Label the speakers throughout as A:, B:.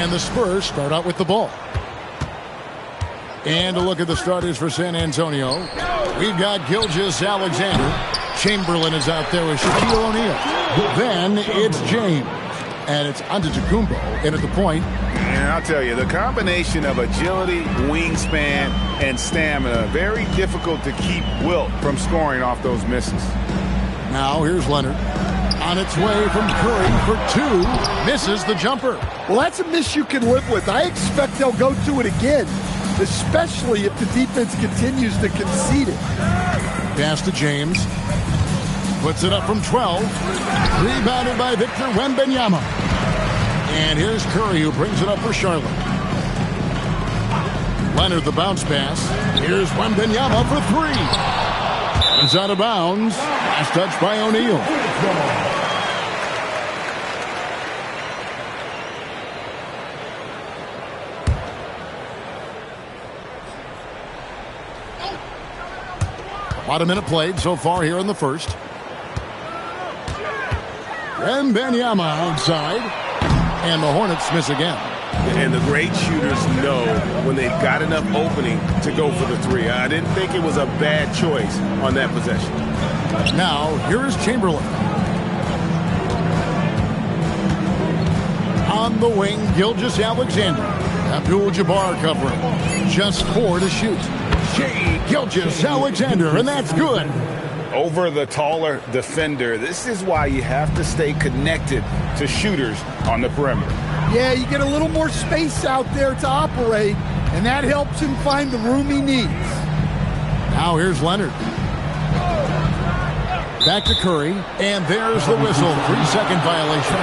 A: And the Spurs start out with the ball. And a look at the starters for San Antonio. We've got Gilgeous-Alexander. Chamberlain is out there with Shaquille O'Neal. Then it's James. And it's Antetokounmpo in at the point.
B: And I'll tell you, the combination of agility, wingspan, and stamina, very difficult to keep Wilt from scoring off those misses.
A: Now here's Leonard. On its way from Curry for two. Misses the jumper.
C: Well, that's a miss you can live with. I expect they'll go to it again, especially if the defense continues to concede it.
A: Pass to James. Puts it up from 12. Rebounded by Victor Wembanyama. And here's Curry, who brings it up for Charlotte. Leonard, the bounce pass. Here's Wembanyama for three. It's out of bounds. Last touch by O'Neal. About a minute played so far here in the first. Wembanyama outside. And the Hornets miss again.
B: And the great shooters know when they've got enough opening to go for the three. I didn't think it was a bad choice on that possession.
A: Now, here is Chamberlain. On the wing, Gilgeous-Alexander. Abdul-Jabbar covering. Just 4 to shoot. Gilgeous-Alexander, and that's good.
B: Over the taller defender. This is why you have to stay connected to shooters on the perimeter.
C: Yeah, you get a little more space out there to operate, and that helps him find the room he needs.
A: Now here's Leonard. Back to Curry, and there's the whistle. 3-second violation.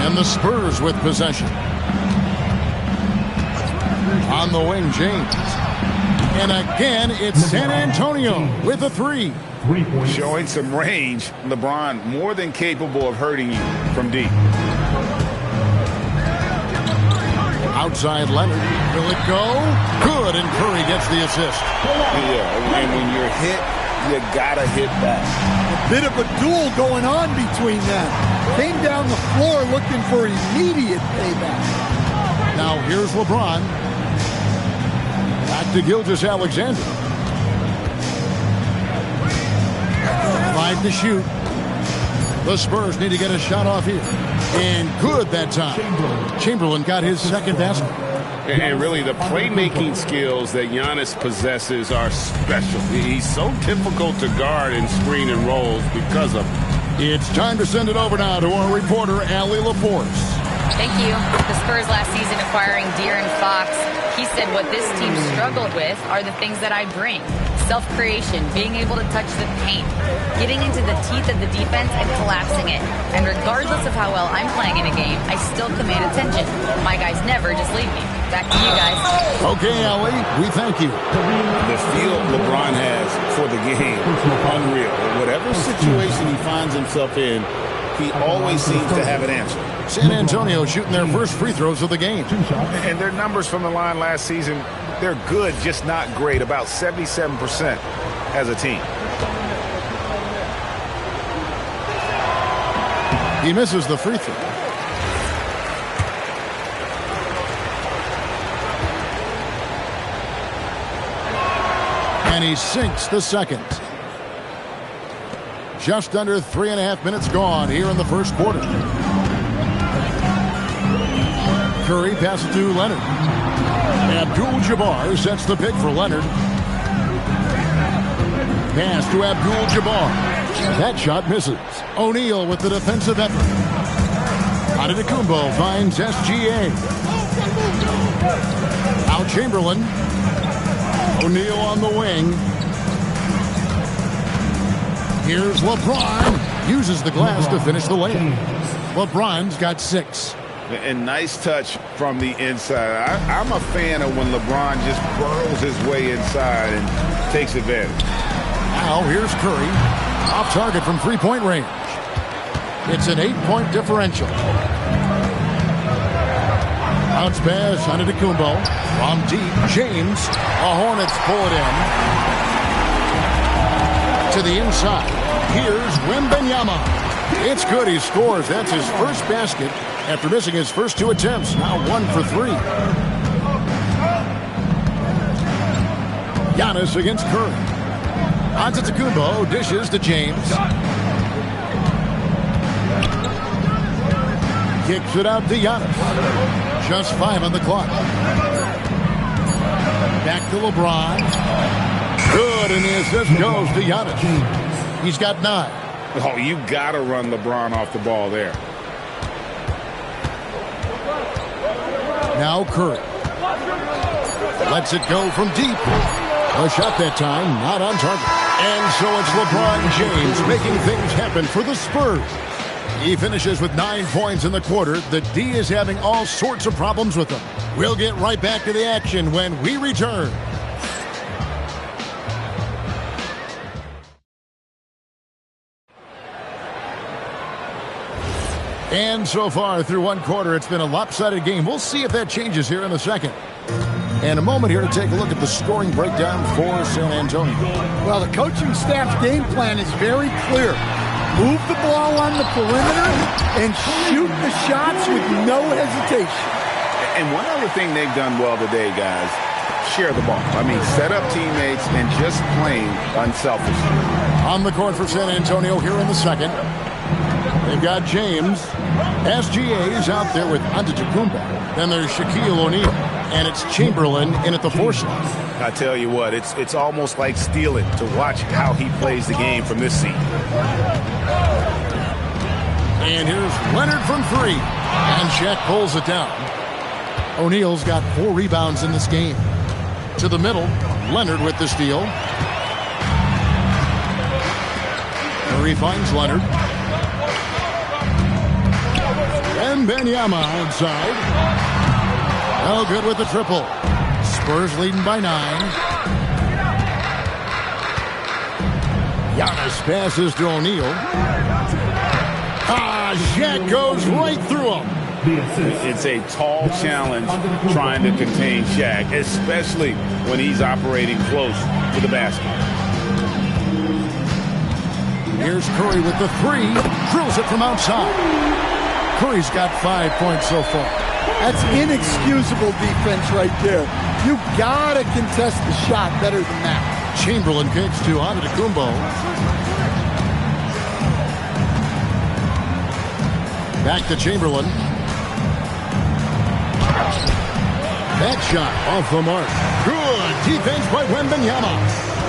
A: And the Spurs with possession. On the wing, James. And again, it's San Antonio with a three.
B: Showing some range. LeBron more than capable of hurting you from deep.
A: Outside Leonard. Will it go? Good, and Curry gets the assist.
B: Yeah, and when you're hit, you gotta hit back.
C: A bit of a duel going on between them. Came down the floor looking for immediate payback.
A: Now here's LeBron. Back to Gilgeous-Alexander. 5 to shoot. The Spurs need to get a shot off here. And good that time. Chamberlain got his second basket.
B: And really, the playmaking skills that Giannis possesses are special. He's so difficult to guard in screen and rolls because of it.
A: It's time to send it over now to our reporter, Allie LaForce.
D: Thank you. The Spurs last season acquiring De'Aaron Fox. He said what this team struggled with are the things that I bring. Self-creation, being able to touch the paint, getting into the teeth of the defense and collapsing it. And regardless of how well I'm playing in a game, I still command attention. My guys never just leave me. Back to you guys.
A: Okay, Allie, we thank you.
B: The feel LeBron has for the game, unreal. Whatever situation he finds himself in, he always seems to have an answer.
A: San Antonio shooting their first free throws of the game.
B: And their numbers from the line last season, they're good, just not great. About 77% as a team.
A: He misses the free throw. And he sinks the second. Just under 3.5 minutes gone here in the first quarter. Curry passes to Leonard. Abdul-Jabbar sets the pick for Leonard. Pass to Abdul-Jabbar. That shot misses. O'Neal with the defensive effort. Antetokounmpo finds SGA. Now Chamberlain. O'Neal on the wing. Here's LeBron. Uses the glass to finish the layup. LeBron's got 6.
B: And nice touch from the inside. I'm a fan of when LeBron just burrows his way inside and takes advantage.
A: Now here's Curry. Off target from three-point range. It's an 8-point differential. Bounce pass, Antetokounmpo. From deep, James. The Hornets pull it in. To the inside. Here's Wembanyama. It's good. He scores. That's his first basket after missing his first 2 attempts. Now 1 for 3. Giannis against Curry. Antetokounmpo dishes to James. Kicks it out to Giannis. Just 5 on the clock. Back to LeBron. Good, and the assist goes to Giannis. He's got 9.
B: Oh, you got to run LeBron off the ball there.
A: Now Curry. Lets it go from deep. A shot that time, not on target. And so it's LeBron James making things happen for the Spurs. He finishes with 9 points in the quarter. The D is having all sorts of problems with him. We'll get right back to the action when we return. And so far through 1 quarter, it's been a lopsided game. We'll see if that changes here in the second. And a moment here to take a look at the scoring breakdown for San Antonio.
C: Well, the coaching staff's game plan is very clear. Move the ball on the perimeter and shoot the shots with no hesitation.
B: And one other thing they've done well today, guys, share the ball. I mean, set up teammates and just playing unselfishly.
A: On the court for San Antonio here in the second. They've got James. SGA's out there with Antetokounmpo. Then there's Shaquille O'Neal. And it's Chamberlain in at the 4 slot.
B: I tell you what, it's almost like stealing to watch how he plays the game from this seat.
A: And here's Leonard from 3. And Shaq pulls it down. O'Neal's got 4 rebounds in this game. To the middle, Leonard with the steal. Curry finds Leonard. Wembanyama outside. Oh, good with the triple. Spurs leading by 9. Giannis passes to O'Neal. Shaq goes right through him.
B: It's a tall challenge trying to contain Shaq, especially when he's operating close to the basket.
A: Here's Curry with the 3. Drills it from outside. Curry's got 5 points so far.
C: That's inexcusable defense right there. You gotta contest the shot better than that.
A: Chamberlain kicks to Antetokounmpo. Back to Chamberlain. That shot off the mark. Good defense by Wembanyama.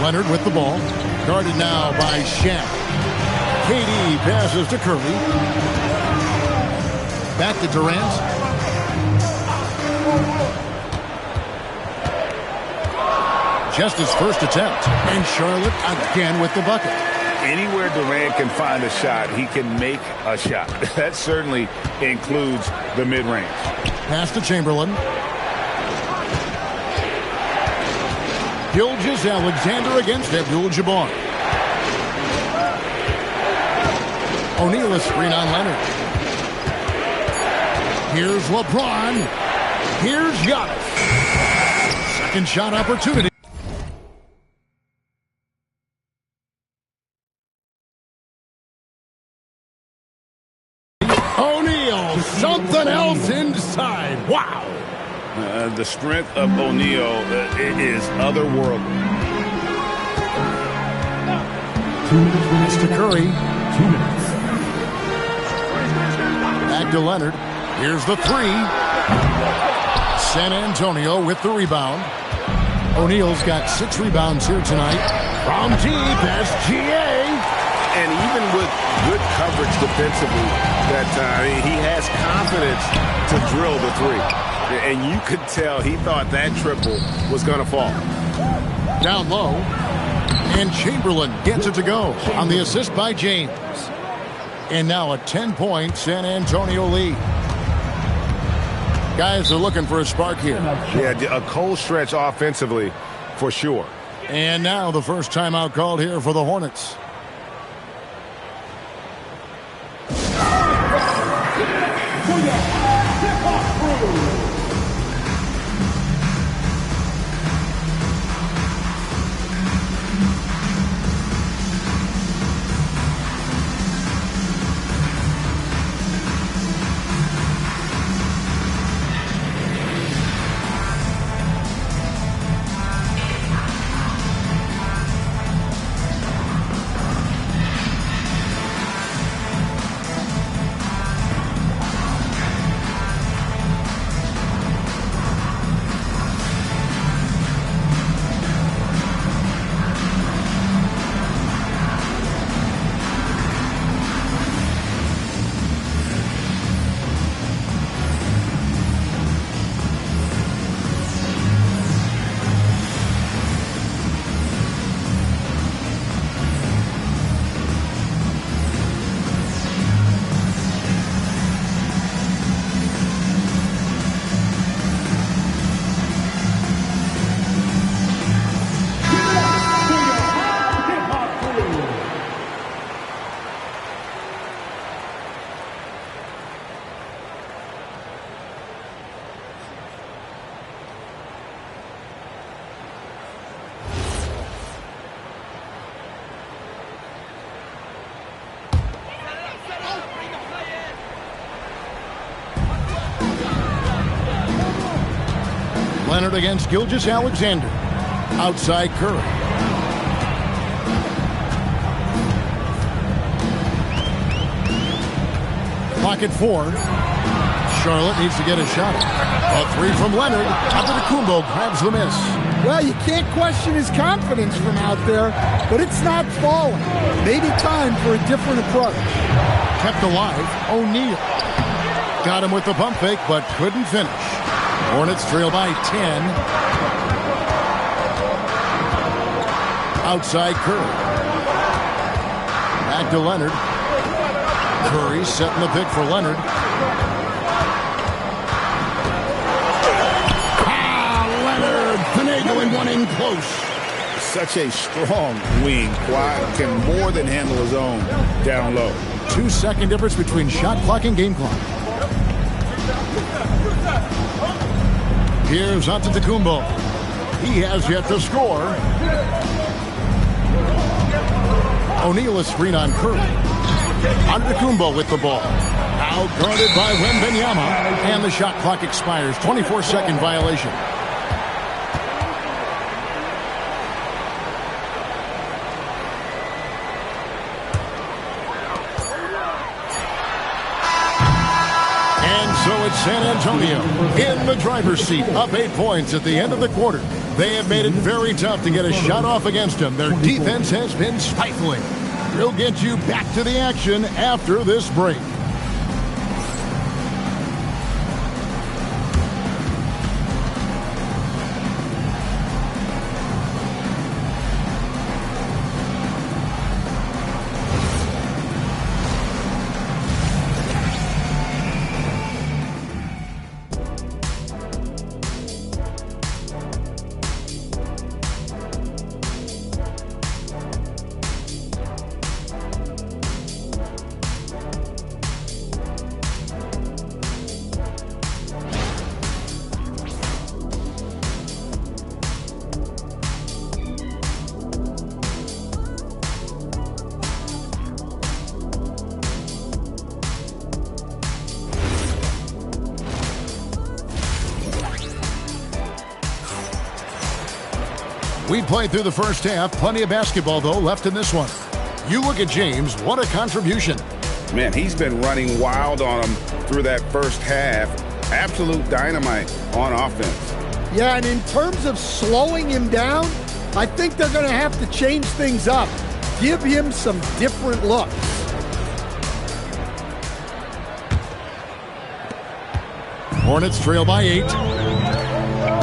A: Leonard with the ball. Guarded now by Shaq. KD passes to Curry. Back to Durant. Just his first attempt. And Charlotte again with the bucket.
B: Anywhere Durant can find a shot, he can make a shot. That certainly includes the mid-range.
A: Pass to Chamberlain. Gilgeous-Alexander against Abdul-Jabbar. O'Neal is screen on Leonard. Here's LeBron. Here's Giannis. Second shot opportunity. O'Neal, something else inside. Wow.
B: The strength of O'Neal is otherworldly.
A: 2 minutes to Curry.
E: 2 minutes.
A: Back to Leonard. Here's the 3. San Antonio with the rebound. O'Neal's got 6 rebounds here tonight. From deep, SGA.
B: And even with good coverage defensively that time, he has confidence to drill the 3. And you could tell he thought that triple was going to fall.
A: Down low. And Chamberlain gets it to go on the assist by James. And now a 10-point San Antonio lead. Guys are looking for a spark here.
B: Yeah, a cold stretch offensively for sure.
A: And now the first timeout called here for the Hornets. Leonard against Gilgeous-Alexander. Outside Curry. Clock at 4. Charlotte needs to get a shot. A three from Leonard. Antetokounmpo grabs the miss.
C: Well, you can't question his confidence from out there, but it's not falling. Maybe time for a different approach.
A: Kept alive, O'Neal. Got him with the pump fake, but couldn't finish. Hornets trail by 10. Outside Curry. Back to Leonard. Curry setting the pick for Leonard. Leonard finagling one in close.
E: Such a strong wing. Kawhi can more than handle his own down low.
A: 2-second difference between shot clock and game clock. Here's Antetokounmpo. He has yet to score. O'Neal is screen on Curry. Antetokounmpo with the ball. Now guarded by Wembanyama. And the shot clock expires. 24-second violation. So it's San Antonio in the driver's seat, up 8 points at the end of the quarter. They have made it very tough to get a shot off against them. Their defense has been stifling. We'll get you back to the action after this break. We played through the first half. Plenty of basketball, though, left in this one. You look at James. What a contribution.
E: Man, he's been running wild on him through that first half. Absolute dynamite on offense.
C: Yeah, and in terms of slowing him down, I think they're going to have to change things up. Give him some different looks.
A: Hornets trail by 8.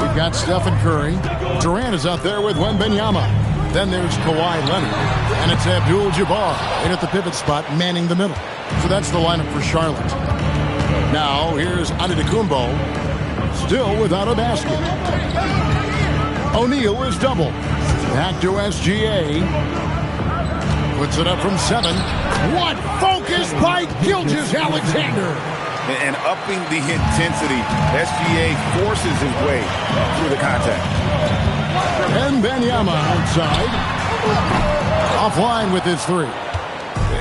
A: We've got Stephen Curry. Durant is out there with Wembanyama. Then there's Kawhi Leonard. And it's Abdul-Jabbar in at the pivot spot, manning the middle. So that's the lineup for Charlotte. Now here's Antetokounmpo, still without a basket. O'Neal is double. Back to SGA. Puts it up from 7. What focus by Gilgeous-Alexander.
E: And upping the intensity, SGA forces his way through the contact.
A: And Wembanyama outside. Offline with his 3.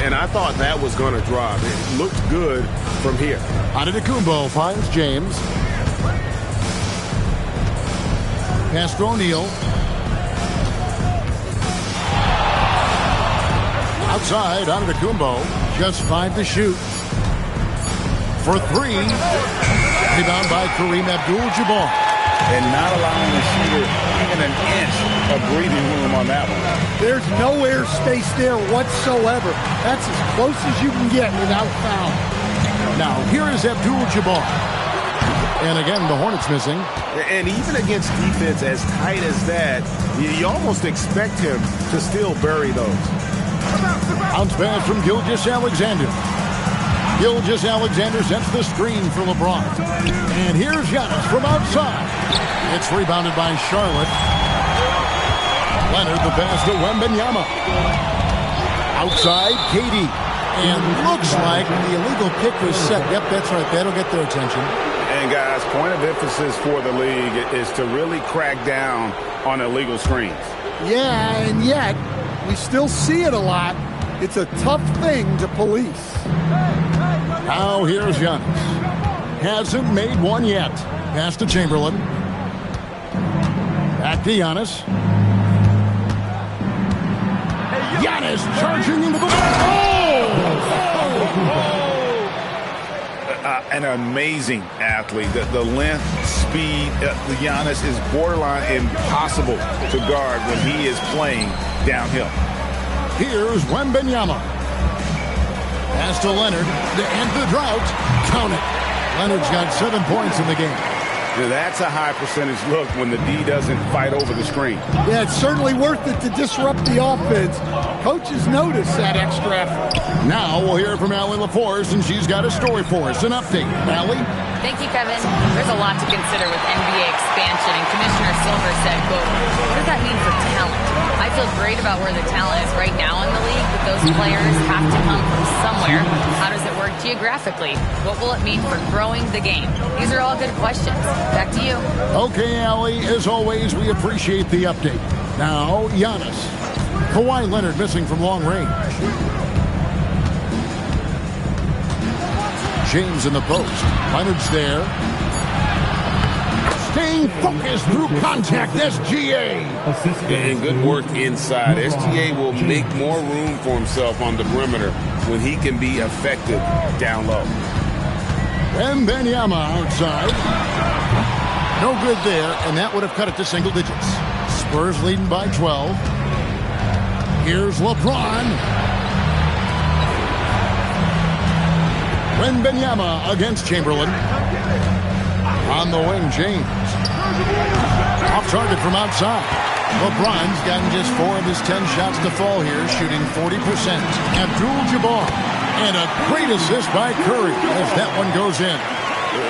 B: And I thought that was going to drop. It looked good from here.
A: Antetokounmpo finds James. Pass to O'Neal. Outside, Antetokounmpo. Just 5 to shoot. For 3. Rebound by Kareem Abdul-Jabbar.
E: And not allowing the shooter even an inch of breathing room on that one.
C: There's no air space there whatsoever. That's as close as you can get without foul.
A: Now, here is Abdul-Jabbar. And again, the Hornets missing.
B: And even against defense as tight as that, you almost expect him to still bury those.
A: Bounce pass from Gilgeous-Alexander. Gilgeous-Alexander sets the screen for LeBron. And here's Giannis from outside. It's rebounded by Charlotte. Leonard, the pass to Wembanyama. Outside, KD. And looks like the illegal kick was set. Yep, that's right. That'll get their attention.
E: And guys, point of emphasis for the league is to really crack down on illegal screens.
C: Yeah, and yet we still see it a lot. It's a tough thing to police.
A: Now here's Giannis. Hasn't made one yet. Pass to Chamberlain. Back to Giannis. Giannis charging into the
E: An amazing athlete. The length, speed, Giannis is borderline impossible to guard when he is playing downhill.
A: Here's Wembanyama. Pass to Leonard to end the drought. Count it. Leonard's got 7 points in the game.
E: Now, that's a high percentage look when the D doesn't fight over the screen.
C: Yeah, it's certainly worth it to disrupt the offense. Coaches notice that extra effort.
A: Now we'll hear from Allie LaForce, and she's got a story for us. An update. Allie?
D: Thank you, Kevin. There's a lot to consider with NBA expansion, and Commissioner Silver said, quote, what does that mean for talent? I feel great about where the talent is right now in the league, but those players have to come from somewhere. How does it work geographically? What will it mean for growing the game? These are all good questions. Back to you.
A: Okay, Allie, as always, we appreciate the update. Now, Giannis. Kawhi Leonard missing from long range. James in the post. Leonard's there. Staying focused through contact. SGA.
B: And good work inside. SGA will make more room for himself on the perimeter when he can be effective down low.
A: Wembanyama outside. No good there, and that would have cut it to single digits. Spurs leading by 12. Here's LeBron. Wembanyama against Chamberlain. On the wing, James. Off target from outside. LeBron's gotten just 4 of his 10 shots to fall here, shooting 40%. Abdul-Jabbar. And a great assist by Curry as that one goes in.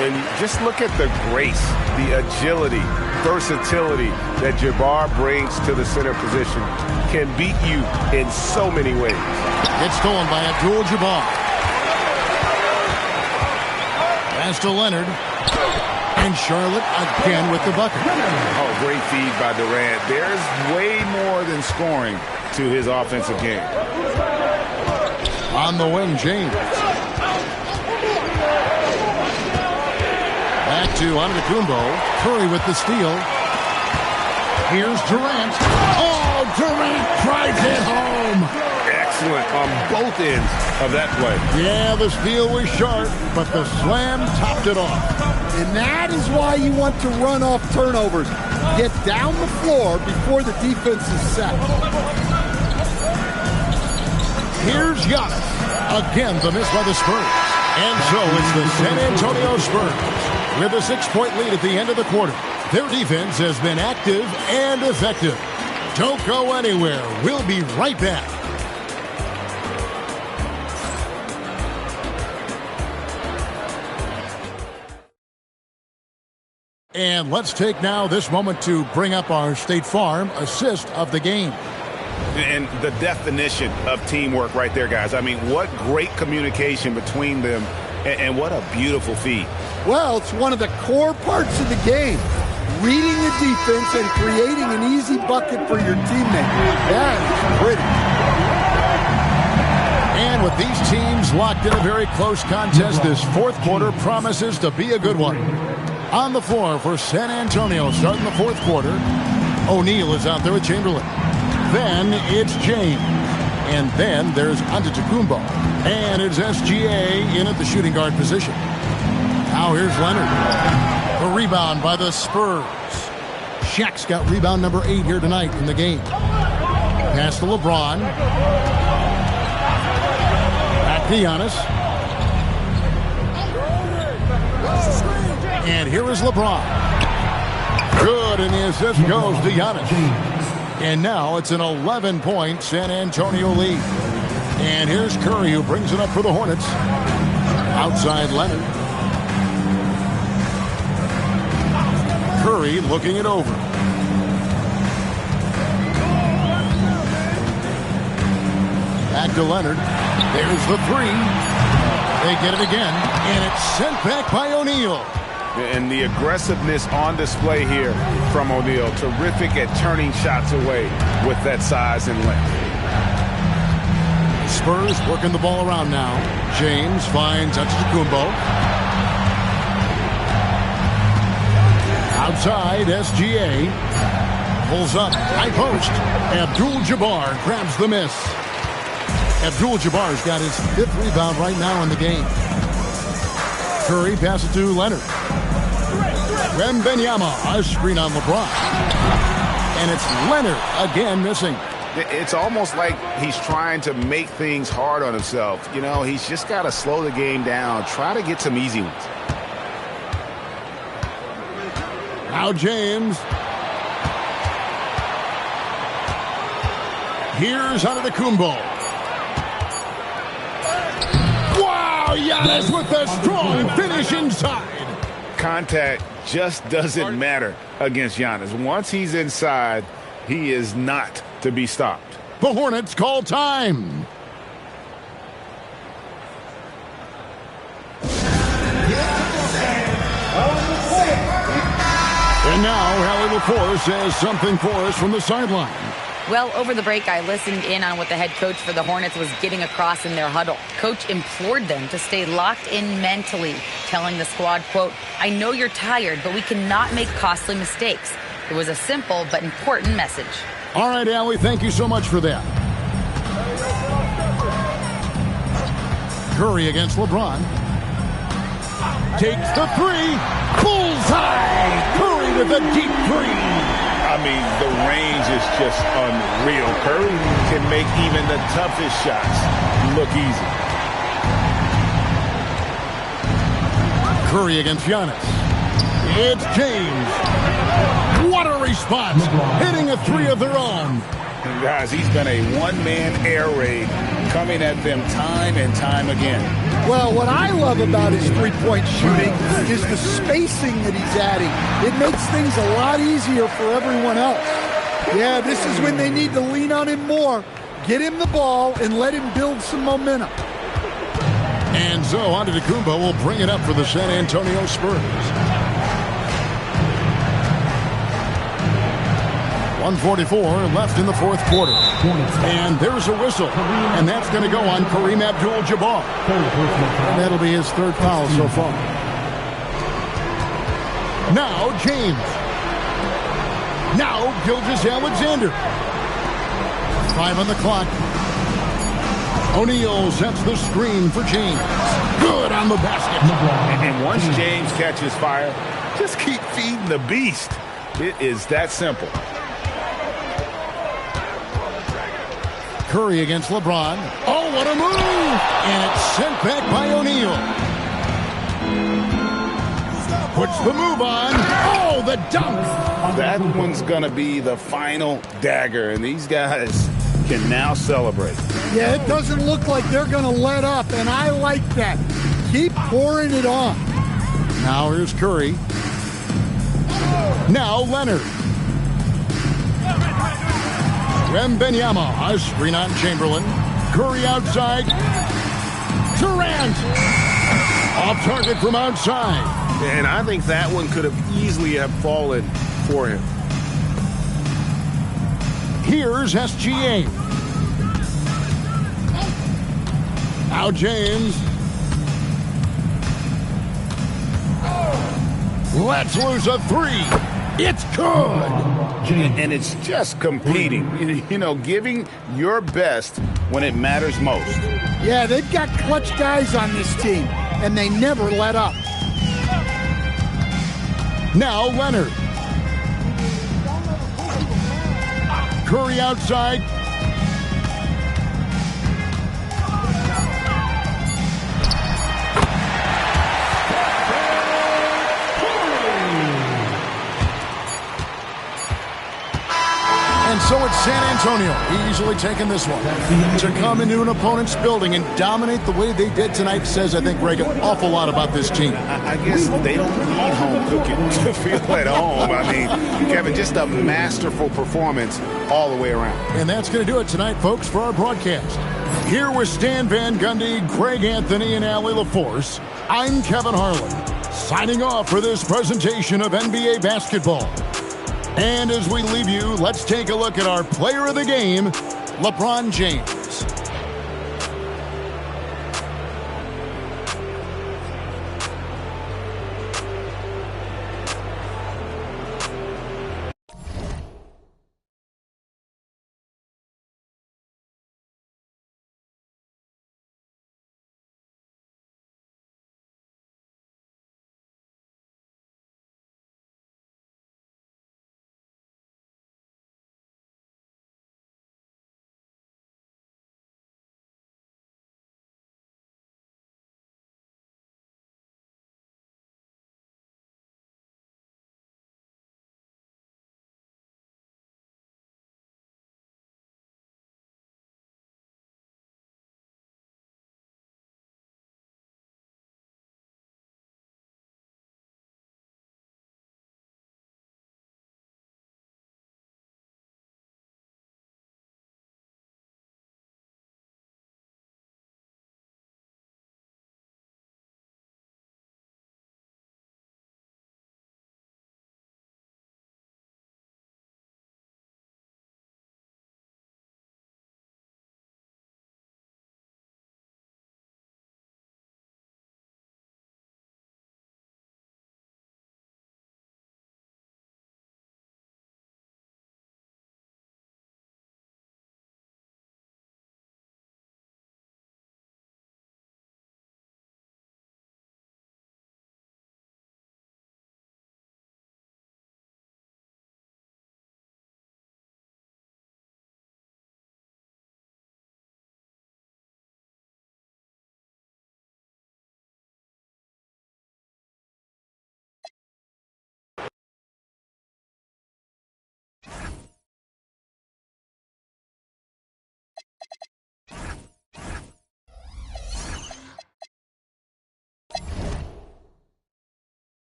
B: And just look at the grace, the agility, versatility that Jabbar brings to the center position. Can beat you in so many ways.
A: It's stolen by Abdul-Jabbar. Pass to Leonard. And Charlotte again with the bucket.
E: Oh, great feed by Durant. There's way more than scoring to his offensive game.
A: On the wing, James. Back to Antetokounmpo. Curry with the steal. Here's Durant. Oh, Durant drives it home.
B: Excellent on both ends of that play.
A: Yeah, the steal was sharp, but the slam topped it off.
C: And that is why you want to run off turnovers. Get down the floor before the defense is set.
A: Here's Giannis. Again, the miss by the Spurs. And so it's the San Antonio Spurs with a 6-point lead at the end of the quarter. Their defense has been active and effective. Don't go anywhere. We'll be right back. And let's take now this moment to bring up our State Farm assist of the game.
E: And the definition of teamwork right there, guys. I mean, what great communication between them, and what a beautiful feed.
C: Well, it's one of the core parts of the game. Reading the defense and creating an easy bucket for your teammate. That is pretty.
A: And with these teams locked in a very close contest, this fourth quarter promises to be a good one. On the floor for San Antonio, starting the fourth quarter, O'Neal is out there with Chamberlain. Then it's James. And then there's Antetokounmpo. And it's SGA in at the shooting guard position. Now here's Leonard. The rebound by the Spurs. Shaq's got rebound number 8 here tonight in the game. Pass to LeBron. Back to Giannis. And here is LeBron. Good, and the assist goes to Giannis. And now it's an 11-point San Antonio lead. And here's Curry, who brings it up for the Hornets. Outside Leonard. Curry looking it over. Back to Leonard. There's the 3. They get it again, and it's sent back by O'Neal.
E: And the aggressiveness on display here from O'Neal. Terrific at turning shots away with that size and length.
A: Spurs working the ball around now. James finds Antetokounmpo. Outside, SGA. Pulls up. High post. Abdul-Jabbar grabs the miss. Abdul-Jabbar's got his 5th rebound right now in the game. Curry passes to Leonard. Wembanyama, a screen on LeBron. And it's Leonard again missing.
E: It's almost like he's trying to make things hard on himself. You know, he's just got to slow the game down. Try to get some easy ones.
A: Now James. Here's Antetokounmpo. Wow, Giannis with a strong finish inside.
E: Contact just doesn't matter against Giannis. Once he's inside, he is not to be stopped.
A: The Hornets call time. And now Allie LaForce says something for us from the sideline.
D: Well, over the break, I listened in on what the head coach for the Hornets was getting across in their huddle. Coach implored them to stay locked in mentally, telling the squad, quote, "I know you're tired, but we cannot make costly mistakes." It was a simple but important message.
A: All right, Allie, thank you so much for that. Curry against LeBron. Takes the 3. Bullseye! Curry with a deep 3.
E: I mean, the range is just unreal. Curry can make even the toughest shots look easy.
A: Curry against Giannis. It's James. What a response. Hitting a 3 of their own.
E: And guys, he's been a one-man air raid coming at them time and time again.
C: Well, what I love about his three-point shooting is the spacing that he's adding. It makes things a lot easier for everyone else. Yeah, this is when they need to lean on him more. Get him the ball and let him build some momentum.
A: And so Antetokounmpo will bring it up for the San Antonio Spurs. 1:44 left in the 4th quarter. And there's a whistle. And that's going to go on Kareem Abdul-Jabbar. And that'll be his 3rd foul so far. Now James. Now Gilgeous-Alexander. 5 on the clock. O'Neal sets the screen for James. Good on the basket.
E: And once James catches fire, just keep feeding the beast. It is that simple.
A: Curry against LeBron. Oh, what a move! And it's sent back by O'Neal. Puts the move on. Oh, the dunk!
E: That one's going to be the final dagger, and these guys can now celebrate.
C: Yeah, it doesn't look like they're going to let up, and I like that. Keep pouring it on.
A: Now here's Curry. Now Leonard. Wembanyama, a screen on Chamberlain. Curry outside. Durant! Off target from outside.
E: And I think that one could have easily have fallen for him.
A: Here's SGA. Now James. Let's lose a 3. It's good.
E: And it's just competing. You know, giving your best when it matters most.
C: Yeah, they've got clutch guys on this team, and they never let up.
A: Now Leonard. Curry outside. And so it's San Antonio easily taking this one. To come into an opponent's building and dominate the way they did tonight says, I think, Greg, an awful lot about this team.
E: I guess they don't need home cooking to feel at home. I mean, Kevin, just a masterful performance all the way around.
A: And that's going to do it tonight, folks, for our broadcast. Here with Stan Van Gundy, Greg Anthony, and Allie LaForce, I'm Kevin Harlan, signing off for this presentation of NBA basketball. And as we leave you, let's take a look at our player of the game, LeBron James.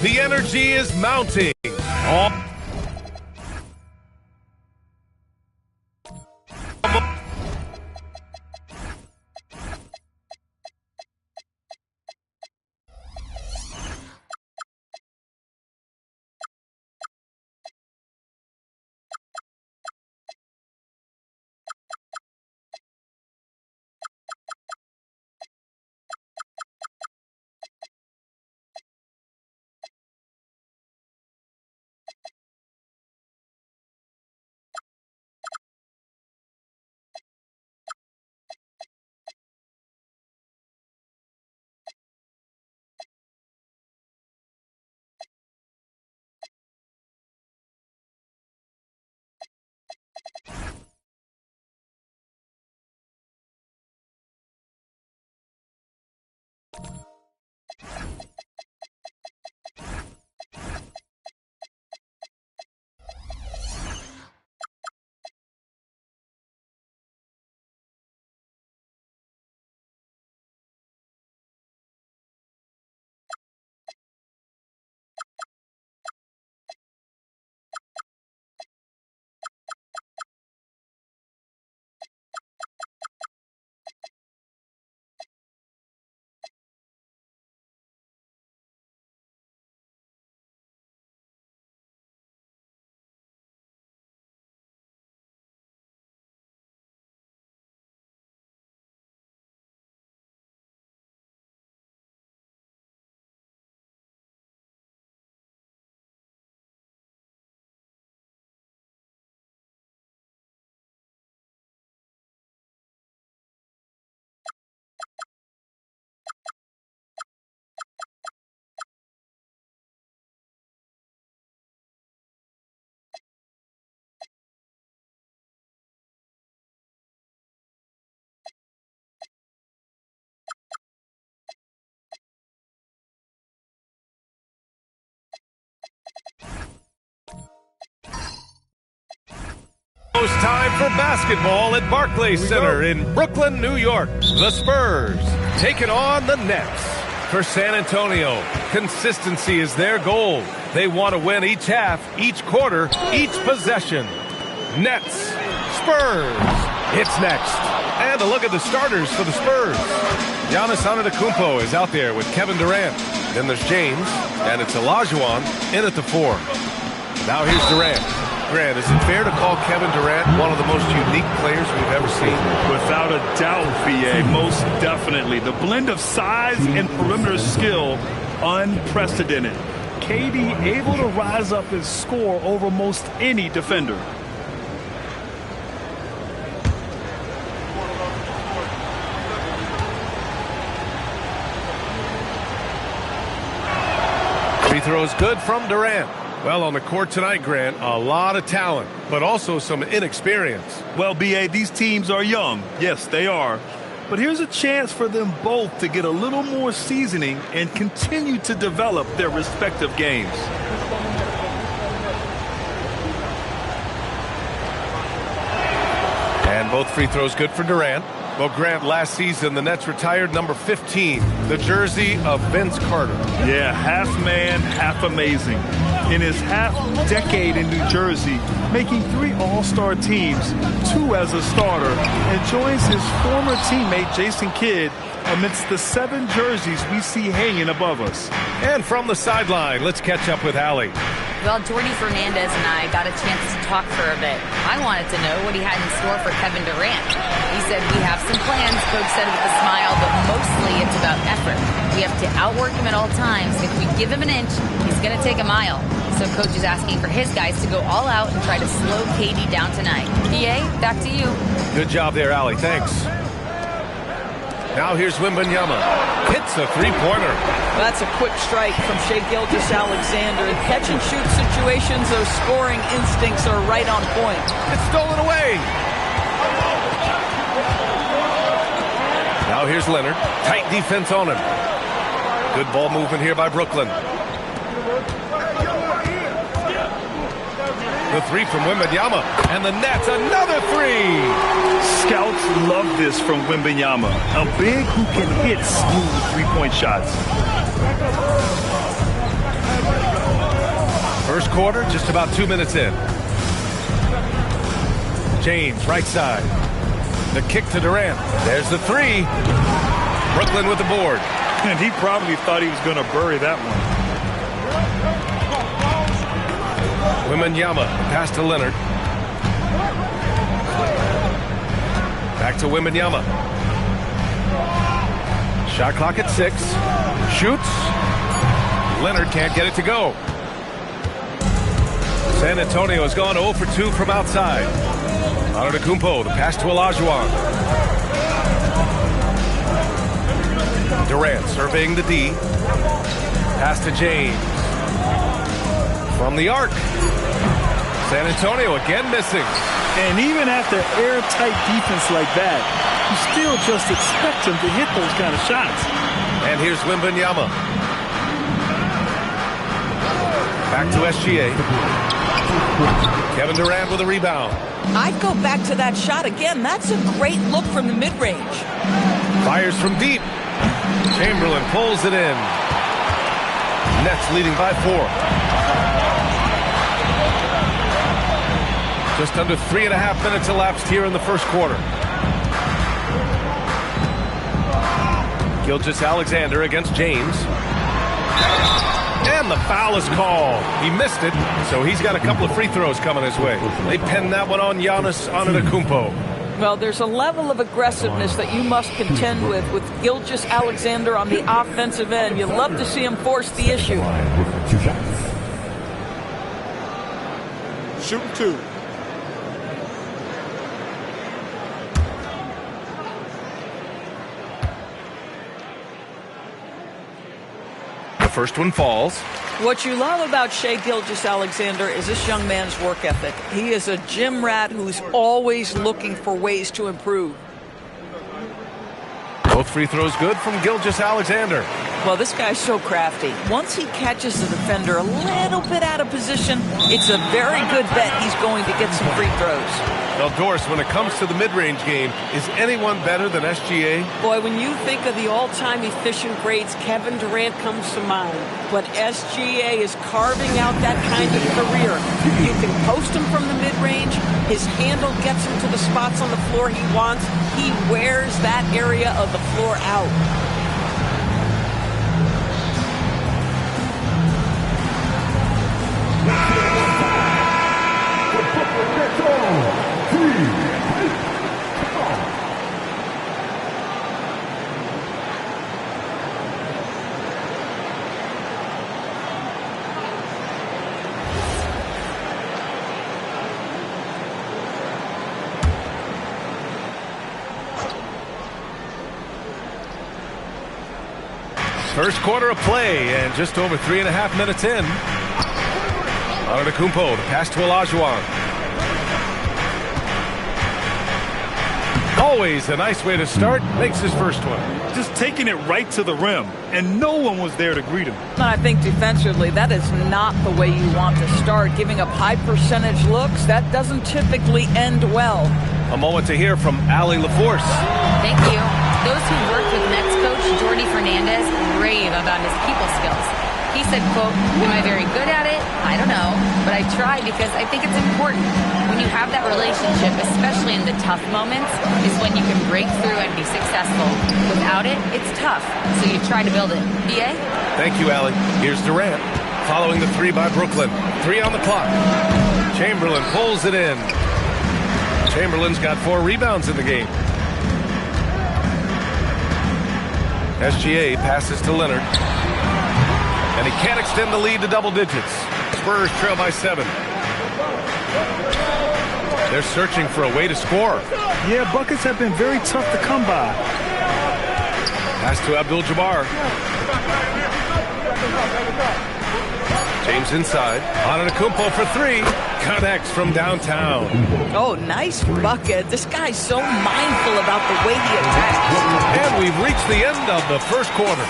F: The energy is mounting. It's time for basketball at Barclays Center in Brooklyn, New York. The Spurs taking on the Nets. For San Antonio, consistency is their goal. They want to win each half, each quarter, each possession. Nets, Spurs. It's next. And a look at the starters for the Spurs. Giannis Antetokounmpo is out there with Kevin Durant. Then there's James, and it's Olajuwon in at the 4. Now here's Durant. Grant, is it fair to call Kevin Durant one of the most unique players we've ever seen?
G: Without a doubt, VA, most definitely. The blend of size and perimeter skill, unprecedented. KD able to rise up and score over most any defender.
F: Free throw is good from Durant. Well, on the court tonight, Grant, a lot of talent, but also some inexperience.
G: Well, BA, these teams are young. Yes, they are. But here's a chance for them both to get a little more seasoning and continue to develop their respective games.
F: And both free throws good for Durant. Well, Grant, last season, the Nets retired number 15, the jersey of Vince Carter.
G: Yeah, half man, half amazing. In his half-decade in New Jersey, making 3 All-Star teams, 2 as a starter, and joins his former teammate Jason Kidd amidst the 7 jerseys we see hanging above us.
F: And from the sideline, let's catch up with Allie.
D: Well, Jordy Fernandez and I got a chance to talk for a bit. I wanted to know what he had in store for Kevin Durant. He said, we have some plans, Coach said with a smile, but mostly it's about effort. We have to outwork him at all times. If we give him an inch, he's going to take a mile. So Coach is asking for his guys to go all out and try to slow KD down tonight. PA, back to you.
F: Good job there, Allie. Thanks. Now here's Wembanyama. Hits a three-pointer.
H: That's a quick strike from Shai Gilgeous-Alexander. In catch-and-shoot situations, those scoring instincts are right on point.
F: It's stolen away. Now here's Leonard. Tight defense on him. Good ball movement here by Brooklyn. The three from Wembanyama. And the Nets, another three.
G: Scouts love this from Wembanyama. A big who can hit smooth three-point shots.
F: First quarter, just about 2 minutes in. James, right side. The kick to Durant. There's the three. Brooklyn with the board.
G: And he probably thought he was going to bury that one.
F: Wembanyama, pass to Leonard. Back to Wembanyama. Shot clock at 6. Shoots. Leonard can't get it to go. San Antonio has gone 0 for 2 from outside. Antetokounmpo, the pass to Olajuwon. Durant surveying the D. Pass to James. From the arc. San Antonio again missing.
G: And even after airtight defense like that, you still just expect him to hit those kind of shots.
F: And here's Wembanyama. Back to SGA. Kevin Durant with a rebound.
H: I'd go back to that shot again. That's a great look from the mid-range.
F: Fires from deep. Chamberlain pulls it in. Nets leading by 4. Just under 3.5 minutes elapsed here in the first quarter. Gilgeous-Alexander against James. And the foul is called. He missed it, so he's got a couple of free throws coming his way. They pinned that one on Giannis Antetokounmpo.
H: Well, there's a level of aggressiveness that you must contend with Gilgeous-Alexander on the offensive end. You love to see him force the issue.
C: Shooting 2.
F: First one falls.
H: What you love about Shai Gilgeous-Alexander is this young man's work ethic. He is a gym rat who's always looking for ways to improve.
F: Both free throws good from Gilgeous-Alexander.
H: Well, this guy's so crafty. Once he catches the defender a little bit out of position, it's a very good bet he's going to get some free throws.
F: Well, Doris, when it comes to the mid-range game, is anyone better than SGA?
I: Boy, when you think of the all-time efficient greats, Kevin Durant comes to mind. But SGA is carving out that kind of career. You can post him from the mid-range. His handle gets him to the spots on the floor he wants. He wears that area of the floor out.
F: First quarter of play, and just over 3.5 minutes in. Antetokounmpo, the pass to Olajuwon. Always a nice way to start. Makes his first one.
G: Just taking it right to the rim, and no one was there to greet him.
H: And I think defensively, that is not the way you want to start. Giving up high percentage looks, that doesn't typically end well.
F: A moment to hear from Allie LaForce.
D: Thank you. Those who worked with Nets coach Jordi Fernandez rave about his people skills. He said, quote, "Am I very good at it? I don't know, but I try because I think it's important. When you have that relationship, especially in the tough moments, is when you can break through and be successful. Without it, it's tough, so you try to build it." BA?
F: Thank you, Allie. Here's Durant, following the three by Brooklyn. 3 on the clock. Chamberlain pulls it in. Chamberlain's got 4 rebounds in the game. SGA passes to Leonard. And he can't extend the lead to double digits. Spurs trail by 7. They're searching for a way to score.
G: Yeah, buckets have been very tough to come by.
F: Pass to Abdul-Jabbar. James inside. Antetokounmpo for three. Connects from downtown.
H: Oh, nice bucket. This guy's so mindful about the way he attacks.
F: And we've reached the end of the first quarter.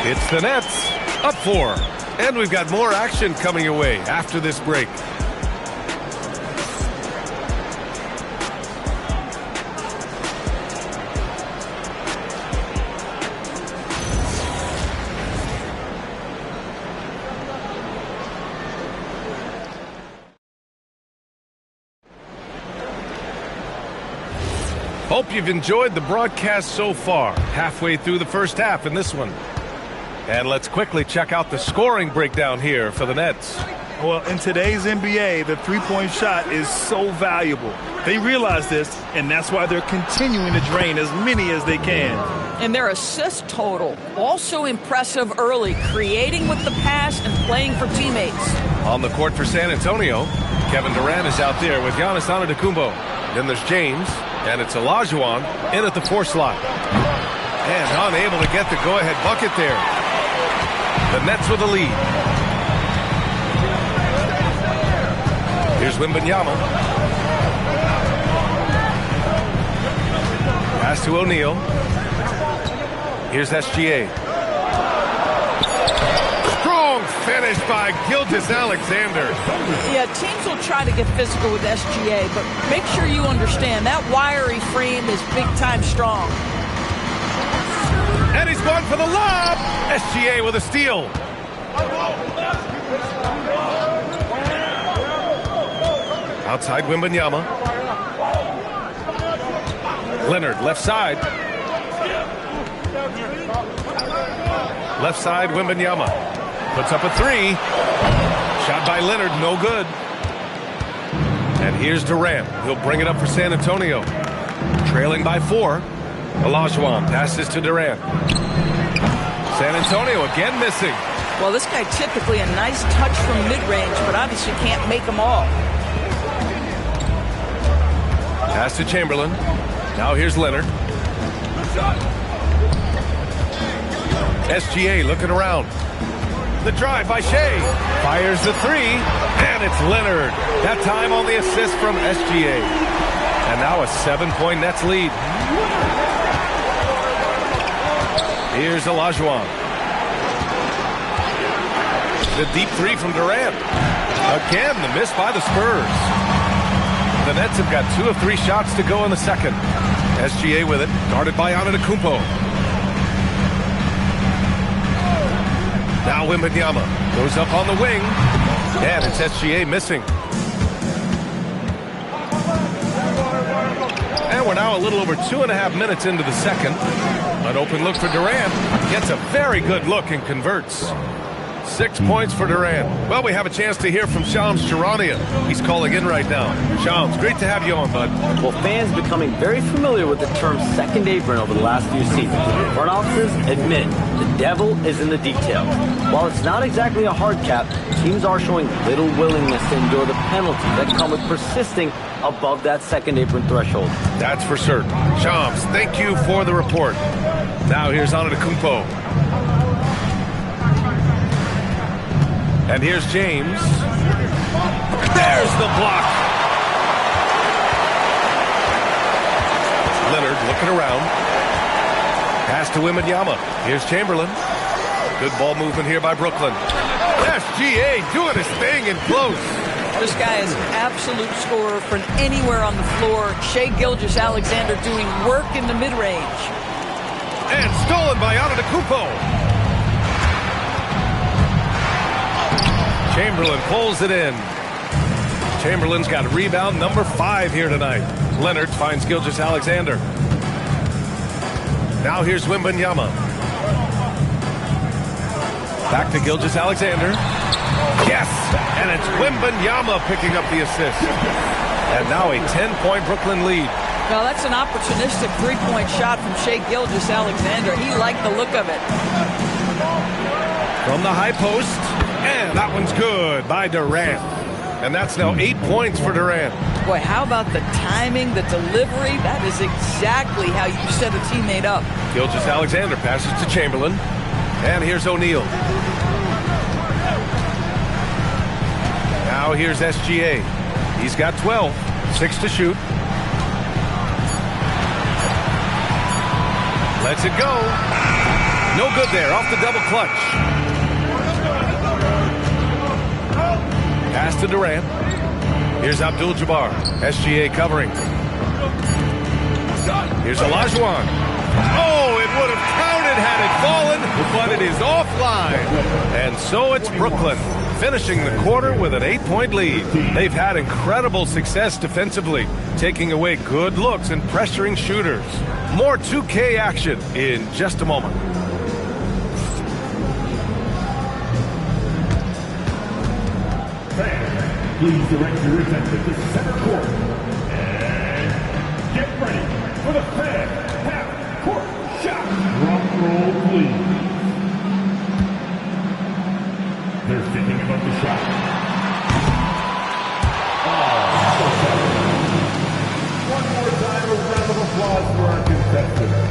F: It's the Nets up 4. And we've got more action coming your way after this break. Hope you've enjoyed the broadcast so far. Halfway through the first half in this one. And let's quickly check out the scoring breakdown here for the Nets.
G: Well, in today's NBA, the three-point shot is so valuable. They realize this, and that's why they're continuing to drain as many as they can.
H: And their assist total, also impressive early, creating with the pass and playing for teammates.
F: On the court for San Antonio, Kevin Durant is out there with Giannis Antetokounmpo. Then there's James, and it's Olajuwon in at the 4 slot. And unable to get the go-ahead bucket there. The Nets with the lead. Here's Wembanyama. Pass to O'Neal. Here's SGA. Strong finish by Gilgeous-Alexander.
H: Yeah, teams will try to get physical with SGA, but make sure you understand that wiry frame is big-time strong.
F: And he's going for the lob. SGA with a steal. Outside Wembanyama. Leonard, left side. Left side, Wembanyama. Puts up a 3. Shot by Leonard, no good. And here's Durant. He'll bring it up for San Antonio. Trailing by 4. Olajuwon passes to Durant. San Antonio again missing.
H: Well, this guy typically a nice touch from mid-range, but obviously can't make them all.
F: Pass to Chamberlain. Now here's Leonard. SGA looking around. The drive by Shea. Fires the 3, and it's Leonard. That time on the assist from SGA. And now a 7-point Nets lead. Here's Olajuwon. The deep 3 from Durant. Again, the miss by the Spurs. The Nets have got 2 of 3 shots to go in the second. SGA with it, guarded by Antetokounmpo. Now Wembanyama goes up on the wing, and it's SGA missing. And we're now a little over 2.5 minutes into the second. An open look for Durant. Gets a very good look and converts. 6 points for Durant. Well, we have a chance to hear from Shams Charania. He's calling in right now. Shams, great to have you on, bud.
J: Well, fans becoming very familiar with the term second apron over the last few seasons. Front offices admit the devil is in the detail. While it's not exactly a hard cap, teams are showing little willingness to endure the penalties that come with persisting above that second apron threshold.
F: That's for certain. Shams, thank you for the report. Now here's Antetokounmpo. And here's James. There's the block. Leonard looking around. Pass to Wembanyama. Here's Chamberlain. Good ball movement here by Brooklyn. SGA doing his thing in close.
H: This guy is an absolute scorer from anywhere on the floor. Shai Gilgeous-Alexander doing work in the mid-range.
F: And stolen by Antetokounmpo. Chamberlain pulls it in. Chamberlain's got rebound number 5 here tonight. Leonard finds Gilgeous-Alexander. Now here's Wembanyama. Back to Gilgeous-Alexander. Yes! And it's Wembanyama picking up the assist. And now a 10-point Brooklyn lead.
H: Well, that's an opportunistic three-point shot from Shai Gilgeous-Alexander. He liked the look of it.
F: From the high post. And that one's good by Durant. And that's now 8 points for Durant.
H: Boy, how about the timing, the delivery? That is exactly how you set a teammate up.
F: Gilgeous-Alexander passes to Chamberlain. And here's O'Neal. Now here's SGA. He's got 12. 6 to shoot. Lets it go. No good there. Off the double clutch. Pass to Durant. Here's Abdul-Jabbar. SGA covering. Here's Olajuwon. Oh, it would have counted had it fallen, but it is offline. And so it's Brooklyn, finishing the quarter with an 8-point lead. They've had incredible success defensively, taking away good looks and pressuring shooters. More 2K action in just a moment.
K: Please direct your attention to center court. And get ready for the fan half-court shot. Drum roll, please. They're thinking about the shot. One more time, a round of applause for our contestants.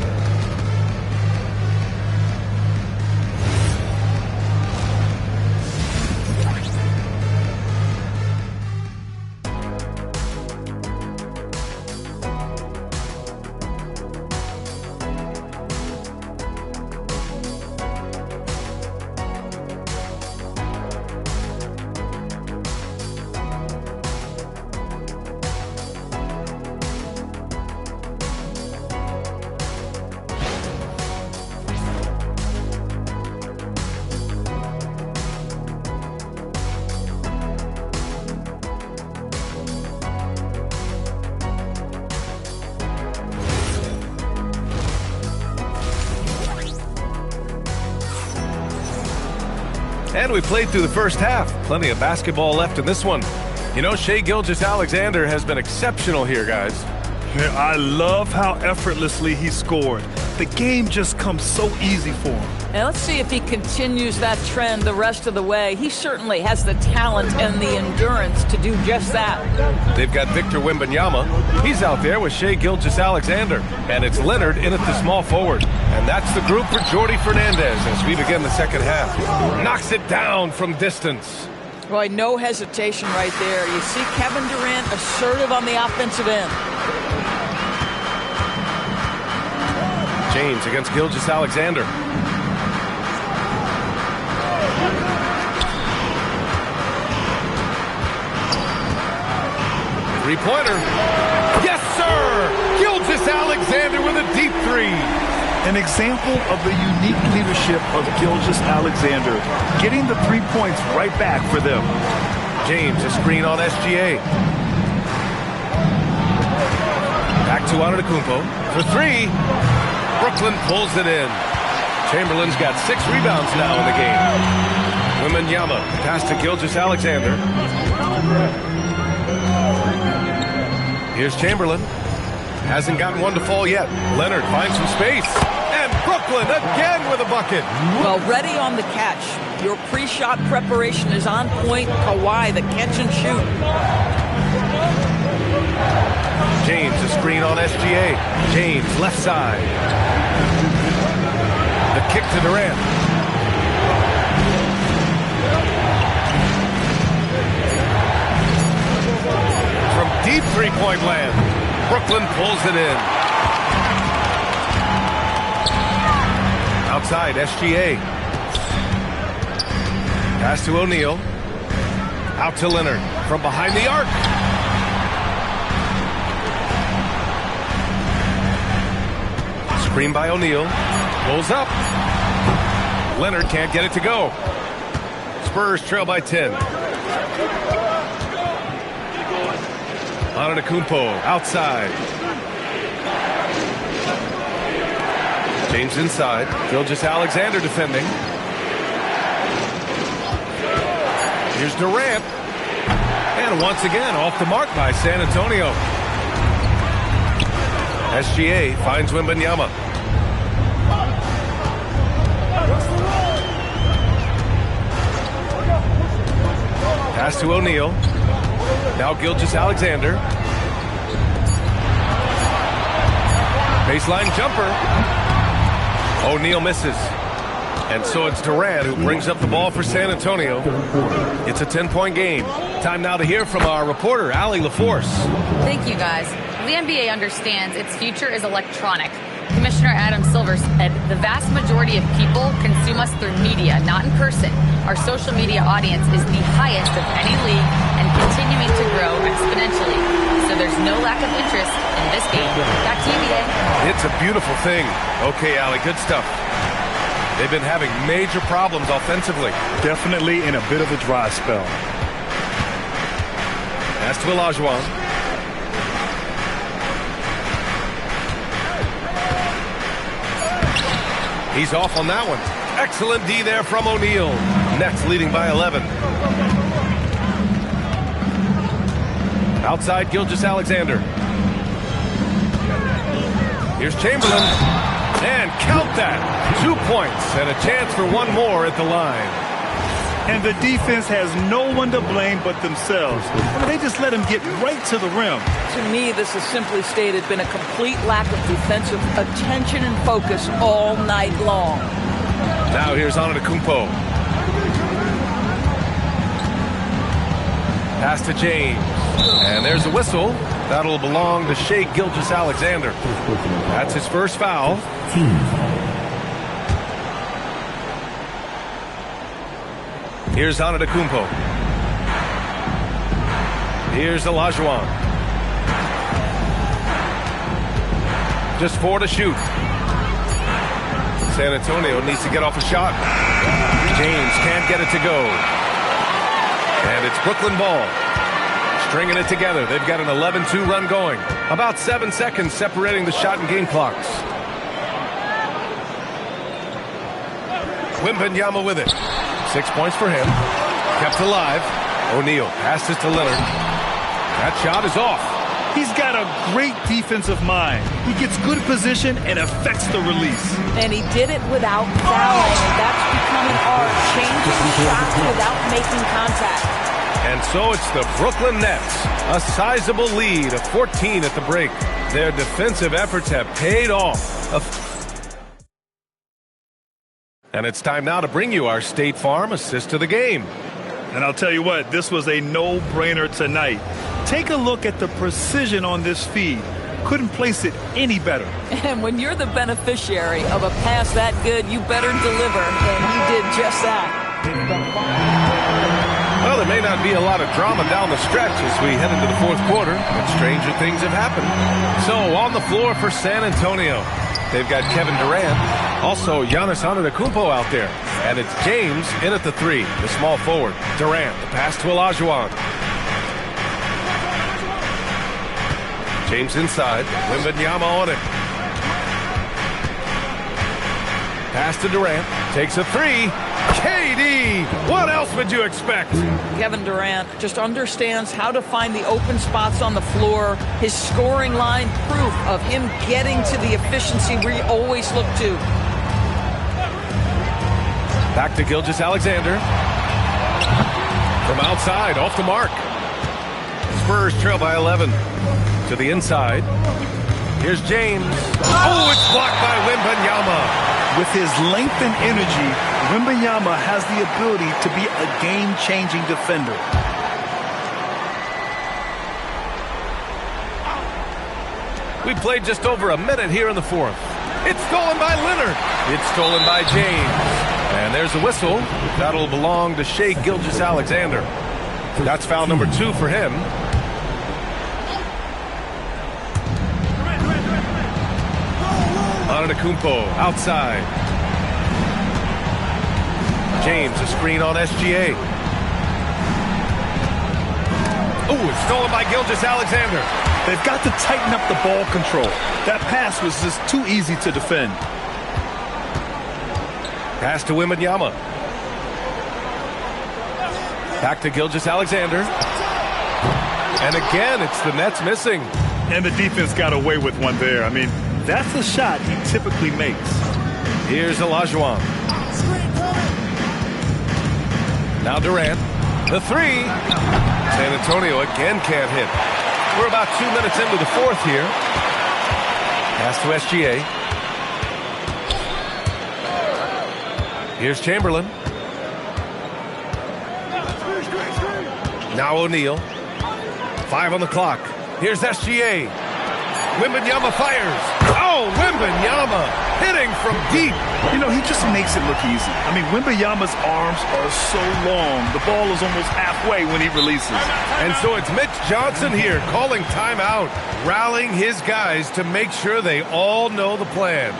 F: And we played through the first half. Plenty of basketball left in this one. You know, Shai Gilgeous-Alexander has been exceptional here, guys.
G: Yeah, I love how effortlessly he scored. The game just comes so easy for him.
H: And let's see if he continues that trend the rest of the way. He certainly has the talent and the endurance to do just that.
F: They've got Victor Wembanyama. He's out there with Shai Gilgeous-Alexander. And it's Leonard in at the small forward. And that's the group for Jordi Fernandez as we begin the second half. Knocks it down from distance.
H: Boy, no hesitation right there. You see Kevin Durant assertive on the offensive end.
F: James against Gilgeous-Alexander. Three-pointer. Yes, sir! Gilgeous-Alexander with a deep three.
G: An example of the unique leadership of Gilgeous-Alexander, getting the 3 points right back for them.
F: James, a screen on SGA. Back to Antetokounmpo for three. Brooklyn pulls it in. Chamberlain's got 6 rebounds now in the game. Wembanyama pass to Gilgeous-Alexander. Here's Chamberlain. Hasn't gotten one to fall yet. Leonard finds some space. And Brooklyn again with a bucket.
H: Well, ready on the catch. Your pre-shot preparation is on point. Kawhi, the catch and shoot.
F: James, a screen on SGA. James, left side. The kick to Durant. From deep three-point land, Brooklyn pulls it in. Outside, SGA. Pass to O'Neal. Out to Leonard from behind the arc. Screen by O'Neal. Pulls up. Leonard can't get it to go. Spurs trail by 10. Antetokounmpo outside. James inside. Gilgeous-Alexander defending. Here's Durant. And once again, off the mark by San Antonio. SGA finds Wembanyama. Pass to O'Neal. Now Gilgeous-Alexander. Baseline jumper. O'Neal misses. And so it's Durant who brings up the ball for San Antonio. It's a 10-point game. Time now to hear from our reporter, Allie LaForce.
D: Thank you, guys. The NBA understands its future is electronic. Commissioner Adam Silver said the vast majority of people consume us through media, not in person. Our social media audience is the highest of any league and continuing to grow exponentially. So there's no lack of interest in this game. Back to you, BA.
F: It's a beautiful thing. Okay, Allie, good stuff. They've been having major problems offensively.
G: Definitely in a bit of a dry spell.
F: Pass to Olajuwon. He's off on that one. Excellent D there from O'Neal. Nets leading by 11. Outside Gilgeous-Alexander. Here's Chamberlain. And count that. 2 points and a chance for one more at the line.
G: And the defense has no one to blame but themselves. They just let him get right to the rim.
H: To me, this has simply stated been a complete lack of defensive attention and focus all night long.
F: Now here's Antetokounmpo. Pass to James. And there's a whistle. That'll belong to Shai Gilgeous-Alexander. That's his first foul. Here's Antetokounmpo. Here's Olajuwon. Just 4 to shoot. San Antonio needs to get off a shot. James can't get it to go. And it's Brooklyn ball. Stringing it together. They've got an 11-2 run going. About 7 seconds separating the shot and game clocks. Wembanyama with it. 6 points for him. Kept alive. O'Neal passes to Leonard. That shot is off.
G: He's got a great defensive mind. He gets good position and affects the release.
H: And he did it without fouling. That's become an art. Changing shots without making contact.
F: And so it's the Brooklyn Nets. A sizable lead of 14 at the break. Their defensive efforts have paid off. And it's time now to bring you our State Farm assist of the game.
G: And I'll tell you what, this was a no-brainer tonight. Take a look at the precision on this feed. Couldn't place it any better.
H: And when you're the beneficiary of a pass that good, you better deliver. And he did just that.
F: Well, there may not be a lot of drama down the stretch as we head into the fourth quarter, but stranger things have happened. So on the floor for San Antonio, they've got Kevin Durant, also Giannis Antetokounmpo out there, and it's James in at the 3, the small forward. Durant, the pass to Olajuwon. James inside, Wembanyama on it. Pass to Durant, takes a 3. KD, what else would you expect?
H: Kevin Durant just understands how to find the open spots on the floor. His scoring line, proof of him getting to the efficiency we always look to.
F: Back to Gilgeous-Alexander. From outside, off the mark. Spurs trail by 11. To the inside. Here's James. Oh, it's blocked by Wembanyama.
G: With his length and energy, Wembanyama has the ability to be a game-changing defender.
F: We played just over a minute here in the fourth. It's stolen by Leonard. It's stolen by James. And there's a whistle. That'll belong to Shai Gilgeous-Alexander. That's foul number 2 for him. Antetokounmpo outside. James, a screen on SGA. Oh, it's stolen by Gilgeous-Alexander.
G: They've got to tighten up the ball control. That pass was just too easy to defend.
F: Pass to Wembanyama. Back to Gilgeous-Alexander. And again, it's the Nets missing.
G: And the defense got away with one there. I mean, that's a shot he typically makes.
F: Here's Olajuwon. Now Durant. The three. San Antonio again can't hit. We're about 2 minutes into the fourth here. Pass to SGA. Here's Chamberlain. Now O'Neal. 5 on the clock. Here's SGA. Wembanyama fires. Oh, Wembanyama hitting from deep.
G: You know, he just makes it look easy. I mean, Wembanyama's arms are so long. The ball is almost halfway when he releases.
F: And so it's Mitch Johnson here calling timeout, rallying his guys to make sure they all know the plan.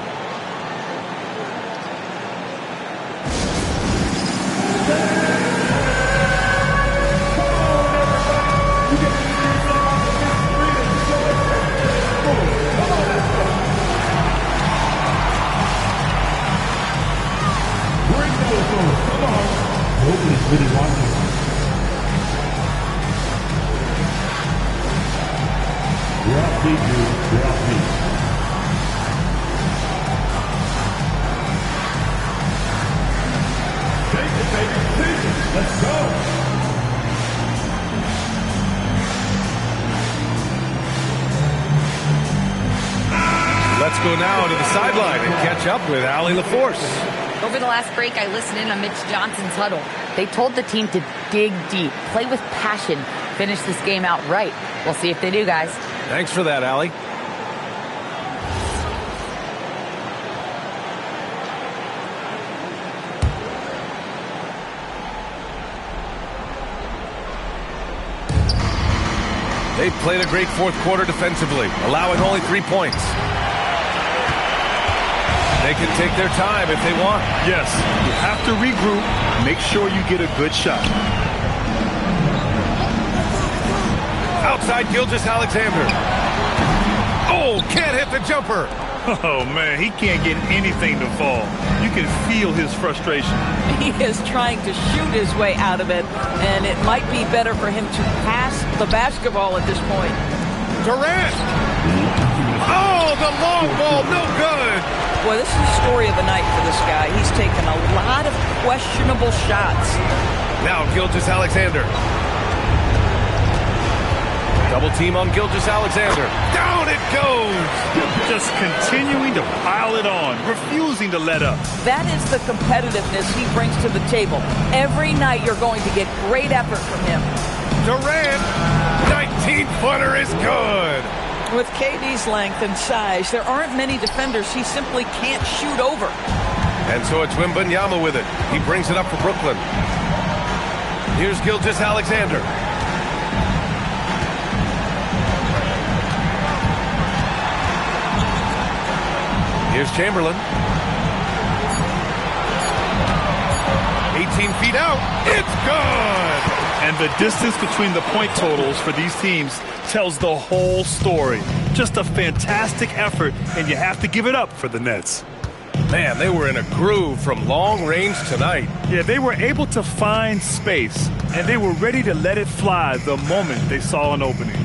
K: Nobody's really watching. You're off beat, dude. You're off beat. Take it, baby. Take it. Let's go.
F: Let's go now to the sideline and catch up with Allie LaForce.
D: Over the last break, I listened in on Mitch Johnson's huddle. They told the team to dig deep, play with passion, finish this game out right. We'll see if they do, guys.
F: Thanks for that, Allie. They played a great fourth quarter defensively, allowing only 3 points. They can take their time if they want.
G: Yes, you have to regroup. Make sure you get a good shot.
F: Outside Gilgeous-Alexander. Oh, can't hit the jumper.
G: Oh, man, he can't get anything to fall. You can feel his frustration.
H: He is trying to shoot his way out of it, and it might be better for him to pass the basketball at this point.
F: Durant. Oh, the long ball, no good.
H: Boy, this is the story of the night for this guy. He's taken a lot of questionable shots.
F: Now Gilgeous-Alexander. Double team on Gilgeous-Alexander. Down it goes.
G: Just continuing to pile it on, refusing to let up.
H: That is the competitiveness he brings to the table. Every night you're going to get great effort from him.
F: Durant, 19-footer is good.
H: With KD's length and size, there aren't many defenders he simply can't shoot over.
F: And so it's Wembanyama with it. He brings it up for Brooklyn. Here's Gilgeous-Alexander. Here's Chamberlain. 18 feet out. It's good!
G: And the distance between the point totals for these teams tells the whole story. Just a fantastic effort, and you have to give it up for the Nets.
F: Man, they were in a groove from long range tonight.
G: Yeah, they were able to find space, and they were ready to let it fly the moment they saw an opening.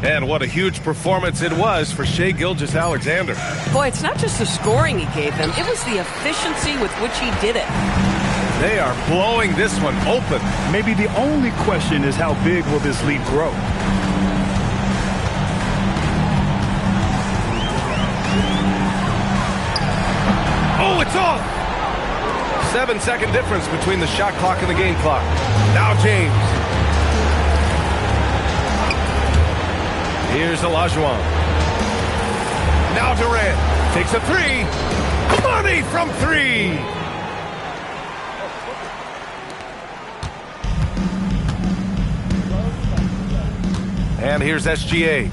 F: And what a huge performance it was for Shai Gilgeous-Alexander.
I: Boy, it's not just the scoring he gave them. It was the efficiency with which he did it.
F: They are blowing this one open.
G: Maybe the only question is how big will this lead grow?
F: Oh, it's off! 7-second difference between the shot clock and the game clock. Now James. Here's Olajuwon. Now Durant takes a three. Money from three. And here's SGA.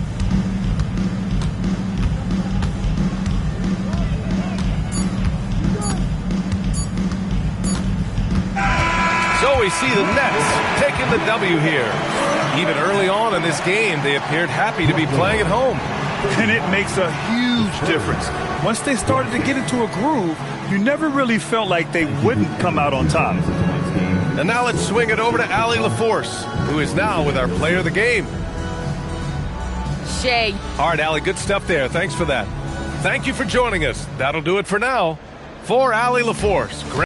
F: So we see the Nets taking the W here. Even early on in this game, they appeared happy to be playing at home.
G: And it makes a huge difference. Once they started to get into a groove, you never really felt like they wouldn't come out on top.
F: And now let's swing it over to Allie LaForce, who is now with our player of the game.
D: Shai.
F: All right, Allie, good stuff there. Thanks for that. Thank you for joining us. That'll do it for now. For Allie LaForce.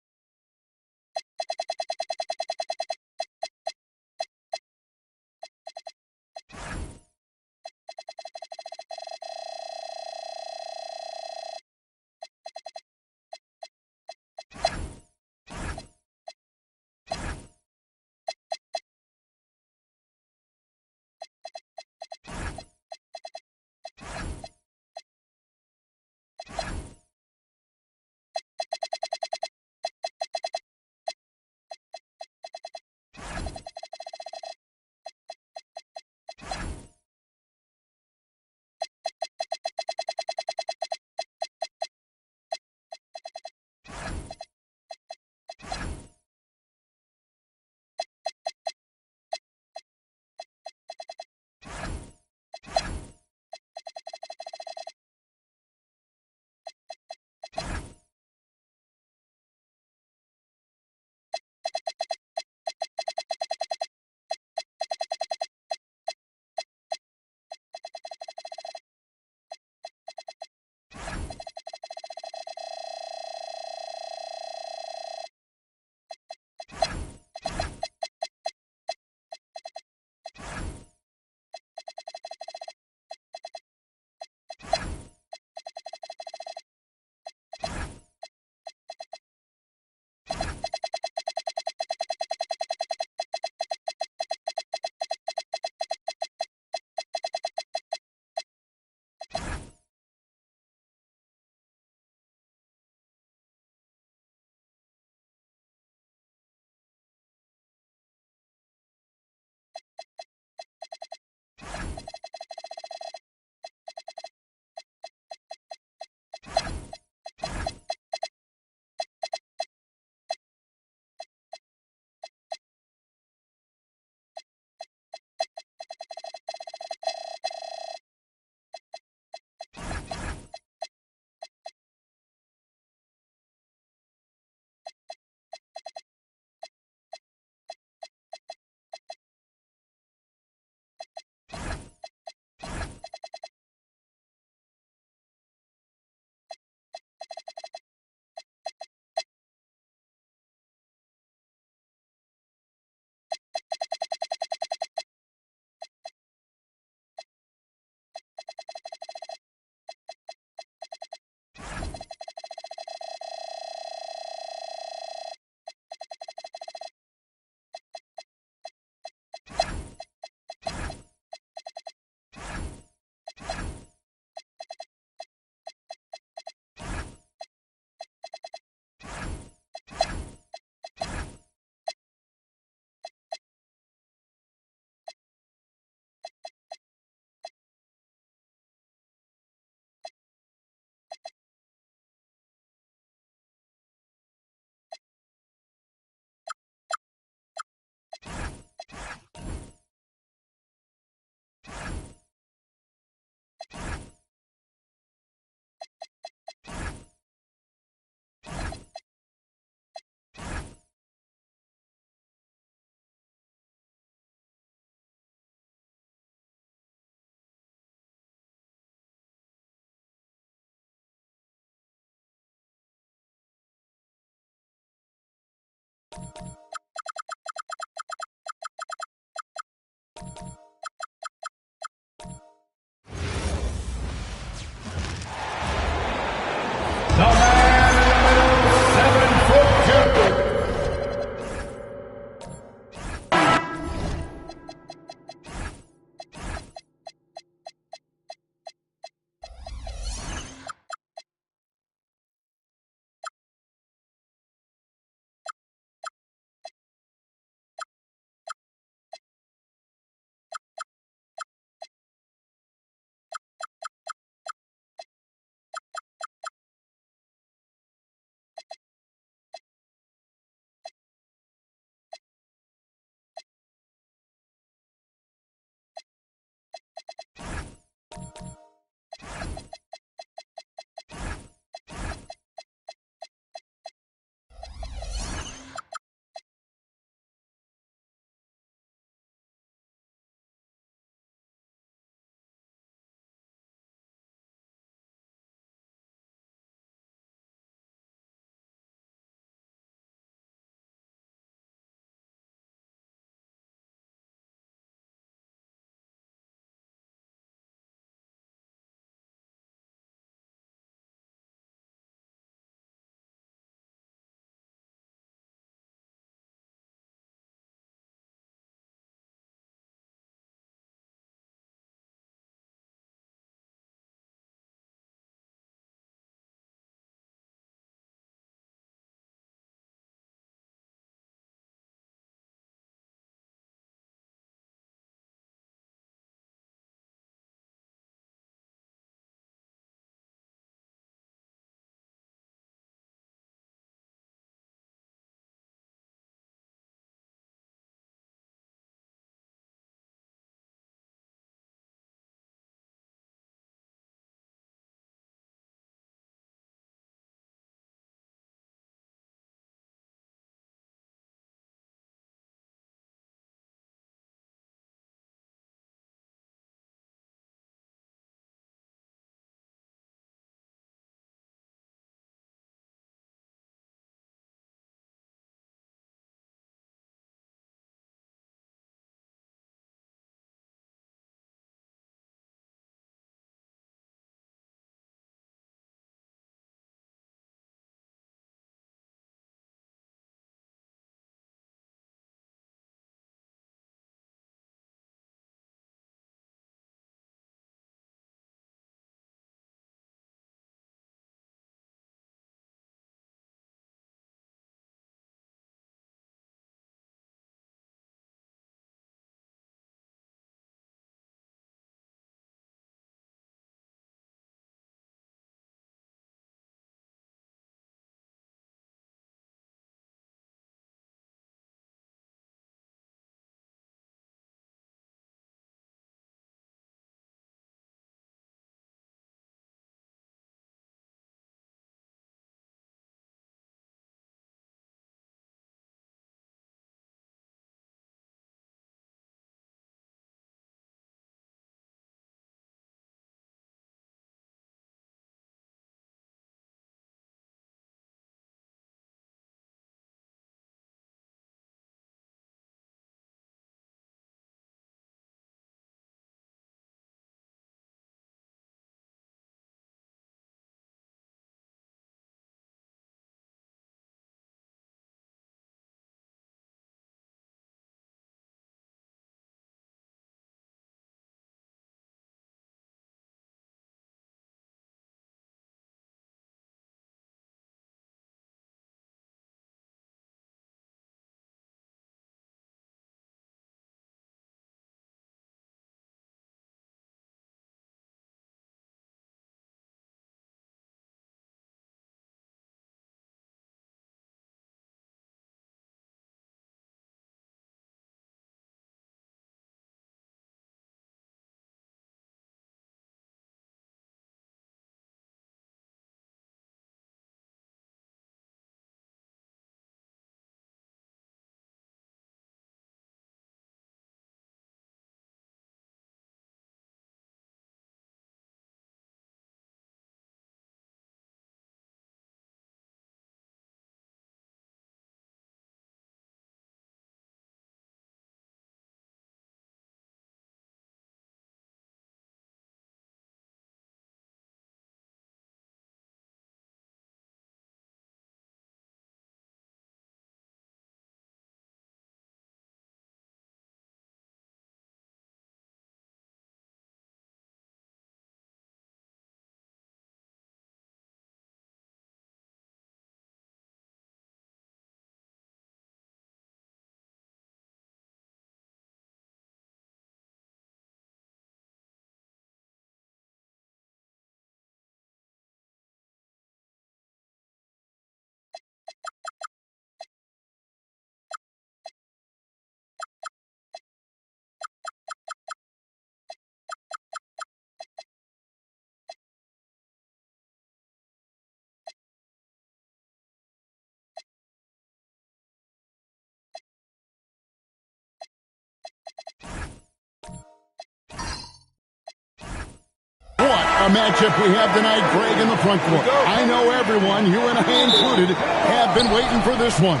A: A matchup we have tonight, Greg, in the front court. I know everyone, you and I included, have been waiting for this one.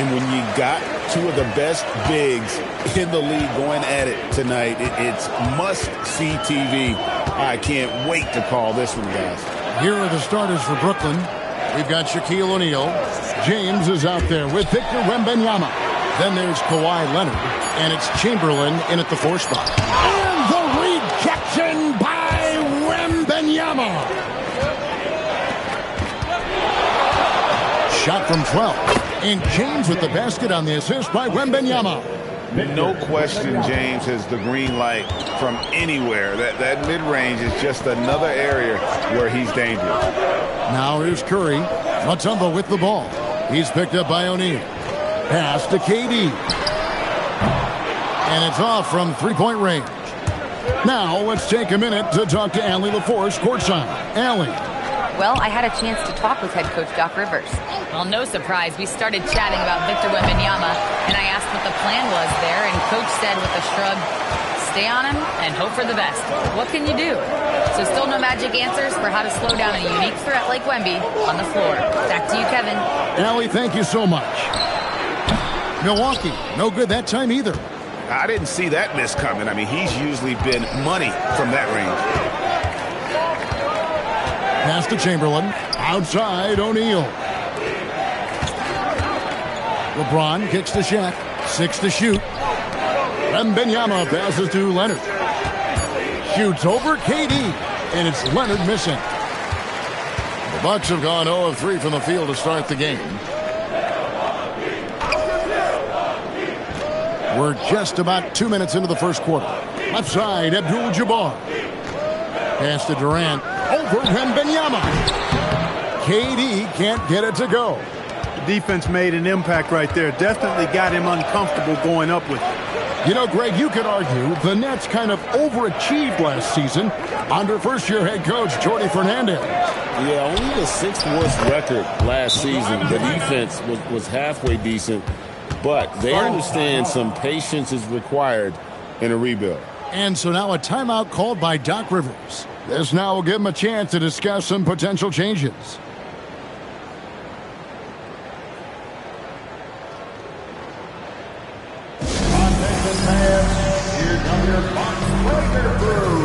B: And when you got two of the best bigs in the league going at it tonight, it's must-see TV. I can't wait to call this one, guys.
A: Here are the starters for Brooklyn. We've got Shaquille O'Neal. James is out there with Victor Wembanyama. Then there's Kawhi Leonard. And it's Chamberlain in at the 4 spot. And the rejection by Wembanyama. Shot from 12. And James with the basket on the assist by Wembanyama.
E: No question James has the green light from anywhere. That mid-range is just another area where he's dangerous.
A: Now here's Curry. Mutombo with the ball. He's picked up by O'Neal. Pass to KD. And it's off from three-point range. Now let's take a minute to talk to Allie LaForce courtside. Allie.
D: Well, I had a chance to talk with head coach Doc Rivers. Well, no surprise, we started chatting about Victor Wembanyama, and I asked what the plan was there, and coach said with a shrug, stay on him and hope for the best. What can you do? So still no magic answers for how to slow down a unique threat like Wemby on the floor. Back to you, Kevin.
A: Allie, thank you so much. Milwaukee, no good that time either.
B: I didn't see that miss coming. I mean, he's usually been money from that range.
A: Pass to Chamberlain. Outside, O'Neal. LeBron kicks to Shaq. 6 to shoot. Wembanyama passes to Leonard. Shoots over KD. And it's Leonard missing. The Bucks have gone 0 of 3 from the field to start the game. We're just about 2 minutes into the first quarter. Left side, Abdul-Jabbar. Pass to Durant. Over Wembanyama. KD can't get it to go.
G: The defense made an impact right there. Definitely got him uncomfortable going up with it.
A: You know, Greg, you could argue the Nets kind of overachieved last season under first-year head coach Jordi Fernandez.
B: Yeah, only the 6th worst record last season. The defense was halfway decent, but they understand some patience is required in a rebuild.
A: And so now a timeout called by Doc Rivers. This now will give him a chance to discuss some potential changes.
K: Here come your Bucks Breaker Crew.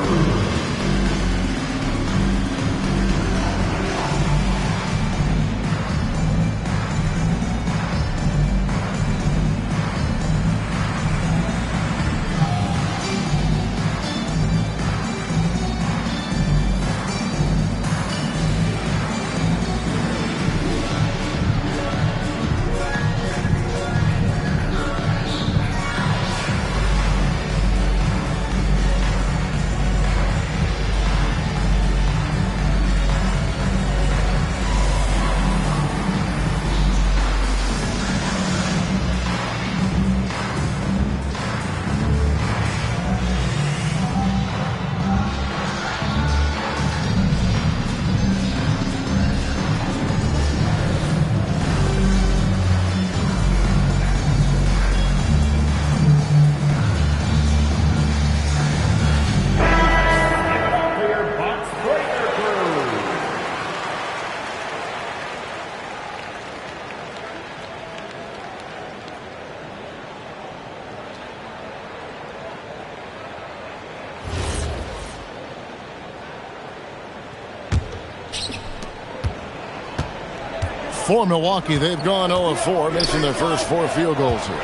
A: For Milwaukee, they've gone 0 of 4, missing their first 4 field goals here.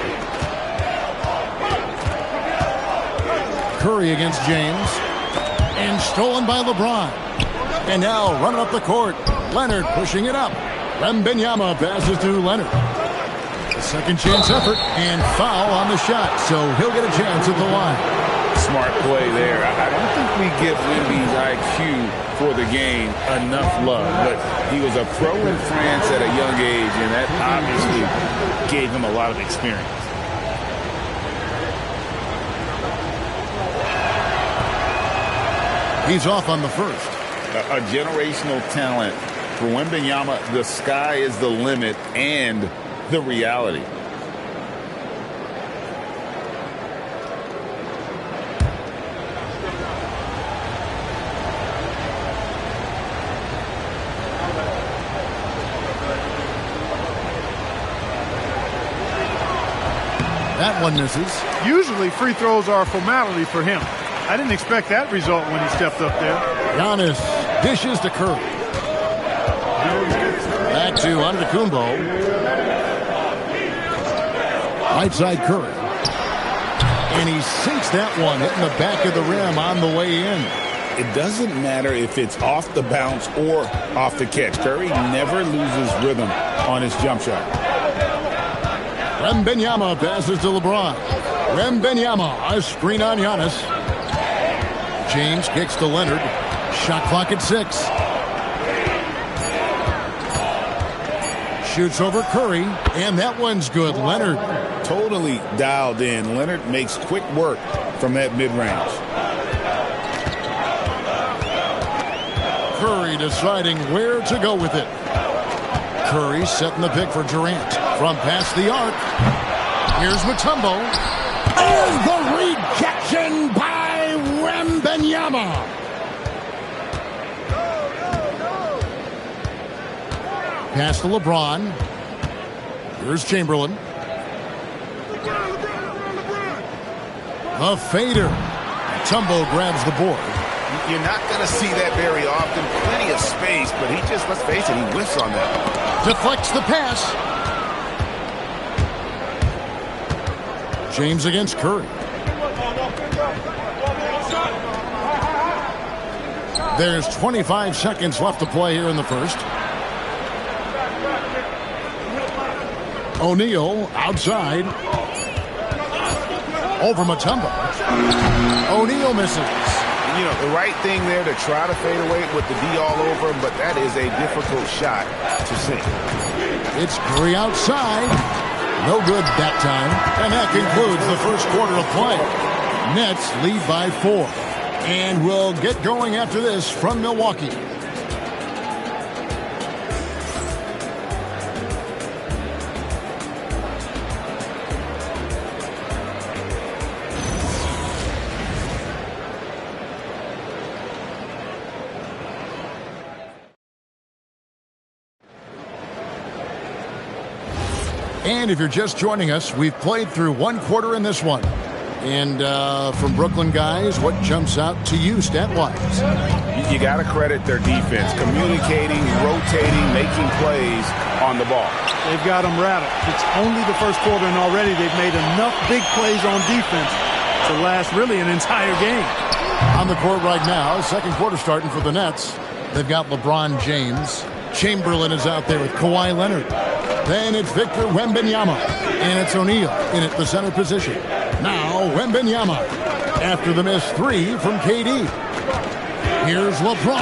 A: Curry against James. And stolen by LeBron. And now running up the court. Leonard pushing it up. Wembanyama passes to Leonard. Second chance effort and foul on the shot, so he'll get a chance at the line.
E: Smart play there. I don't think we give Wemby's IQ for the game enough love, but he was a pro in France at a young age, and that obviously gave him a lot of experience.
A: He's off on the first.
E: A generational talent. For Wembanyama, the sky is the limit and the reality.
A: That one misses.
G: Usually free throws are a formality for him. I didn't expect that result when he stepped up there.
A: Giannis dishes to Curry. Back to Antetokounmpo. Right side Curry. And he sinks that one, hitting the back of the rim on the way in.
E: It doesn't matter if it's off the bounce or off the catch. Curry never loses rhythm on his jump shot.
A: Wembanyama passes to LeBron. Wembanyama, a screen on Giannis. James kicks to Leonard. Shot clock at 6. Shoots over Curry, and that one's good. Leonard.
E: Totally dialed in. Leonard makes quick work from that mid-range.
A: Curry deciding where to go with it. Curry setting the pick for Durant. From past the arc. Here's Mutombo. And the rejection by Wembanyama. Pass to LeBron. Here's Chamberlain. The fader. Mutombo grabs the board.
B: You're not going to see that very often. Plenty of space, but he just, let's face it, he whiffs on that.
A: Deflects the pass. James against Curry. There's 25 seconds left to play here in the first. O'Neal outside. Over Mutombo. O'Neal misses.
B: You know, the right thing there to try to fade away with the D all over him, but that is a difficult shot to sink.
A: It's Curry outside. No good that time. And that concludes the first quarter of play. Nets lead by 4. And we'll get going after this from Milwaukee. And if you're just joining us, we've played through one quarter in this one. And from Brooklyn guys, what jumps out to you stat-wise?
B: You got to credit their defense. Communicating, rotating, making plays on the ball.
G: They've got them rattled. It's only the first quarter, and already they've made enough big plays on defense to last really an entire game.
A: On the court right now, second quarter starting for the Nets. They've got LeBron James. Chamberlain is out there with Kawhi Leonard. Then it's Victor Wembanyama. And it's O'Neal in at the center position. Now Wembanyama after the missed 3 from KD. Here's LeBron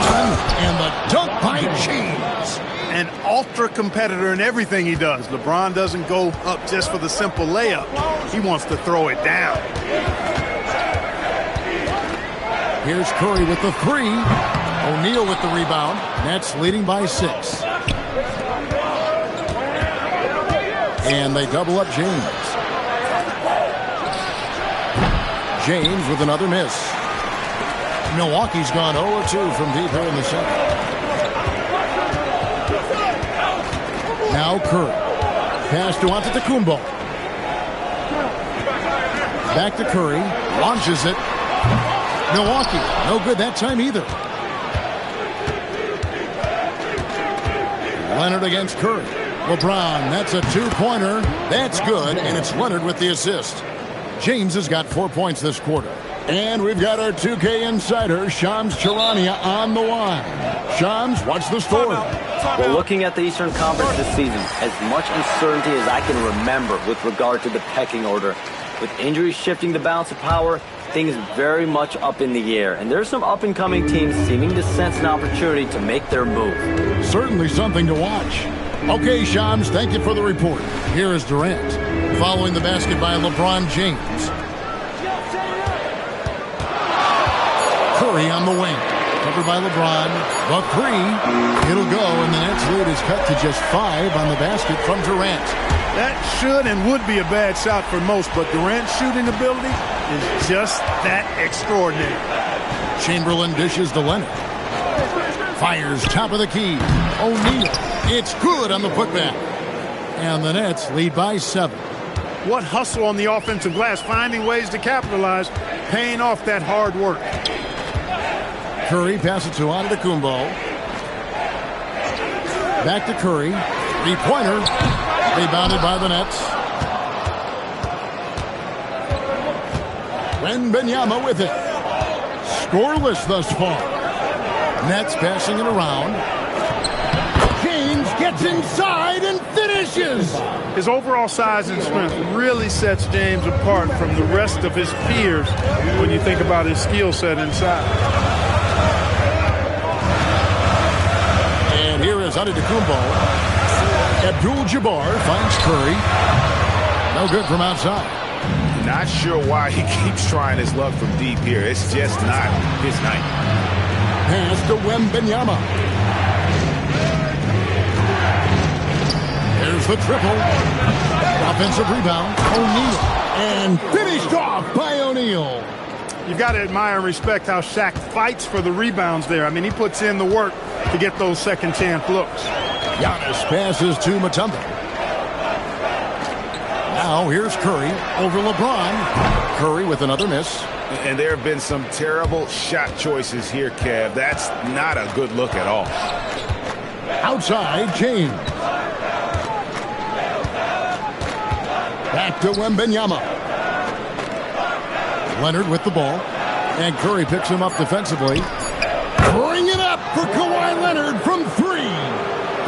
A: and the dunk by James.
G: An ultra competitor in everything he does. LeBron doesn't go up just for the simple layup. He wants to throw it down.
A: Here's Curry with the 3. O'Neal with the rebound. Nets leading by 6. And they double up James. James with another miss. Milwaukee's gone 0-2 from deep here in the second. Now Curry. Pass to Antetokounmpo. Back to Curry. Launches it. Milwaukee. No good that time either. Leonard against Curry. LeBron, that's a 2-pointer. That's good, and it's Leonard with the assist. James has got 4 points this quarter. And we've got our 2K insider, Shams Charania, on the line. Shams, what's the story?
J: Well, looking at the Eastern Conference this season, as much uncertainty as I can remember with regard to the pecking order. With injuries shifting the balance of power, things very much up in the air. And there's some up-and-coming teams seeming to sense an opportunity to make their move.
A: Certainly something to watch. Okay, Shams, thank you for the report. Here is Durant, following the basket by LeBron James. Curry on the wing. Covered by LeBron. The 3. It'll go, and the Nets lead is cut to just 5 on the basket from Durant.
G: That should and would be a bad shot for most, but Durant's shooting ability is just that extraordinary.
A: Chamberlain dishes to Leonard. Fires top of the key. O'Neal. It's good on the putback. And the Nets lead by 7.
G: What hustle on the offensive glass, finding ways to capitalize, paying off that hard work.
A: Curry passes to Antetokounmpo. Back to Curry. Three-pointer. Rebounded by the Nets. Wembanyama with it. Scoreless thus far. Nets passing it around. James gets inside and finishes.
G: His overall size and strength really sets James apart from the rest of his peers when you think about his skill set inside.
A: And here is Antetokounmpo. Abdul-Jabbar finds Curry. No good from outside.
B: Not sure why he keeps trying his luck from deep here. It's just not his night.
A: Pass to Wembanyama. There's the triple. Offensive rebound. O'Neal. And finished off by O'Neal.
G: You've got to admire and respect how Shaq fights for the rebounds there. I mean, he puts in the work to get those second chance looks.
A: Giannis passes to Mutombo. Now here's Curry over LeBron. Curry with another miss.
B: And there have been some terrible shot choices here, Kev. That's not a good look at all.
A: Outside, James. Back to Wembanyama. Leonard with the ball. And Curry picks him up defensively. Bring it up for Kawhi Leonard from three.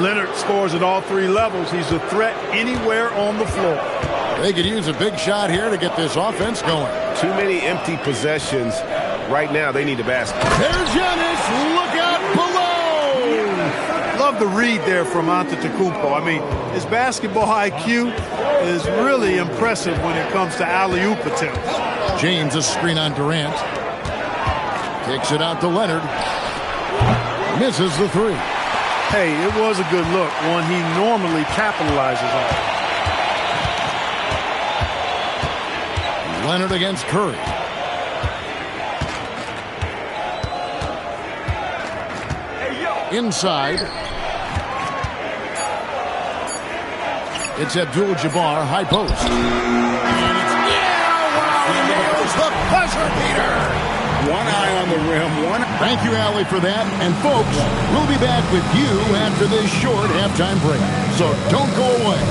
G: Leonard scores at all three levels. He's a threat anywhere on the floor.
A: They could use a big shot here to get this offense going.
B: Too many empty possessions. Right now, they need a basket.
A: There's Giannis. Look out below.
G: Love the read there from Antetokounmpo. I mean, his basketball IQ is really impressive when it comes to alley-oop attempts.
A: James a screen on Durant. Kicks it out to Leonard. Misses the three.
G: Hey, it was a good look, one he normally capitalizes on.
A: Leonard against Curry. Inside. It's Abdul-Jabbar, high post. And it's, he nails the buzzer beater.
E: One eye on the rim.
A: Thank you, Allie, for that. And, folks, we'll be back with you after this short halftime break. So don't go away.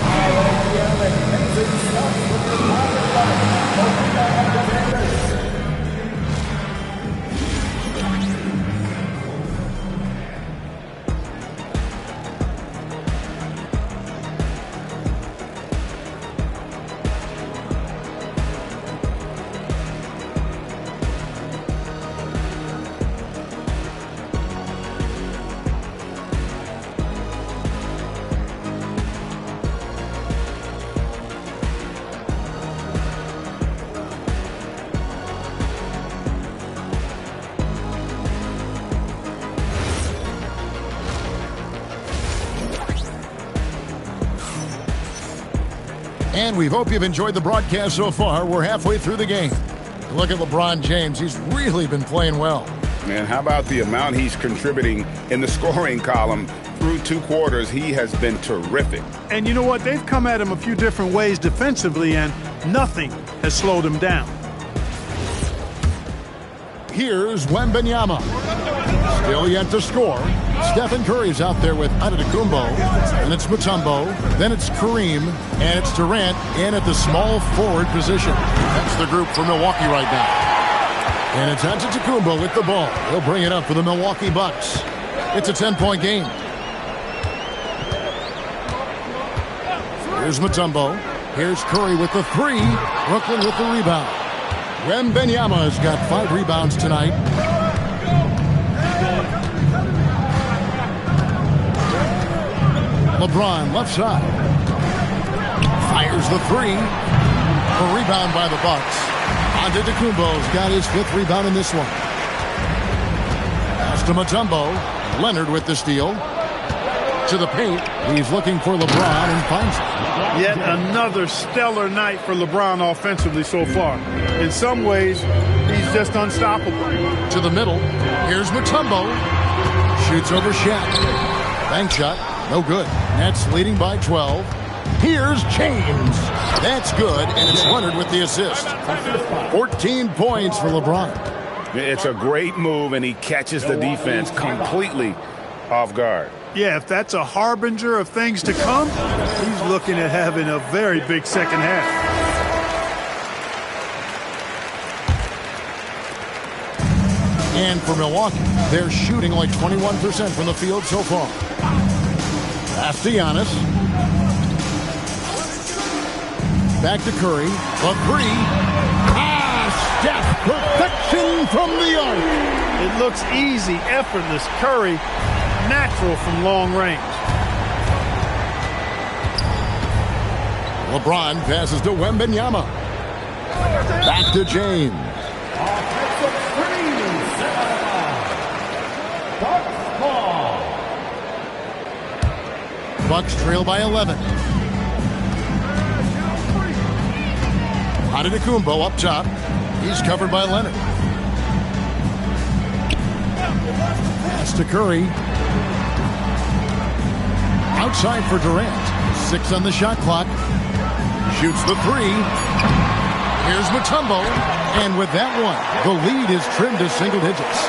A: And we hope you've enjoyed the broadcast so far. We're halfway through the game. Look at LeBron James. He's really been playing well.
E: Man, how about the amount he's contributing in the scoring column through two quarters? He has been terrific.
G: And you know what? They've come at him a few different ways defensively, and nothing has slowed him down.
A: Here's Wembanyama. Still yet to score. Stephen Curry's out there with Antetokounmpo. And it's Mutombo. Then it's Kareem. And it's Durant in at the small forward position. That's the group for Milwaukee right now. And it's Antetokounmpo with the ball. He'll bring it up for the Milwaukee Bucks. It's a 10-point game. Here's Mutombo. Here's Curry with the three. Brooklyn with the rebound. Wembanyama has got 5 rebounds tonight. LeBron left side. Fires the three. A rebound by the Bucks. Antetokounmpo's got his 5th rebound in this one. Pass to Mutombo. Leonard with the steal. To the paint. He's looking for LeBron and finds it.
G: Yet another stellar night for LeBron offensively so far. In some ways, he's just unstoppable.
A: To the middle. Here's Mutombo. Shoots over Shaq. Bank shot. No good. Nets leading by 12. Here's James. That's good, and it's Leonard with the assist. 14 points for LeBron.
B: It's a great move, and he catches the defense completely off guard.
G: Yeah, if that's a harbinger of things to come, he's looking at having a very big second half.
A: And for Milwaukee, they're shooting like 21% from the field so far. Pass to Giannis. Back to Curry. A three. Steph. Perfection from the arc.
G: It looks easy, effortless. Curry, natural from long range.
A: LeBron passes to Wembanyama. Back to James. Bucks trail by 11. Antetokounmpo up top. He's covered by Leonard. Pass to Curry. Outside for Durant. 6 on the shot clock. Shoots the three. Here's Mutombo. And with that one, the lead is trimmed to single digits.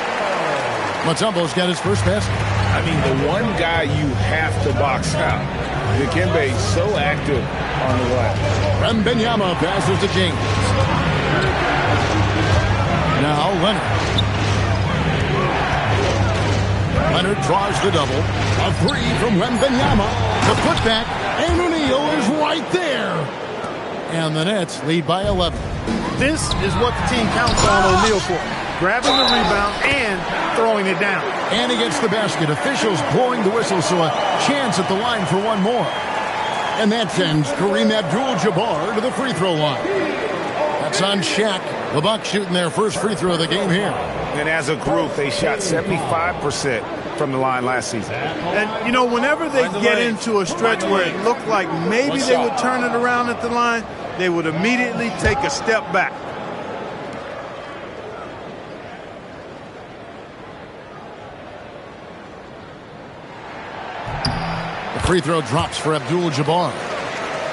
A: Mutombo's got his first basket.
E: I mean, the one guy you have to box out. Dikembe is so active on the glass.
A: Wembanyama passes to James. Now Leonard. Leonard draws the double. A three from Wembanyama. The putback, and O'Neal is right there. And the Nets lead by 11.
G: This is what the team counts on O'Neal for. Grabbing the rebound and throwing it down.
A: And he gets the basket. Officials blowing the whistle, so a chance at the line for one more. And that sends Kareem Abdul-Jabbar to the free throw line. That's on Shaq. The Bucks shooting their first free throw of the game here.
B: And as a group, they shot 75% from the line last season.
G: And, you know, whenever they get into a stretch where it looked like maybe they would turn it around at the line, they would immediately take a step back.
A: Free throw drops for Abdul-Jabbar.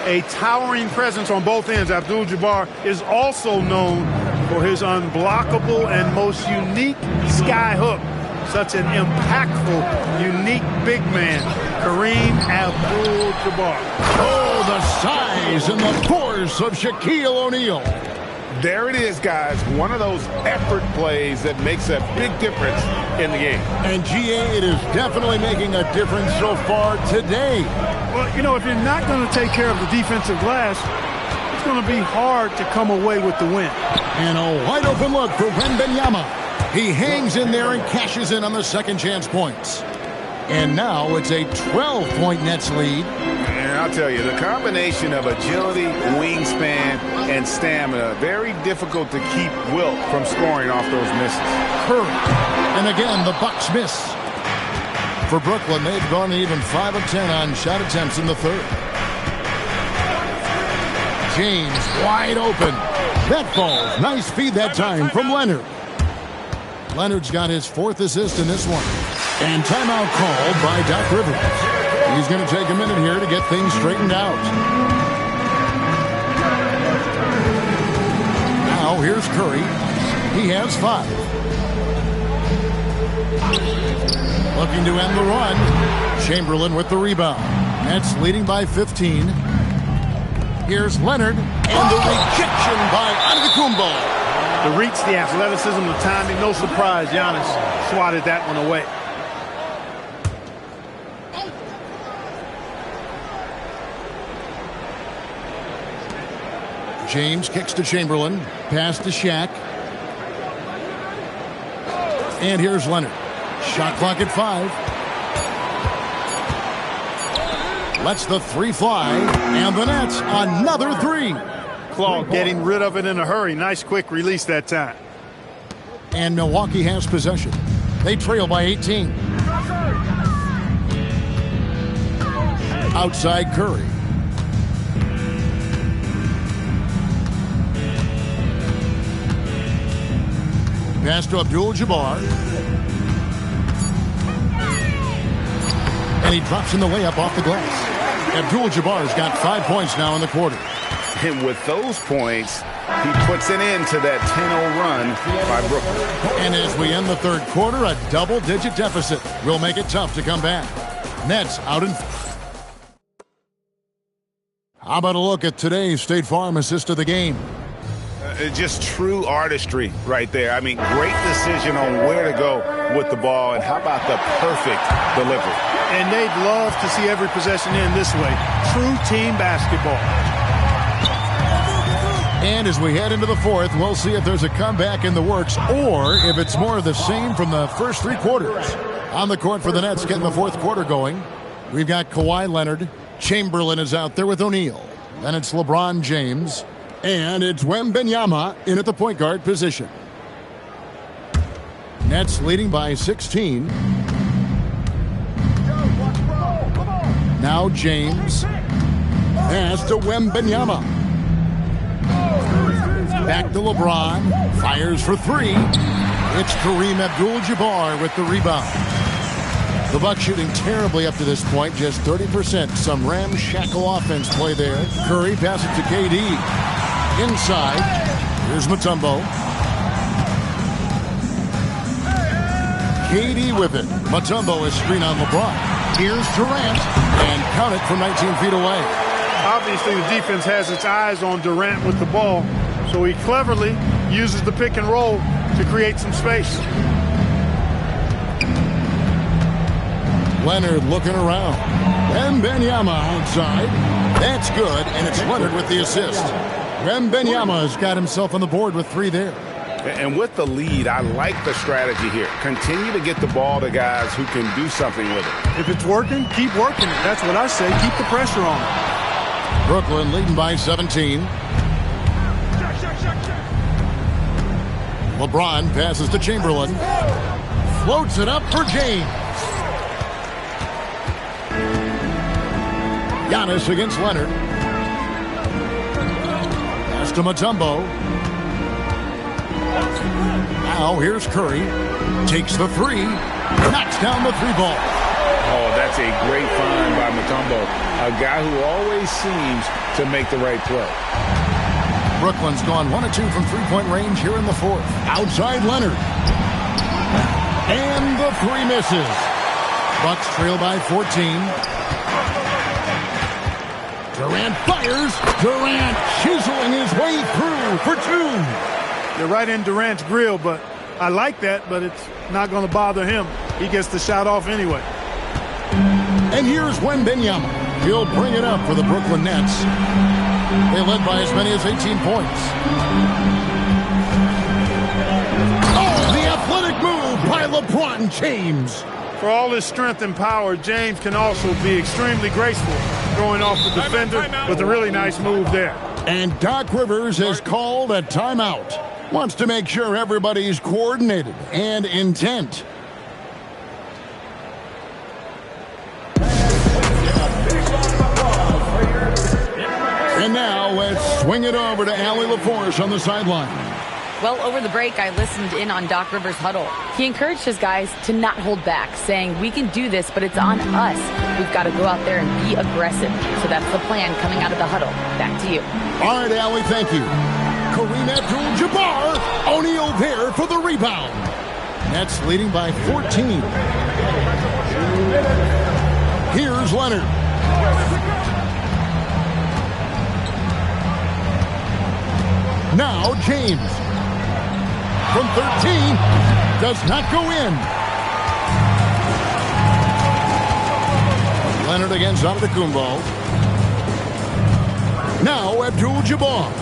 G: A towering presence on both ends. Abdul-Jabbar is also known for his unblockable and most unique sky hook. Such an impactful, unique big man, Kareem Abdul-Jabbar.
A: Oh, the size and the force of Shaquille O'Neal.
B: There it is, guys. One of those effort plays that makes a big difference in the game.
A: And, G.A., it is definitely making a difference so far today.
G: Well, you know, if you're not going to take care of the defensive glass, it's going to be hard to come away with the win.
A: And a wide-open look for Wembanyama. He hangs in there and cashes in on the second chance points. And now it's a 12-point Nets lead.
B: And I'll tell you, the combination of agility, wingspan, and stamina, very difficult to keep Wilt from scoring off those misses.
A: Curry. And again, the Bucks miss. For Brooklyn, they've gone even 5 of 10 on shot attempts in the third. James wide open. That falls. Nice feed that time from Leonard. Leonard's got his 4th assist in this one. And timeout called by Doc Rivers. He's going to take a minute here to get things straightened out. Now here's Curry. He has 5. Looking to end the run. Chamberlain with the rebound. Nets leading by 15. Here's Leonard. And the rejection by Antetokounmpo.
G: The reach, the athleticism, the timing, no surprise, Giannis swatted that one away.
A: James kicks to Chamberlain. Pass to Shaq. And here's Leonard. Shot clock at 5. Lets the 3 fly. And the Nets, another 3.
G: Claw getting rid of it in a hurry. Nice quick release that time.
A: And Milwaukee has possession. They trail by 18. Outside Curry. Pass to Abdul-Jabbar. And he drops in the layup off the glass. Abdul-Jabbar's got 5 points now in the quarter.
E: And with those points, he puts an end to that 10-0 run by Brooklyn.
A: And as we end the third quarter, a double-digit deficit will make it tough to come back. Nets out in... How about a look at today's State Farm assist of the game?
E: Just true artistry right there. I mean, great decision on where to go with the ball, and how about the perfect delivery?
G: And they'd love to see every possession end this way. True team basketball.
A: And as we head into the fourth, we'll see if there's a comeback in the works or if it's more of the same from the first three quarters. On the court for the Nets, getting the fourth quarter going, we've got Kawhi Leonard. Chamberlain is out there with O'Neal. Then it's LeBron James. And it's Wembanyama in at the point guard position. Nets leading by 16. Now James. Pass to Wembanyama. Back to LeBron. Fires for three. It's Kareem Abdul-Jabbar with the rebound. The Bucks shooting terribly up to this point, just 30%. Some ramshackle offense play there. Curry passes to KD. Inside, here's Mutombo. KD with it. Mutombo is screen on LeBron. Here's Durant, and count it from 19 feet away.
G: Obviously, the defense has its eyes on Durant with the ball, so he cleverly uses the pick and roll to create some space.
A: Leonard looking around. Wembanyama outside. That's good, and it's Leonard with the assist. Wembanyama's got himself on the board with three there.
E: And with the lead, I like the strategy here. Continue to get the ball to guys who can do something with it.
G: If it's working, keep working it. That's what I say. Keep the pressure on.
A: Brooklyn leading by 17. LeBron passes to Chamberlain. Floats it up for James. Giannis against Leonard. Pass to Mutombo. Now here's Curry. Takes the three. Knocks down the three ball.
E: Oh, that's a great find by Mutombo. A guy who always seems to make the right play.
A: Brooklyn's gone 1 of 2 from three-point range here in the fourth. Outside Leonard. And the three misses. Bucks trail by 14. Durant fires. Durant chiseling his way through for two.
G: They're right in Durant's grill, but I like that, but it's not going to bother him. He gets the shot off anyway.
A: And here's Wembanyama. He'll bring it up for the Brooklyn Nets. They led by as many as 18 points. Oh, the athletic move by LeBron James.
G: For all his strength and power, James can also be extremely graceful, throwing off the defender with a really nice move there.
A: And Doc Rivers has called a timeout. Wants to make sure everybody's coordinated and intent. And now let's swing it over to Allie LaForce on the sideline.
D: Well, over the break, I listened in on Doc Rivers' huddle. He encouraged his guys to not hold back, saying, we can do this, but it's on us. We've got to go out there and be aggressive. So that's the plan coming out of the huddle. Back to you.
A: All right, Allie, thank you. Kareem Abdul-Jabbar. O'Neal there for the rebound. Nets leading by 14. Here's Leonard. Now James. From 13. Does not go in. Leonard against Antetokounmpo. Now Abdul-Jabbar.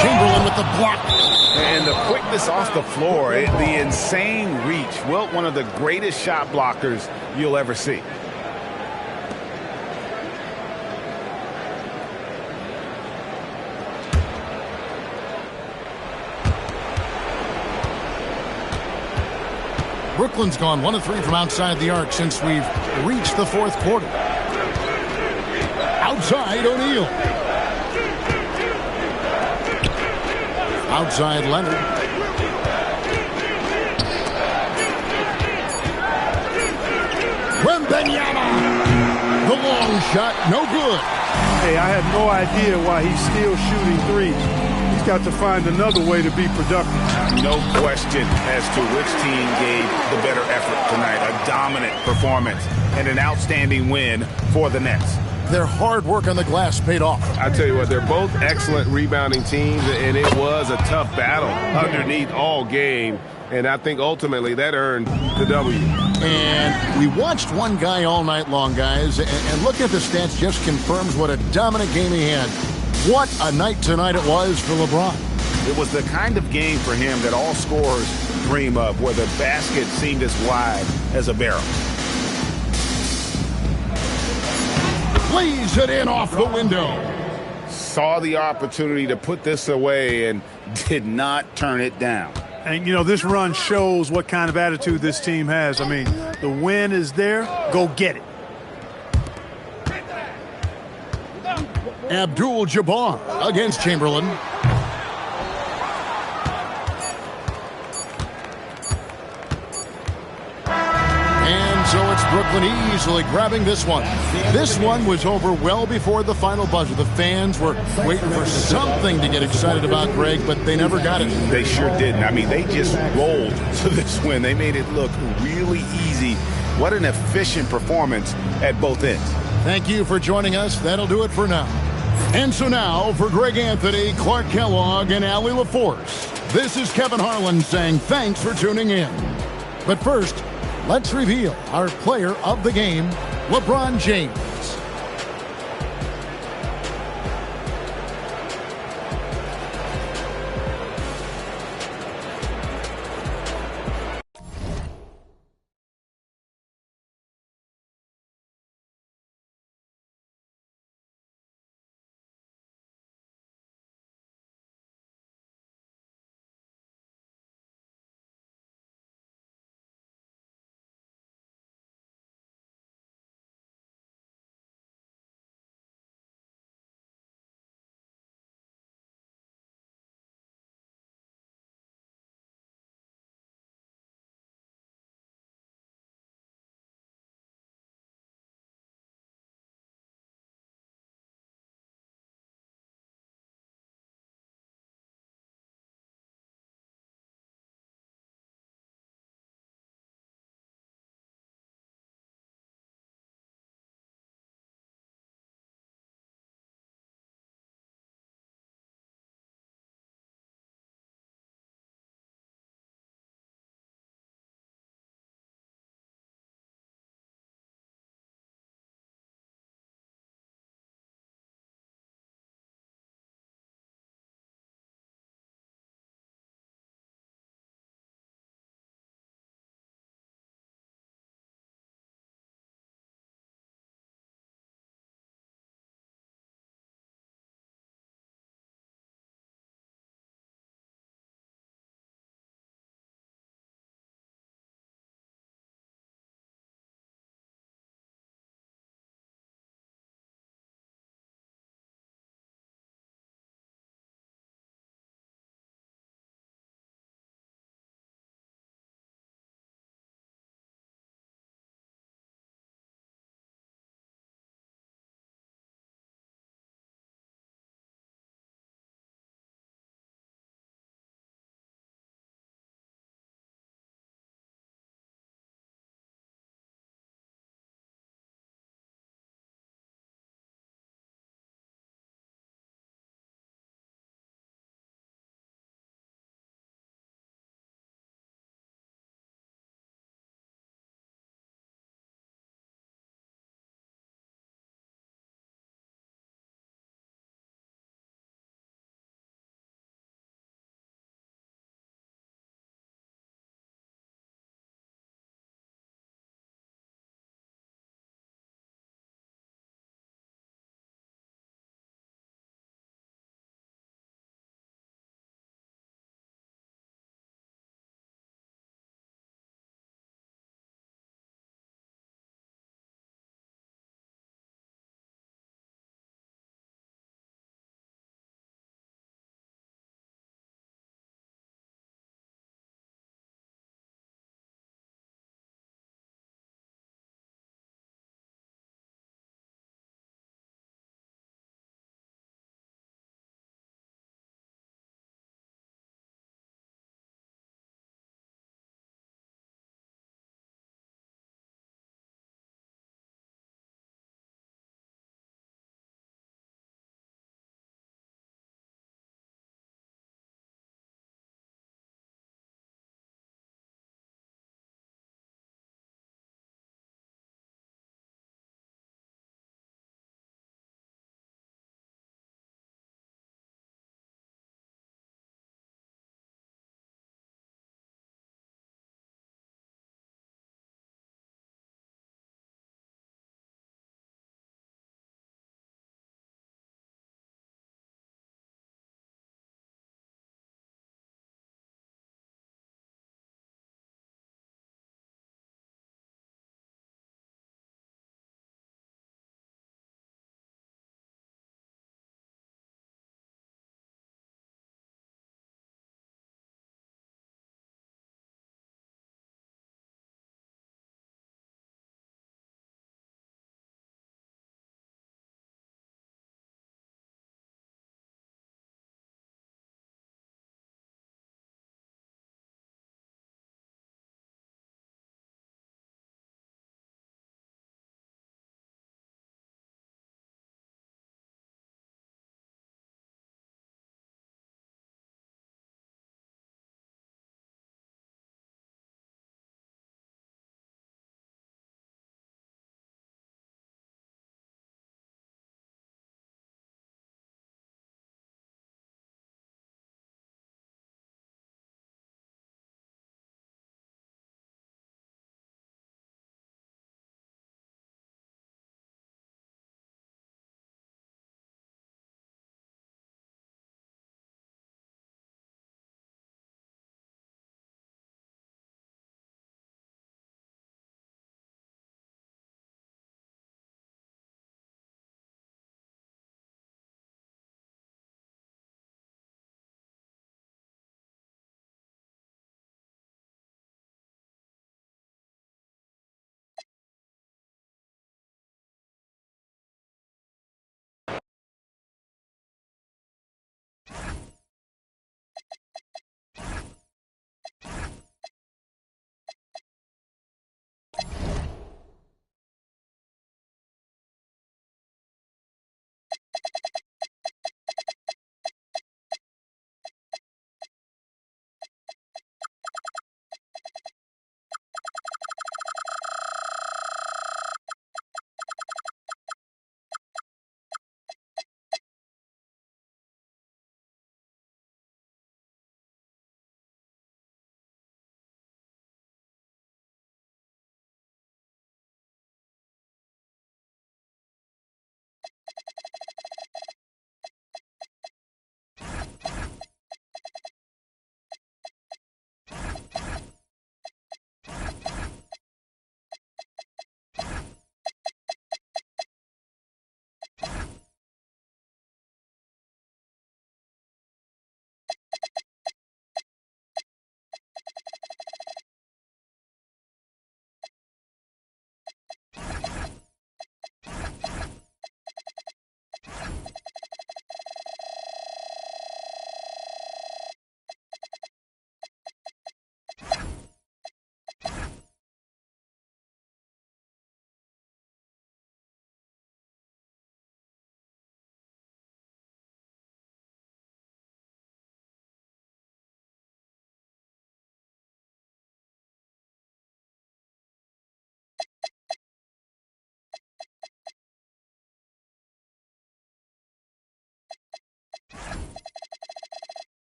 A: Chamberlain with the block.
E: And the quickness off the floor, the insane reach. Wilt, one of the greatest shot blockers you'll ever see.
A: Brooklyn's gone 1 of 3 from outside the arc since we've reached the fourth quarter. Outside O'Neal. Outside Leonard. Wembanyama. shot, no good.
G: Hey, I have no idea why he's still shooting threes. He's got to find another way to be productive.
B: No question as to which team gave the better effort tonight. A dominant performance and an outstanding win for the Nets.
A: Their hard work on the glass paid off.
F: I tell you what, they're both excellent rebounding teams, and it was a tough battle underneath all game. And I think ultimately that earned the W.
A: And we watched one guy all night long, guys, and looking at the stats just confirms what a dominant game he had. What a night tonight it was for LeBron.
B: It was the kind of game for him that all scorers dream of, where the basket seemed as wide as a barrel.
A: Lays it in off the window.
B: Saw the opportunity to put this away and did not turn it down.
G: And, you know, this run shows what kind of attitude this team has. I mean, the win is there. Go get it.
A: Abdul-Jabbar against Chamberlain. And so it's Brooklyn easily grabbing this one. This one was over well before the final buzzer. The fans were waiting for something to get excited about, Greg, but they never got it.
B: They sure didn't. I mean, they just rolled to this win. They made it look really easy. What an efficient performance at both ends.
A: Thank you for joining us. That'll do it for now. And so now, for Greg Anthony, Clark Kellogg, and Allie LaForce, this is Kevin Harlan saying thanks for tuning in. But first, let's reveal our player of the game, LeBron James.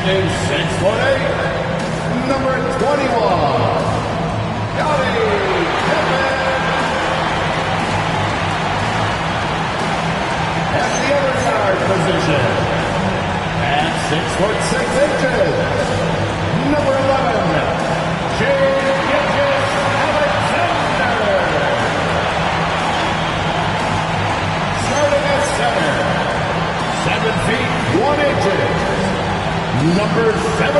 K: standing 6'8", number 21, Scottie Pippen. At the other guard position, at 6'6", number 11, James Alexander. Starting at center, 7 feet 1 inch, number 17,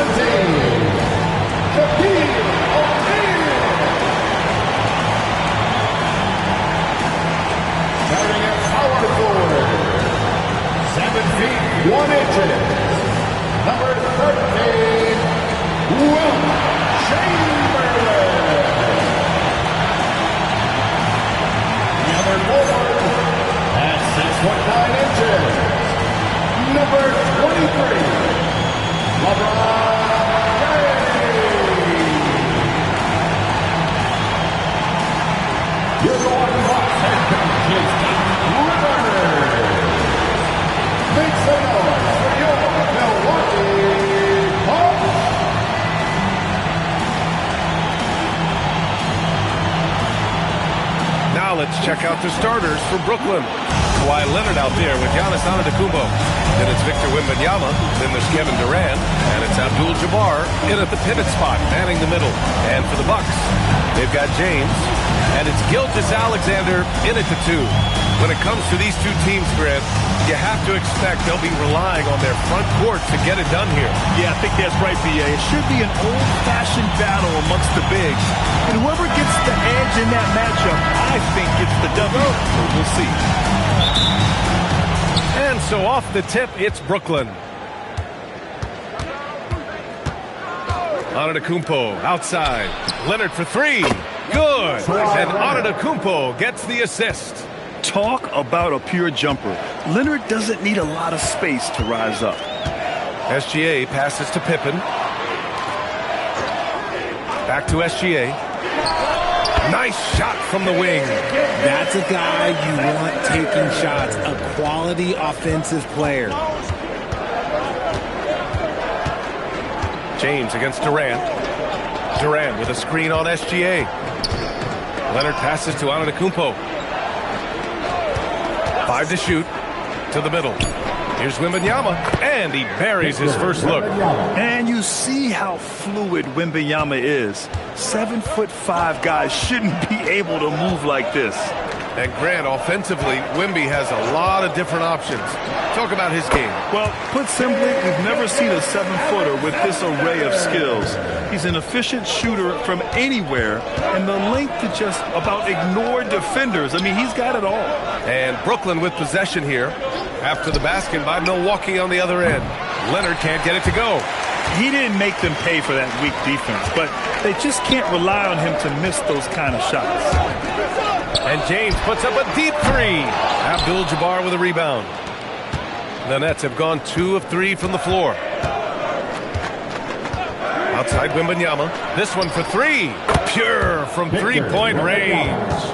K: Shaquille O'Neal. Starting at power forward, 7 feet 1 inch, number 13, Wilt Chamberlain. The other forward at 6'9", number 23, LeBron James. Your Milwaukee Bucks head coach is Doc Rivers. Make some noise for your Milwaukee Bucks.
F: Now let's check out the starters for Brooklyn. Kawhi Leonard out there with Giannis Antetokounmpo. Then it's Victor Wembanyama. Then there's Kevin Durant. And it's Abdul-Jabbar in at the pivot spot, manning the middle. And for the Bucks, they've got James. And it's Gilgeous-Alexander in at the 2. When it comes to these two teams, Grant, you have to expect they'll be relying on their front court to get it done here.
G: Yeah, I think that's right, B.A. It should be an old-fashioned battle amongst the bigs. And whoever gets the edge in that matchup, I think gets the W. We'll see.
F: And so off the tip, it's Brooklyn. Antetokounmpo outside. Leonard for 3. Good. And Antetokounmpo gets the assist.
G: Talk about a pure jumper. Leonard doesn't need a lot of space to rise up.
F: SGA passes to Pippen. Back to SGA. Nice shot from the wing.
L: That's a guy you want taking shots, a quality offensive player.
F: James against Durant. Durant with a screen on SGA. Leonard passes to Antetokounmpo. 5 to shoot. To the middle. Here's Wembanyama. And he buries his first look.
G: And you see how fluid Wembanyama is. 7'5" guys shouldn't be able to move like this.
F: And Grant, offensively, Wemby has a lot of different options. Talk about his game.
G: Well, put simply, we've never seen a 7-footer with this array of skills. He's an efficient shooter from anywhere, and the length to just about ignore defenders. I mean, he's got it all.
F: And Brooklyn with possession here. After the basket by Milwaukee on the other end. Leonard can't get it to go.
G: He didn't make them pay for that weak defense, but they just can't rely on him to miss those kind of shots.
F: And James puts up a deep 3. Abdul-Jabbar with a rebound. The Nets have gone 2 of 3 from the floor. Outside Wembanyama. This one for 3. Pure from three-point range.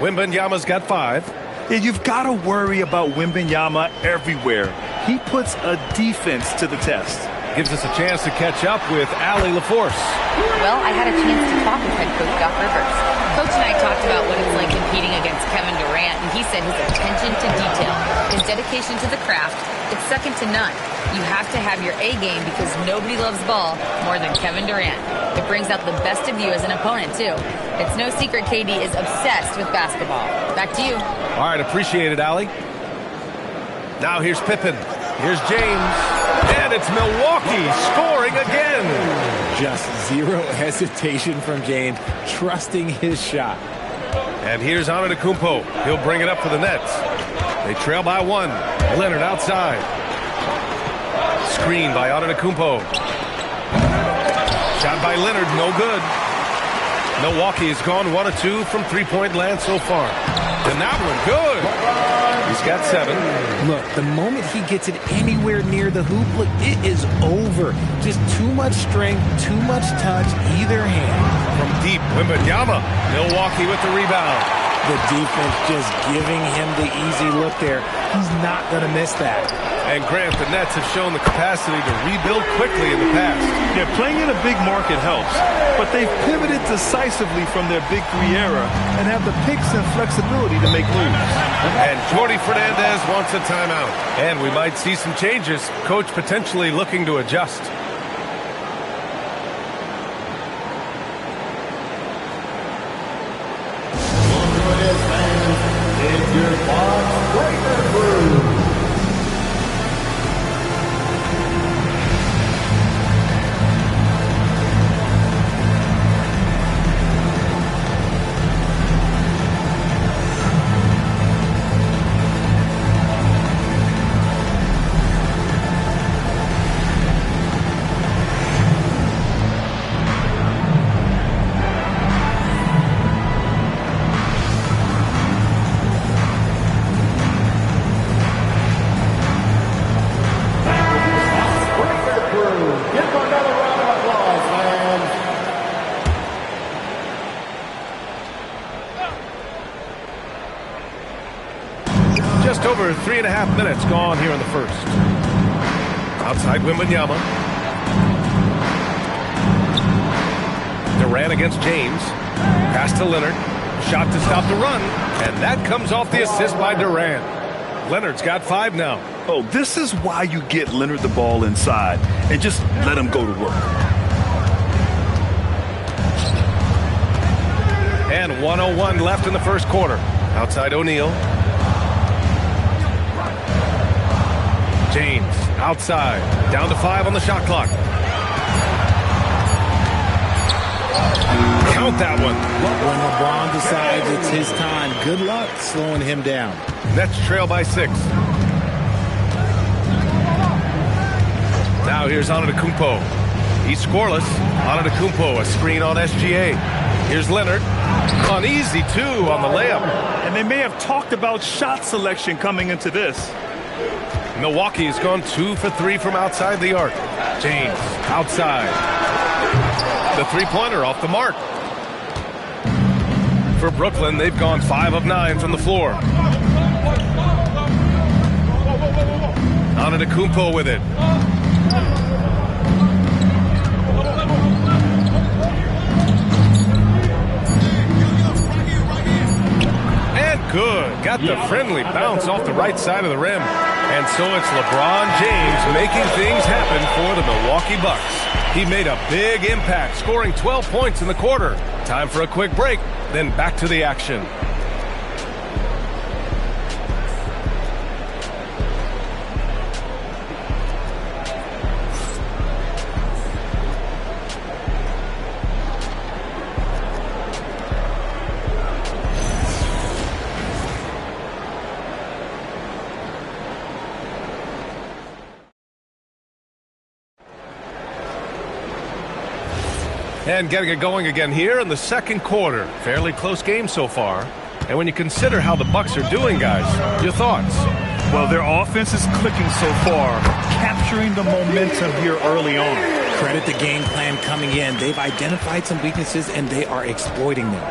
F: Wembanyama's got 5.
G: Yeah, you've got to worry about Wembanyama everywhere. He puts a defense to the test.
F: Gives us a chance to catch up with Allie LaForce.
D: Well, I had a chance to talk with head coach Doc Rivers. Coach and I talked about what it's like competing against Kevin Durant, and he said his attention to detail, his dedication to the craft, it's second to none. You have to have your A game because nobody loves ball more than Kevin Durant. It brings out the best of you as an opponent, too. It's no secret KD is obsessed with basketball. Back to you.
F: All right, appreciate it, Allie. Now here's Pippen. Here's James. And it's Milwaukee scoring again.
L: Just zero hesitation from James, trusting his shot.
F: And here's Antetokounmpo. He'll bring it up for the Nets. They trail by 1. Leonard outside. Screen by Antetokounmpo. Shot by Leonard, no good. Milwaukee has gone 1 of 2 from three-point land so far. And that one, good. He's got 7.
L: Look, the moment he gets it anywhere near the hoop, look, it is over. Just too much strength, too much touch, either hand.
F: From deep, Wembanyama. Milwaukee with the rebound.
L: The defense just giving him the easy look there. He's not going to miss that.
F: And Grant, the Nets have shown the capacity to rebuild quickly in the past.
G: Yeah, playing in a big market helps, but they've pivoted decisively from their Big Three era and have the picks and flexibility to make moves.
F: And Jordi Fernandez wants a timeout. And we might see some changes. Coach potentially looking to adjust. Just over 3.5 minutes gone here in the first. Outside Wembanyama. Durant against James. Pass to Leonard. Shot to stop the run. And that comes off the assist by Durant. Leonard's got 5 now.
G: Oh, this is why you get Leonard the ball inside and just let him go to work.
F: And 1:01 left in the first quarter. Outside O'Neal. James outside. Down to 5 on the shot clock. Count that one.
L: When LeBron decides it's his time, good luck slowing him down.
F: Nets trail by 6. Now here's Antetokounmpo. He's scoreless. Antetokounmpo, a screen on SGA. Here's Leonard. Uneasy, too, on the layup.
G: And they may have talked about shot selection coming into this.
F: Milwaukee has gone 2 for 3 from outside the arc. James outside. The three-pointer off the mark. For Brooklyn, they've gone 5 of 9 from the floor. Antetokounmpo with it. And good. Got the friendly bounce off the right side of the rim. And so it's LeBron James making things happen for the Milwaukee Bucks. He made a big impact, scoring 12 points in the quarter. Time for a quick break, then back to the action. And getting it going again here in the second quarter. Fairly close game so far. And when you consider how the Bucks are doing, guys, your thoughts?
G: Well, their offense is clicking so far, capturing the momentum here early on.
L: Credit the game plan coming in. They've identified some weaknesses, and they are exploiting them.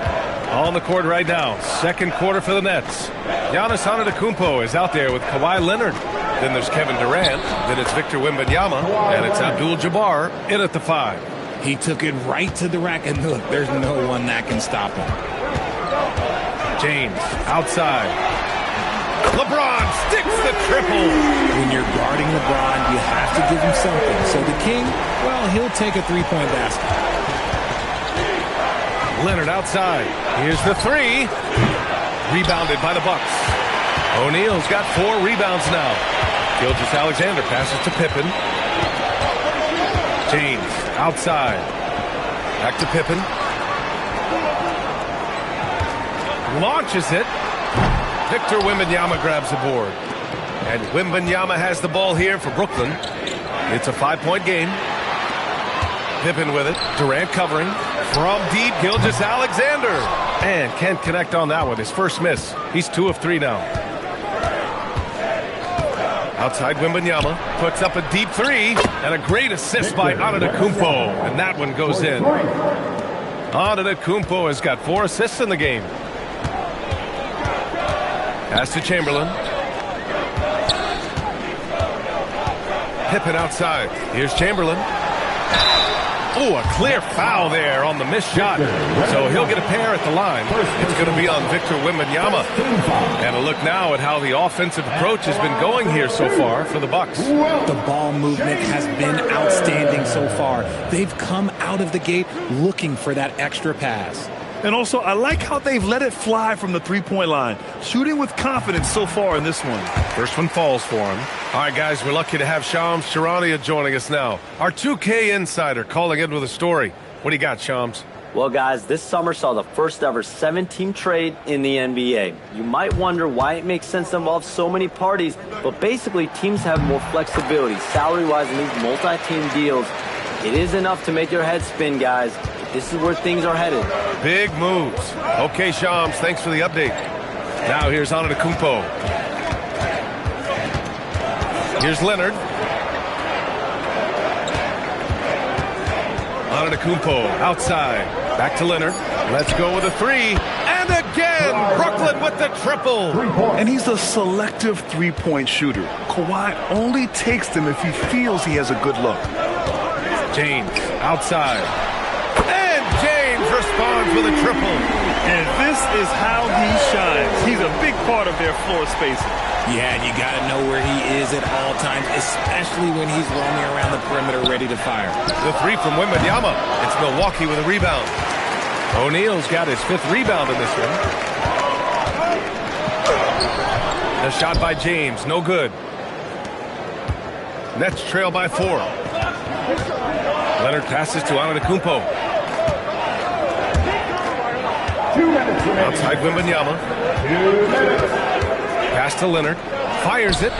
F: On the court right now, second quarter for the Nets. Giannis Antetokounmpo is out there with Kawhi Leonard. Then there's Kevin Durant. Then it's Victor Wembanyama. And it's Abdul-Jabbar in at the 5.
L: He took it right to the rack, and look, there's no one that can stop him.
F: James outside. LeBron sticks the triple.
L: When you're guarding LeBron, you have to give him something. So the King, well, he'll take a three-point basket.
F: Leonard outside. Here's the 3. Rebounded by the Bucks. O'Neal's got 4 rebounds now. Gilgeous-Alexander passes to Pippen. James outside. Back to Pippen. Launches it. Victor Wembanyama grabs the board. And Wembanyama has the ball here for Brooklyn. It's a 5-point game. Pippen with it. Durant covering. From deep, Gilgeous-Alexander. And can't connect on that one. His first miss. He's 2 of 3 now. Outside Wembanyama puts up a deep 3 and a great assist by Antetokounmpo, and that one goes in. Antetokounmpo has got 4 assists in the game. Pass to Chamberlain. Pippen outside. Here's Chamberlain. Oh, a clear foul there on the missed shot. So he'll get a pair at the line. It's going to be on Victor Wembanyama. And a look now at how the offensive approach has been going here so far for the Bucks.
L: The ball movement has been outstanding so far. They've come out of the gate looking for that extra pass.
G: And also, I like how they've let it fly from the three-point line. Shooting with confidence so far in this one.
F: First one falls for him. All right, guys, we're lucky to have Shams Charania joining us now. Our 2K insider calling in with a story. What do you got, Shams?
J: Well, guys, this summer saw the first ever 7-team trade in the NBA. You might wonder why it makes sense to involve so many parties, but basically teams have more flexibility salary-wise in these multi-team deals. It is enough to make your head spin, guys. This is where things are headed.
F: Big moves. Okay, Shams, thanks for the update. Now here's Antetokounmpo. Here's Leonard. Antetokounmpo outside. Back to Leonard. Let's go with a three. And again, Brooklyn with the triple.
G: And he's a selective three-point shooter. Kawhi only takes them if he feels he has a good look.
F: James outside. And James responds with a triple.
G: And this is how he shines. He's a big part of their floor spacing.
L: Yeah, and you got to know where he is at all times, especially when he's roaming around the perimeter ready to fire.
F: The three from Wembanyama. It's Milwaukee with a rebound. O'Neal's got his 5th rebound in this one. The shot by James, no good. Nets trail by 4. Leonard passes to Antetokounmpo. Outside Wembanyama. Pass to Leonard. Fires it.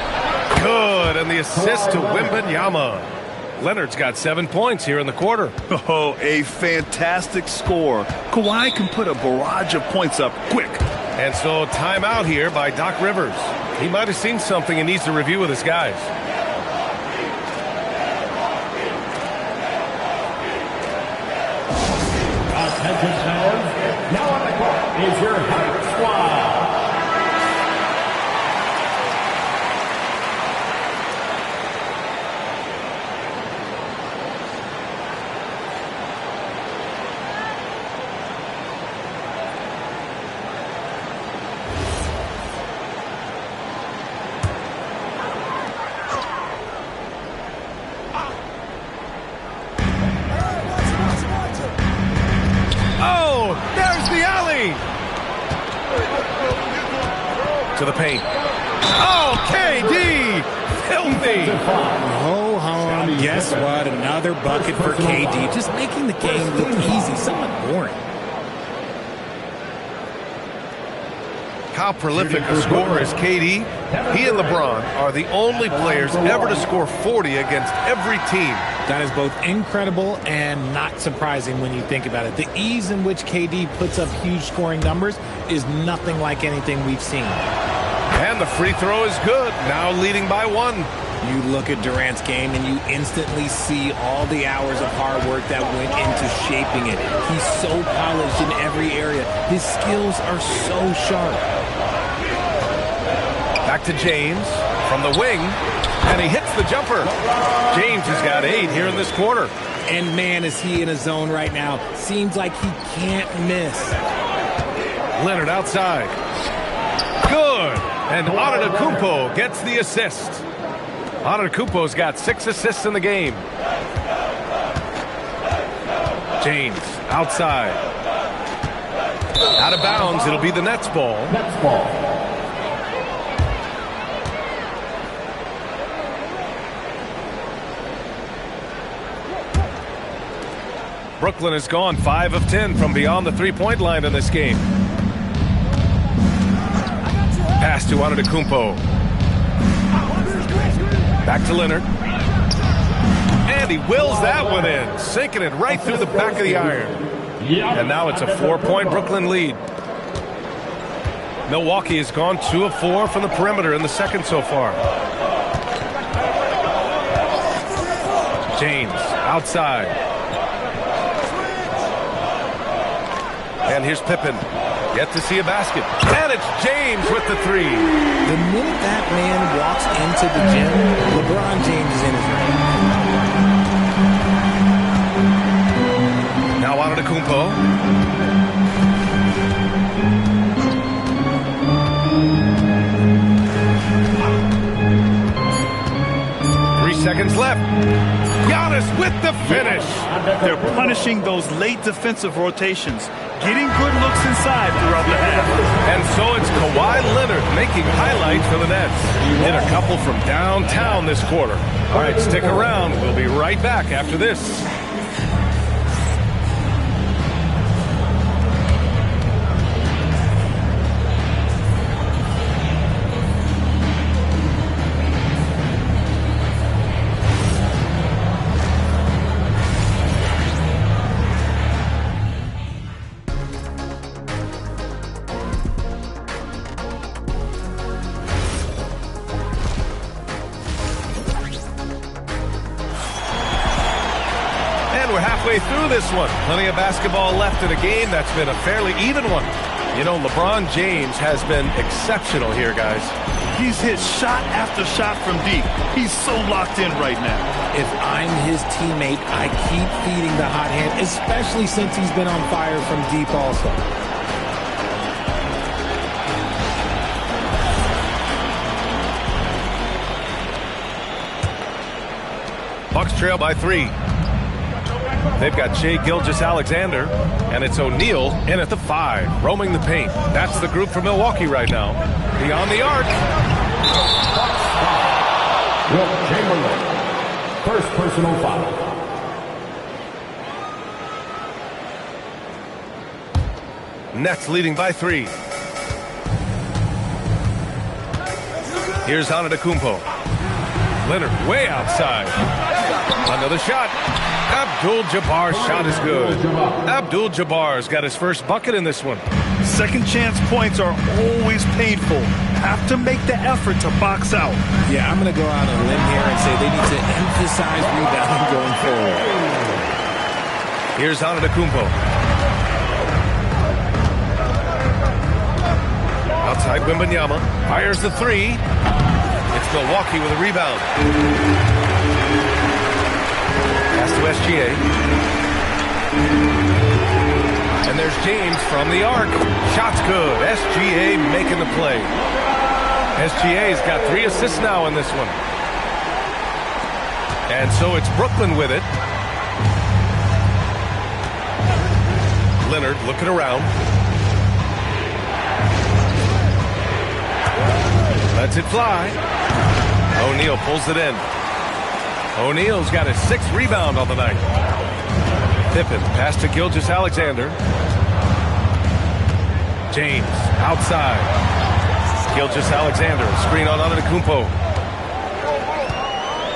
F: Good. And the assist to Wembanyama. Leonard's got 7 points here in the quarter.
G: Oh, a fantastic score. Kawhi can put a barrage of points up quick.
F: And so timeout here by Doc Rivers. He might have seen something and needs to review with his guys.
K: Attention fans, now on the court is your Hype Squad.
F: To the paint. Oh, KD! Filthy!
L: Oh, home. Guess what? Another bucket for KD. Just making the game look easy, somewhat boring.
F: How prolific a scorer is KD? He and LeBron are the only players ever to score 40 against every team.
L: That is both incredible and not surprising when you think about it. The ease in which KD puts up huge scoring numbers is nothing like anything we've seen.
F: And the free throw is good, now leading by 1.
L: You look at Durant's game and you instantly see all the hours of hard work that went into shaping it. He's so polished in every area. His skills are so sharp.
F: Back to James from the wing, and he hits the jumper. James has got 8 here in this quarter.
L: And man, is he in a zone right now. Seems like he can't miss.
F: Leonard outside. Good. And Antetokounmpo gets the assist. Antetokounmpo's got 6 assists in the game. James outside. Out of bounds. It'll be the Nets ball.
K: Nets ball.
F: Brooklyn has gone 5 of 10 from beyond the three-point line in this game. Pass to Antetokounmpo. Back to Leonard. And he wills that one in, sinking it right through the back of the iron. And now it's a 4-point Brooklyn lead. Milwaukee has gone 2 of 4 from the perimeter in the second so far. James outside. And here's Pippen. Yet to see a basket. And it's James with the three.
L: The minute that man walks into the gym, LeBron James is in his ring.
F: Now Antetokounmpo. 3 seconds left. Giannis with the finish.
G: They're punishing those late defensive rotations, getting good looks inside throughout the half.
F: And so it's Kawhi Leonard making highlights for the Nets. Hit a couple from downtown this quarter. All right, stick around. We'll be right back after this. Through this one. Plenty of basketball left in a game that's been a fairly even one. You know, LeBron James has been exceptional here, guys.
G: He's hit shot after shot from deep. He's so locked in right now.
L: If I'm his teammate, I keep feeding the hot hand, especially since he's been on fire from deep also.
F: Bucks trail by 3. They've got Shai Gilgeous-Alexander, and it's O'Neal in at the 5, roaming the paint. That's the group for Milwaukee right now. Beyond the arc.
K: Wilt Chamberlain, first personal foul.
F: Nets leading by 3. Here's Antetokounmpo. Leonard way outside. Another shot. Abdul-Jabbar's shot is good. Abdul-Jabbar's got his first bucket in this one.
G: Second chance points are always painful. Have to make the effort to box out.
L: Yeah, I'm going to go out on a limb here and say they need to emphasize rebounding going forward.
F: Here's Antetokounmpo. Outside Wembanyama. Fires the 3. It's Milwaukee with a rebound. Pass to SGA. And there's James from the arc. Shot's good. SGA making the play. SGA's got 3 assists now in this one. And so it's Brooklyn with it. Leonard looking around. Lets it fly. O'Neal pulls it in. O'Neal's got his 6th rebound on the night. Pippen pass to Gilgeous-Alexander. James outside. Gilgeous-Alexander screen on Antetokounmpo.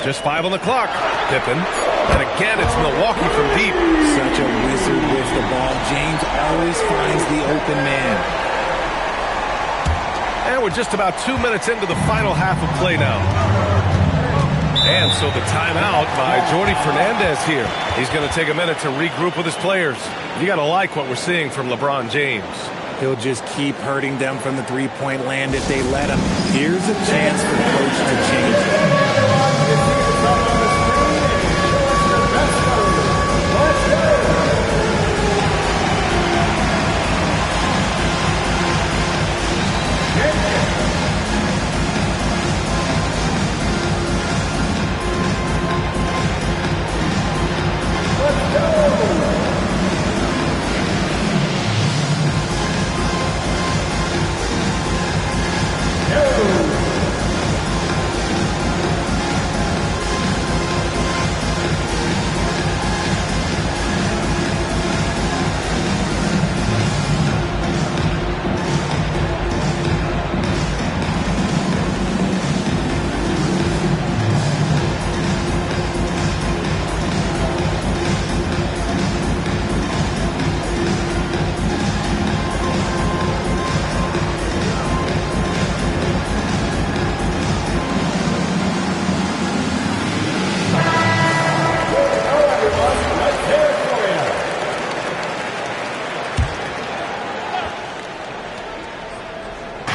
F: Just 5 on the clock. Pippen. And again, it's Milwaukee from deep.
L: Such a wizard with the ball. James always finds the open man.
F: And we're just about 2 minutes into the final half of play now. And so the timeout by Jordi Fernandez here. He's going to take a minute to regroup with his players. You got to like what we're seeing from LeBron James.
L: He'll just keep hurting them from the three-point land if they let him. Here's a chance for the coach to change it.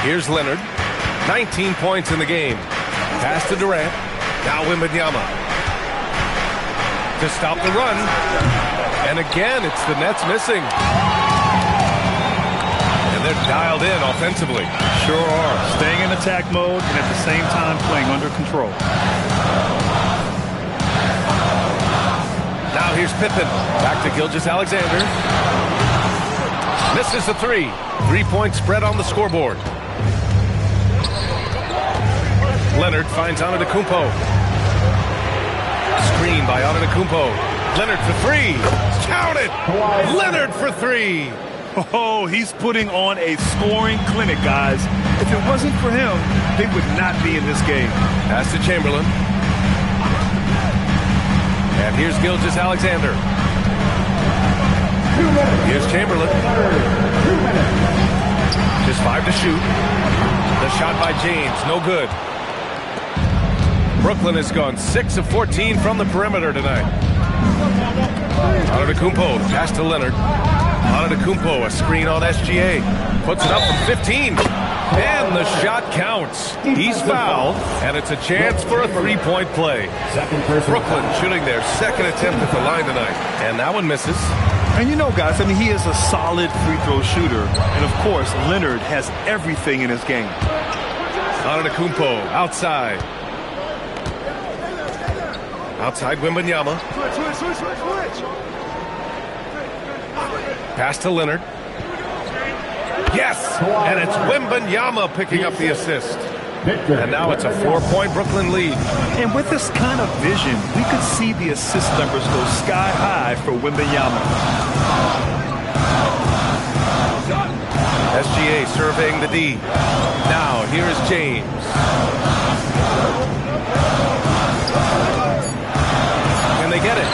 F: Here's Leonard. 19 points in the game. Pass to Durant. Now Wembanyama. To stop the run. And again, it's the Nets missing. And they're dialed in offensively.
G: Sure are. Staying in attack mode and at the same time playing under control.
F: Now here's Pippen. Back to Gilgeous-Alexander. Misses the three. 3-point spread on the scoreboard. Leonard finds Antetokounmpo. Screen by Antetokounmpo. Leonard for three. Count it! Leonard for three.
G: Oh, he's putting on a scoring clinic, guys. If it wasn't for him, they would not be in this game.
F: Pass to Chamberlain. And here's Gilgeous-Alexander. Here's Chamberlain. Just 5 to shoot. The shot by James, no good. Brooklyn has gone 6 of 14 from the perimeter tonight. Antetokounmpo, pass to Leonard. Antetokounmpo, a screen on SGA. Puts it up from 15. And the shot counts. He's fouled, and it's a chance for a three-point play. Brooklyn shooting their second attempt at the line tonight. And that one misses.
G: And you know, guys, I mean, he is a solid free throw shooter. And, of course, Leonard has everything in his game.
F: Antetokounmpo outside. Outside Wembanyama. Pass to Leonard. Yes! And it's Wembanyama picking up the assist. And now it's a 4-point Brooklyn lead.
G: And with this kind of vision, we could see the assist numbers go sky high for Wembanyama.
F: SGA surveying the D. Now, here is James. Can they get it?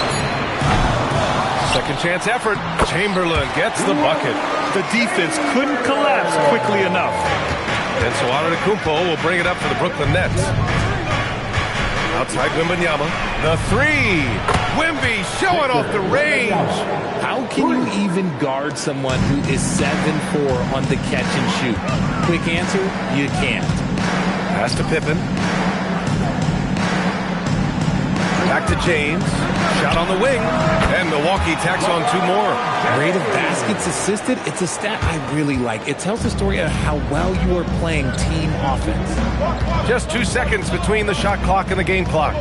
F: Second chance effort. Chamberlain gets the bucket.
G: The defense couldn't collapse quickly enough.
F: And so Antetokounmpo will bring it up for the Brooklyn Nets. Outside Wembanyama. The three. Wemby showing off the range.
L: How can you even guard someone who is 7'4" on the catch and shoot? Quick answer, you can't.
F: Pass to Pippen. Back to James. Shot on the wing. And Milwaukee tacks on 2 more.
L: Rate of baskets assisted, it's a stat I really like. It tells the story of how well you are playing team offense.
F: Just 2 seconds between the shot clock and the game clock.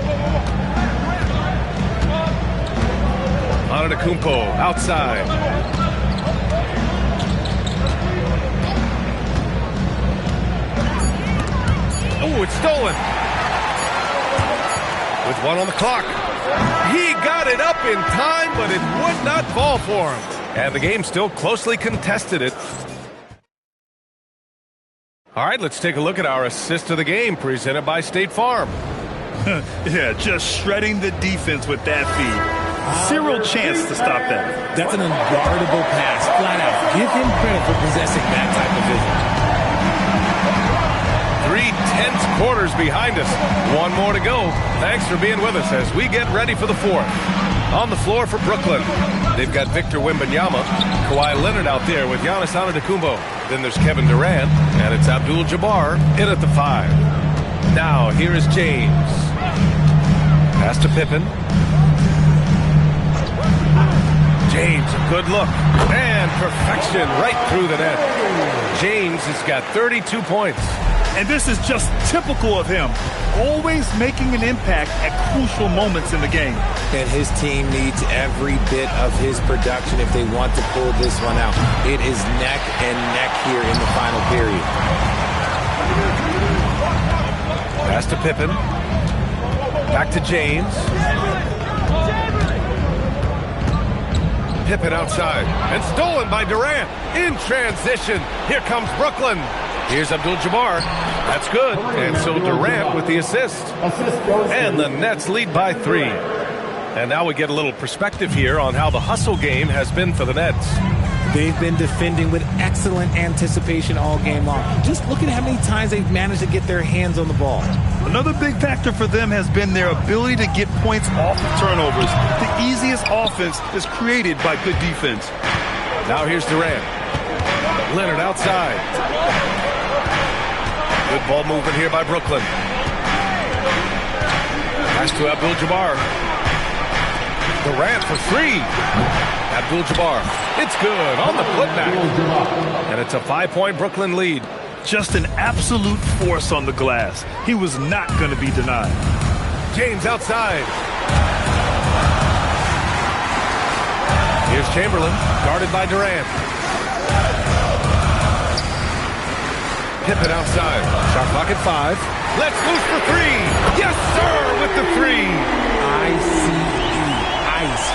F: Antetokounmpo outside. Oh, it's stolen. With 1 on the clock. He got it up in time, but it would not fall for him. And the game still closely contested it. All right, let's take a look at our assist of the game presented by State Farm.
G: Yeah, just shredding the defense with that feed. Zero chance to stop that.
L: That's an unguardable pass, flat out. Give him credit for possessing that type of vision.
F: 3 tense quarters behind us. 1 more to go. Thanks for being with us as we get ready for the 4th. On the floor for Brooklyn, they've got Victor Wembanyama, Kawhi Leonard out there with Giannis Antetokounmpo. Then there's Kevin Durant, and it's Abdul-Jabbar in at the 5. Now, here is James. Pass to Pippen. James, a good look. And perfection right through the net. James has got 32 points.
G: And this is just typical of him. Always making an impact at crucial moments in the game.
L: And his team needs every bit of his production if they want to pull this one out. It is neck and neck here in the final period.
F: Pass to Pippen. Back to James. Pippen outside. And stolen by Durant. In transition. Here comes Brooklyn. Here's Abdul-Jabbar. That's good. And so Durant with the assist. And the Nets lead by 3. And now we get a little perspective here on how the hustle game has been for the Nets.
L: They've been defending with excellent anticipation all game long. Just look at how many times they've managed to get their hands on the ball.
G: Another big factor for them has been their ability to get points off of turnovers. The easiest offense is created by good defense.
F: Now here's Durant. Leonard outside. Good ball movement here by Brooklyn. Pass to Abdul-Jabbar. Durant for three. Abdul-Jabbar. It's good on the putback. And it's a 5-point Brooklyn lead.
G: Just an absolute force on the glass. He was not going to be denied.
F: James outside. Here's Chamberlain, guarded by Durant. Pippen outside. Shot clock at 5. Let's loose for three. Yes, sir, with the three.
L: Ice.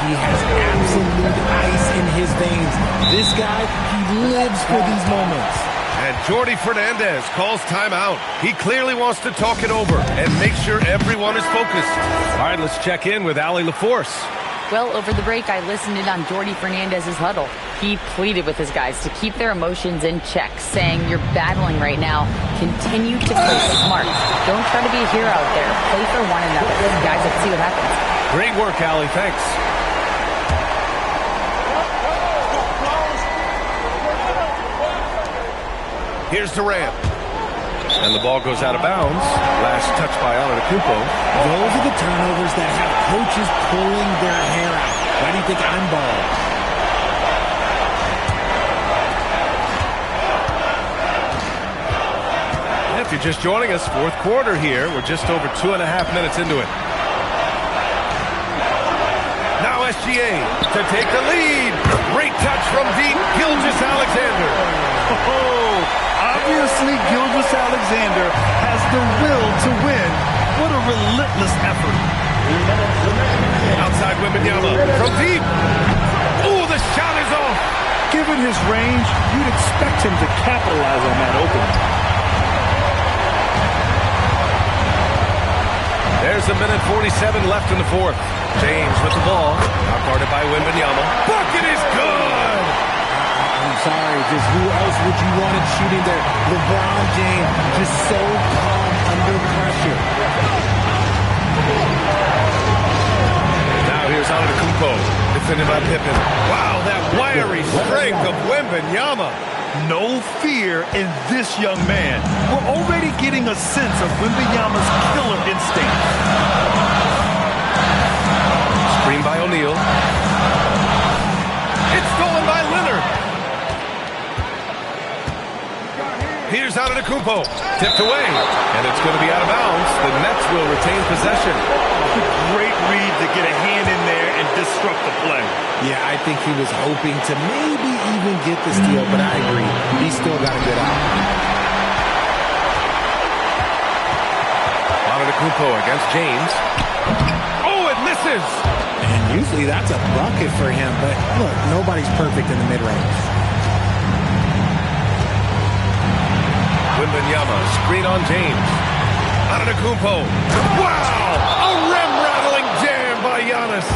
L: He has absolute ice in his veins. This guy, he lives for these moments.
F: And Jordi Fernandez calls timeout. He clearly wants to talk it over and make sure everyone is focused. All right, let's check in with Allie LaForce.
D: Well, over the break, I listened in on Jordi Fernandez's huddle. He pleaded with his guys to keep their emotions in check, saying, "You're battling right now. Continue to play smart. Don't try to be a hero out there. Play for one another." Guys, let's see what happens.
F: Great work, Allie. Thanks. Here's Durant. And the ball goes out of bounds. Last touch by Antetokounmpo.
L: Those are the turnovers that have coaches pulling their hair out. Why do you think I'm bald?
F: If you're just joining us, fourth quarter here. We're just over 2.5 minutes into it. Now SGA to take the lead. Great touch from deep. Gilgeous-Alexander.
G: Obviously, Gilgeous-Alexander has the will to win. What a relentless effort.
F: Outside Wembanyama from deep. Ooh, the shot is off.
G: Given his range, you'd expect him to capitalize on that opening.
F: There's a minute 47 left in the fourth. James with the ball. Now guarded by Wembanyama. Bucket is good.
L: I'm sorry, just who else would you want it shooting there? LeBron James, just so calm under pressure.
F: Now here's Antetokounmpo, defended by Pippen. Wow, that wiry strength of Wembanyama.
G: No fear in this young man. We're already getting a sense of Wembanyama's killer instinct.
F: Screen by O'Neal. It's stolen by Leonard. Here's Antetokounmpo. Tipped away. And it's going to be out of bounds. The Nets will retain possession.
G: Great read to get a hand in there and disrupt the play.
L: Yeah, I think he was hoping to maybe even get the steal, but I agree. He's still got to get out.
F: Antetokounmpo against James. Oh, it misses.
L: And usually that's a bucket for him, but look, nobody's perfect in the mid-range.
F: Wembanyama, screen on James. Antetokounmpo. Wow! A rim-rattling jam by Giannis.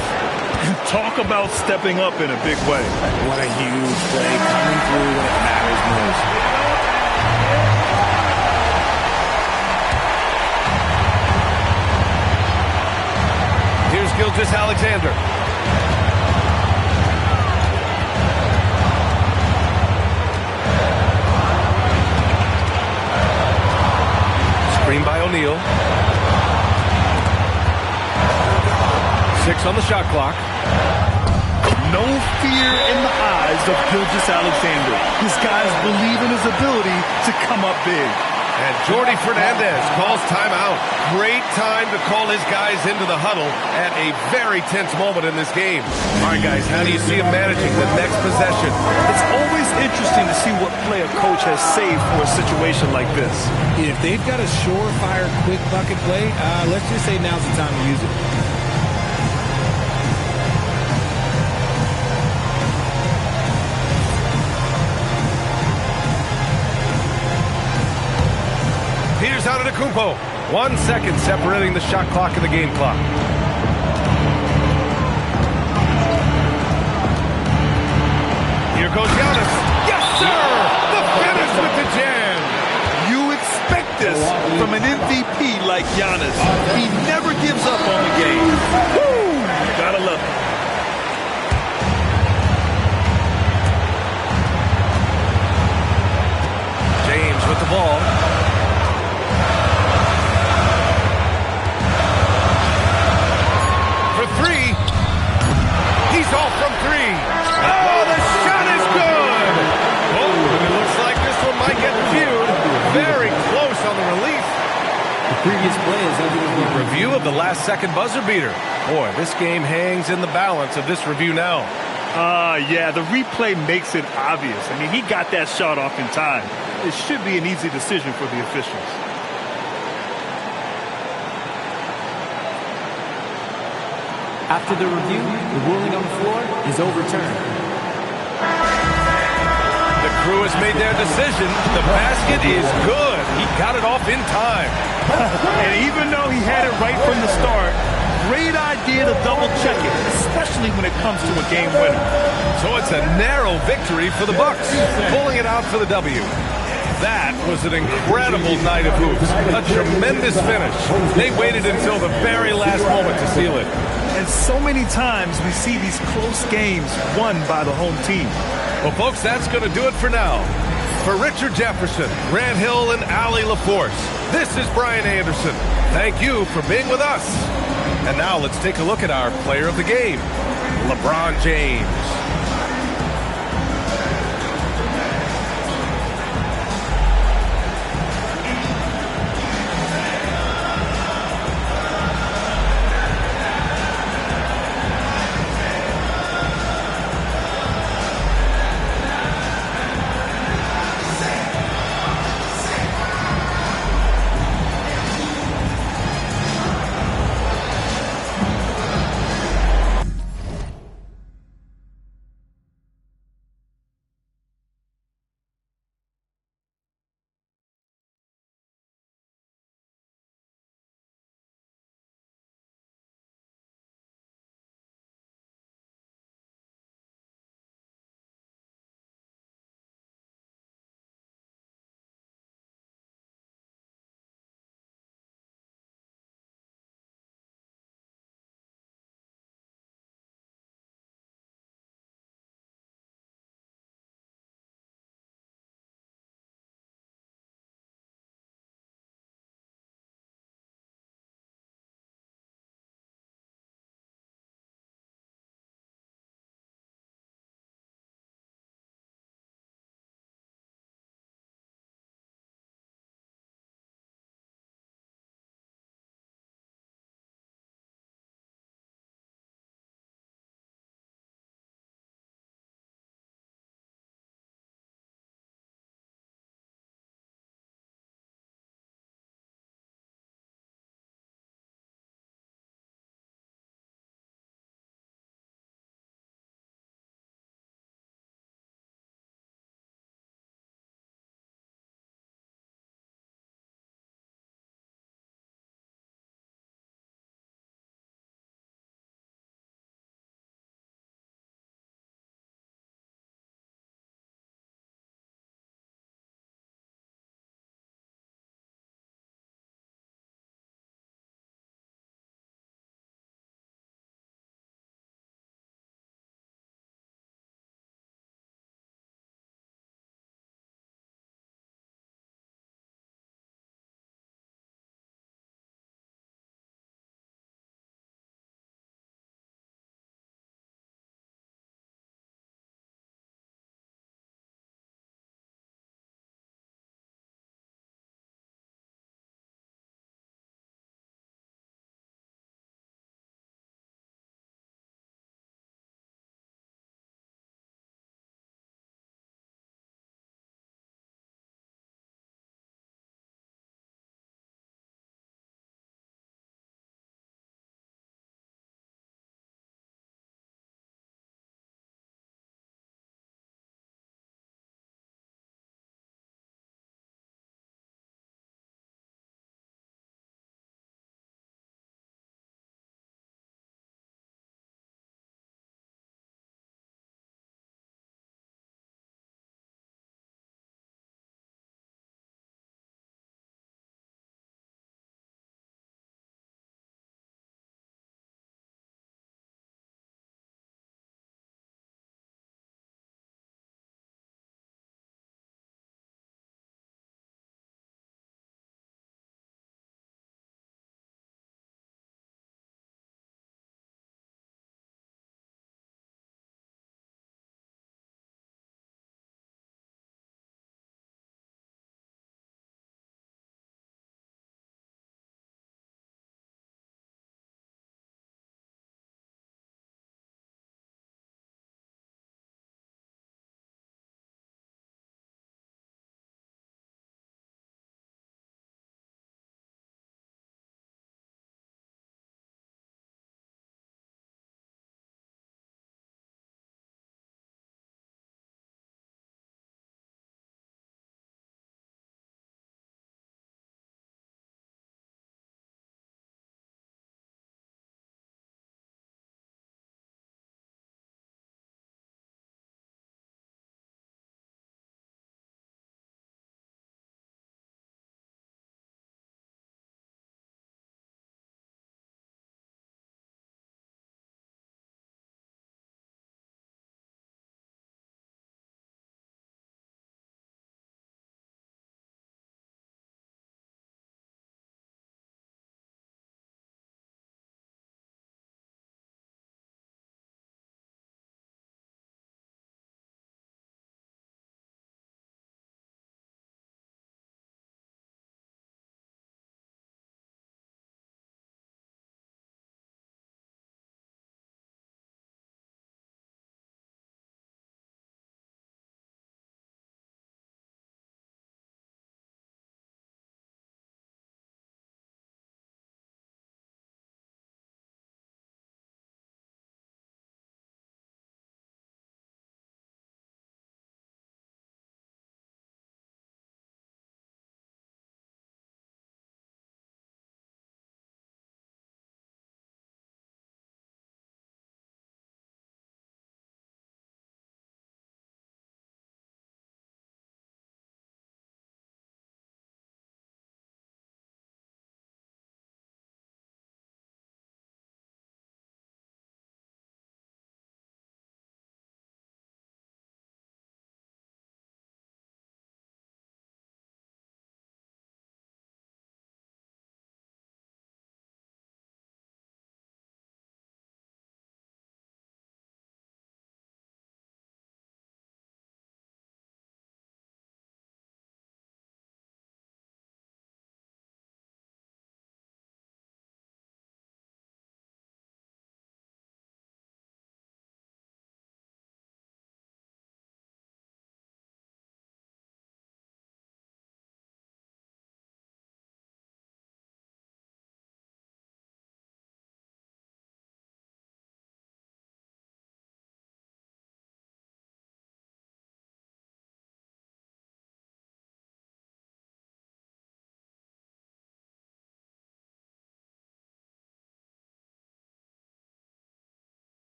G: Talk about stepping up in a big way.
L: What a huge play coming through when it matters most.
F: Here's Gilgeous-Alexander. Screen by O'Neal. 6 on the shot clock.
G: No fear in the eyes of Gilgeous-Alexander. His guys believe in his ability to come up big.
F: And Jordi Fernandez calls timeout. Great time to call his guys into the huddle at a very tense moment in this game. All right, guys, how do you see him managing the next possession?
G: It's always interesting to see what play a coach has saved for a situation like this.
L: If they've got a surefire, quick bucket play, let's just say now's the time to use it.
F: Here's Antetokounmpo. 1 second separating the shot clock and the game clock. Here goes Giannis. Yes, sir! The finish with the jam.
G: You expect this from an MVP like Giannis. He never gives up on the game. Woo! Gotta love it.
F: James with the ball. from three. Oh, the shot is good. Oh, it looks like this one might get reviewed. Very close on the release.
L: The previous play is under the
F: review of the last second buzzer beater. Boy, this game hangs in the balance of this review now.
G: Yeah, the replay makes it obvious. I mean, he got that shot off in time. It should be an easy decision for the officials.
L: After the review, the ruling on the floor is overturned.
F: The crew has made their decision. The basket is good. He got it off in time.
G: And even though he had it right from the start, great idea to double check it, especially when it comes to a game winner.
F: So it's a narrow victory for the Bucks, pulling it out for the W. That was an incredible night of hoops. A tremendous finish. They waited until the very last moment to seal it.
G: And so many times we see these close games won by the home team.
F: Well, folks, that's going to do it for now. For Richard Jefferson, Grant Hill, and Allie LaForce, this is Brian Anderson. Thank you for being with us. And now let's take a look at our player of the game, LeBron James.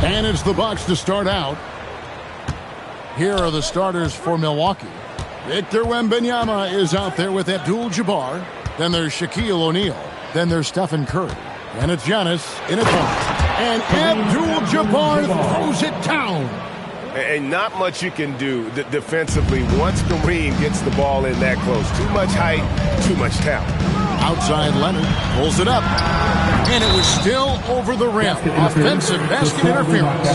A: And it's the Bucks to start out. Here are the starters for Milwaukee. Victor Wembanyama is out there with Abdul-Jabbar. Then there's Shaquille O'Neal. Then there's Stephen Curry. And it's Giannis in a box. And Abdul-Jabbar throws it down.
B: And not much you can do defensively once Kareem gets the ball in that close. Too much height, too much talent.
A: Outside Leonard pulls it up. And it was still over the rim. Offensive basket interference.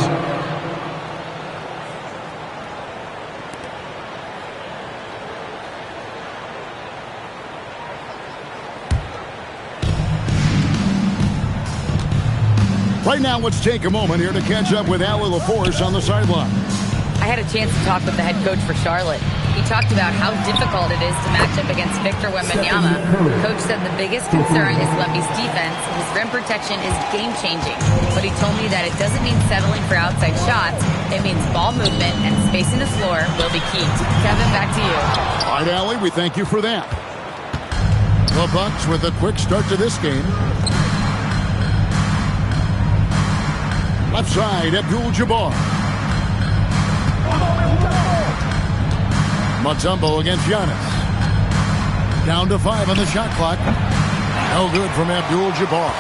A: Right now, let's take a moment here to catch up with Allie LaForce on the sideline.
D: I had a chance to talk with the head coach for Charlotte. He talked about how difficult it is to match up against Victor Wembanyama. Coach said the biggest concern is Wemby's defense. His rim protection is game-changing. But he told me that it doesn't mean settling for outside shots. It means ball movement and spacing the floor will be key. Kevin, back to you.
A: All right, Allie, we thank you for that. The Bucks with a quick start to this game. Left side, Abdul-Jabbar. Mutombo against Giannis. Down to 5 on the shot clock. No good from Abdul-Jabbar.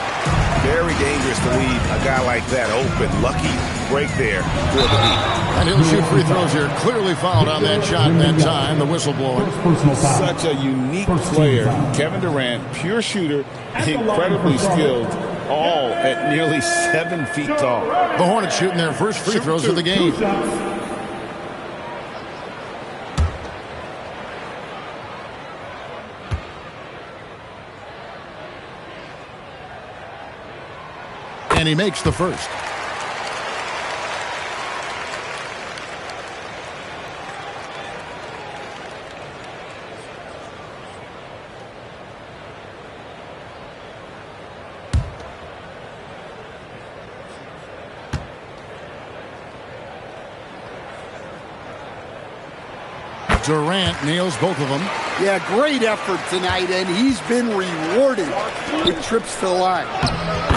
B: Very dangerous to leave a guy like that open. Lucky break there for the Heat.
A: And he'll shoot free throws here. Clearly fouled on that shot that time. The whistle blowing.
E: Such a unique player. Kevin Durant, pure shooter, incredibly skilled. All at nearly 7 feet tall.
A: The Hornets shooting their first free throws of the game. And he makes the first. Durant nails both of them.
C: Yeah, great effort tonight, and he's been rewarded with trips to the line.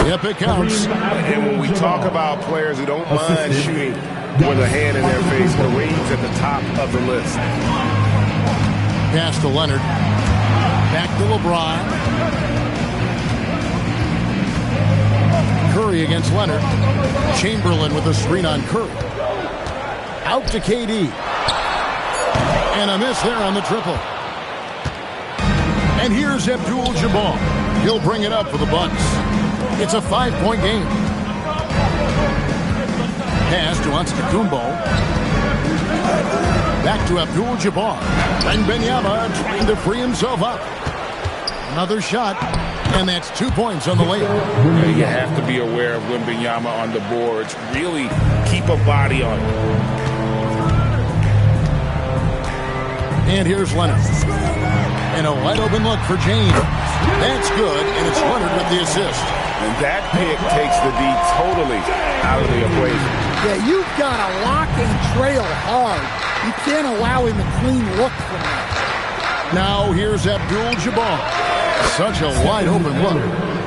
A: Yep, it counts.
B: And when we talk about players who don't mind shooting with a hand in their face, Kareem's at the top of the list.
A: Pass to Leonard. Back to LeBron. Curry against Leonard. Chamberlain with a screen on Curry. Out to KD. And a miss there on the triple. And here's Abdul-Jabbar. He'll bring it up for the Bucks. It's a 5-point game. Pass to Antetokounmpo. Back to Abdul-Jabbar. Wembanyama trying to free himself up. Another shot, and that's 2 points on the layup.
E: You have to be aware of Wembanyama on the boards. Really keep a body on him.
A: And here's Leonard. And a wide open look for James. That's good, and it's Leonard with the assist.
B: And that pick takes the D totally out of the equation.
C: Yeah, you've got to lock and trail hard. You can't allow him a clean look from that.
A: Now here's Abdul-Jabbar. Such a wide open look.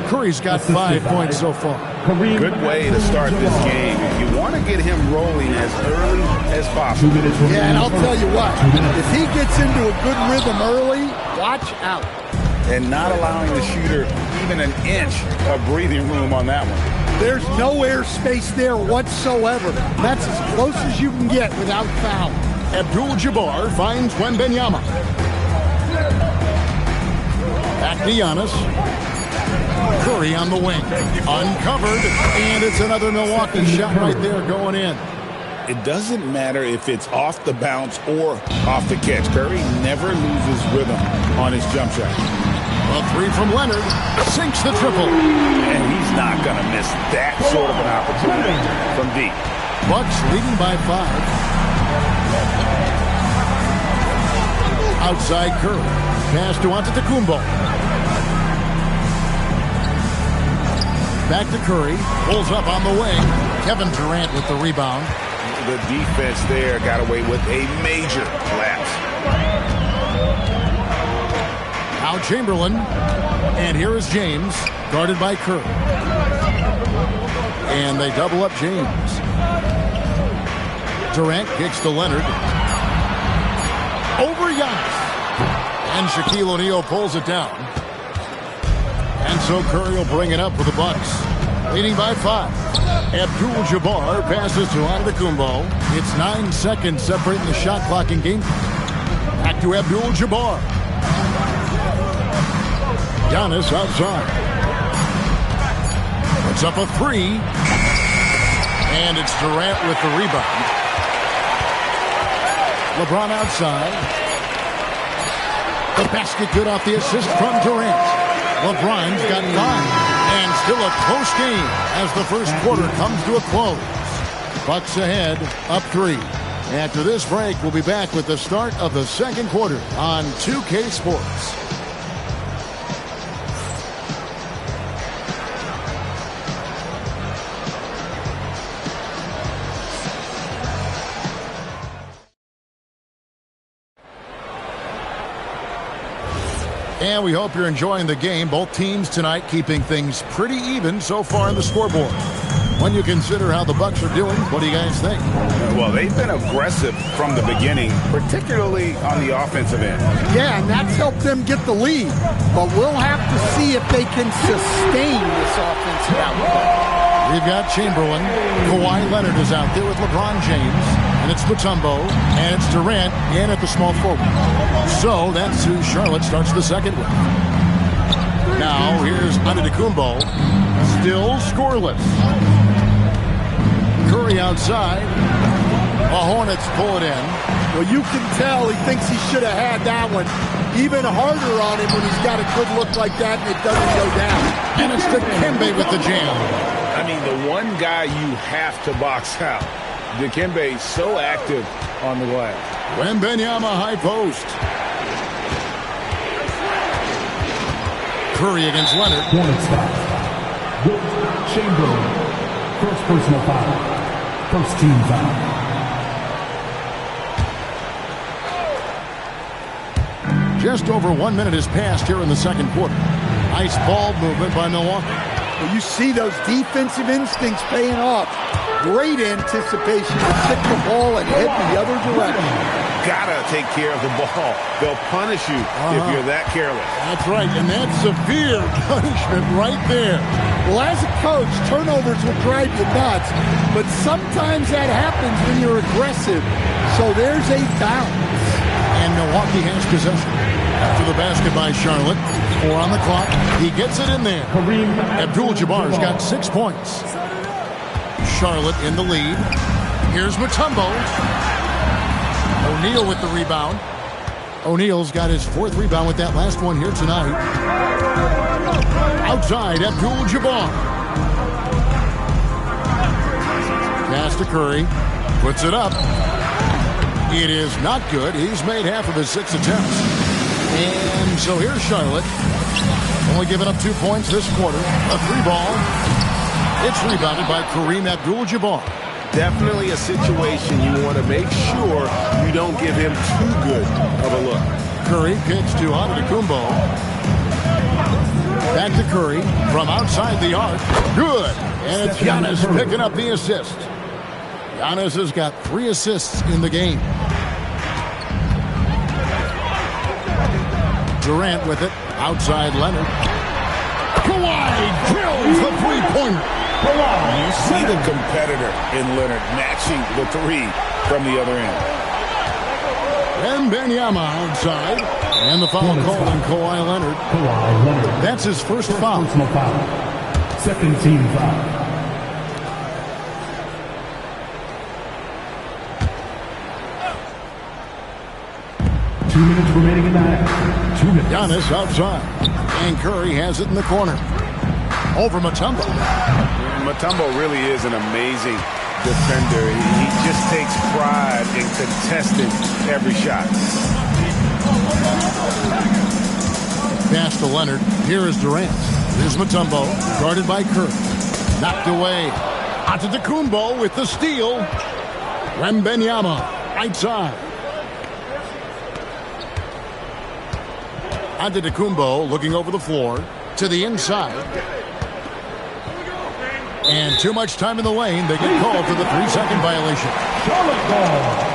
A: Curry's got 5 points so far.
B: Good way to start this game. You want to get him rolling as early as possible.
C: Yeah, and I'll tell you what, if he gets into a good rhythm early, watch out.
E: And not allowing the shooter even an inch of breathing room on that one.
C: There's no airspace there whatsoever. That's as close as you can get without foul.
A: Abdul-Jabbar finds Wembanyama. Back to Giannis. Curry on the wing. Uncovered. And it's another Milwaukee shot right there going in.
E: It doesn't matter if it's off the bounce or off the catch. Curry never loses rhythm on his jump shot.
A: A three from Leonard. Sinks the triple.
E: And he's not going to miss that sort of an opportunity from deep.
A: Bucks leading by 5. Outside Curry. Pass to Antetokounmpo. Back to Curry. Pulls up on the wing. Kevin Durant with the rebound.
B: The defense there got away with a major lapse.
A: Now Chamberlain. And here is James, guarded by Curry. And they double up James. Durant kicks to Leonard. Over Giannis. And Shaquille O'Neal pulls it down. And so Curry will bring it up for the Bucks. Leading by 5. Abdul-Jabbar passes to Antetokounmpo. It's 9 seconds separating the shot clock in game. Back to Abdul-Jabbar. Giannis outside. Puts up a 3. And it's Durant with the rebound. LeBron outside. The basket good off the assist from Durant. LeBron's got 9. And still a close game as the first quarter comes to a close. Bucks ahead, up 3. After this break, we'll be back with the start of the second quarter on 2K Sports. And we hope you're enjoying the game. Both teams tonight keeping things pretty even so far in the scoreboard. When you consider how the Bucks are doing, what do you guys think?
E: Well, they've been aggressive from the beginning, particularly on the offensive end.
C: Yeah, and that's helped them get the lead. But we'll have to see if they can sustain this offensive output.
A: We've got Chamberlain. Kawhi Leonard is out there with LeBron James. And it's Mutombo, and it's Durant in at the small forward. So that's who Charlotte starts the second with. Now here's Antetokounmpo, still scoreless. Curry outside. The Hornets pull it in.
C: Well, you can tell he thinks he should have had that one. Even harder on him when he's got a good look like that and it doesn't go down.
A: And it's Dikembe with the jam.
E: I mean, the one guy you have to box out. Dikembe so active on the glass.
A: Wembanyama high post. Curry against Leonard.
K: Hornets foul. Wilt Chamberlain. First personal foul. First team foul.
A: Just over 1 minute has passed here in the second quarter. Nice ball movement by Milwaukee.
C: Well, you see those defensive instincts paying off. Great anticipation to stick the ball and head the other direction.
B: Gotta take care of the ball. They'll punish you if you're that careless.
A: That's right, and that's severe punishment right there.
C: Well, as a coach, turnovers will drive you nuts, but sometimes that happens when you're aggressive. So there's a balance.
A: And Milwaukee has possession. After the basket by Charlotte, 4 on the clock. He gets it in there. Abdul-Jabbar's got 6 points. Charlotte in the lead. Here's Mutombo. O'Neal with the rebound. O'Neal's got his 4th rebound with that last one here tonight. Outside, Abdul-Jabbar. Pass to Curry. Puts it up. It is not good. He's made half of his 6 attempts. And so here's Charlotte. Only giving up 2 points this quarter. A 3-ball. It's rebounded by Kareem Abdul-Jabbar.
B: Definitely a situation you want to make sure you don't give him too good of a look.
A: Curry kicks to Antetokounmpo. Back to Curry from outside the arc. Good. And it's Giannis picking up the assist. Giannis has got 3 assists in the game. Durant with it. Outside Leonard. Kawhi drills the three-pointer.
E: You see the competitor in Leonard matching the 3 from the other end.
A: Wembanyama outside. And the foul called on Kawhi Leonard. That's his first foul.
K: Second team foul. Two minutes remaining in the half. 2 minutes.
A: Giannis outside. And Curry has it in the corner. Over Mutombo.
B: Mutombo really is an amazing defender. He just takes pride in contesting every shot.
A: Pass to Leonard. Here is Durant. Here's Mutombo, guarded by Curry. Knocked away. Antetokounmpo with the steal. Wembanyama, right side. Antetokounmpo looking over the floor to the inside. And too much time in the lane. They get called for the 3-second violation.
K: Charlotte ball.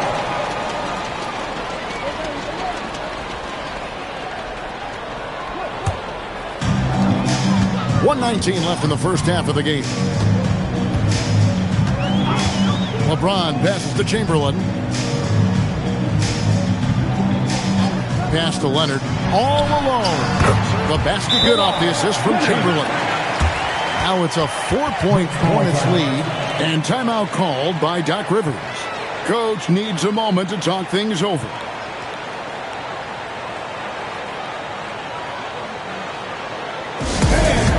A: 1:19 left in the first half of the game. LeBron passes to Chamberlain. Pass to Leonard. All alone. The basket good off the assist from Chamberlain. Now it's a 4-point Hornets lead. And timeout called by Doc Rivers. Coach needs a moment to talk things over.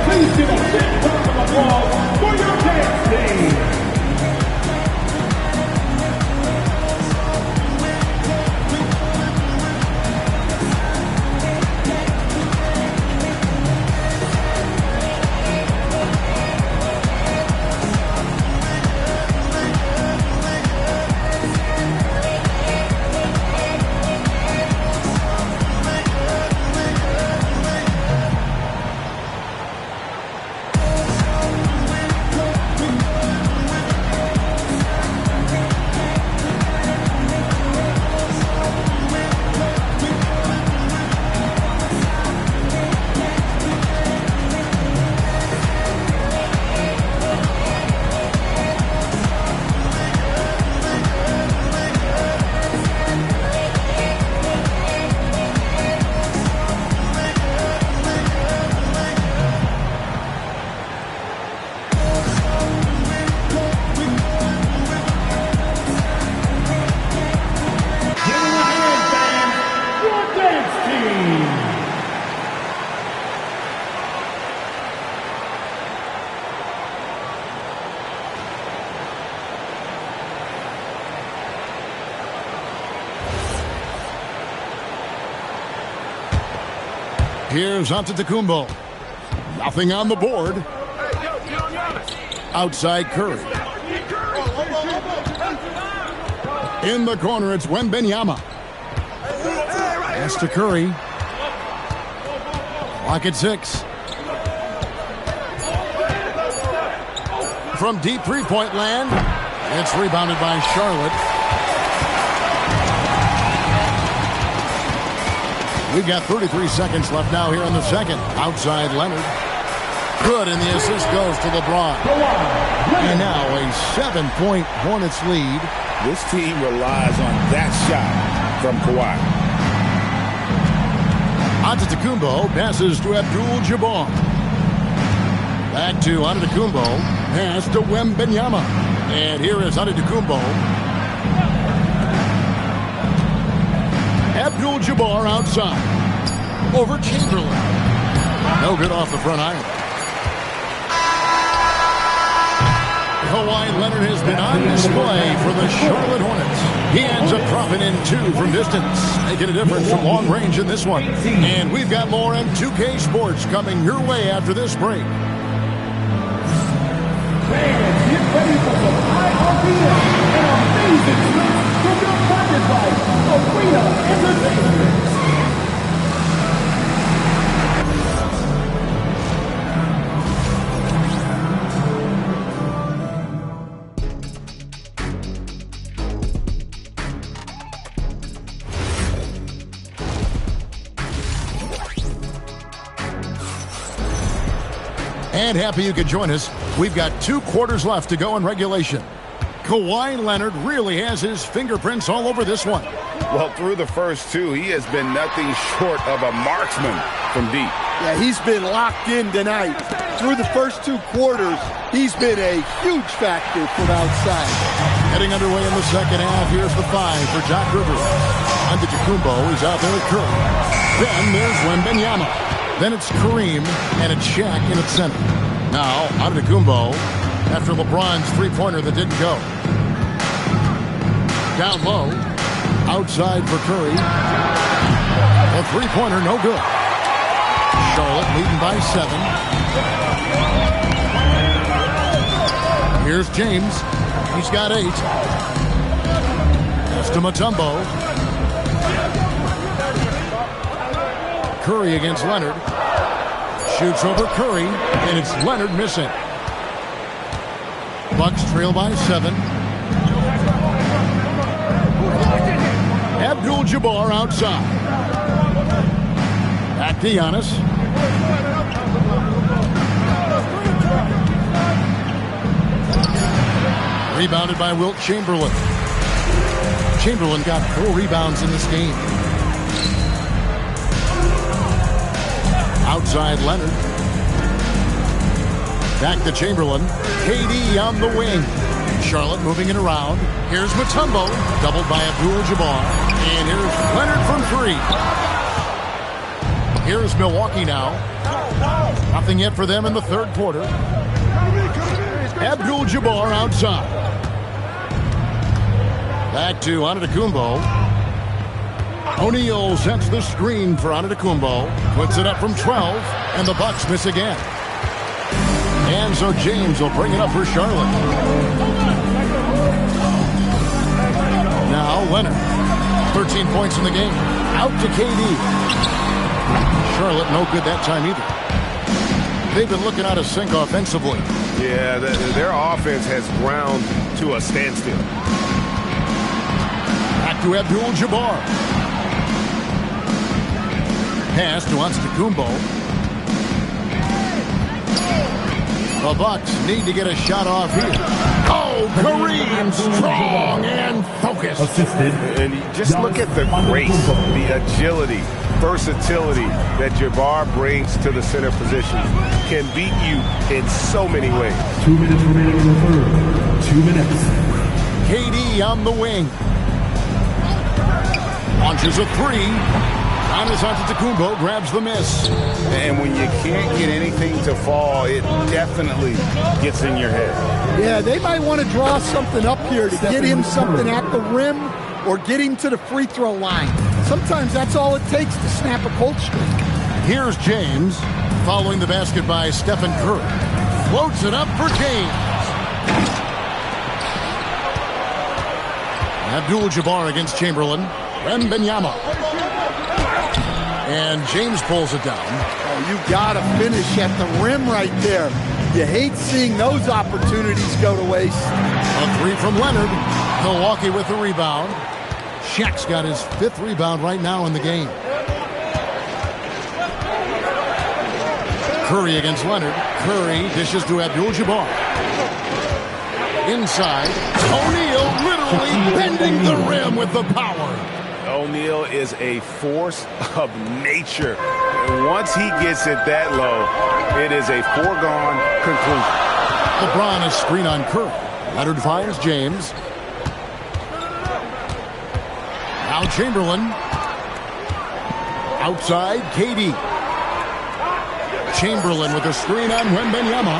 K: Please give a big round of applause for your dance team.
A: Here's Antetokounmpo. Nothing on the board. Outside Curry. In the corner, it's Wembanyama. Pass to Curry. Clock at 6. From deep three-point land, it's rebounded by Charlotte. We've got 33 seconds left now here in the second. Outside Leonard. Good, and the assist goes to LeBron. And now a 7-point Hornets lead.
E: This team relies on that shot from Kawhi.
A: Antetokounmpo passes to Abdul-Jabbar. Back to Antetokounmpo. Pass to Wembanyama. And here is Antetokounmpo. Abdul-Jabbar outside. Over Chamberlain. No good off the front iron. Kawhi Leonard has been on display for the Charlotte Hornets. He ends up dropping in 2 from distance, making a difference from long range in this one. And we've got more on 2K Sports coming your way after this break.
K: Fans, get ready for some high RPM and amazing tricks from your pocket by Arena Entertainment.
A: And happy you could join us. We've got 2 quarters left to go in regulation. Kawhi Leonard really has his fingerprints all over this one.
E: Well, through the first two, he has been nothing short of a marksman from deep.
C: Yeah, he's been locked in tonight. Through the first 2 quarters, he's been a huge factor from outside.
A: Heading underway in the second half, here's the 5 for Doc Rivers. Antetokounmpo is out there with Curry. Then there's Wembanyama. Then it's Kareem, and it's Shaq in its center. Now, Antetokounmpo, after LeBron's three-pointer that didn't go. Down low, outside for Curry. A three-pointer, no good. Charlotte leading by 7. Here's James. He's got 8. Pass to Mutombo. Curry against Leonard. Shoots over Curry, and it's Leonard missing. Bucks trail by 7. Abdul-Jabbar outside. Back to Giannis. Rebounded by Wilt Chamberlain. Chamberlain got 4 rebounds in this game. Outside Leonard. Back to Chamberlain. KD on the wing. Charlotte moving it around. Here's Mutombo. Doubled by Abdul-Jabbar. And here's Leonard from 3. Here's Milwaukee now. Nothing yet for them in the third quarter. Abdul-Jabbar outside. Back to Antetokounmpo. O'Neal sets the screen for Antetokounmpo. Puts it up from 12, and the Bucks miss again. And so James will bring it up for Charlotte. Now Leonard. 13 points in the game. Out to KD. Charlotte no good that time either. They've been looking out of sync offensively.
B: Yeah, their offense has ground to a standstill.
A: Back to Abdul-Jabbar. Pass to Antetokounmpo. The Bucks need to get a shot off here. Oh, Kareem, strong and focused.
B: And you just look at the grace, the agility, versatility that Jabbar brings to the center position. Can beat you in so many ways.
K: 2 minutes remaining in the third. 2 minutes.
A: KD on the wing. Launches a 3. Giannis Antetokounmpo grabs the miss.
E: And when you can't get anything to fall, it definitely gets in your head.
C: Yeah, they might want to draw something up here to get him something at the rim or get him to the free throw line. Sometimes that's all it takes to snap a cold streak.
A: Here's James, following the basket by Stephen Curry. Floats it up for James. Abdul-Jabbar against Chamberlain. Wembanyama. And James pulls it down.
C: Oh, you got to finish at the rim right there. You hate seeing those opportunities go to waste.
A: A 3 from Leonard. Milwaukee with the rebound. Shaq's got his 5th rebound right now in the game. Curry against Leonard. Curry dishes to Abdul-Jabbar. Inside. O'Neal literally bending the rim with the power.
B: O'Neal is a force of nature. Once he gets it that low, it is a foregone conclusion.
A: LeBron is screen on Curry. Leonard finds James. Now Chamberlain. Outside, KD. Chamberlain with a screen on Wembanyama.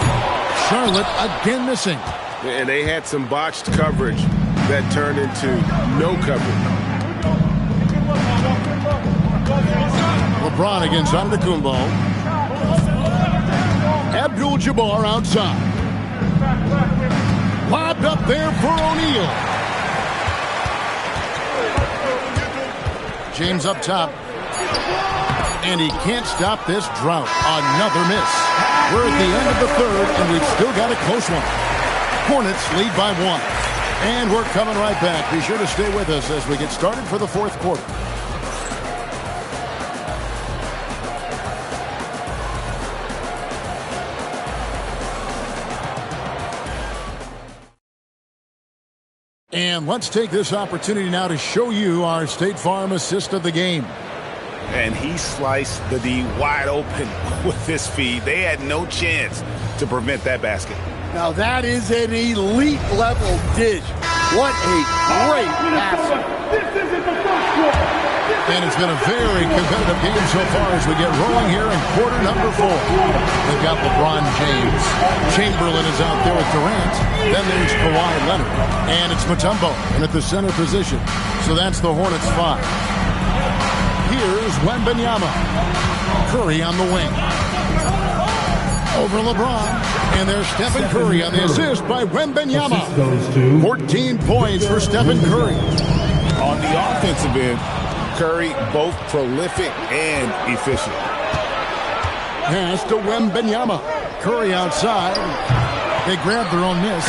A: Charlotte again missing.
B: And they had some botched coverage that turned into no coverage.
A: LeBron against Antetokounmpo. Abdul-Jabbar outside. Lobbed up there for O'Neal. James up top. And he can't stop this drought. Another miss. We're at the end of the third, and we've still got a close one. Hornets lead by 1. And we're coming right back. Be sure to stay with us as we get started for the fourth quarter. And let's take this opportunity now to show you our State Farm assist of the game.
B: And he sliced the D wide open with his feed. They had no chance to prevent that basket.
C: Now that is an elite level dish. What a great passer.
A: And it's been a very competitive game so far as we get rolling here in quarter number 4. They've got LeBron James. Chamberlain is out there with Durant. Then there's Kawhi Leonard. And it's Mutombo in at the center position. So that's the Hornets 5. Here's Wembanyama. Curry on the wing. Over LeBron. And there's Stephen Curry on the assist by Wembanyama. 14 points for Stephen Curry.
B: On the offensive end, Curry both prolific and efficient.
A: Pass to Wembanyama. Curry outside. They grab their own miss.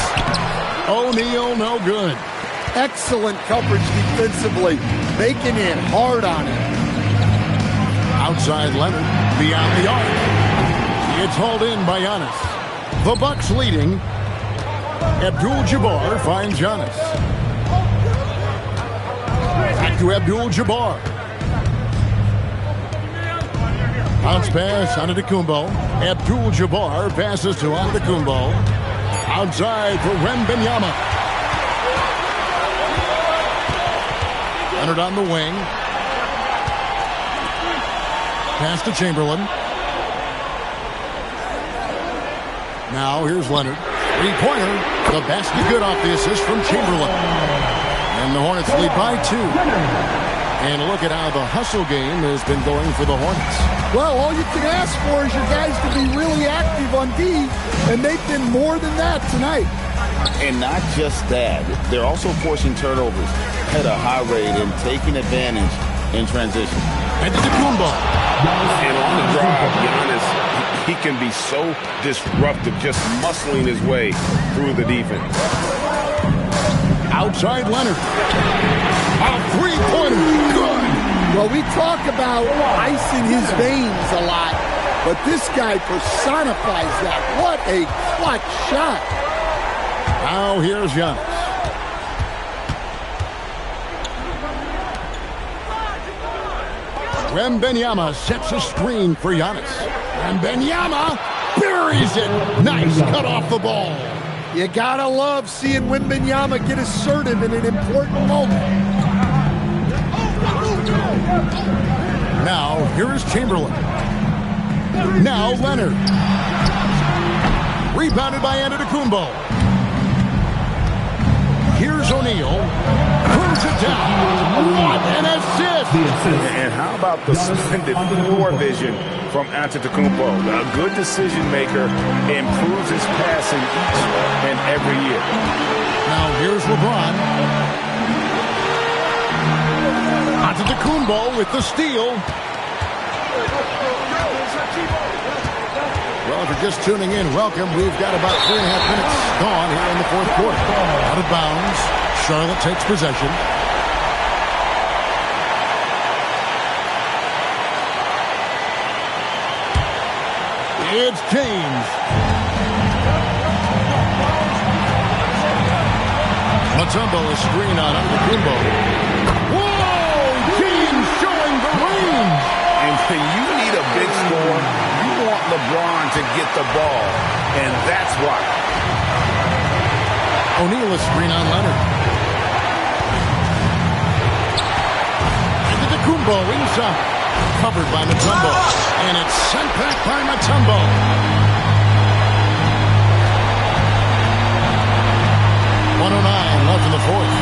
A: O'Neal no good.
C: Excellent coverage defensively. Making it hard on him.
A: Outside Leonard. Beyond the arc. It's hauled in by Giannis. The Bucks leading. Abdul-Jabbar finds Giannis. Back to Abdul-Jabbar. Bounce pass Antetokounmpo. Abdul-Jabbar passes to Antetokounmpo. Outside for Wembanyama. Leonard on the wing. Pass to Chamberlain. Now here's Leonard. Three-pointer. The basket good off the assist from Chamberlain. And the Hornets lead by 2. And look at how the hustle game has been going for the Hornets.
C: Well, all you can ask for is your guys to be really active on D, and they've been more than that tonight.
B: And not just that, they're also forcing turnovers at a high rate and taking advantage in transition.
A: Antetokounmpo.
B: And on the drive, Giannis, he can be so disruptive, just muscling his way through the defense.
A: Outside Leonard. A three-pointer. Good.
C: Well, we talk about ice in his veins a lot, but this guy personifies that. What a clutch shot.
A: Now here's Giannis. Wembanyama sets a screen for Giannis. Wembanyama buries it. Nice cut off the ball.
C: You gotta love seeing Wembanyama get assertive in an important moment.
A: Now, here is Chamberlain. Now, Leonard. Rebounded by Antetokounmpo. Here's O'Neal. Pulls it down. What an assist!
B: And how about the splendid floor vision from Antetokounmpo? A good decision maker, improves his passing each and every year.
A: Now here's LeBron. Antetokounmpo with the steal. Well, if you're just tuning in, welcome. We've got about 3.5 minutes gone here in the fourth quarter. Out of bounds. Charlotte takes possession. It's James. Mutombo is screen on Antetokounmpo. Whoa! James showing the range.
B: And when you need a big score, you want LeBron to get the ball. And that's why.
A: O'Neal is screen on Leonard. Antetokounmpo inside. Covered by Mutombo. And it's sent back by Mutombo. Left in the fourth.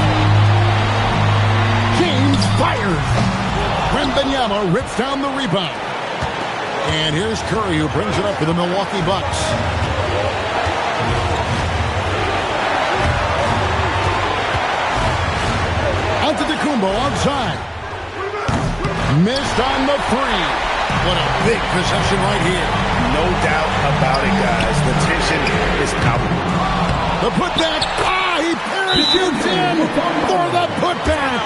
A: James fires. Wembanyama rips down the rebound. And here's Curry who brings it up for the Milwaukee Bucks. Antetokounmpo outside. Missed on the three. What a big possession right here.
B: No doubt about it, guys. The tension is palpable.
A: The putback. He parachutes in for the putback.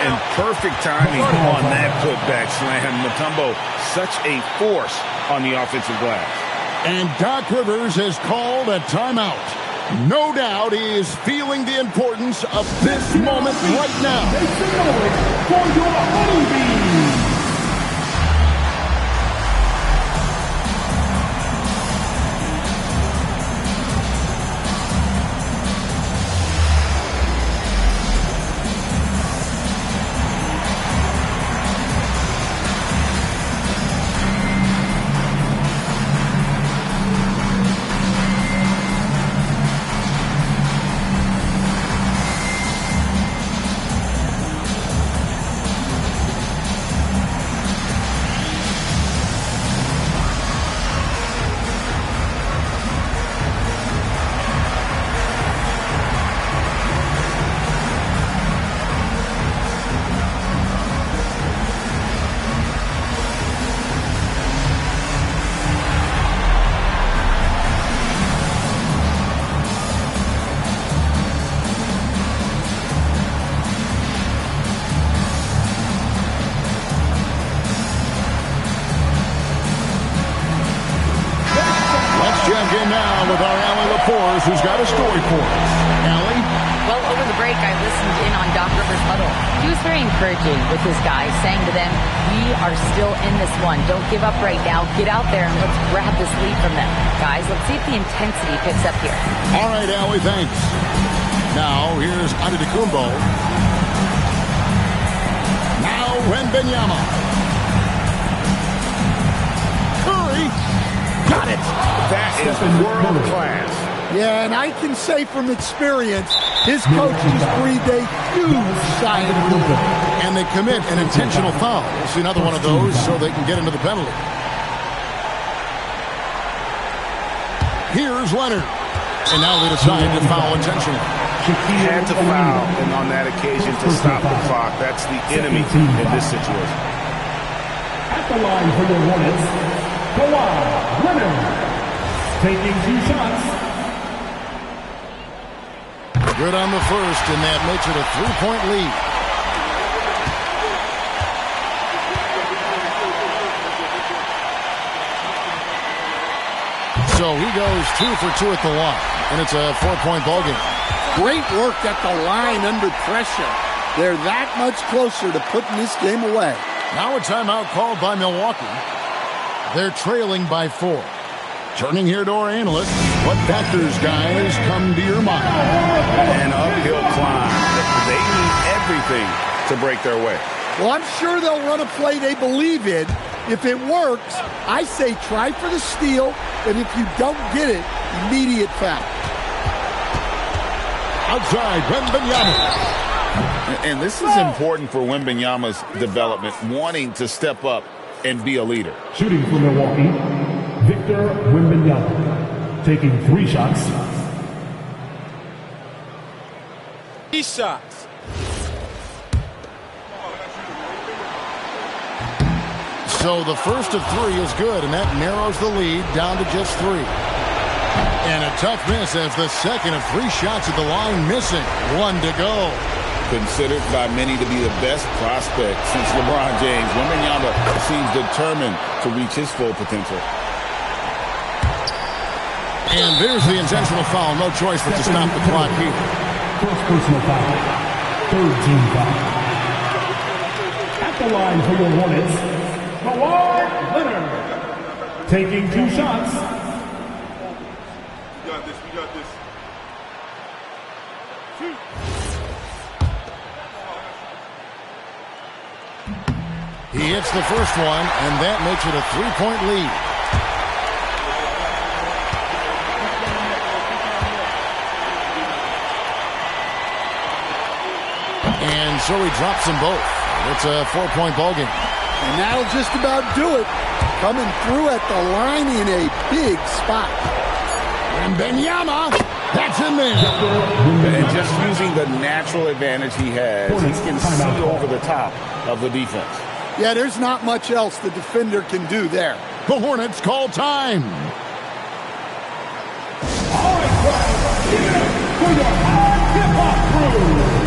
B: And perfect timing on that putback slam. Mutombo, such a force on the offensive glass.
A: And Doc Rivers has called a timeout. No doubt he is feeling the importance of this moment right now.
K: Make some noise for your Honeybee.
A: Now with our Allie Laporte, who's got a story for us. Allie?
D: Well, over the break, I listened in on Doc Rivers' huddle. He was very encouraging with his guys, saying to them, we are still in this one. Don't give up right now. Get out there and let's grab this lead from them. Guys, let's see if the intensity picks up here.
A: All right, Allie, thanks. Now, here's Antetokounmpo. Now, Wembanyama. Curry. Got it.
B: That is world class.
C: Yeah, and I can say from experience, his coach just breathed a huge sigh of relief.
A: And they commit an intentional foul. We'll see another one of those so they can get into the penalty. Here's Leonard. And now they decide to foul intentionally.
B: Had to foul, and on that occasion to stop the clock. That's the enemy in this situation.
K: At the line for the Hornets, Kawhi Leonard. Taking 2 shots.
A: Good on the first, and that makes it a 3-point lead. So he goes 2 for 2 at the line, and it's a 4-point ball game.
C: Great work at the line under pressure. They're that much closer to putting this game away.
A: Now a timeout called by Milwaukee. They're trailing by 4. Turning here to our analysts, what factors, guys, come to your mind?
B: An uphill climb. They need everything to break their way.
C: Well, I'm sure they'll run a play they believe in. If it works, I say try for the steal, and if you don't get it, immediate foul.
A: Outside, Wembanyama.
E: And this is important for Wembanyama's development, wanting to step up and be a leader.
K: Shooting for Milwaukee, Victor Wembanyama. Taking 3 shots.
H: 3 shots.
A: So the first of 3 is good, and that narrows the lead down to just 3. And a tough miss as the second of 3 shots at the line missing. 1 to go.
E: Considered by many to be the best prospect since LeBron James, Wembanyama seems determined to reach his full potential.
A: And there's the intentional foul. No choice but to stop the clock here.
K: First personal foul. 3rd team foul. At the line for the Hornets, Kawhi Leonard. Taking 2 shots.
M: We got this.
A: He hits the first one, and that makes it a 3-point lead. And so he drops them both. It's a 4-point ball game.
C: And that'll just about do it. Coming through at the line in a big spot.
A: And Wembanyama, that's in there.
E: And just using the natural advantage he has, he can see over the top of the defense.
C: Yeah, there's not much else the defender can do there.
A: The Hornets call time.
K: All right, for your hip-hop crew.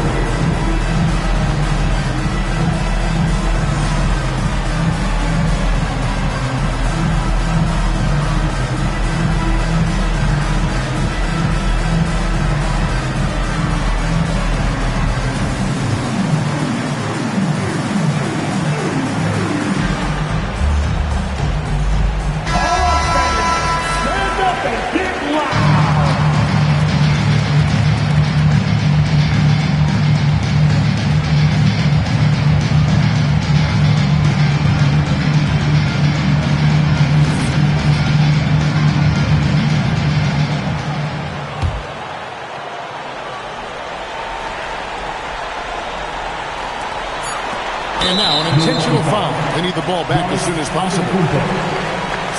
A: And now an intentional foul. They need the ball back as soon as possible.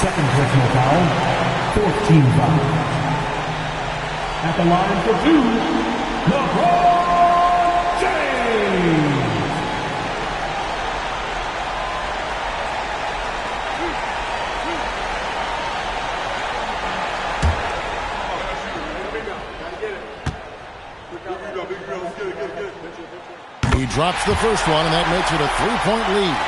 K: Second personal foul, 14 foul. At the line for two, LeBron James.
A: He drops the first one, and that makes it a 3-point lead.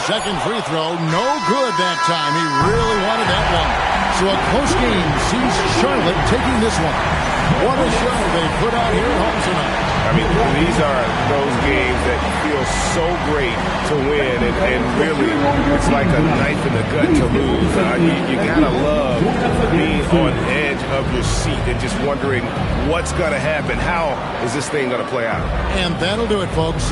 A: Second free throw, no good that time. He really wanted that one. So a close game sees Charlotte taking this one. What a show they put out here at home tonight.
B: I mean, these are those games that feel so great to win, and really, it's like a knife in the gut to lose. You gotta love being on edge of your seat and just wondering what's gonna happen. How is this thing gonna play out?
A: And that'll do it, folks.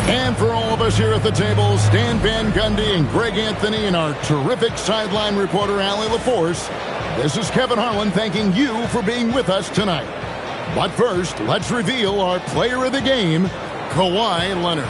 A: And for all of us here at the table, Stan Van Gundy and Greg Anthony and our terrific sideline reporter, Allie LaForce, this is Kevin Harlan thanking you for being with us tonight. But first, let's reveal our player of the game, Kawhi Leonard.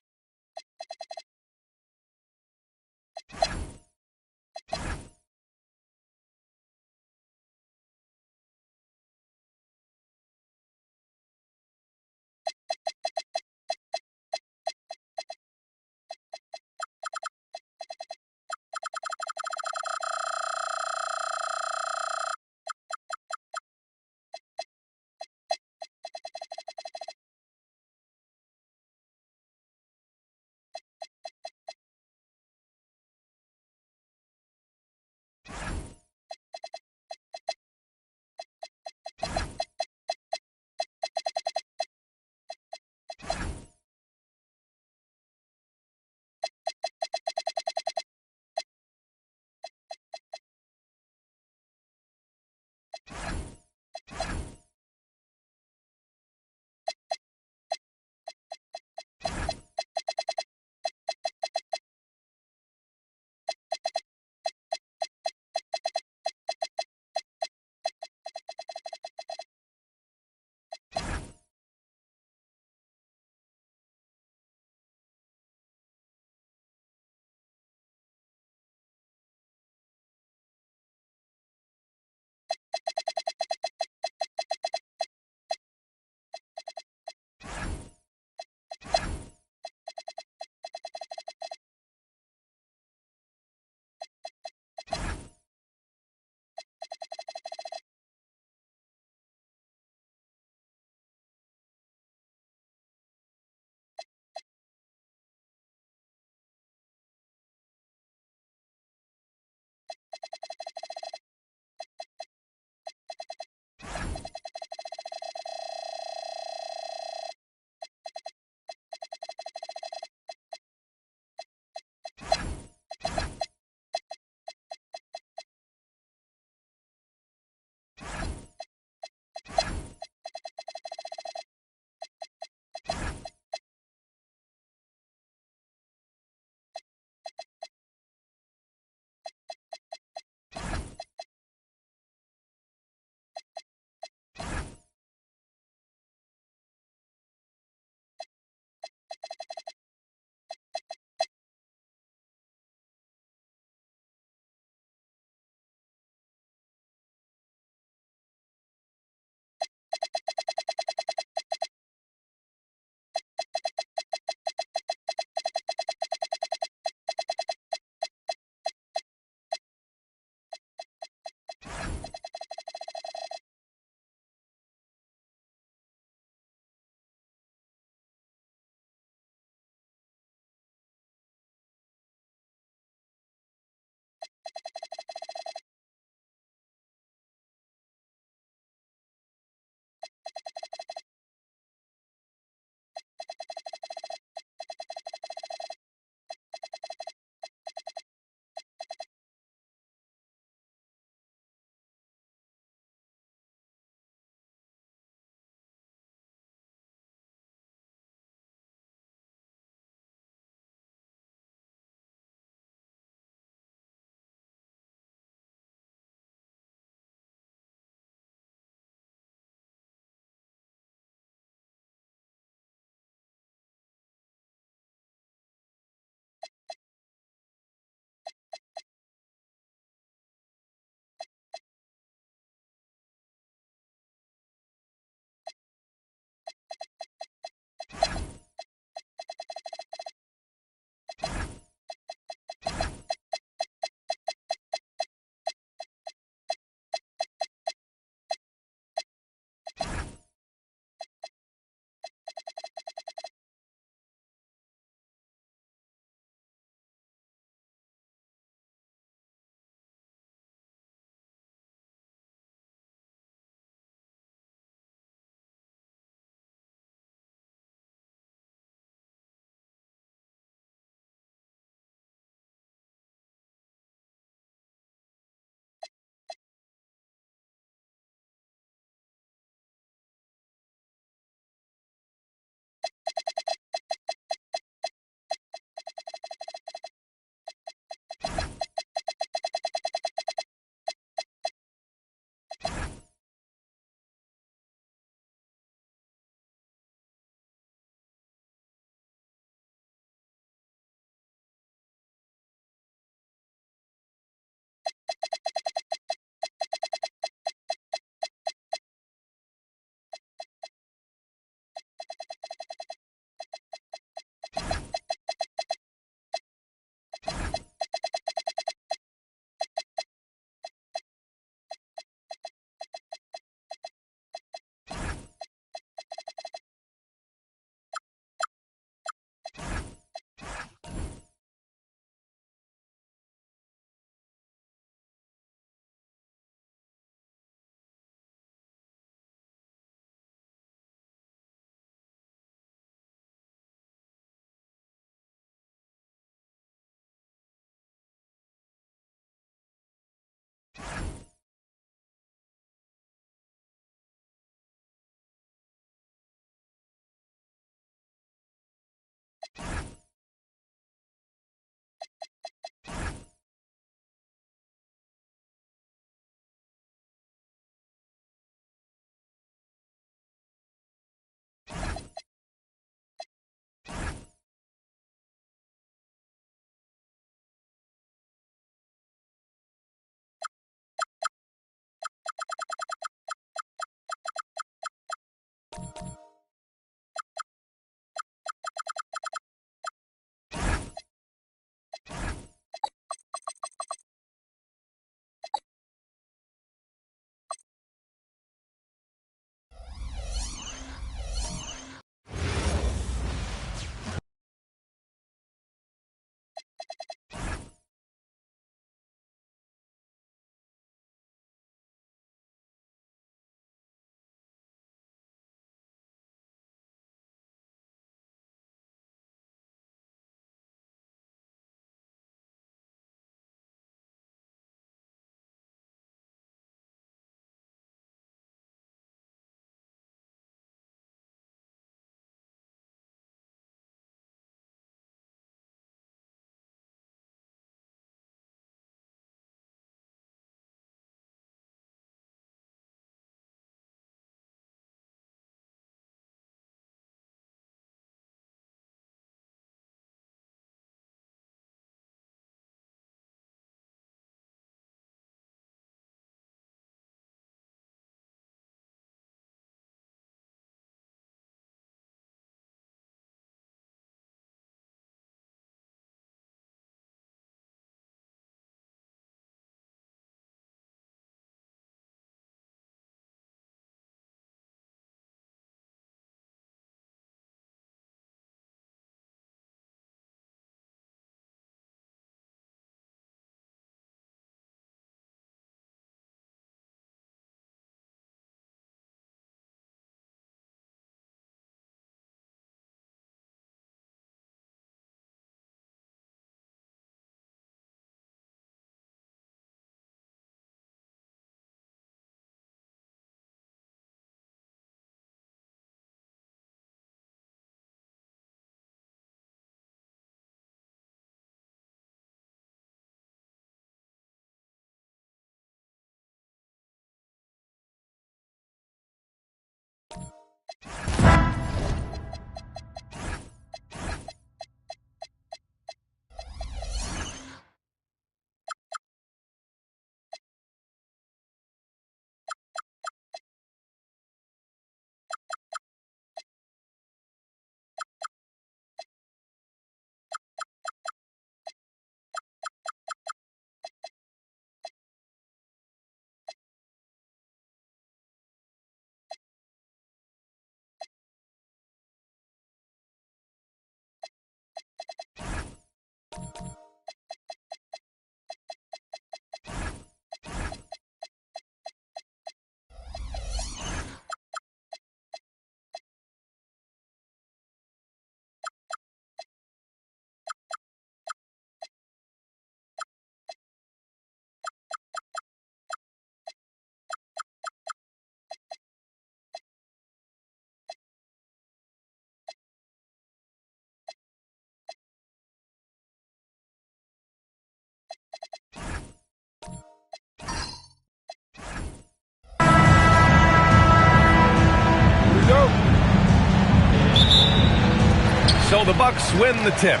F: So the Bucks win the tip.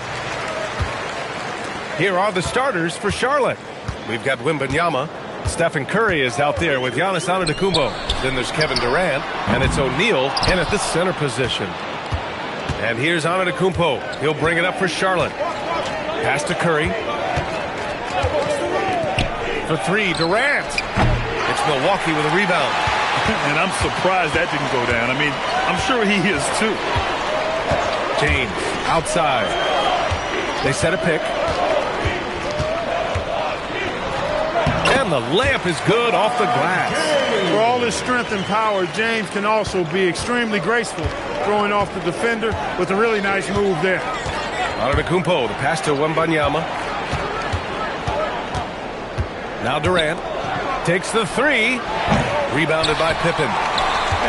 F: Here are the starters for Charlotte. We've got Wembanyama. Stephen Curry is out there with Giannis Antetokounmpo. Then there's Kevin Durant, and it's O'Neal in at the center position. And here's Antetokounmpo. He'll bring it up for Charlotte. Pass to Curry. For three, Durant. It's Milwaukee with a rebound.
G: And I'm surprised that didn't go down. I mean, I'm sure he is too.
F: James outside. They set a pick. And the layup is good off the glass.
M: For all his strength and power, James can also be extremely graceful, throwing off the defender with a really nice move there.
F: Antetokounmpo, the pass to Wembanyama. Now Durant takes the three. Rebounded by Pippen.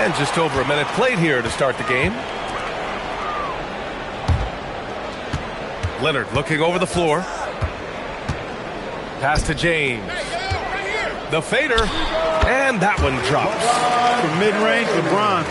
F: And just over a minute played here to start the game. Leonard looking over the floor. Pass to James. The fader, and that one drops.
M: From mid-range, LeBron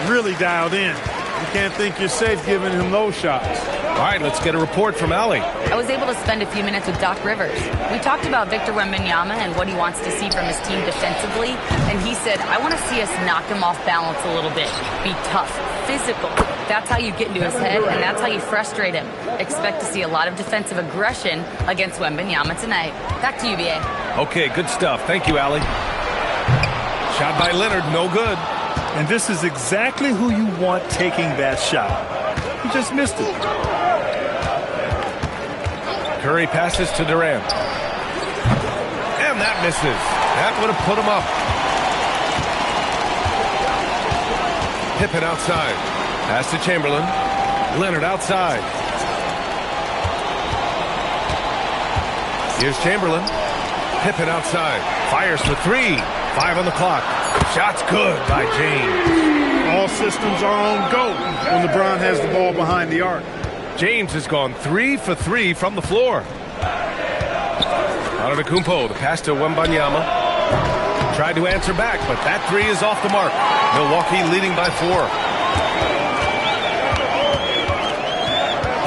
M: really dialed in. You can't think you're safe giving him those shots.
F: All right, let's get a report from Allie.
D: I was able to spend a few minutes with Doc Rivers. We talked about Victor Wembanyama and what he wants to see from his team defensively, and he said, I want to see us knock him off balance a little bit. Be tough, physical. That's how you get into his head, and that's how you frustrate him. Expect to see a lot of defensive aggression against Wembanyama tonight. Back to you, BA.
F: Okay, good stuff. Thank you, Allie. Shot by Leonard, no good.
G: And this is exactly who you want taking that shot. He just missed it.
F: Curry passes to Durant. And that misses. That would have put him up. Pippen outside. Pass to Chamberlain. Leonard outside. Here's Chamberlain. Pippen outside. Fires for three. 5 on the clock. Shot's good by James.
M: All systems are on go when LeBron has the ball behind the arc.
F: James has gone 3 for 3 from the floor. Antetokounmpo, the pass to Wembanyama. Tried to answer back, but that three is off the mark. Milwaukee leading by 4.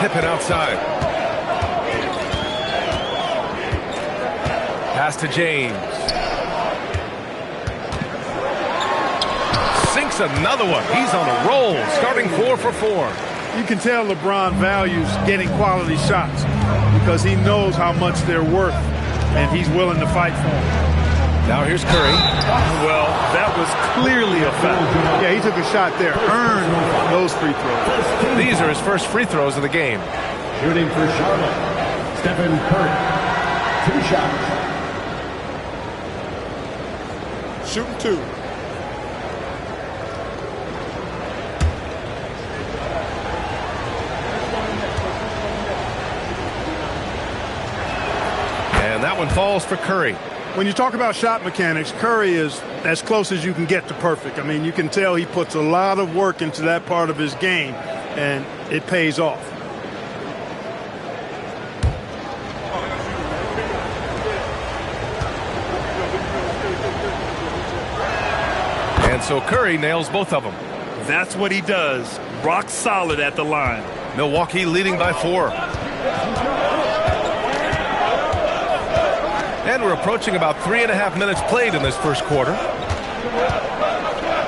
F: Pippen outside. Pass to James. Sinks another one. He's on a roll, starting 4 for 4.
M: You can tell LeBron values getting quality shots because he knows how much they're worth, and he's willing to fight for them.
F: Now here's Curry.
G: Well, that was clearly a foul.
M: Yeah, he took a shot there. Earned those free throws.
F: These are his first free throws of the game.
K: Shooting for Charlotte, Stephen Curry. 2 shots.
M: Shooting 2.
F: And that one falls for Curry.
M: When you talk about shot mechanics, Curry is as close as you can get to perfect. I mean, you can tell he puts a lot of work into that part of his game, and it pays off.
F: And so Curry nails both of them.
G: That's what he does. Rock solid at the line.
F: Milwaukee leading by 4. And we're approaching about 3.5 minutes played in this first quarter.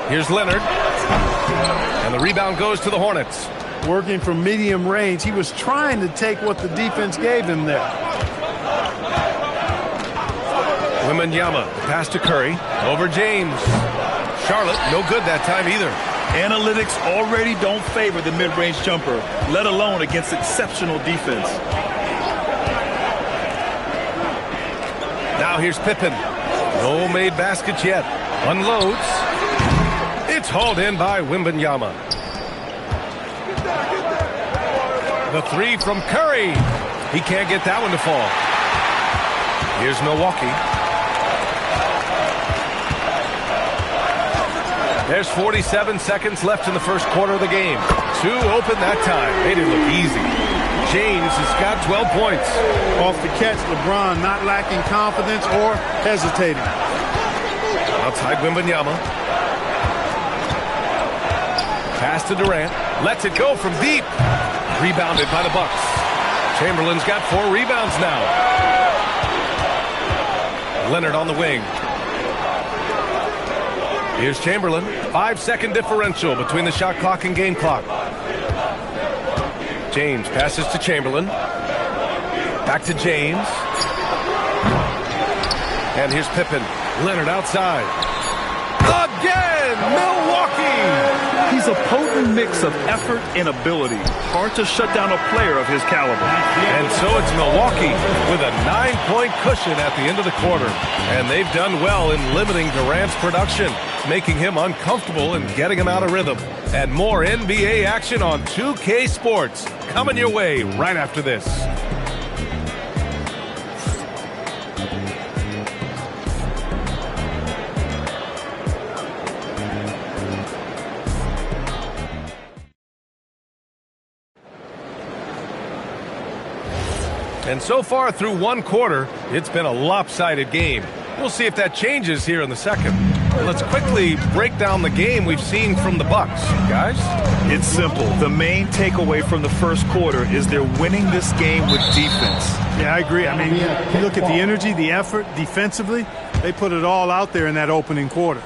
F: Here's Leonard. And the rebound goes to the Hornets.
M: Working from medium range, he was trying to take what the defense gave him there.
F: Wembanyama, pass to Curry. Over James. Charlotte, no good that time either.
G: Analytics already don't favor the mid-range jumper, let alone against exceptional defense.
F: Now here's Pippen. No made baskets yet. Unloads. It's hauled in by Wembanyama. The three from Curry. He can't get that one to fall. Here's Milwaukee. There's 47 seconds left in the first quarter of the game. 2 open that time. Made it look easy. James has got 12 points.
M: Off the catch, LeBron not lacking confidence or hesitating.
F: Outside Wembanyama. Pass to Durant. Lets it go from deep. Rebounded by the Bucks. Chamberlain's got 4 rebounds now. Leonard on the wing. Here's Chamberlain. 5-second differential between the shot clock and game clock. James passes to Chamberlain. Back to James. And here's Pippen. Leonard outside. Again! Milwaukee!
G: He's a potent mix of effort and ability. Hard to shut down a player of his caliber.
F: And so it's Milwaukee with a 9-point cushion at the end of the quarter. And they've done well in limiting Durant's production, making him uncomfortable and getting him out of rhythm. And more NBA action on 2K Sports coming your way right after this. And so far through one quarter, it's been a lopsided game. We'll see if that changes here in the second. Let's quickly break down the game we've seen from the Bucks. Guys?
G: It's simple. The main takeaway from the first quarter is they're winning this game with defense.
M: Yeah, I agree. I mean, you look at the energy, the effort defensively, they put it all out there in that opening quarter.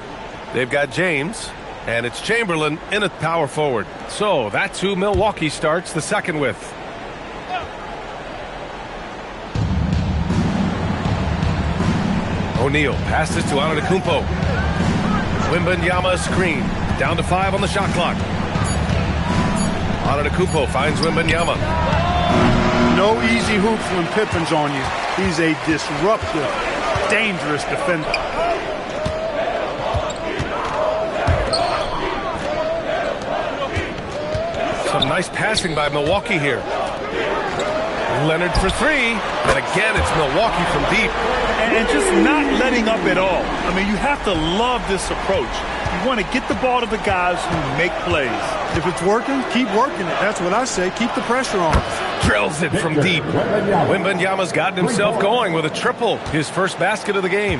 F: They've got James, and it's Chamberlain in at power forward. So that's who Milwaukee starts the second with. O'Neal passes to Antetokounmpo. Wembanyama screen. Down to 5 on the shot clock. Antetokounmpo finds Wembanyama.
M: No easy hoops when Pippen's on you. He's a disruptive, dangerous defender.
F: Some nice passing by Milwaukee here. Leonard for 3. And again, it's Milwaukee from deep.
G: And just not letting up at all. I mean, you have to love this approach. You want to get the ball to the guys who make plays.
M: If it's working, keep working it. That's what I say. Keep the pressure on.
F: Drills it from deep. Wembanyama's gotten himself going with a triple. His first basket of the game.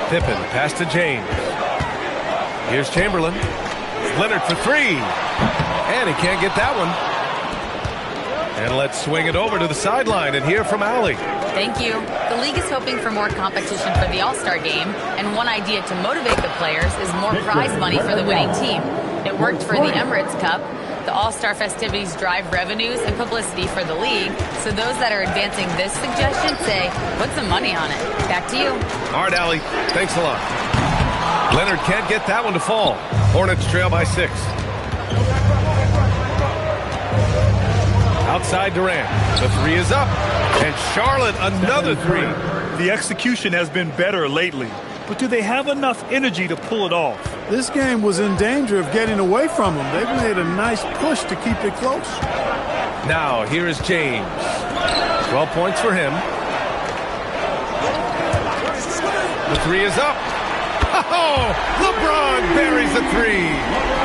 F: Pippen pass to James. Here's Chamberlain. Leonard for 3. And he can't get that one. And let's swing it over to the sideline and hear from Allie.
D: Thank you. The league is hoping for more competition for the All-Star game, and one idea to motivate the players is more prize money for the winning team. It worked for the Emirates Cup. The All-Star festivities drive revenues and publicity for the league, so those that are advancing this suggestion say, put some money on it. Back to you.
F: All right, Allie. Thanks a lot. Leonard can't get that one to fall. Hornets trail by 6. Outside Durant. The 3 is up. And Charlotte, another 3.
G: The execution has been better lately. But do they have enough energy to pull it off?
M: This game was in danger of getting away from them. They've made a nice push to keep it close.
F: Now, here is James. 12 points for him. The 3 is up. Oh, LeBron buries the 3.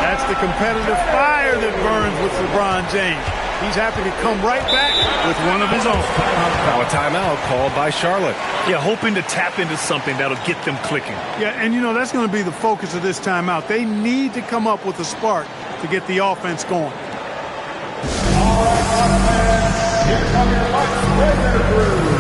M: That's the competitive fire that burns with LeBron James. He's happy to come right back with one of his own.
F: Now a timeout called by Charlotte.
G: Yeah, hoping to tap into something that'll get them clicking.
M: Yeah, and you know, that's going to be the focus of this timeout. They need to come up with a spark to get the offense going.
K: All right, here come your Bucks breaker crew.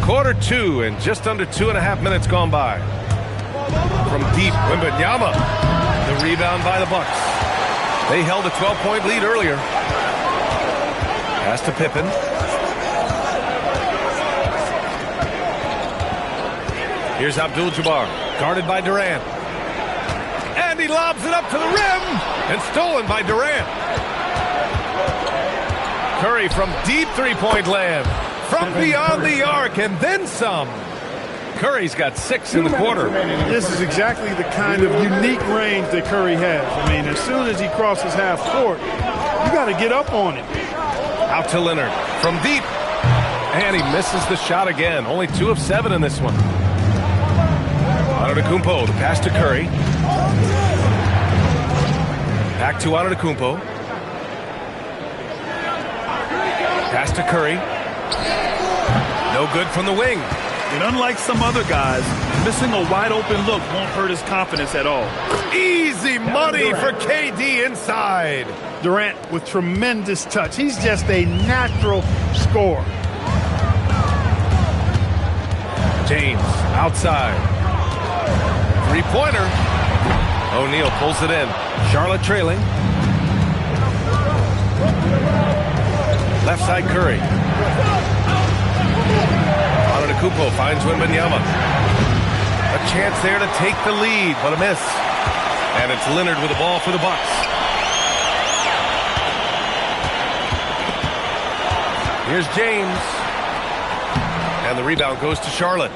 F: Quarter 2 and just under 2.5 minutes gone by. From deep, Wembanyama. The rebound by the Bucks. They held a 12-point lead earlier. Pass to Pippen. Here's Abdul-Jabbar, guarded by Durant. And he lobs it up to the rim, and stolen by Durant. Curry from deep three-point land. From beyond the arc, and then some. Curry's got 6 in the quarter.
M: This is exactly the kind of unique range that Curry has. I mean, as soon as he crosses half court, you got to get up on it.
F: Out to Leonard from deep. And he misses the shot again. Only 2 of 7 in this one. Antetokounmpo, the pass to Curry. Back to Antetokounmpo. Pass to Curry. No good from the wing.
G: And unlike some other guys, missing a wide-open look won't hurt his confidence at all.
F: Easy money for KD inside.
M: Durant with tremendous touch. He's just a natural scorer.
F: James outside. Three-pointer. O'Neal pulls it in. Charlotte trailing. Left side Curry. Antetokounmpo finds Wembanyama. A chance there to take the lead, but a miss. And it's Leonard with the ball for the Bucks. Here's James. And the rebound goes to Charlotte.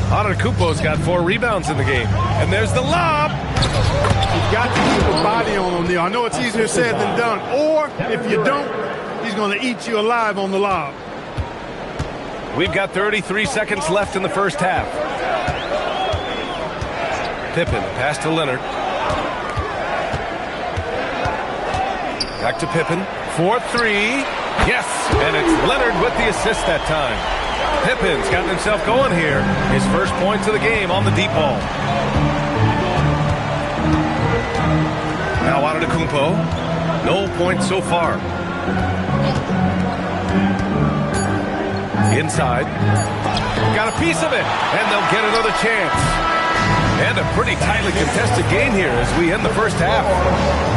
F: Antetokounmpo's got 4 rebounds in the game. And there's the lob.
M: You've got to keep a body on O'Neal. I know it's easier said than done. Or, if you don't, he's going to eat you alive on the lob.
F: We've got 33 seconds left in the first half. Pippen, pass to Leonard. Back to Pippen. 4-3. Yes, and it's Leonard with the assist that time. Pippen's gotten himself going here. His first points of the game on the deep ball. Now Antetokounmpo. No points so far. Inside. Got a piece of it, and they'll get another chance. And a pretty tightly contested game here as we end the first half.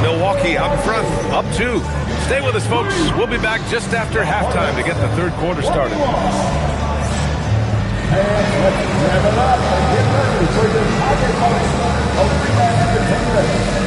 F: Milwaukee out in front, up 2. Stay with us, folks. We'll be back just after halftime to get the third quarter started.
K: And let's wrap it up and get ready for the Tiger Pulse of Rebound Entertainment.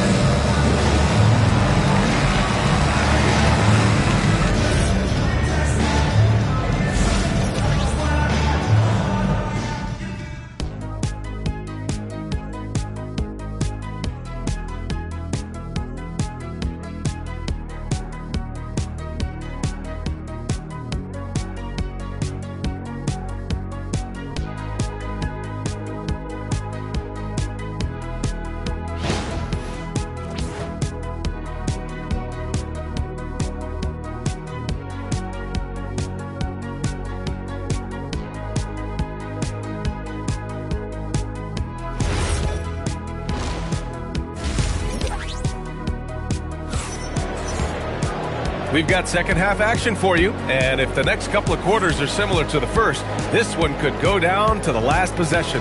F: We've got second half action for you, and if the next couple of quarters are similar to the first, this one could go down to the last possession.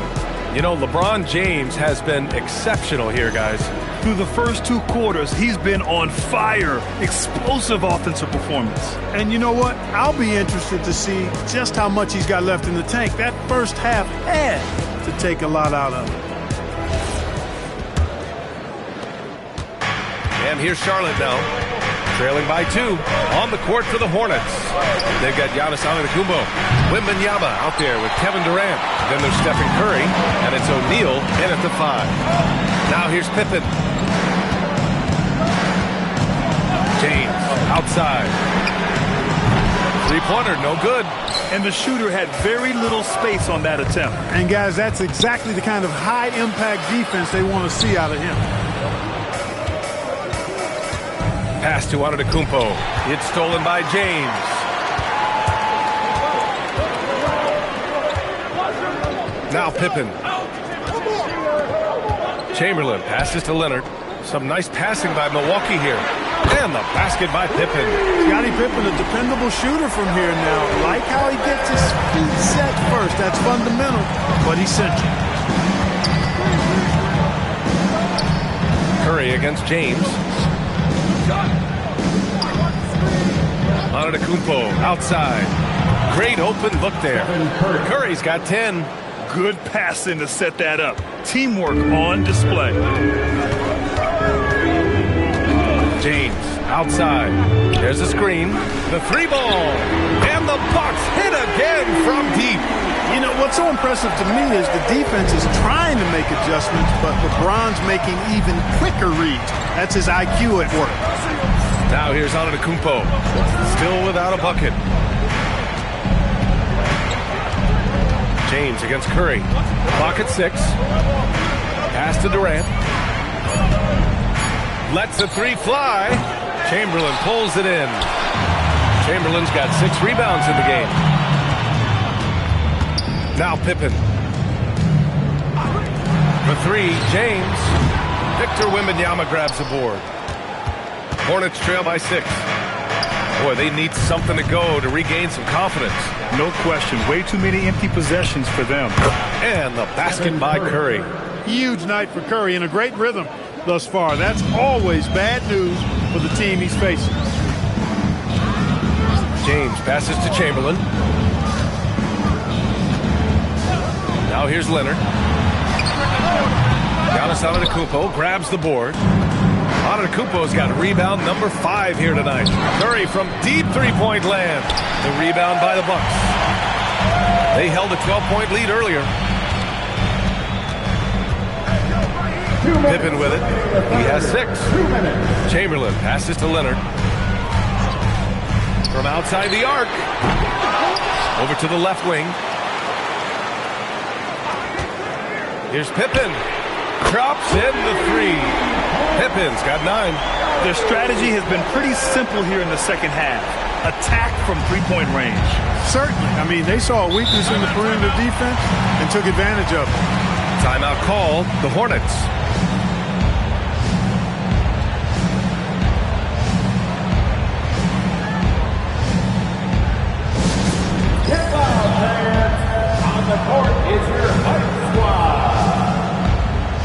F: You know, LeBron James has been exceptional here, guys.
G: Through the first 2 quarters, he's been on fire. Explosive offensive performance.
M: And you know what? I'll be interested to see just how much he's got left in the tank. That first half had to take a lot out of it.
F: And here's Charlotte now. Trailing by 2 on the court for the Hornets. They've got Giannis Antetokounmpo. Wembanyama out there with Kevin Durant. Then there's Stephen Curry, and it's O'Neal in at the 5. Now here's Pippen. James outside. Three-pointer, no good.
G: And the shooter had very little space on that attempt.
M: And guys, that's exactly the kind of high-impact defense they want to see out of him.
F: Pass to Antetokounmpo. It's stolen by James. Now Pippen. Chamberlain passes to Leonard. Some nice passing by Milwaukee here. And the basket by Pippen.
M: Scottie Pippen, a dependable shooter from here now. Like how he gets his feet set first. That's fundamental, but he's central.
F: Curry against James. Antetokounmpo outside. Great open look there. Curry's got 10.
G: Good passing to set that up. Teamwork on display.
F: James outside. There's a screen. The 3-ball. And the Bucks hit again from deep.
M: You know, what's so impressive to me is the defense is trying to make adjustments, but LeBron's making even quicker reads. That's his IQ at work.
F: Now here's Antetokounmpo. Still without a bucket. James against Curry. Clock at 6. Pass to Durant. Lets the three fly. Chamberlain pulls it in. Chamberlain's got 6 rebounds in the game. Now Pippen. For 3, James. Victor Wembanyama grabs the board. Hornets trail by 6. Boy, they need something to go to regain some confidence.
G: No question. Way too many empty possessions for them.
F: And the basket by Curry.
M: Huge night for Curry in a great rhythm thus far. That's always bad news for the team he's facing.
F: James passes to Chamberlain. Now here's Leonard. Giannis Antetokounmpo grabs the board. Antetokounmpo's got rebound number 5 here tonight. Curry from deep three-point land. The rebound by the Bucks. They held a 12-point lead earlier. Pippen with it. He has 6. Chamberlain passes to Leonard. From outside the arc. Over to the left wing. Here's Pippen. Drops in the 3. Pippin's got 9.
G: Their strategy has been pretty simple here in the second half. Attack from three-point range.
M: Certainly. I mean, they saw a weakness in the perimeter defense and took advantage of it.
F: Timeout called. The Hornets.
K: On the court is your White Squad.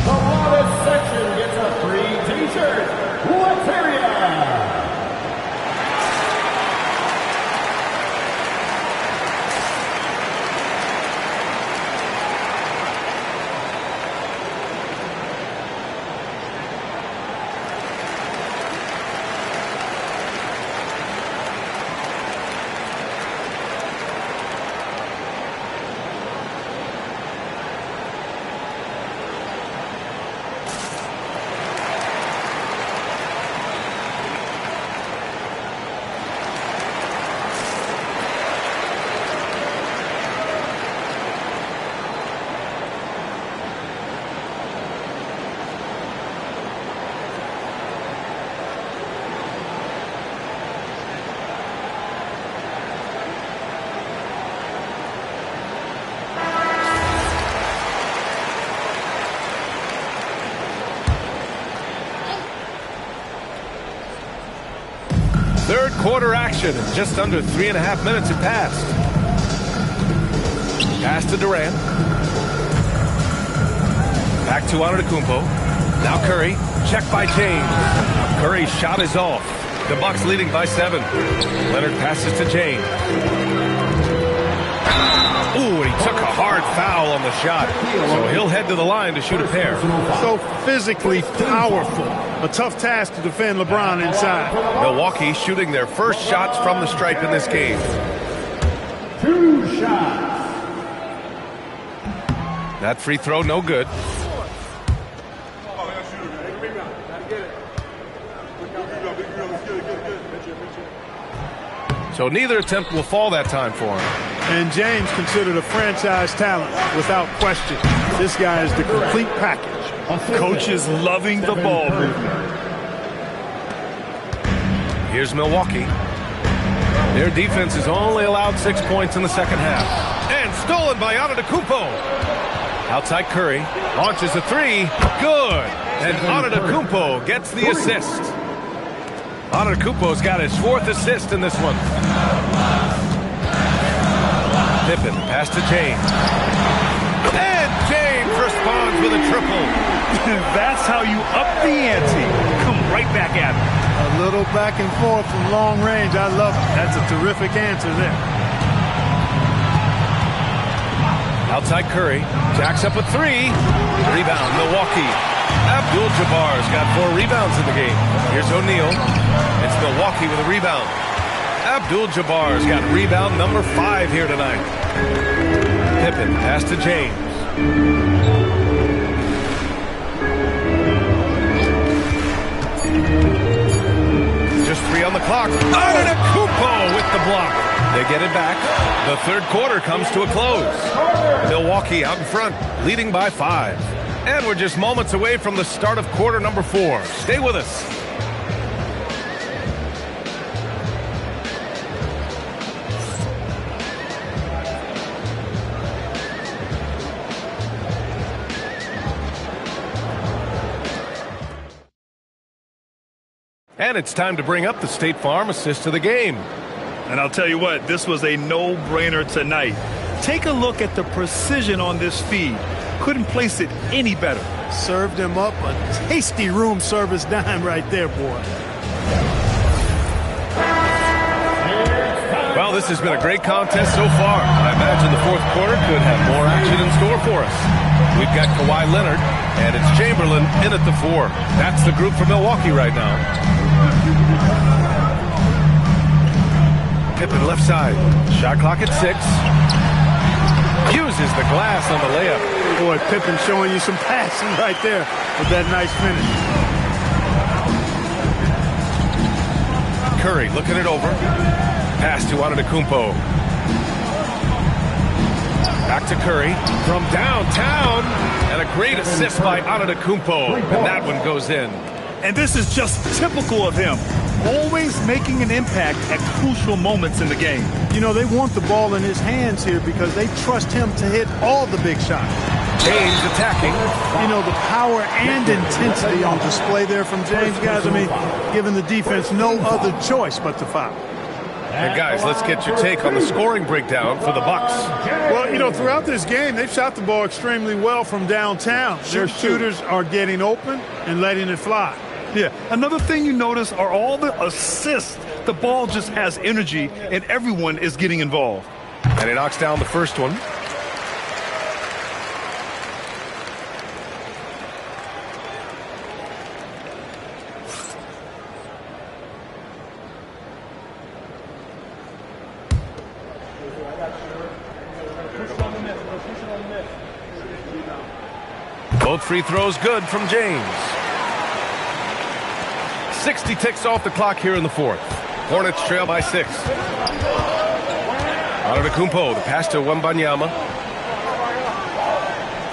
K: The Hornets section gets a free t-shirt. What's area?
F: Third quarter action. Just under 3.5 minutes have passed. Pass to Durant. Back to Antetokounmpo. Now Curry. Check by James. Curry's shot is off. The Bucks leading by 7. Leonard passes to James. Ooh, and he took a hard foul on the shot. So he'll head to the line to shoot a pair.
M: So physically powerful. A tough task to defend LeBron inside.
F: Milwaukee shooting their first shots from the stripe in this game.
K: 2 shots.
F: That free throw, no good. So neither attempt will fall that time for him.
M: And James considered a franchise talent without question. This guy is the complete package.
G: Coach is loving the ball movement.
F: Here's Milwaukee. Their defense has only allowed 6 points in the second half. And stolen by Antetokounmpo. Outside Curry. Launches a 3. Good. And Antetokounmpo gets the assist. Antetokounmpo's got his 4th assist in this one. Pippen, pass to James. And James responds with a triple.
G: That's how you up the ante. Come right back at him.
M: A little back and forth from long range. I love it. That's a terrific answer there.
F: Outside Curry. Jacks up a 3. Rebound, Milwaukee. Abdul-Jabbar's got 4 rebounds in the game. Here's O'Neal. It's Milwaukee with a rebound. Abdul-Jabbar's got rebound number 5 here tonight. Pippen, pass to James. Just 3 on the clock. Antetokounmpo with the block. They get it back. The third quarter comes to a close. Milwaukee out in front, leading by 5. And we're just moments away from the start of quarter number 4. Stay with us. And it's time to bring up the State Farm assist of the game.
G: And I'll tell you what, this was a no-brainer tonight. Take a look at the precision on this feed. Couldn't place it any better.
M: Served him up a tasty room service dime right there, boy.
F: Well, this has been a great contest so far. I imagine the fourth quarter could have more action in store for us. We've got Kawhi Leonard, and it's Chamberlain in at the 4. That's the group for Milwaukee right now. Pippen left side. Shot clock at 6. Uses the glass on the layup.
M: Boy, Pippen showing you some passing right there with that nice finish.
F: Curry looking it over. Pass to Antetokounmpo. Back to Curry from downtown. And a great assist by Antetokounmpo. And that one goes in.
G: And this is just typical of him. Always making an impact at crucial moments in the game.
M: You know, they want the ball in his hands here because they trust him to hit all the big shots.
F: James attacking.
M: You know, the power and intensity on display there from James, guys. I mean, giving the defense no other choice but to foul.
F: And guys, let's get your take on the scoring breakdown for the Bucks.
M: Well, you know, throughout this game, they've shot the ball extremely well from downtown. Their shooters are getting open and letting it fly.
G: Yeah, another thing you notice are all the assists. The ball just has energy, and everyone is getting involved.
F: And he knocks down the first one. Both free throws good from James. 60 ticks off the clock here in the fourth. Hornets trail by 6. Antetokounmpo, the pass to Wembanyama.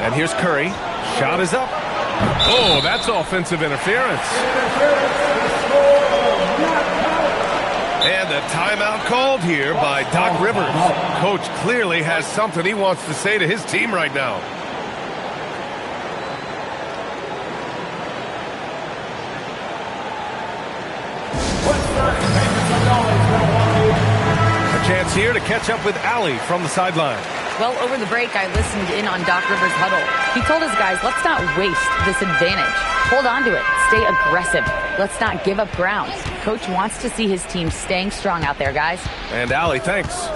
F: And here's Curry. Shot is up. Oh, that's offensive interference. And a timeout called here by Doc Rivers. Coach clearly has something he wants to say to his team right now. Chance here to catch up with Allie from the sideline.
D: Well, over the break, I listened in on Doc Rivers' huddle. He told his guys, let's not waste this advantage. Hold on to it. Stay aggressive. Let's not give up ground. Coach wants to see his team staying strong out there, guys.
F: And Allie, thanks.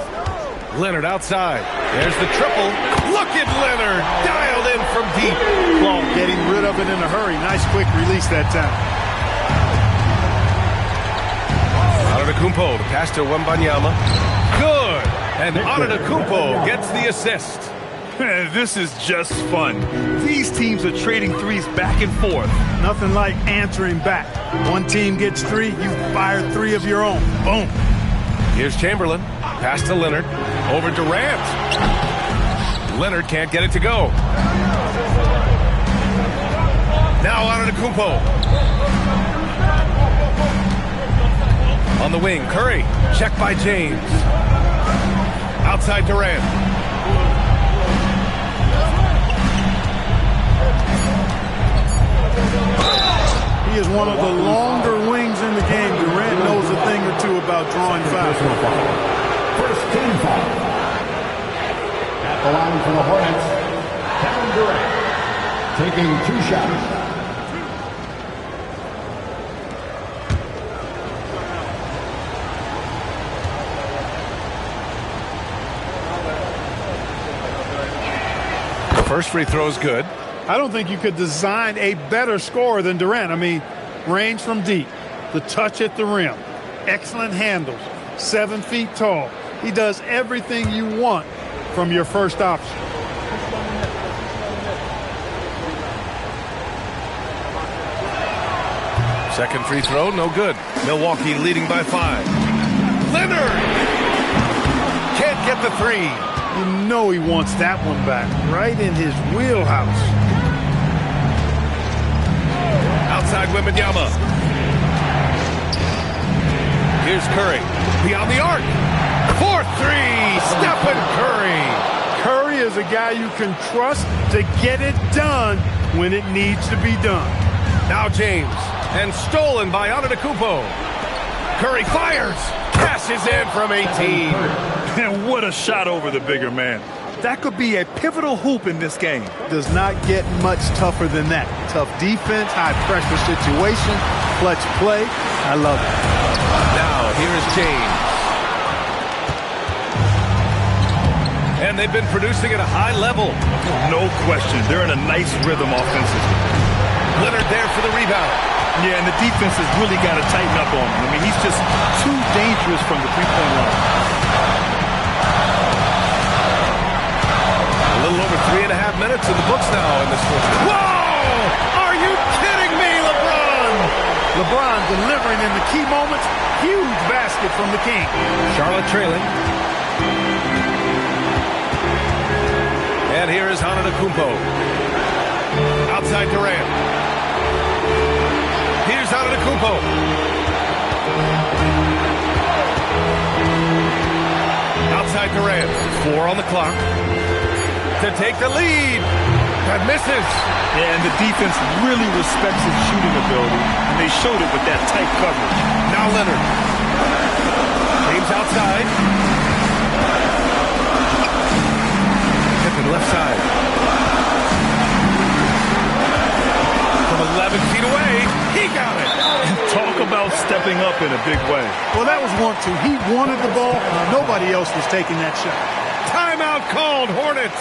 F: Leonard outside. There's the triple. Look at Leonard. Dialed in from deep.
M: Well, getting rid of it in a hurry. Nice quick release that time.
F: Antetokounmpo, the pass to Wembanyama. Good. And Antetokounmpo gets the assist.
G: This is just fun. These teams are trading threes back and forth.
M: Nothing like answering back. One team gets 3, you fire 3 of your own. Boom.
F: Here's Chamberlain. Pass to Leonard. Over Durant. Leonard can't get it to go. Now Antetokounmpo. On the wing, Curry. Checked by James. Outside Durant.
M: He is one of the longer wings in the game. Durant knows a thing or two about drawing fouls.
K: First team foul. At the line for the Hornets, Kevin Durant taking 2 shots.
F: First free throw is good.
M: I don't think you could design a better scorer than Durant. I mean, range from deep, the touch at the rim, excellent handles, 7 feet tall. He does everything you want from your first option.
F: Second free throw, no good. Milwaukee leading by 5. Leonard! Can't get the three.
M: You know he wants that one back, right in his wheelhouse.
F: Outside Wembanyama. Here's Curry. Beyond the arc. 4-3. Stephen Curry.
M: Curry is a guy you can trust to get it done when it needs to be done.
F: Now James. And stolen by Antetokounmpo. Curry fires. Cashes in from 18.
G: And what a shot over the bigger man. That could be a pivotal hoop in this game.
M: Does not get much tougher than that. Tough defense, high pressure situation, clutch play. I love it.
F: Now here is James. And they've been producing at a high level.
G: No question. They're in a nice rhythm offensively.
F: Leonard there for the rebound.
G: Yeah, and the defense has really got to tighten up on him. I mean, he's just too dangerous from the three-point line.
F: A little over 3.5 minutes in the books now in this first. Whoa! Are you kidding me, LeBron?
M: LeBron delivering in the key moments. Huge basket from the King.
F: Charlotte trailing. And here is Antetokounmpo. Outside Durant. Here's Antetokounmpo. Outside Durant. 4 on the clock. To take the lead. That misses.
G: Yeah, and the defense really respects his shooting ability, and they showed it with that tight coverage.
F: Now Leonard. James outside. Pippen left side. From 11 feet away, he got it.
G: Talk about stepping up in a big way.
M: Well, that was 1-2. He wanted the ball. Nobody else was taking that shot.
F: Timeout called, Hornets.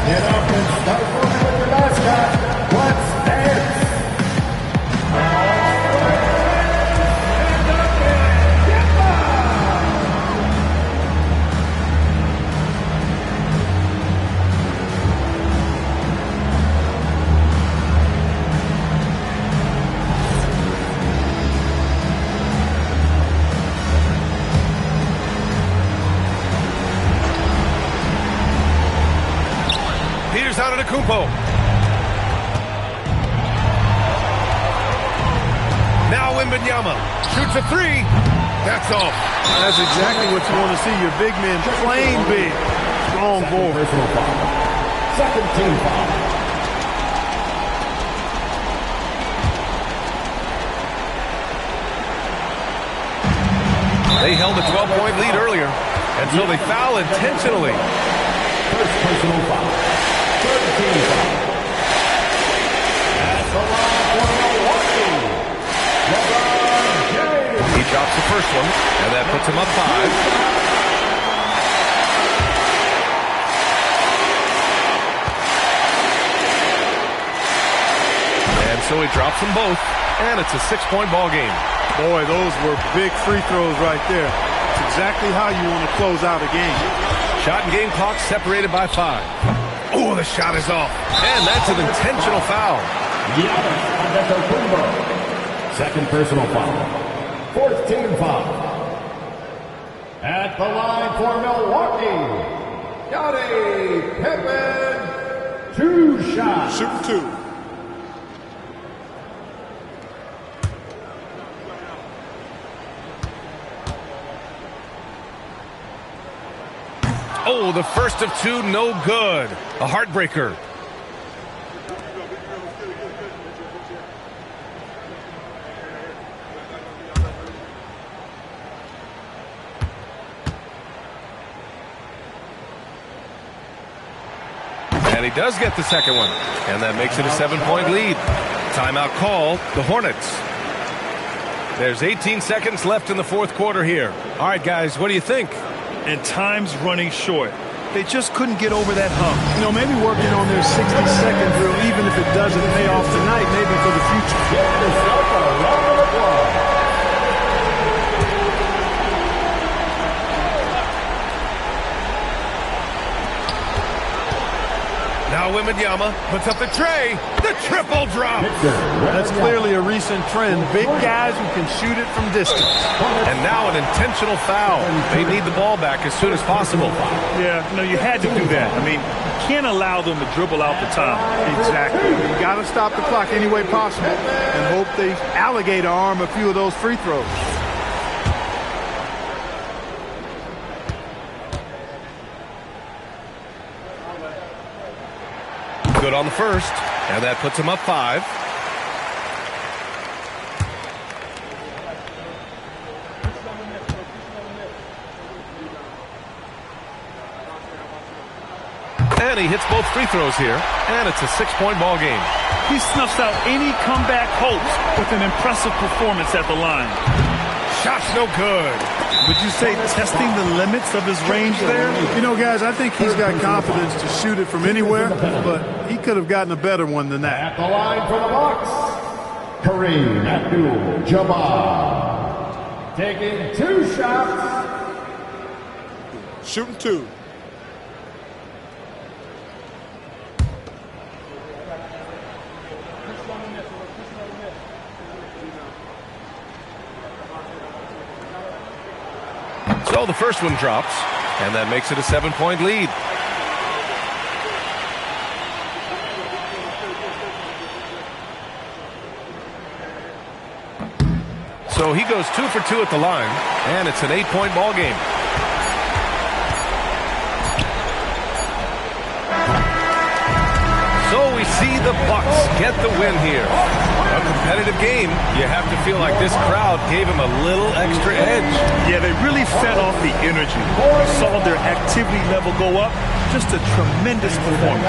K: Get up and start moving with your mascot. Let's dance.
F: Antetokounmpo. Now Wembanyama shoots a 3. That's off.
M: That's exactly what you want to see. Your big men playing big. Strong ball.
K: Second team foul.
F: They held a 12-point lead earlier until they foul intentionally.
K: First personal foul. Third team foul. At the line for Milwaukee, LeBron James.
F: He drops the first one, and that puts him up 5. And so he drops them both, and it's a 6-point ball game.
M: Boy, those were big free throws right there. It's exactly how you want to close out a game.
F: Shot and game clock separated by 5. Oh, the shot is off. And that's an intentional foul.
K: Giannis Antetokounmpo. Second personal foul. Fourth team foul. At the line for Milwaukee, Scottie Pippen. 2 shots.
M: Shoot 2.
F: Oh, the first of 2, no good. A heartbreaker. And he does get the second one. And that makes it a 7-point lead. Timeout called, the Hornets. There's 18 seconds left in the fourth quarter here. All right, guys, what do you think?
G: And time's running short. They just couldn't get over that hump.
M: You know, maybe working on their 60-second drill, even if it doesn't pay off tonight, maybe for the future.
K: Get yourself a round of applause.
F: Now Wembanyama puts up the tray. The triple drop.
M: That's clearly a recent trend. Big guys who can shoot it from distance.
F: And now an intentional foul. They need the ball back as soon as possible.
G: Yeah, no, you had to do that. I mean, you can't allow them to dribble out the time.
M: Exactly. You got to stop the clock any way possible and hope they alligator arm a few of those free throws.
F: Good on the first, and that puts him up 5. And he hits both free throws here, and it's a 6-point ball game.
G: He snuffs out any comeback hopes with an impressive performance at the line.
F: Shot's no good.
G: Would you say testing the limits of his range there?
M: You know, guys, I think he's got confidence to shoot it from anywhere, but he could have gotten a better one than that.
K: At the line for the Bucks, Kareem Abdul-Jabbar. Taking 2 shots.
M: Shooting 2.
F: So the first one drops, and that makes it a 7-point lead. So he goes 2 for 2 at the line, and it's an 8-point ball game. So we see the Bucks get the win here. A competitive game. You have to feel like this crowd gave him a little extra edge.
G: Yeah, they really fed off the energy. You saw their activity level go up. Just a tremendous performance.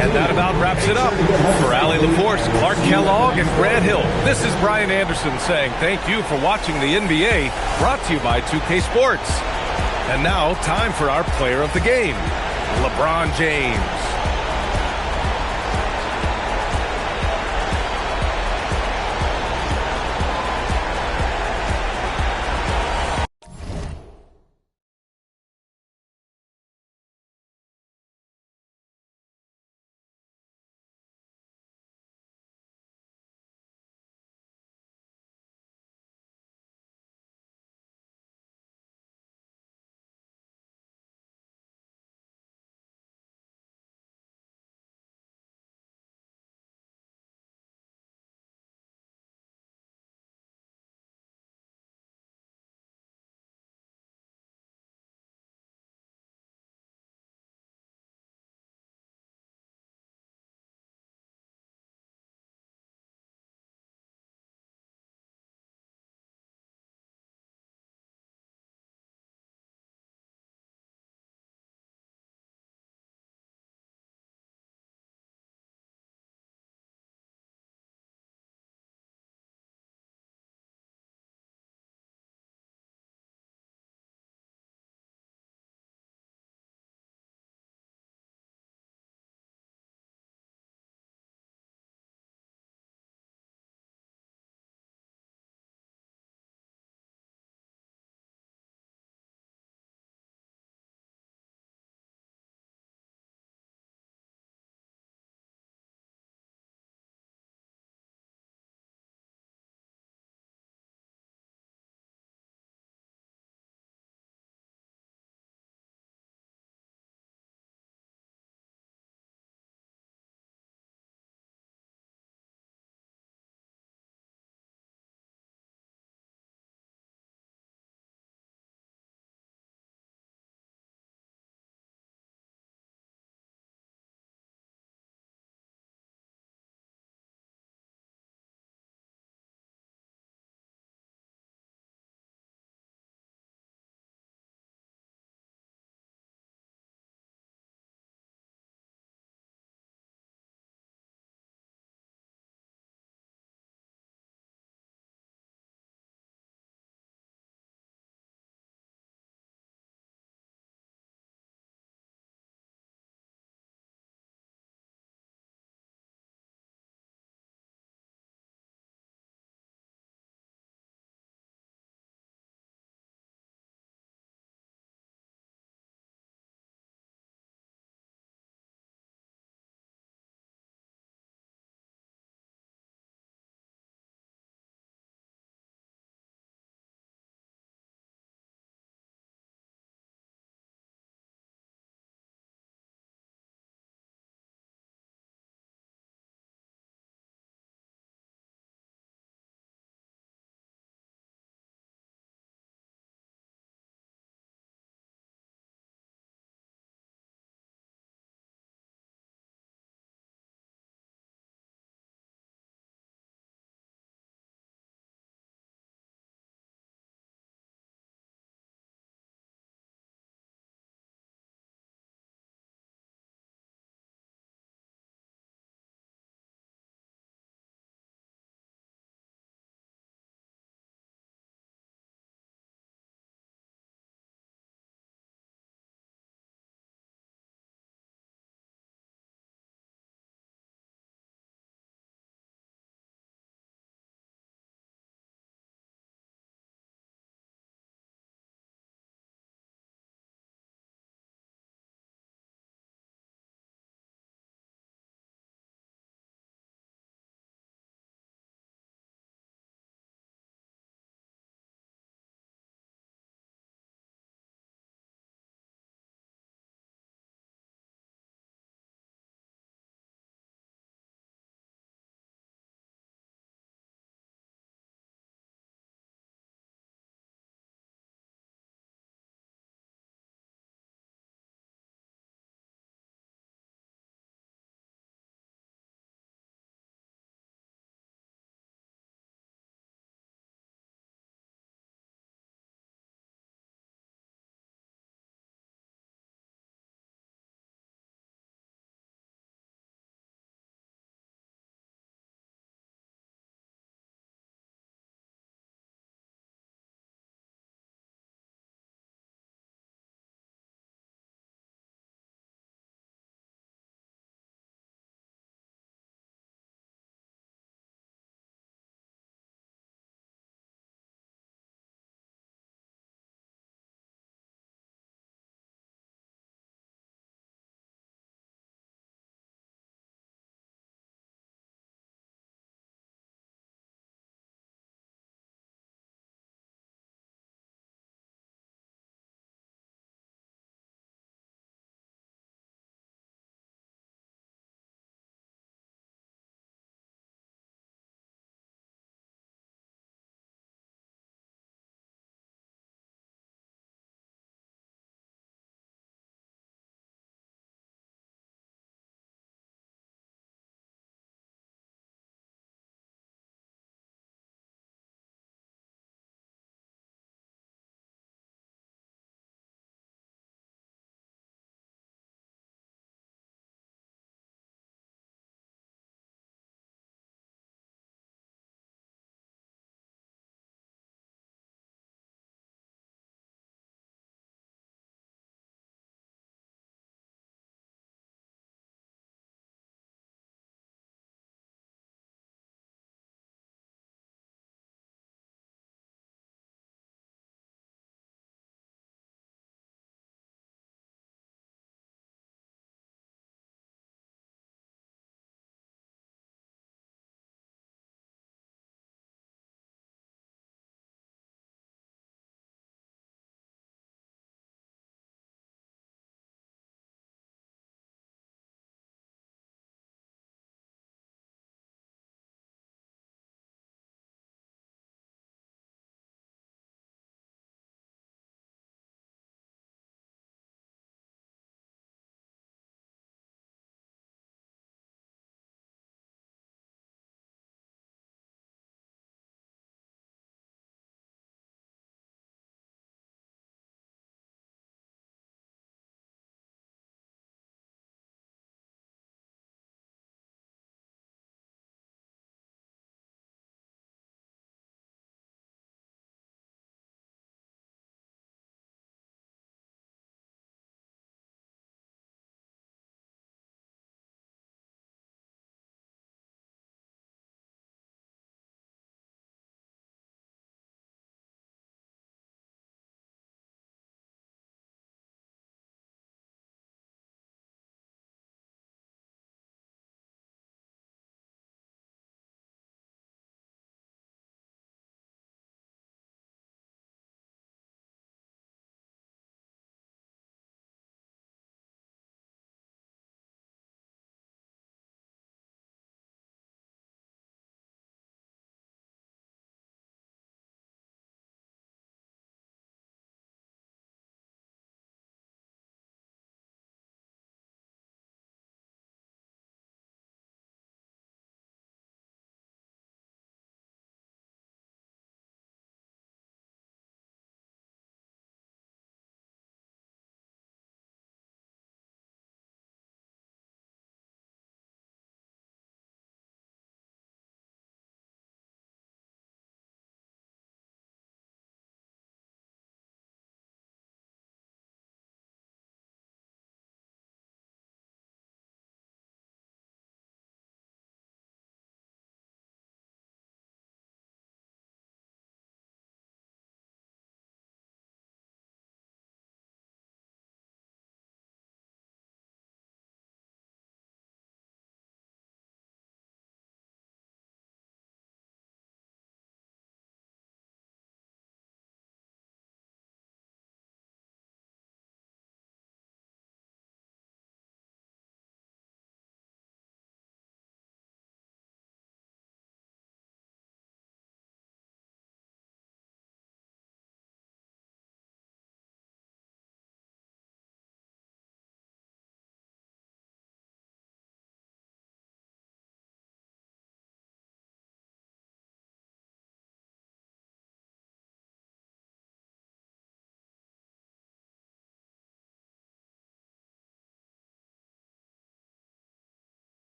F: And that about wraps it up. For Allie LaForce, Clark Kellogg, and Grant Hill, this is Brian Anderson saying thank you for watching the NBA, brought to you by 2K Sports. And now, time for our player of the game, LeBron James.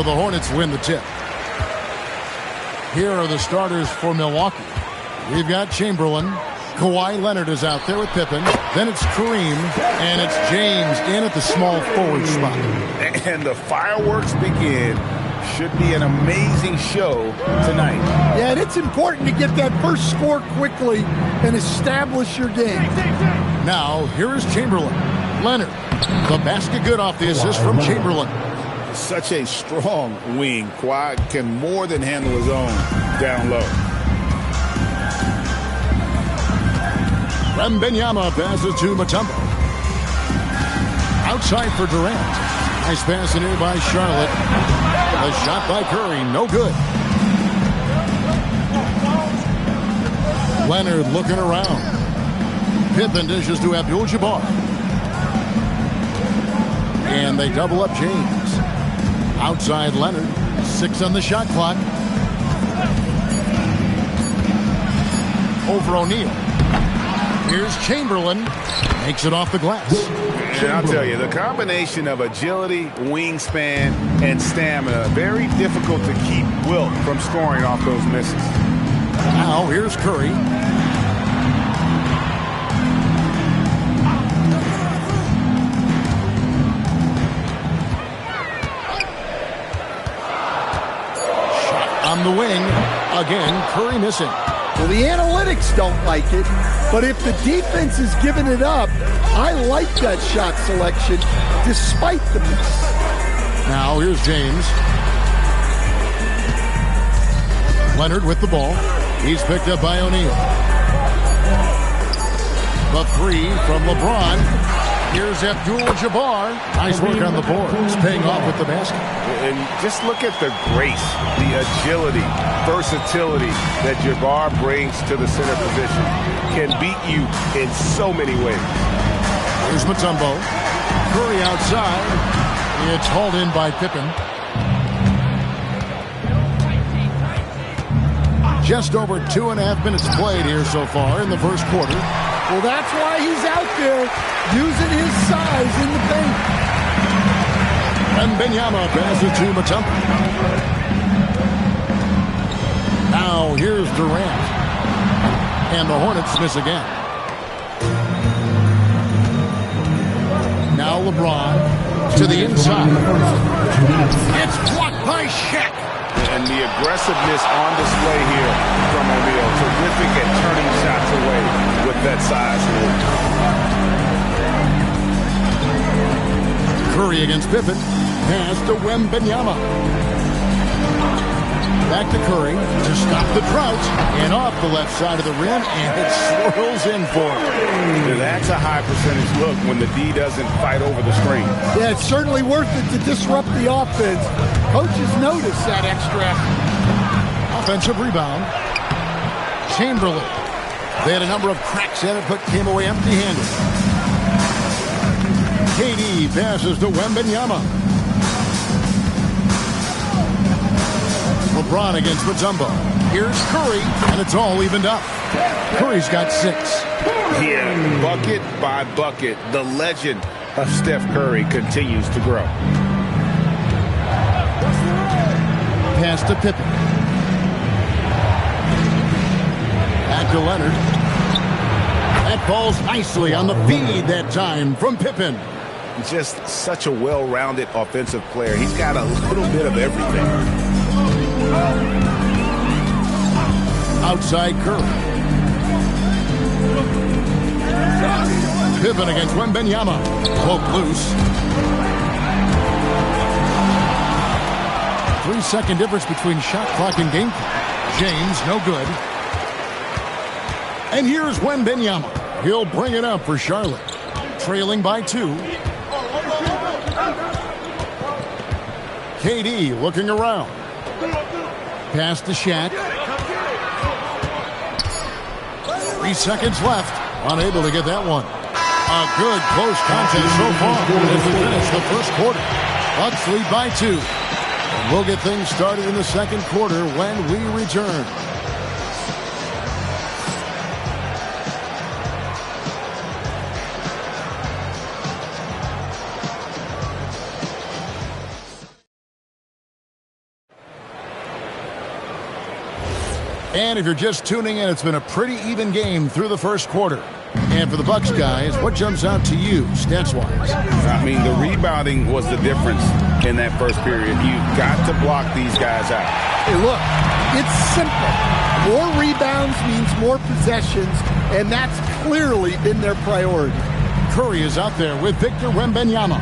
A: So the Hornets win the tip. Here are the starters for Milwaukee. We've got Chamberlain. Kawhi Leonard is out there with Pippen. Then it's Kareem, and it's James in at the small forward spot.
E: And the fireworks begin. Should be an amazing show tonight.
C: Yeah, and it's important to get that first score quickly and establish your game.
A: Now, here is Chamberlain. Leonard, the basket good off the assist from Chamberlain.
E: Such a strong wing. Kawhi can more than handle his own down low.
A: Wembanyama passes to Mutombo. Outside for Durant. Nice pass in here by Charlotte. A shot by Curry, no good. Leonard looking around. Pippen dishes to Abdul-Jabbar. And they double up James. Outside Leonard. 6 on the shot clock. Over O'Neal. Here's Chamberlain. Makes it off the glass.
E: And I'll tell you, the combination of agility, wingspan, and stamina, very difficult to keep Wilt from scoring off those misses.
A: Now here's Curry. Shot on the wing. Again, Curry missing.
C: Well, the analytics don't like it, but if the defense is giving it up, I like that shot selection despite the miss.
A: Now here's James. Leonard with the ball. He's picked up by O'Neal. The 3 from LeBron. Here's Abdul-Jabbar. Nice work on the boards, paying off with the basket.
B: And just look at the grace, the agility, versatility that Jabbar brings to the center position. Can beat you in so many ways.
A: Here's Mutombo. Curry outside. It's hauled in by Pippen. Just over 2.5 minutes played here so far in the first quarter.
C: Well, that's why he's out there using his size in the paint.
A: Wembanyama passes to Mutombo. Now here's Durant. And the Hornets miss again. Now LeBron to the inside. It's blocked by Shaq.
B: And the aggressiveness on display here from O'Neal. Terrific at turning shots away with that size.
A: Curry against Pippen. Pass to Wembanyama. Back to Curry to stop the drought. And off the left side of the rim. And it swirls in for him.
B: And that's a high percentage look when the D doesn't fight over the screen.
C: Yeah, it's certainly worth it to disrupt the offense. Coaches notice that extra effort.
A: Offensive rebound. Chamberlain. They had a number of cracks at it, but came away empty-handed. KD passes to Wembanyama. LeBron against Mutombo. Here's Curry, and it's all evened up. Curry's got 6.
B: Yeah, bucket by bucket, the legend of Steph Curry continues to grow.
A: Pass to Pippen. Back to Leonard. That falls nicely on the feed that time from Pippen.
B: Just such a well-rounded offensive player. He's got a little bit of everything.
A: Outside Curry. Pippen against Wembanyama. Poke loose. 3-second difference between shot clock and game clock. James, no good. And here's Wembanyama. He'll bring it up for Charlotte. Trailing by 2. KD looking around. Pass to Shaq. 3 seconds left. Unable to get that one. A good close contest so far as we finish the first quarter. Bucks lead by 2. We'll get things started in the second quarter when we return. And if you're just tuning in, it's been a pretty even game through the first quarter. And for the Bucks guys, what jumps out to you, stats-wise?
E: I mean, the rebounding was the difference in that first period. You've got to block these guys out.
C: Hey, look, it's simple. More rebounds means more possessions, and that's clearly been their priority.
A: Curry is out there with Victor Wembanyama.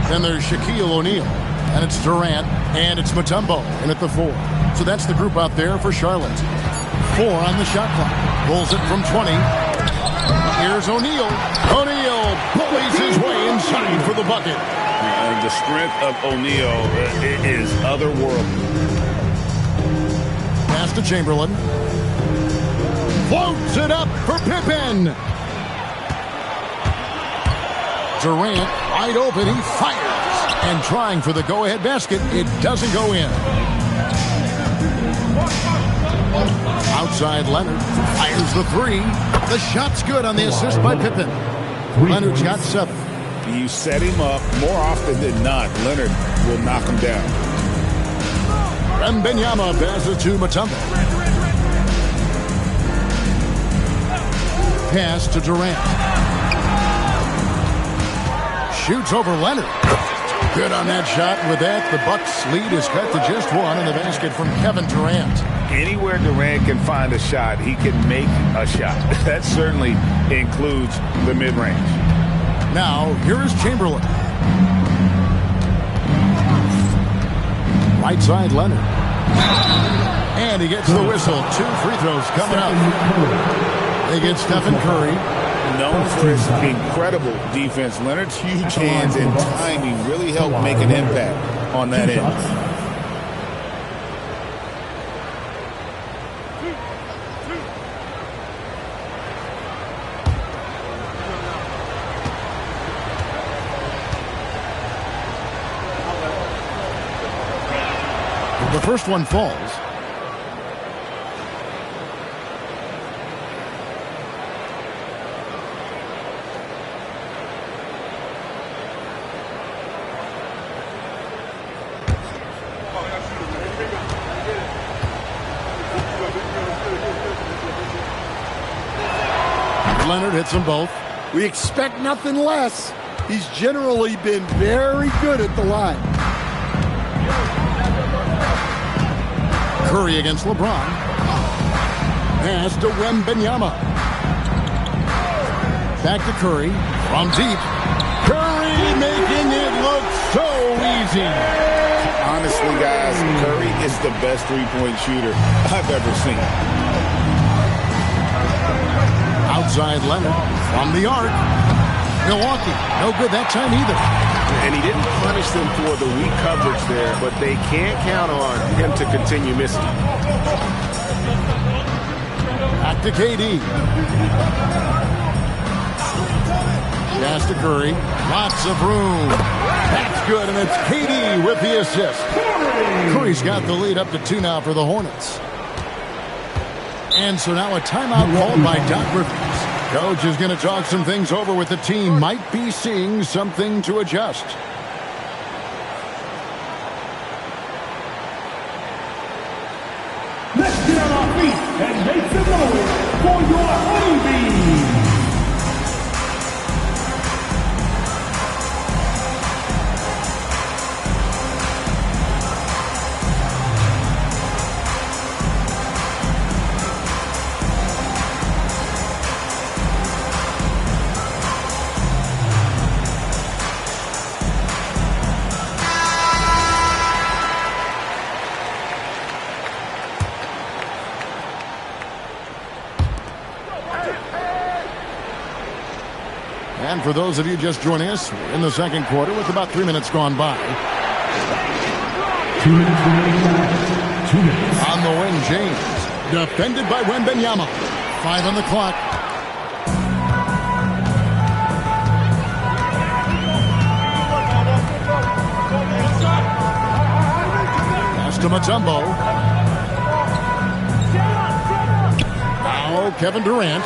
A: Then there's Shaquille O'Neal. And it's Durant, and it's Mutombo in at the 4. So that's the group out there for Charlotte. 4 on the shot clock. Pulls it from 20. Here's O'Neal. O'Neal bullies his way inside for the bucket.
E: The strength of O'Neal is otherworldly.
A: Pass to Chamberlain. Floats it up for Pippen. Durant wide open. He fires. And trying for the go-ahead basket. It doesn't go in. Outside Leonard. Fires the 3. The shot's good on the assist by Pippen. Leonard's got 7.
E: You set him up more often than not. Leonard will knock him down.
A: Wembanyama passes to Mutombo. Pass to Durant. Shoots over Leonard. Good on that shot. With that, the Bucks lead is cut to just 1 in the basket from Kevin Durant.
E: Anywhere Durant can find a shot, he can make a shot. That certainly includes the mid-range.
A: Now, here is Chamberlain. Right side, Leonard. And he gets the whistle. 2 free throws coming up. They get Stephen Curry.
E: Known for his incredible defense, Leonard's huge hands and timing really helped make an impact on that end.
A: The first one falls. Leonard hits them both.
C: We expect nothing less. He's generally been very good at the line.
A: Curry against LeBron. Pass to Wembanyama. Back to Curry. From deep. Curry making it look so easy.
E: Honestly, guys, Curry is the best three-point shooter I've ever seen.
A: Outside Leonard from the arc. Milwaukee, no good that time either.
B: And he didn't punish them for the weak coverage there, but they can't count on him to continue missing.
A: Back to KD. Pass to Curry. Lots of room. That's good, and it's KD with the assist. Curry's got the lead up to 2 now for the Hornets. And so now a timeout called by Doc Rivers. Coach is going to talk some things over with the team. Might be seeing something to adjust.
K: Let's get on our feet and make some noise for your honeybees.
A: And for those of you just joining us, we're in the second quarter with about 3 minutes gone by.
K: 2 minutes remaining. 2 minutes.
A: On the wing, James. Defended by Wembanyama. 5 on the clock. Pass to Mutombo. Now Kevin Durant.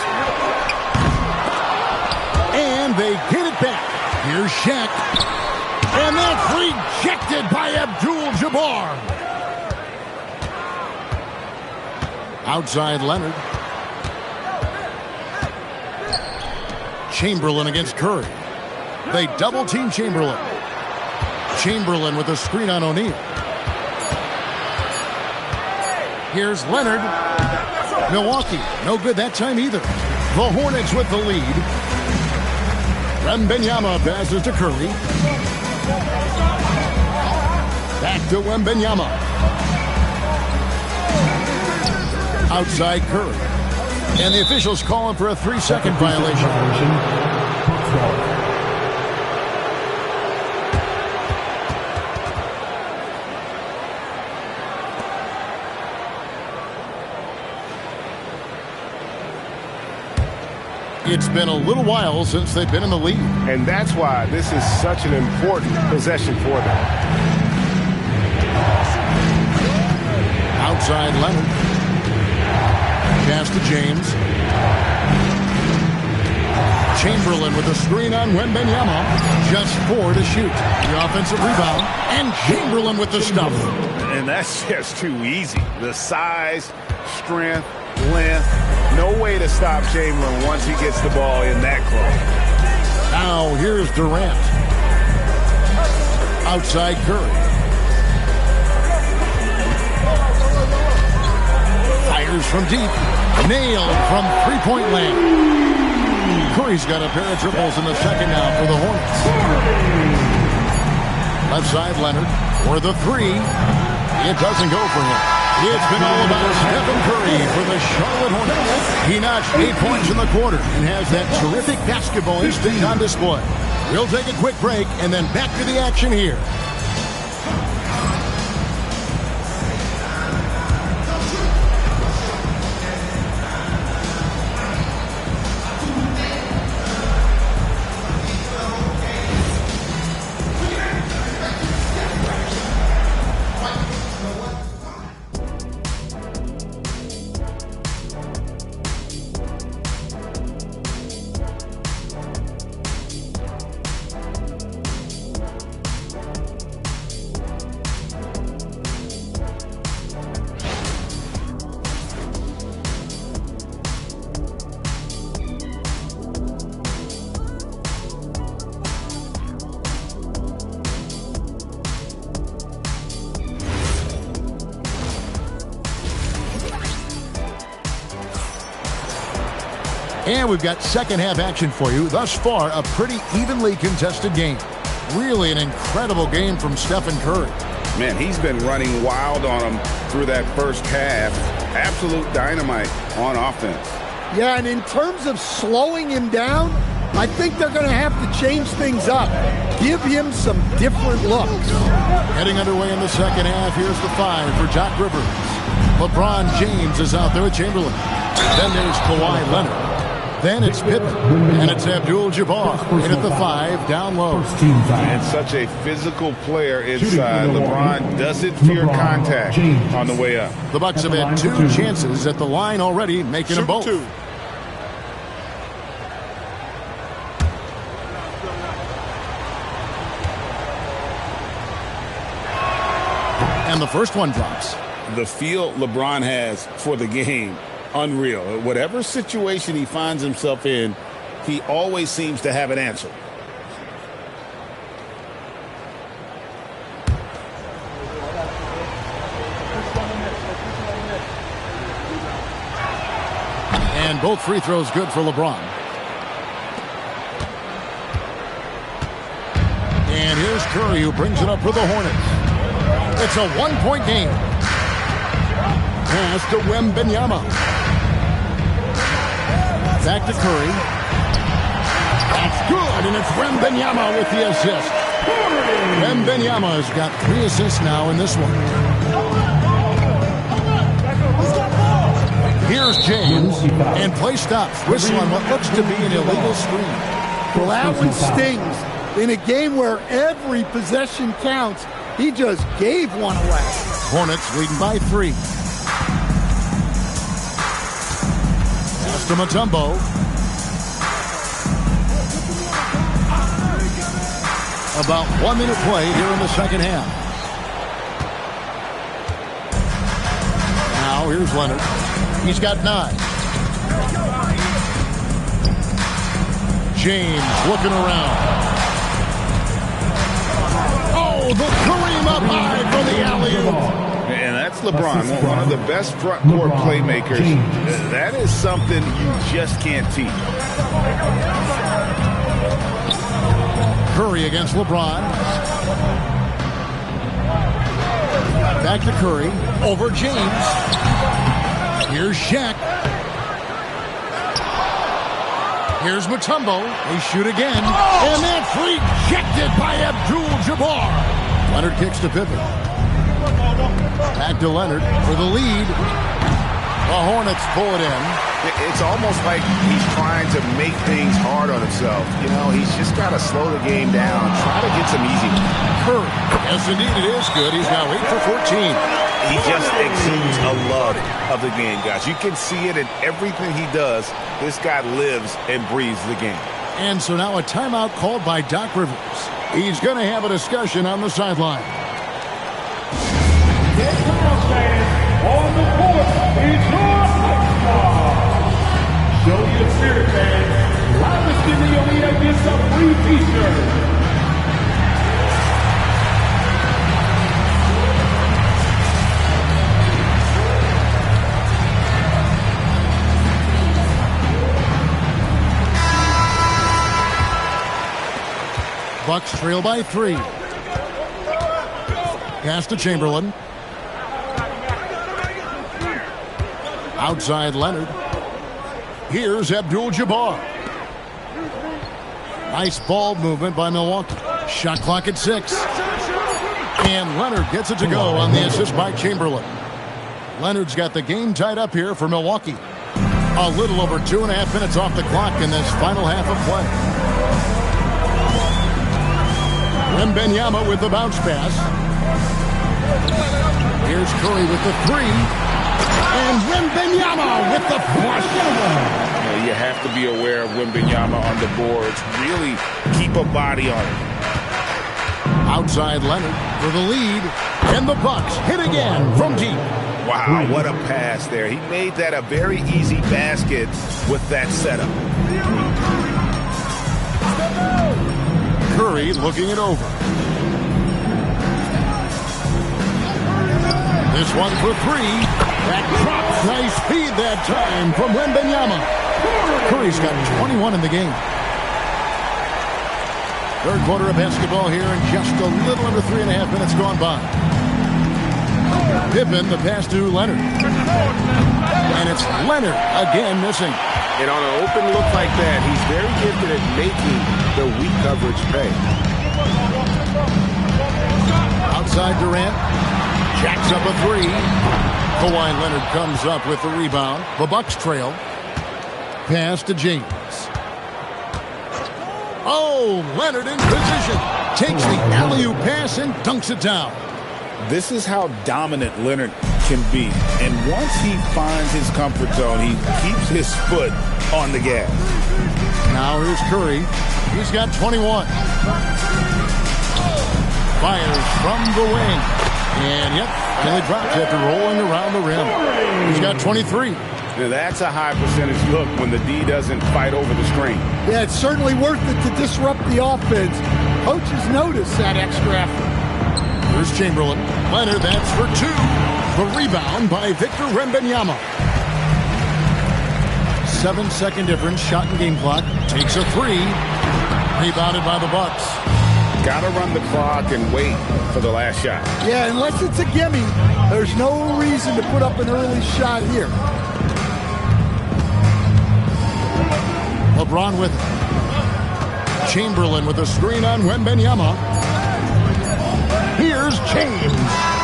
A: And they get it back. Here's Shaq. And that's rejected by Abdul-Jabbar. Outside Leonard. Chamberlain against Curry. They double-team Chamberlain. Chamberlain with a screen on O'Neal. Here's Leonard. Milwaukee, no good that time either. The Hornets with the lead. Wembanyama passes to Curry. Back to Wembanyama. Outside Curry. And the officials calling for a 3-second violation. It's been a little while since they've been in the lead.
B: And that's why this is such an important possession for them.
A: Outside Leonard. Pass to James. Chamberlain with a screen on Wembanyama. Just 4 to shoot. The offensive rebound. And Chamberlain with the stuff.
B: And that's just too easy. The size, strength, length. No way to stop Chamberlain once he gets the ball in that close.
A: Now here's Durant. Outside Curry. Fires from deep. Nailed from three-point land. Curry's got a pair of triples in the second now for the Hornets. Left side Leonard for the three. It doesn't go for him. It's been all about Stephen Curry for the Charlotte Hornets. He notched 8 points in the quarter and has that terrific basketball instinct on display. We'll take a quick break and then back to the action here. And we've got second half action for you. Thus far, a pretty evenly contested game. Really an incredible game from Stephen Curry.
E: Man, he's been running wild on him through that first half. Absolute dynamite on offense.
C: Yeah, and in terms of slowing him down, I think they're going to have to change things up. Give him some different looks.
A: Heading underway in the second half, here's the 5 for Doc Rivers. LeBron James is out there with Chamberlain. Then there's Kawhi Leonard. Then it's Pippen, and it's Abdul-Jabbar in at the 5, down low.
E: And such a physical player inside. LeBron doesn't fear contact on the way up.
A: The Bucks have had 2 chances at the line already, making them both. And the first one drops.
E: The feel LeBron has for the game, unreal. Whatever situation he finds himself in, he always seems to have an answer.
A: And both free throws good for LeBron. And here's Curry, who brings it up for the Hornets. It's a 1-point game. Pass to Wembanyama. Back to Curry. That's good, and it's Wembanyama with the assist. Wembanyama has got 3 assists now in this one. Here's James, and play stops. Whistle on what looks to be an illegal screen.
C: Well, that one stings. In a game where every possession counts, he just gave one away.
A: Hornets leading by 3. Pass to Mutombo. About 1 minute play here in the second half. Now here's Leonard. He's got 9. James looking around. Oh, the Kareem up high for the alley-oop.
E: And that's LeBron, one of the best front court playmakers. That is something you just can't teach.
A: Curry against LeBron. Back to Curry. Over James. Here's Shaq. Here's Mutombo. They shoot again. And that's rejected by Abdul-Jabbar. Leonard kicks to Pippen. Back to Leonard for the lead. The Hornets pull it in.
B: It's almost like he's trying to make things hard on himself. You know, he's just got to slow the game down, try to get some easy.
A: Curry. Yes, indeed, it is good. He's now 8 for 14.
B: He just exudes a love of the game, guys. You can see it in everything he does. This guy lives and breathes the game.
A: And so now a timeout called by Doc Rivers. He's going to have a discussion on the sideline.
K: On the court is your star. Show your spirit, man. Loudest in the arena gets a free t-shirt.
A: Bucks trail by 3. Pass to Chamberlain. Outside Leonard. Here's Abdul-Jabbar. Nice ball movement by Milwaukee. Shot clock at 6. And Leonard gets it to go on the assist by Chamberlain. Leonard's got the game tied up here for Milwaukee. A little over 2.5 minutes off the clock in this final half of play. Wembanyama with the bounce pass. Here's Curry with the 3. And Wembanyama with the flush.
E: You have to be aware of Wembanyama on the boards. Really keep a body on it.
A: Outside Leonard for the lead. And the Bucks hit again from deep.
B: Wow, what a pass there. He made that a very easy basket with that setup.
A: Curry looking it over. This one for 3. That drops. Nice speed that time from Wembanyama. Curry's got 21 in the game. Third quarter of basketball here and just a little under 3.5 minutes gone by. Pippen, the pass to Leonard. And it's Leonard again missing.
B: And on an open look like that, he's very gifted at making the weak coverage pay.
A: Outside Durant. Jacks up a 3. Kawhi Leonard comes up with the rebound. The Bucks trail. Pass to James. Oh, Leonard in position. Takes the alley-oop pass and dunks it down.
E: This is how dominant Leonard can be. And once he finds his comfort zone, he keeps his foot on the gas.
A: Now here's Curry. He's got 21. Fires from the wing. And yep, finally drops after rolling around the rim. He's got 23.
B: That's a high percentage look when the D doesn't fight over the screen.
C: Yeah, it's certainly worth it to disrupt the offense. Coaches notice that extra effort.
A: Here's Chamberlain. Leonard, that's for 2. The rebound by Victor Wembanyama. 7-second difference, shot and game clock. Takes a 3. Rebounded by the Bucks.
B: Got to run the clock and wait for the last shot.
C: Yeah, unless it's a gimme, there's no reason to put up an early shot here.
A: LeBron with it. Chamberlain with a screen on Wembanyama. Here's James.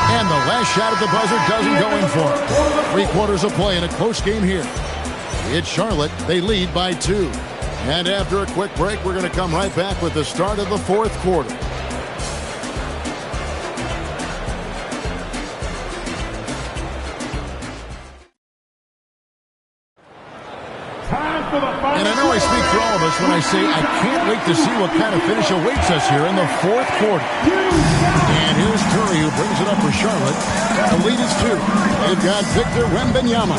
A: And the last shot at the buzzer doesn't go in for it. 3 quarters of play in a close game here. It's Charlotte. They lead by 2. And after a quick break, we're going to come right back with the start of the 4th quarter.
K: Time for the final.
A: And I know I speak for all of us when I say I can't wait to see what kind of finish awaits us here in the fourth quarter. And here's Curry, who brings it up for Charlotte. The lead is 2. They've got Victor Wembanyama.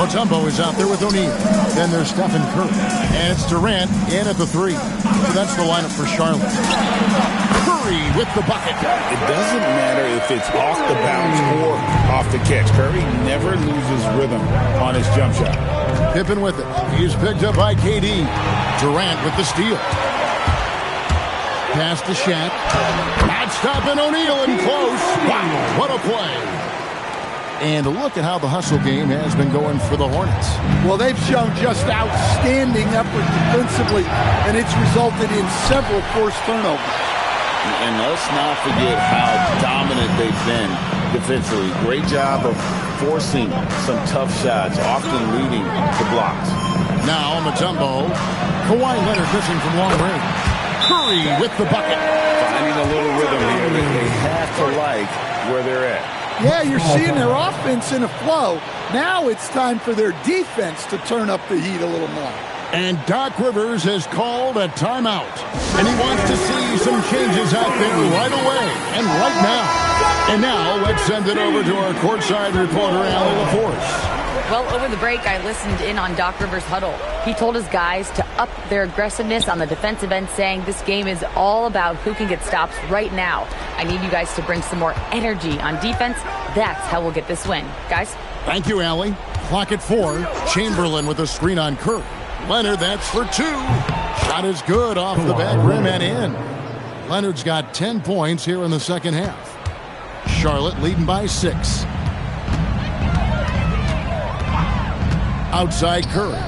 A: Mutombo is out there with O'Neal. Then there's Stephen Curry. And it's Durant in at the 3. So that's the lineup for Charlotte. Curry with the bucket.
E: It doesn't matter if it's off the bounce or off the catch. Curry never loses rhythm on his jump shot.
A: Pippen with it. He's picked up by KD. Durant with the steal. Pass to Shaq. Not stopping O'Neal in close. Wow, what a play. And look at how the hustle game has been going for the Hornets.
C: Well, they've shown just outstanding effort defensively, and it's resulted in several forced turnovers.
E: And let's not forget how dominant they've been defensively. Great job of forcing some tough shots, often leading to blocks.
A: Now Mutombo. Kawhi Leonard missing from long range. Curry with the bucket.
E: Finding a little rhythm here that they have to like where they're at.
C: Yeah, you're seeing their offense in a flow. Now it's time for their defense to turn up the heat a little more.
A: And Doc Rivers has called a timeout. And he wants to see some changes out there right away and right now. And now let's send it over to our courtside reporter, Allie LaForce.
D: Well, over the break, I listened in on Doc Rivers' huddle. He told his guys to up their aggressiveness on the defensive end, saying this game is all about who can get stops right now. I need you guys to bring some more energy on defense. That's how we'll get this win. Guys?
A: Thank you, Allie. Clock at 4. Chamberlain with a screen on Curry. Leonard, that's for 2. Shot is good off the back rim and in. Leonard's got 10 points here in the second half. Charlotte leading by 6. Outside Curry.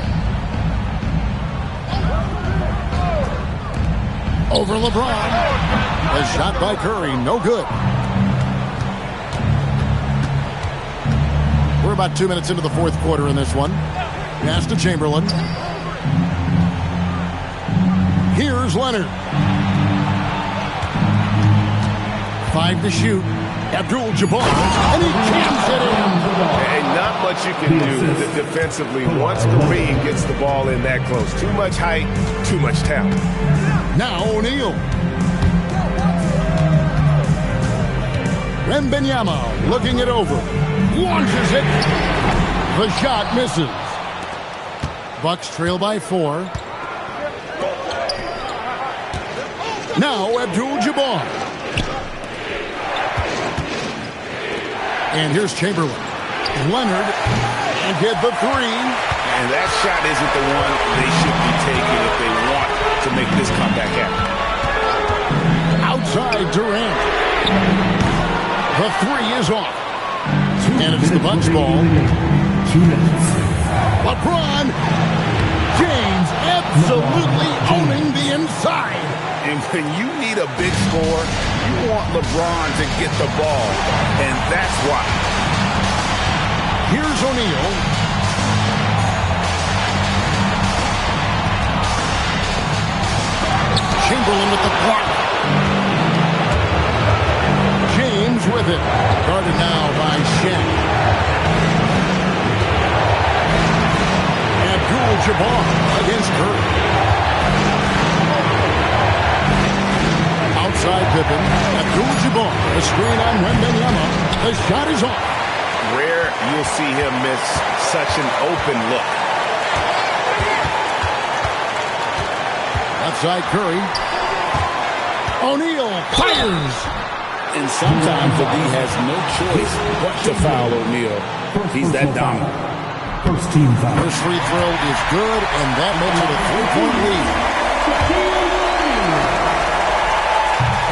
A: Over LeBron. A shot by Curry, no good. We're about 2 minutes into the fourth quarter in this one. Pass to Chamberlain. Here's Leonard. 5 to shoot. Abdul-Jabbar, and he jams it in.
B: And not much you can do defensively once Kareem gets the ball in that close. Too much height, too much talent.
A: Now O'Neal. Wembanyama looking it over. Launches it. The shot misses. Bucks trail by 4. Now Abdul-Jabbar. And here's Chamberlain. Leonard and get the 3.
E: And that shot isn't the one they should be taking if they want to make this comeback happen.
A: Outside Durant. The 3 is off. And it's the Bucks ball.
K: 2 minutes.
A: LeBron James absolutely owning the inside.
E: And when you need a big score, you want LeBron to get the ball. And that's why.
A: Here's O'Neal. Chamberlain with the block. James with it. Guarded now by Shaq. Abdul-Jabbar against Curry. Outside Pippen. Abdul-Jabbar. A screen on Wembanyama. The shot is off.
B: Rare you'll see him miss such an open look.
A: Outside Curry. O'Neal fires.
E: And sometimes the D has no choice but to foul O'Neal. He's that dominant.
K: First team foul.
A: First free throw is good, and that makes it a 3-point lead.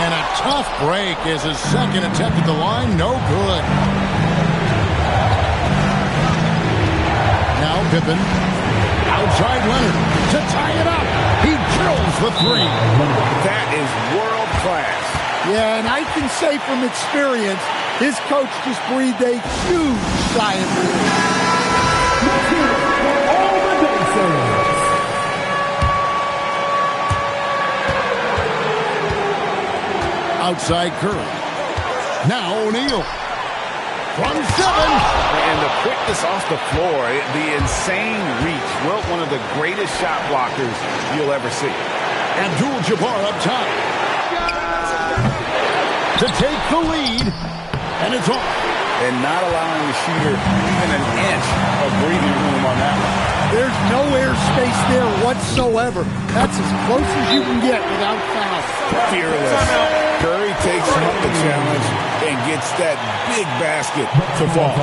A: And a tough break is his second attempt at the line. No good. Now Pippen. Outside Leonard to tie it up. He drills the 3.
B: That is world class.
C: Yeah, and I can say from experience, his coach just breathed a huge sigh of relief.
K: All the Dacers.
A: Outside Curry. Now O'Neal. from 7.
B: And the quickness off the floor, the insane reach. Well, one of the greatest shot blockers you'll ever see.
A: Abdul-Jabbar up top to take the lead, and it's off.
E: And not allowing the shooter even an inch of breathing room on that one.
C: There's no airspace there whatsoever. That's as close as you can get without foul.
E: Fearless. Curry takes up the challenge and gets that big basket to fall.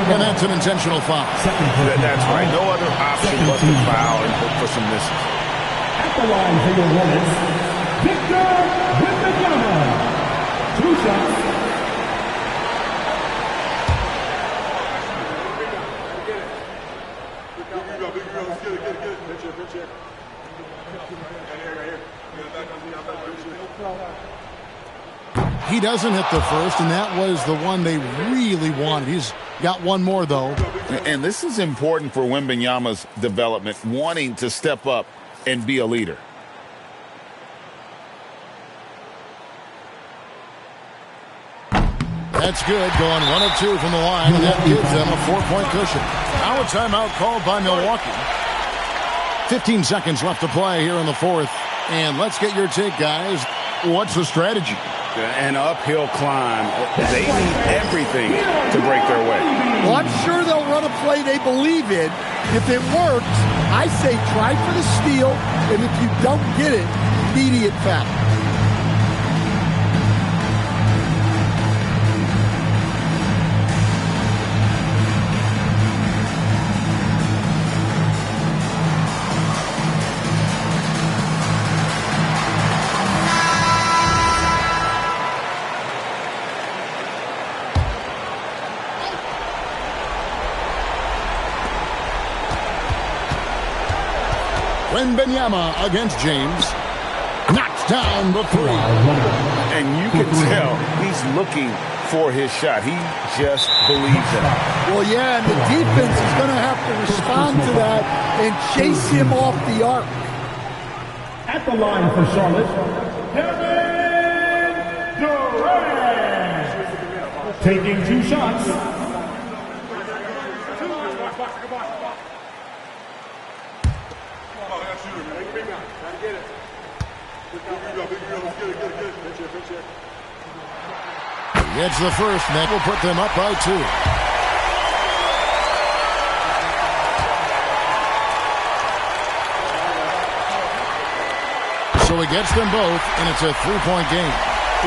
A: And that's an intentional foul.
B: That's right. No other option but to foul and hope for some misses.
K: At the line for your Hornets, Victor Wembanyama. 2 shots.
A: He doesn't hit the first, and that was the one they really wanted. He's got one more, though.
E: And this is important for Wembanyama's development, wanting to step up and be a leader.
A: That's good, going 1 of 2 from the line, and that gives them a 4-point cushion. Now a timeout called by Milwaukee. 15 seconds left to play here in the fourth. And let's get your take, guys. What's the strategy?
B: An uphill climb. They need everything to break their way.
C: Well, I'm sure they'll run a play they believe in. If it works, I say try for the steal, and if you don't get it, immediate foul.
A: Wembanyama against James. Knocks down the 3.
B: And you can tell he's looking for his shot. He just believes in it.
C: Well, yeah, and the defense is going to have to respond to that and chase him off the arc.
K: At the line for Charlotte, Kevin Durant. Taking 2 shots.
A: Gets the first, and that will put them up by 2. So he gets them both, and it's a 3-point game.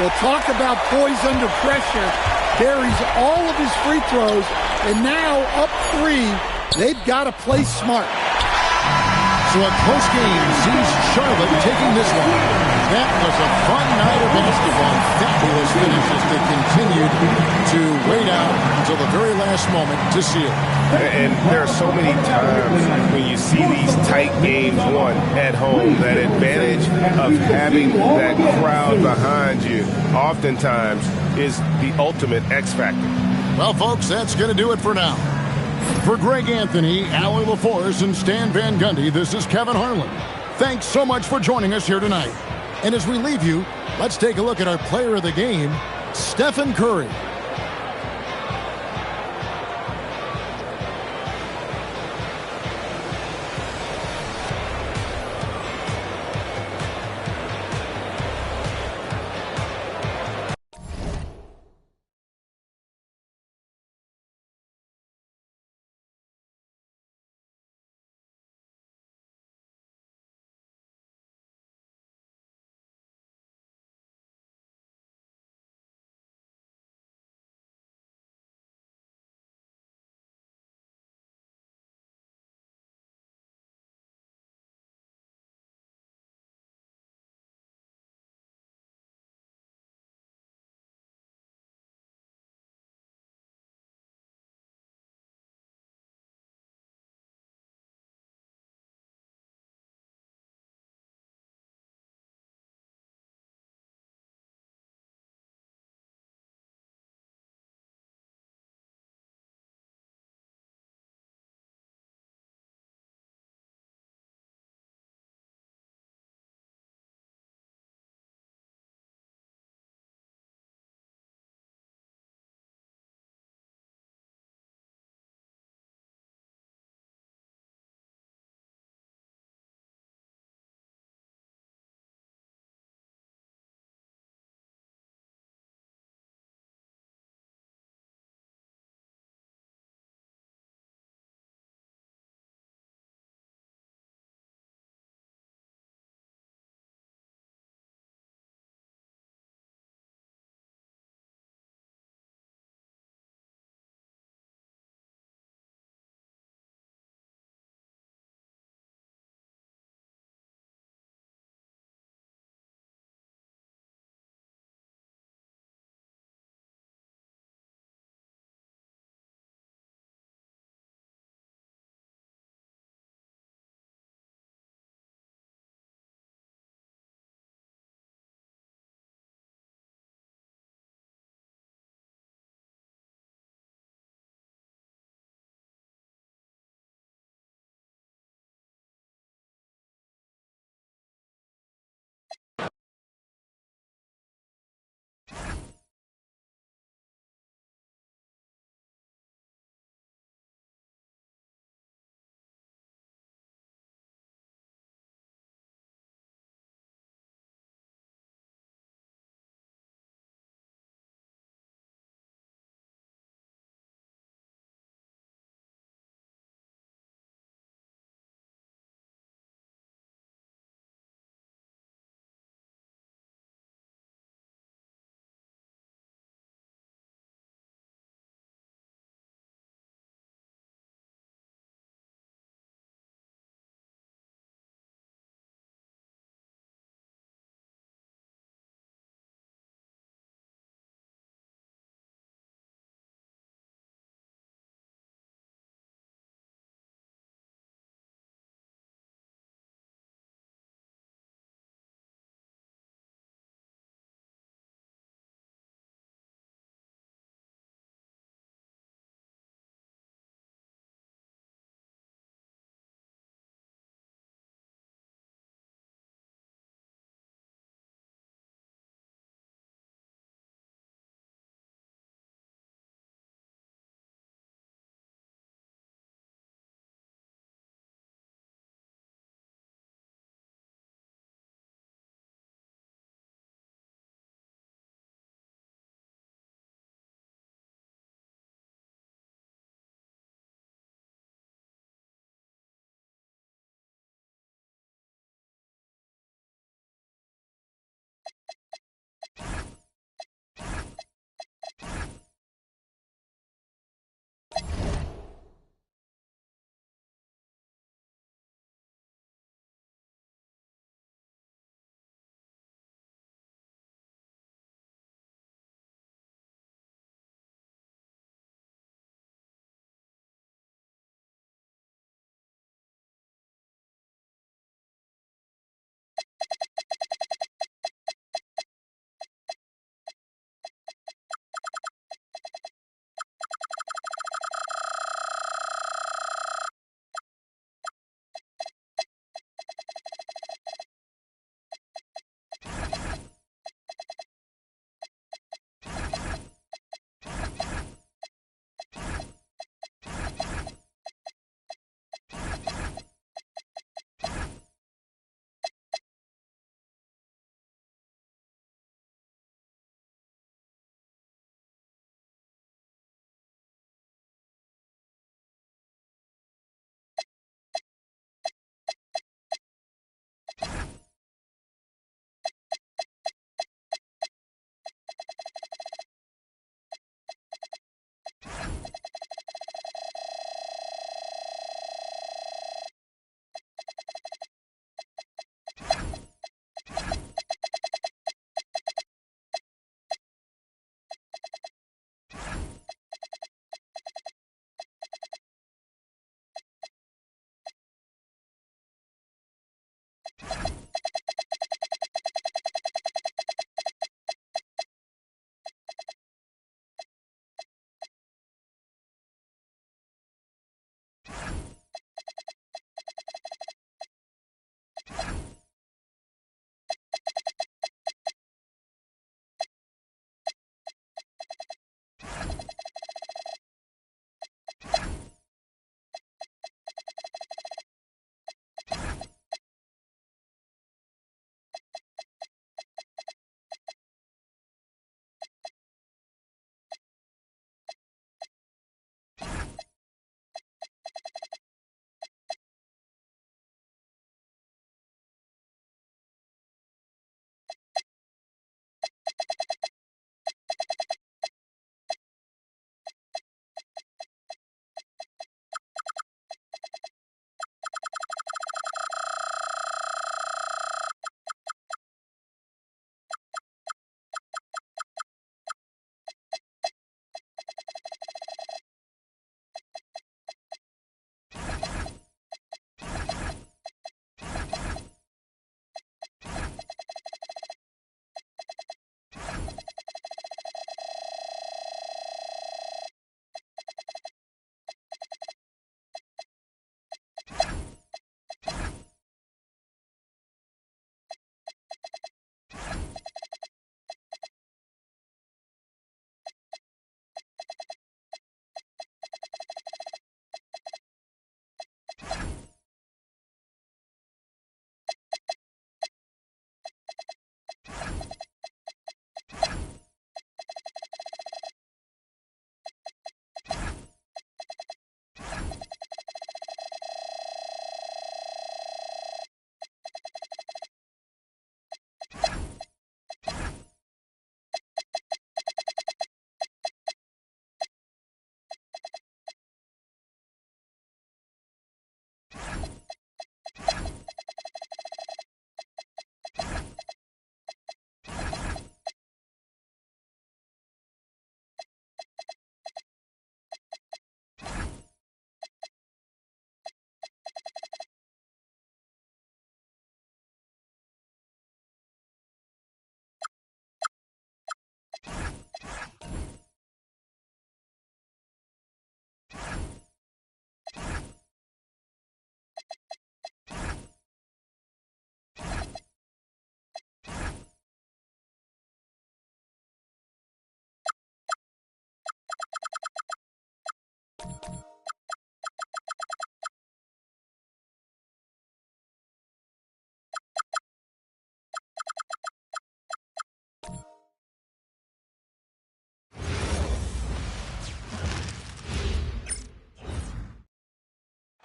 C: We'll talk about poise under pressure. Carries all of his free throws, and now up 3. They've got to play smart.
A: So a close game sees Charlotte taking this one. That was a fun night of basketball. Fabulous finishes that continued to wait out until the very last moment to seal.
B: And there are so many times when you see these tight games won at home, that advantage of having that crowd behind you oftentimes is the ultimate X factor.
A: Well, folks, that's going to do it for now. For Greg Anthony, Allie LaForce, and Stan Van Gundy, this is Kevin Harlan. Thanks so much for joining us here tonight. And as we leave you, let's take a look at our player of the game, Stephen Curry.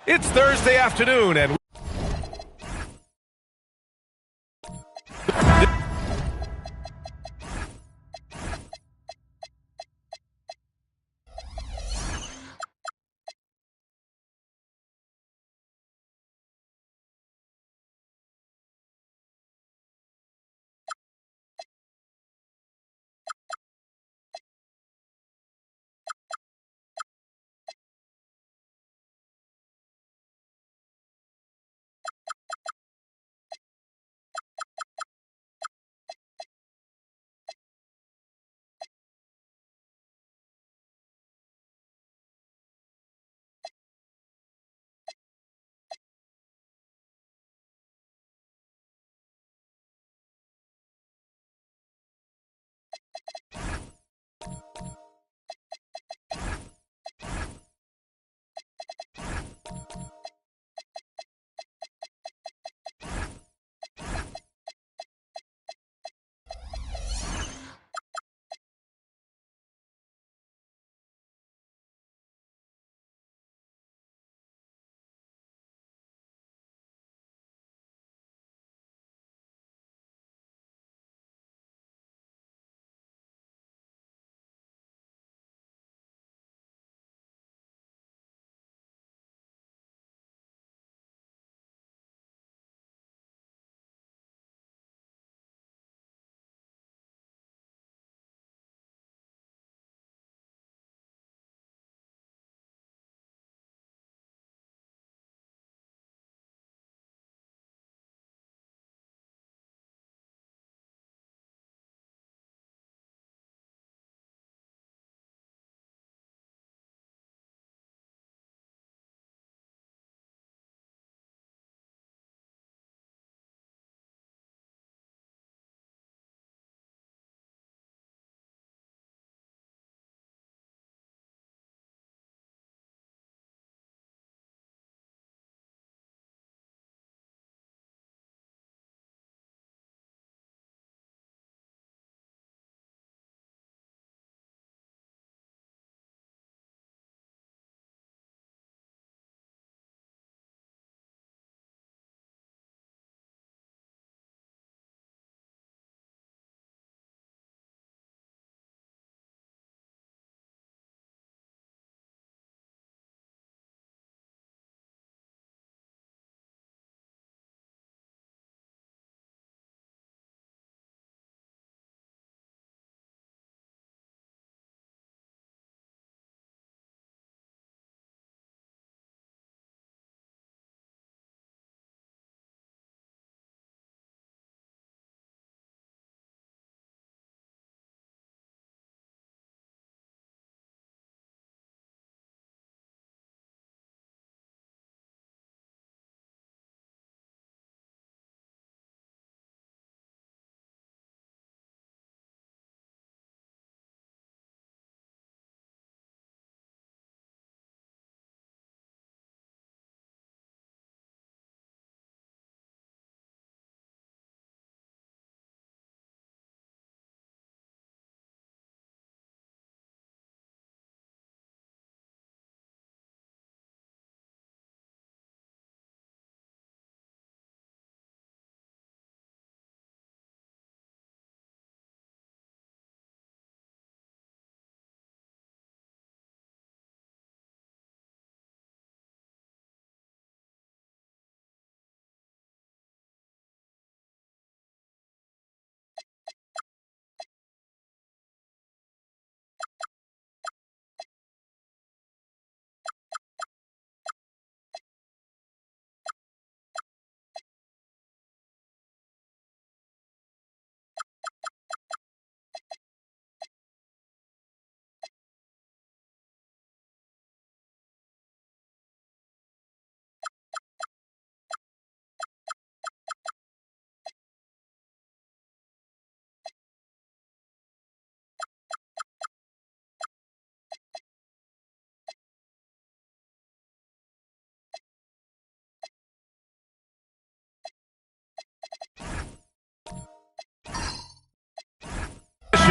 F: It's Thursday afternoon, and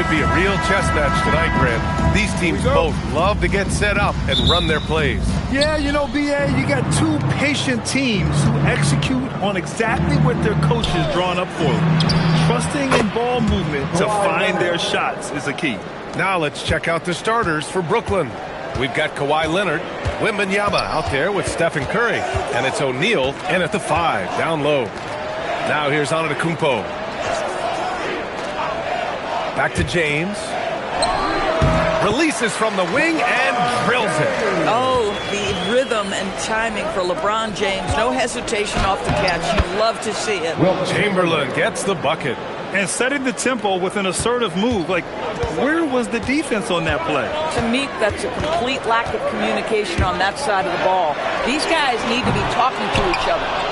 F: should be a real chess match tonight, Grant. These teams both love to get set up and run their plays.
G: Yeah, you know, B.A., you got two patient teams who execute on exactly what their coach has drawn up for them. Trusting in ball movement to find their shots is the key.
F: Now let's check out the starters for Brooklyn. We've got Kawhi Leonard, Wembanyama out there with Stephen Curry, and it's O'Neal in at the 5, down low. Now here's Antetokounmpo. Back to James. Releases from the wing and drills it.
H: Oh, the rhythm and timing for LeBron James. No hesitation off the catch. You love to see it.
F: Chamberlain gets the bucket.
G: And setting the tempo with an assertive move. Like, where was the defense on that play?
H: To me, that's a complete lack of communication on that side of the ball. These guys need to be talking to each other.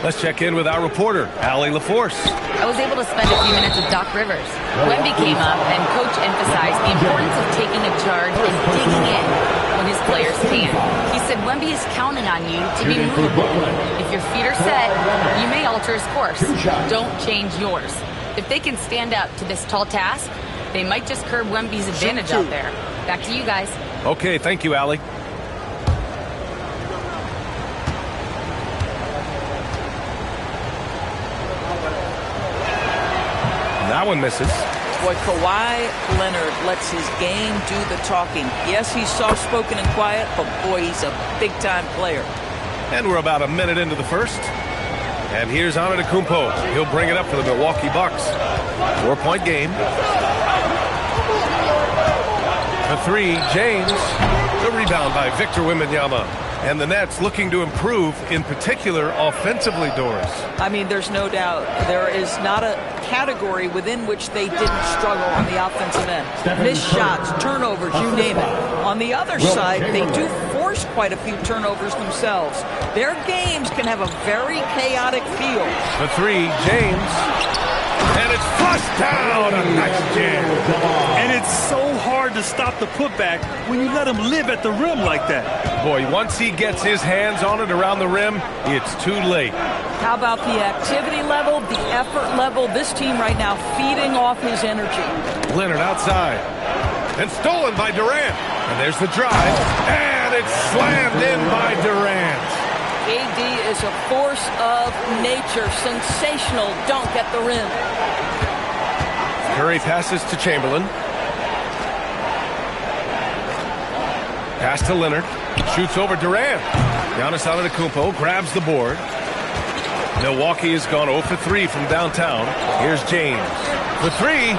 F: Let's check in with our reporter, Allie LaForce.
D: I was able to spend a few minutes with Doc Rivers. Wemby came up, and Coach emphasized the importance of taking a charge and digging in when his players can. He said Wemby is counting on you to be movable. If your feet are set, you may alter his course. Don't change yours. If they can stand up to this tall task, they might just curb Wemby's advantage out there. Back to you guys.
F: Okay, thank you, Allie. That one misses.
H: Boy, Kawhi Leonard lets his game do the talking. Yes, he's soft-spoken and quiet, but boy, he's a big-time player.
F: And we're about a minute into the first. And here's Antetokounmpo. He'll bring it up for the Milwaukee Bucks. 4-point game. The 3, James. The rebound by Victor Wembanyama. And the Nets looking to improve, in particular, offensively, Doris.
H: I mean, there's no doubt. There is not a category within which they didn't struggle on the offensive end. Missed shots, turnovers, you name it. On the other side, they do force quite a few turnovers themselves. Their games can have a very chaotic feel.
F: The 3, James. And it's flushed down. A nice jam.
G: And it's so hard to stop the putback when you let him live at the rim like that.
F: Boy, once he gets his hands on it around the rim, it's too late.
H: How about the activity level, the effort level? This team right now feeding off his energy.
F: Leonard outside. And stolen by Durant. And there's the drive. And it's slammed in by Durant.
H: AD is a force of nature. Sensational dunk at the rim.
F: Curry passes to Chamberlain. Pass to Leonard. Shoots over Durant. Giannis Antetokounmpo grabs the board. Milwaukee has gone 0 for 3 from downtown. Here's James. The 3.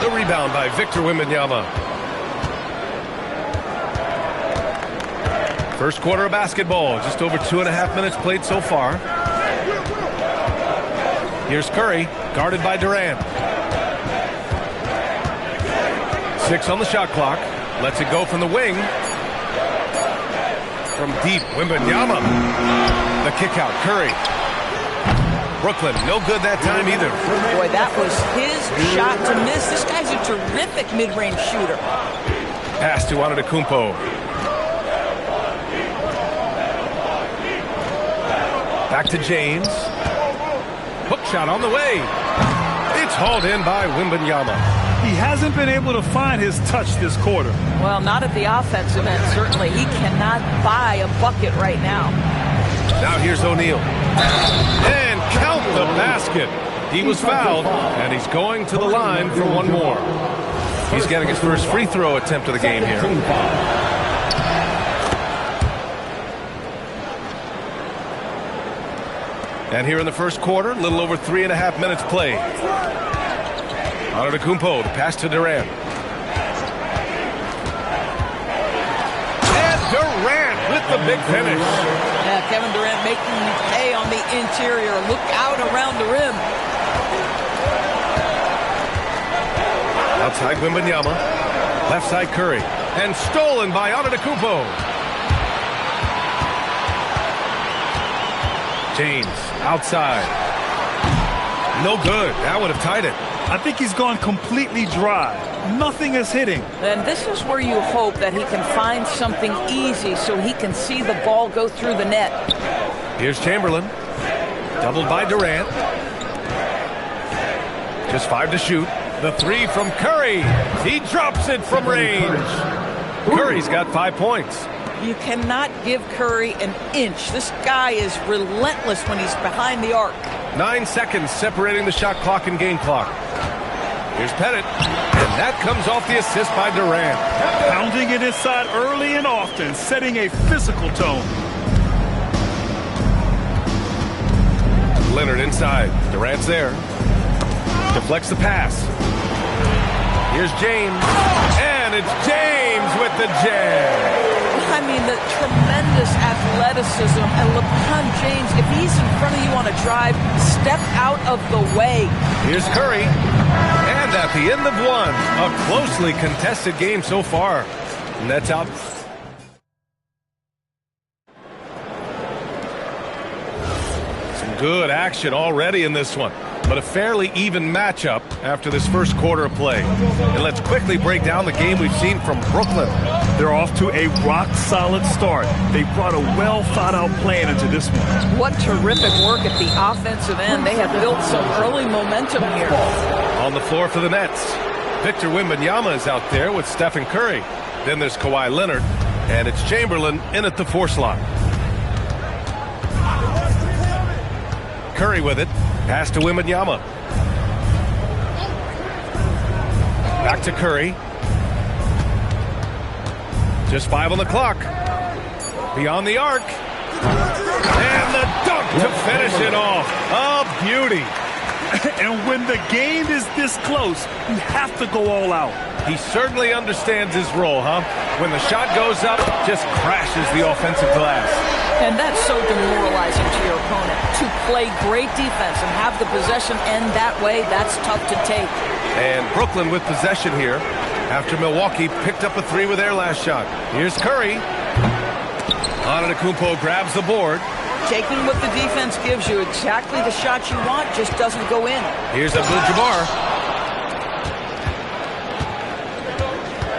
F: The rebound by Victor Wembanyama. First quarter of basketball. Just over 2.5 minutes played so far. Here's Curry, guarded by Durant. 6 on the shot clock. Lets it go from the wing. From deep, Wembanyama. The kick out, Curry. Brooklyn, no good that time either.
H: Boy, that was his shot to miss. This guy's a terrific mid-range shooter.
F: Pass to Antetokounmpo. Back to James. Hook shot on the way. It's hauled in by Wembanyama.
G: He hasn't been able to find his touch this quarter.
H: Well, not at the offensive end, certainly. He cannot buy a bucket right now.
F: Now here's O'Neal. And count the basket. He was fouled, and he's going to the line for one more. He's getting his first free throw attempt of the game here. And here in the first quarter, a little over 3.5 minutes played. Antetokounmpo, the pass to Durant. And Durant with the big finish.
H: Yeah, Kevin Durant making you pay on the interior. Look out around the rim.
F: Outside Wembanyama. Left side Curry. And stolen by Antetokounmpo. James outside. No good. That would have tied it.
G: I think he's gone completely dry. Nothing is hitting.
H: And this is where you hope that he can find something easy so he can see the ball go through the net. Here's
F: Chamberlain. Doubled by Durant. Just 5 to shoot. The 3 from Curry. He drops it from range. Curry's got 5 points.
H: You cannot give Curry an inch. This guy is relentless when he's behind the arc.
F: 9 seconds separating the shot clock and game clock. Here's Pettit, and that comes off the assist by Durant.
G: Pounding it inside early and often, setting a physical tone.
F: Leonard inside. Durant's there. Deflects the pass. Here's James, and it's James with the jam.
H: I mean, the tremendous athleticism, and LeBron James, if he's in front of you on a drive, step out of the way.
F: Here's Curry, and at the end of one, a closely contested game so far. Nets out. Some good action already in this one, but a fairly even matchup after this first quarter of play. And let's quickly break down the game we've seen from Brooklyn.
G: They're off to a rock-solid start. They brought a well-thought-out plan into this one.
H: What terrific work at the offensive end. They have built some early momentum here.
F: On the floor for the Nets, Victor Wembanyama is out there with Stephen Curry. Then there's Kawhi Leonard, and it's Chamberlain in at the 4 slot. Curry with it. Pass to Wembanyama. Back to Curry. Just 5 on the clock. Beyond the arc. And the dunk to finish it off. A beauty.
G: And when the game is this close, you have to go all out.
F: He certainly understands his role, huh? When the shot goes up, just crashes the offensive glass.
H: And that's so demoralizing to your opponent. To play great defense and have the possession end that way, that's tough to take.
F: And Brooklyn with possession here after Milwaukee picked up a 3 with their last shot. Here's Curry. Antetokounmpo grabs the board.
H: Taking what the defense gives you, exactly the shot you want, just doesn't go in.
F: Here's Abdul-Jabbar.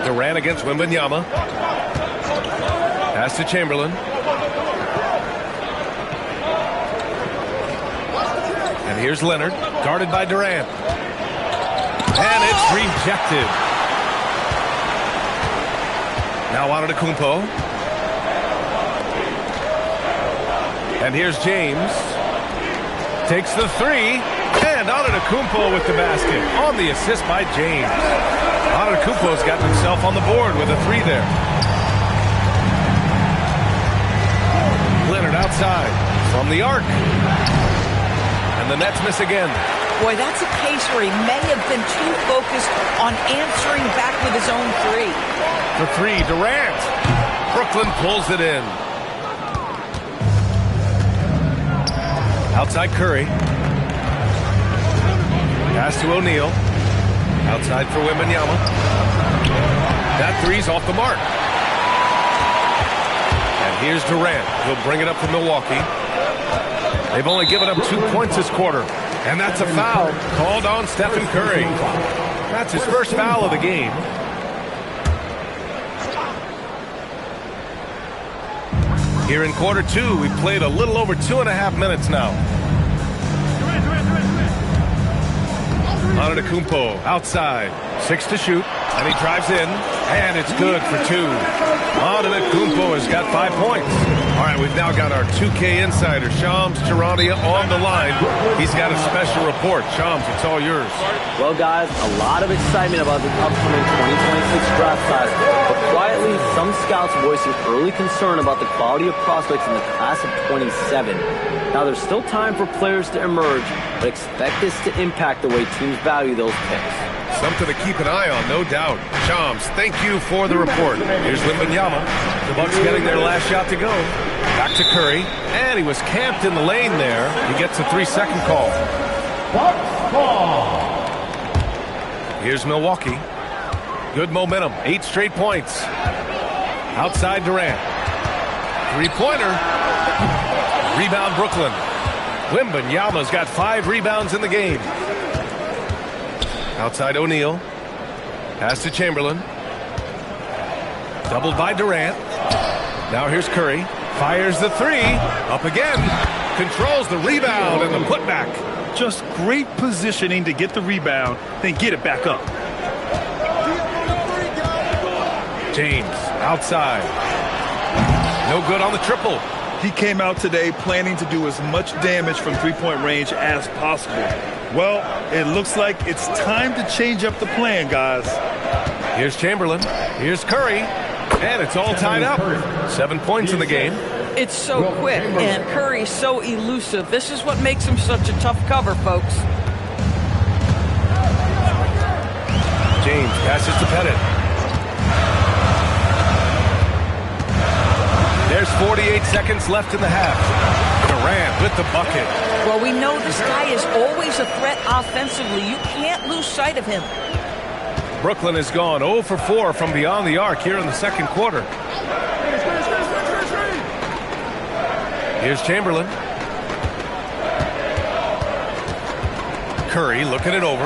F: Durant against Wembanyama. Pass to Chamberlain. And here's Leonard, guarded by Durant. And it's rejected. Now Antetokounmpo. And here's James. Takes the 3. And Antetokounmpo with the basket. On the assist by James. Antetokounmpo's gotten himself on the board with a 3 there. Leonard outside. From the arc. And the Nets miss again.
H: Boy, that's a case where he may have been too focused on answering back with his own 3.
F: For 3, Durant. Brooklyn pulls it in. Outside Curry. Pass to O'Neal. Outside for Wembanyama. That 3's off the mark. And here's Durant. He'll bring it up for Milwaukee. They've only given up 2 points this quarter. And that's a foul called on Stephen Curry. That's his first foul of the game. Here in quarter 2, we've played a little over 2.5 minutes now. Antetokounmpo outside, 6 to shoot, and he drives in, and it's good for 2. Antetokounmpo has got 5 points. All right, we've now got our 2K insider, Shams Charania, on the line. He's got a special report. Shams, it's all yours.
J: Well, guys, a lot of excitement about the upcoming 2026 draft class, but quietly, some scouts voicing early concern about the quality of prospects in the class of 27. Now, there's still time for players to emerge, but expect this to impact the way teams value those picks.
F: Something to keep an eye on, no doubt. Shams, thank you for the report. Here's Wembanyama. The Bucks getting their last shot to go. Back to Curry, and he was camped in the lane there. He gets a 3-second call. Here's Milwaukee. Good momentum, 8 straight points. Outside Durant. 3-pointer. Rebound Brooklyn. Wembanyama's got 5 rebounds in the game. Outside O'Neal. Pass to Chamberlain. Doubled by Durant. Now here's Curry. Fires the 3. Up again. Controls the rebound and the putback.
G: Just great positioning to get the rebound, then get it back up.
F: James outside. No good on the triple.
G: He came out today planning to do as much damage from three-point range as possible. Well, it looks like it's time to change up the plan, guys.
F: Here's Chamberlain. Here's Curry. And it's all tied up. 7 points in the game.
H: It's so quick, and Curry's so elusive. This is what makes him such a tough cover, folks.
F: James passes to Pettit. There's 48 seconds left in the half. Durant with the bucket.
H: Well, we know this guy is always a threat offensively. You can't lose sight of him.
F: Brooklyn has gone 0 for 4 from beyond the arc here in the second quarter. Here's Chamberlain. Curry looking it over.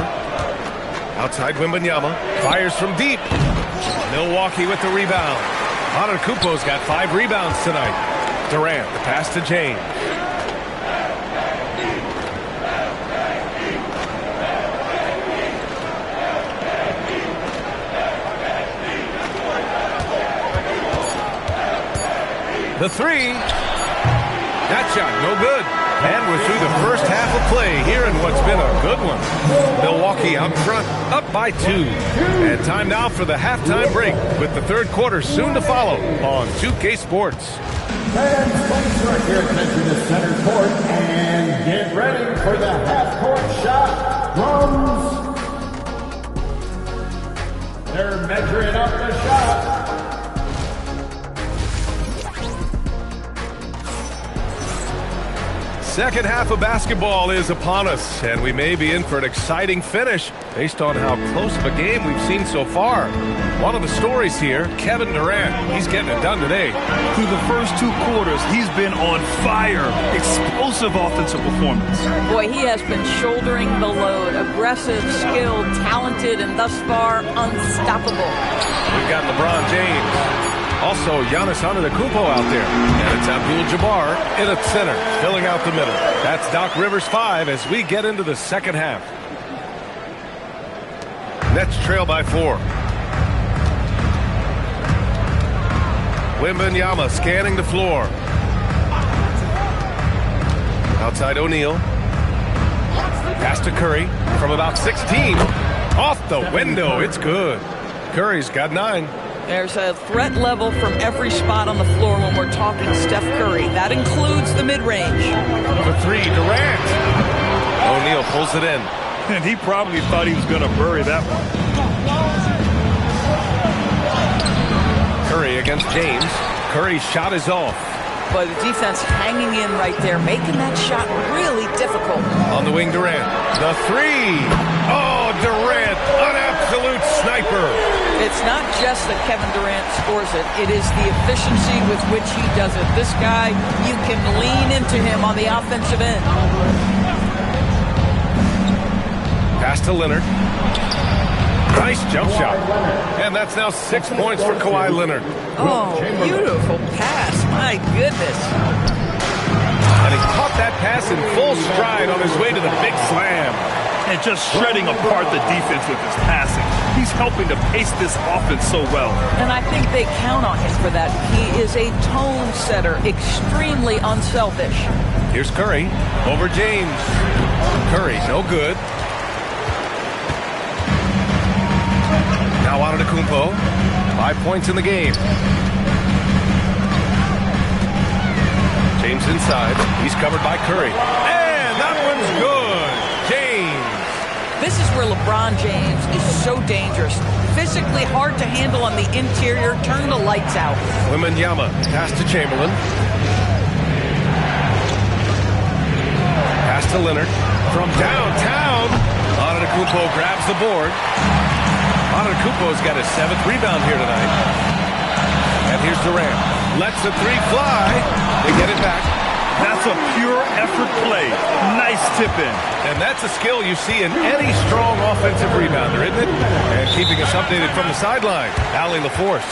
F: Outside Wembanyama. Fires from deep. Milwaukee with the rebound. Antetokounmpo's got 5 rebounds tonight. Durant, the pass to James. The three. That shot, no good. And we're through the first half of play here in what's been a good one. Milwaukee out front, up by 2. And time now for the halftime break with the third quarter soon to follow on 2K Sports.
K: Fans, please direct your attention to center court and get ready for the half-court shot drums. They're measuring up the shot.
F: Second half of basketball is upon us, and we may be in for an exciting finish based on how close of a game we've seen so far. One of the stories here, Kevin Durant. He's getting it done today.
G: Through the first 2 quarters, he's been on fire. Explosive offensive performance.
H: Boy, he has been shouldering the load. Aggressive, skilled, talented, and thus far, unstoppable.
F: We've got LeBron James. Also, Giannis Antetokounmpo out there. And it's Abdul-Jabbar in at center, filling out the middle. That's Doc Rivers 5 as we get into the second half. Nets trail by 4. Wembanyama scanning the floor. Outside O'Neal. Pass to Curry from about 16. Off the window. It's good. Curry's got 9.
H: There's a threat level from every spot on the floor when we're talking Steph Curry. That includes the mid-range.
F: The 3, Durant. O'Neal pulls it in.
G: And he probably thought he was going to bury that one.
F: Curry against James. Curry's shot is off.
H: But the defense hanging in right there, making that shot really difficult.
F: On the wing, Durant. The 3. Oh, Durant, an absolute sniper.
H: It's not just that Kevin Durant scores it. It is the efficiency with which he does it. This guy, you can lean into him on the offensive end.
F: Pass to Leonard. Nice jump shot. And that's now 6 points for Kawhi Leonard.
H: Oh, beautiful pass. My goodness.
F: And he caught that pass in full stride on his way to the big slam.
G: And just shredding apart the defense with his passing. He's helping to pace this offense so well.
H: And I think they count on him for that. He is a tone setter, extremely unselfish.
F: Here's Curry over James. Curry, no good. Now Antetokounmpo, 5 points in the game. James inside. He's covered by Curry. And that one's good. James.
H: This is where LeBron James is so dangerous. Physically hard to handle on the interior. Turn the lights out.
F: Wembanyama, pass to Chamberlain. Pass to Leonard. From downtown, Antetokounmpo grabs the board. Antetokounmpo's got his 7th rebound here tonight. And here's Durant. Lets the 3 fly. They get it back.
G: That's a pure effort play. Nice tip in.
F: And that's a skill you see in any strong offensive rebounder, isn't it? And keeping us updated from the sideline, Allie LaForce.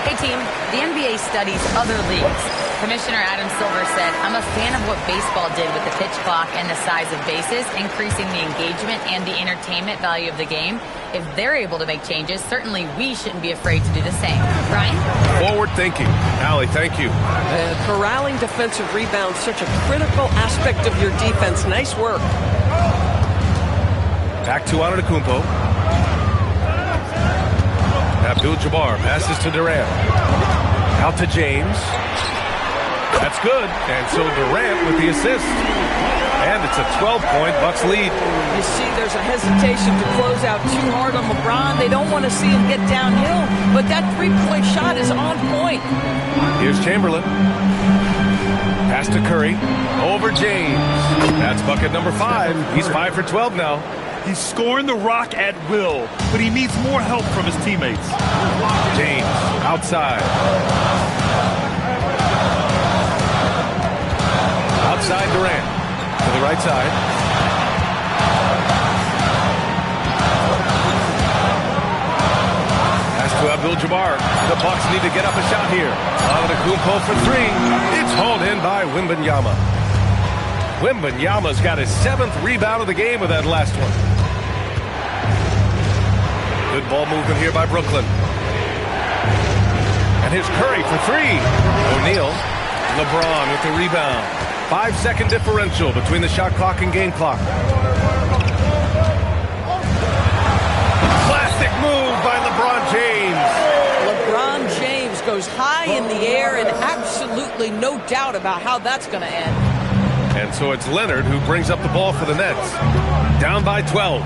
D: Hey, team. The NBA studies other leagues. Commissioner Adam Silver said, "I'm a fan of what baseball did with the pitch clock and the size of bases, increasing the engagement and the entertainment value of the game. If they're able to make changes, certainly we shouldn't be afraid to do the same." Brian?
F: Forward thinking. Allie, thank you.
I: Corralling defensive rebounds, such a critical aspect of your defense. Nice work.
F: Back to Antetokounmpo. Abdul-Jabbar passes to Durant. Out to James. That's good. And so Durant with the assist. And it's a 12-point Bucks lead.
I: You see there's a hesitation to close out too hard on LeBron. They don't want to see him get downhill. But that three-point shot is on point.
F: Here's Chamberlain. Pass to Curry. Over James. That's bucket number 5. He's 5 for 12 now.
G: He's scoring the rock at will, but he needs more help from his teammates.
F: James outside. Outside Durant. To the right side. Pass to Abdul-Jabbar. The Bucks need to get up a shot here. Antetokounmpo for 3. It's hauled in by Wembanyama. Wembanyama's got his 7th rebound of the game with that last one. Good ball movement here by Brooklyn. And here's Curry for 3. O'Neal. LeBron with the rebound. 5-second differential between the shot clock and game clock. Classic move by LeBron James.
I: LeBron James goes high in the air, and absolutely no doubt about how that's going to end.
F: And so it's Leonard who brings up the ball for the Nets. Down by 12.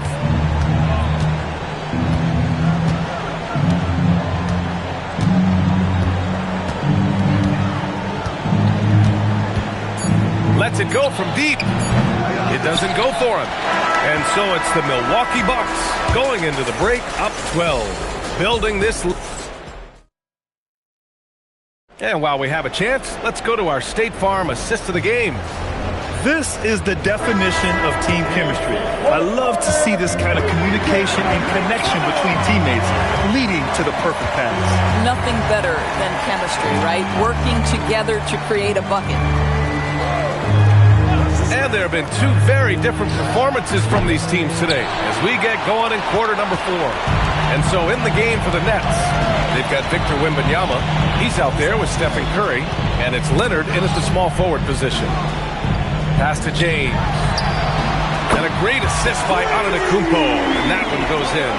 F: Lets it go from deep. It doesn't go for him. And so it's the Milwaukee Bucks going into the break up 12. Building this. And while we have a chance, let's go to our State Farm assist of the game.
G: This is the definition of team chemistry. I love to see this kind of communication and connection between teammates leading to the perfect pass.
H: Nothing better than chemistry, right? Working together to create a bucket.
F: And there have been 2 very different performances from these teams today as we get going in quarter number 4. And so in the game for the Nets, they've got Victor Wembanyama. He's out there with Stephen Curry, and it's Leonard in at the small forward position. Pass to James. And a great assist by Antetokounmpo, and that one goes in.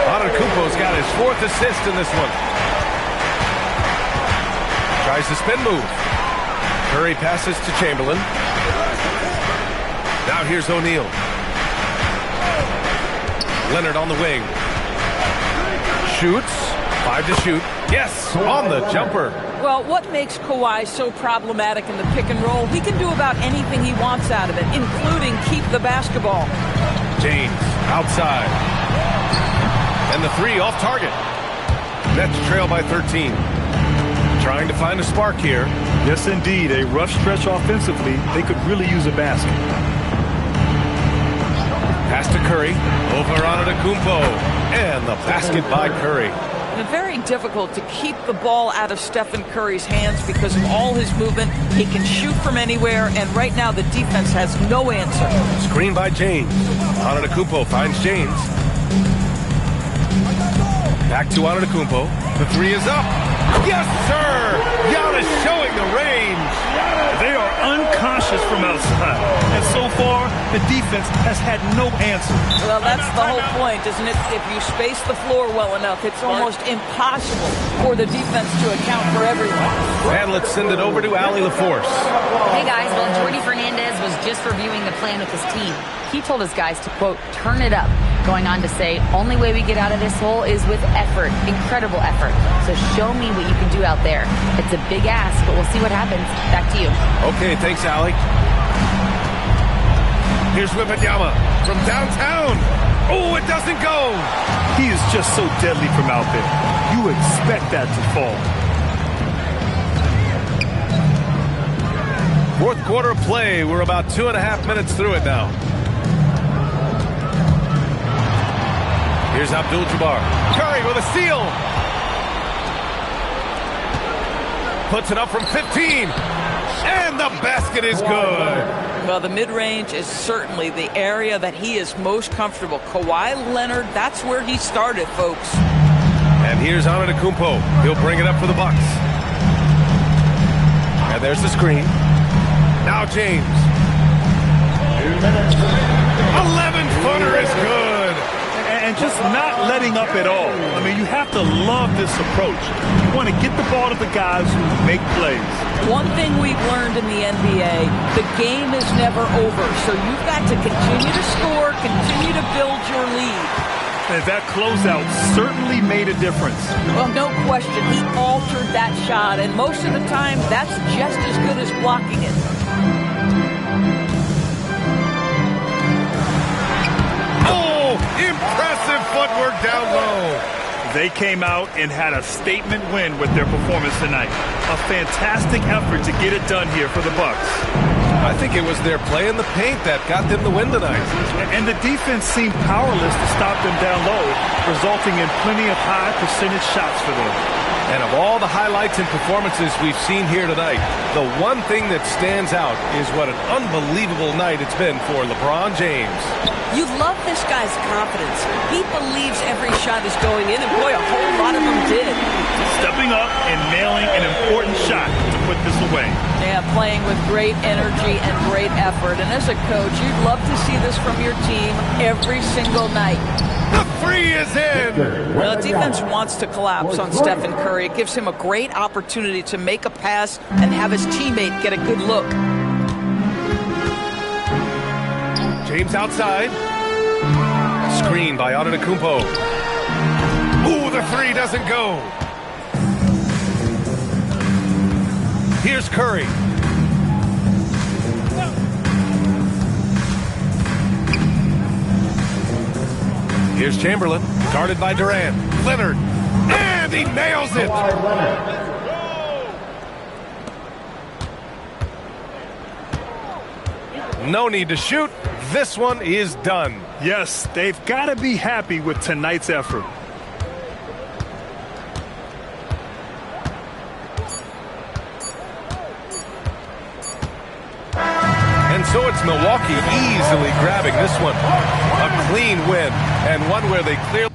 F: Antetokounmpo's got his 4th assist in this one. Tries the spin move. Curry passes to Chamberlain. Now here's O'Neal. Leonard on the wing. Shoots. 5 to shoot. Yes, on the jumper.
H: Well, what makes Kawhi so problematic in the pick and roll? He can do about anything he wants out of it, including keep the basketball.
F: James outside. And the 3 off target. Nets trail by 13. Trying to find a spark here.
G: Yes, indeed. A rough stretch offensively. They could really use a basket.
F: Pass to Curry. Over Antetokounmpo. And the basket by Curry.
H: And very difficult to keep the ball out of Stephen Curry's hands because of all his movement. He can shoot from anywhere, and right now the defense has no answer.
F: Screen by James. Antetokounmpo finds James. Back to Antetokounmpo. The 3 is up. Yes, sir! Giannis showing the range.
G: They are unconscious from outside. And so far, the defense has had no answer.
H: Well, that's the whole point, isn't it? If you space the floor well enough, it's almost impossible for the defense to account for everyone.
F: And let's send it over to Allie LaForce.
D: Hey, guys. Well, Jordi Fernandez was just reviewing the plan with his team. He told his guys to, quote, turn it up, going on to say, only way we get out of this hole is with effort, incredible effort. So show me what you can do out there. It's a big ask, but we'll see what happens. Back to you.
F: Okay, thanks, Allie. Here's Wembanyama from downtown. Oh, it doesn't go.
G: He is just so deadly from out there. You expect that to fall.
F: 4th quarter of play. We're about 2.5 minutes through it now. Here's Abdul-Jabbar. Curry with a steal. puts it up from 15. And the basket is good.
H: Well, the mid-range is certainly the area that he is most comfortable. Kawhi Leonard, that's where he started, folks.
F: And here's Antetokounmpo. He'll bring it up for the Bucks. And there's the screen. Now James. 11-footer is good.
G: And just not letting up at all. I mean, you have to love this approach. You want to get the ball to the guys who make plays.
H: One thing we've learned in the NBA, the game is never over. So you've got to continue to score, continue to build your lead.
G: And that closeout certainly made a difference.
H: Well, no question. He altered that shot, and most of the time, that's just as good as blocking it.
F: Oh, impressive footwork down low.
G: They came out and had a statement win with their performance tonight. A fantastic effort to get it done here for the Bucks.
F: I think it was their play in the paint that got them the win tonight.
G: And the defense seemed powerless to stop them down low, resulting in plenty of high percentage shots for them.
F: And of all the highlights and performances we've seen here tonight, the one thing that stands out is what an unbelievable night it's been for LeBron James.
I: You love this guy's confidence. He believes every shot is going in, and boy, a whole lot of them did.
G: Stepping up and nailing an important shot to put this away.
H: Yeah, playing with great energy and great effort. And as a coach, you'd love to see this from your team every single night.
F: The three is in.
H: Well, the defense wants to collapse on Stephen Curry. It gives him a great opportunity to make a pass and have his teammate get a good look.
F: James outside. Screen by Antetokounmpo. Ooh, the three doesn't go. Here's Curry. Here's Chamberlain, guarded by Durant. Leonard, and he nails it. No need to shoot. This one is done.
G: Yes, they've got to be happy with tonight's effort.
F: And so it's Milwaukee easily grabbing this one. A clean win, and one where they clearly...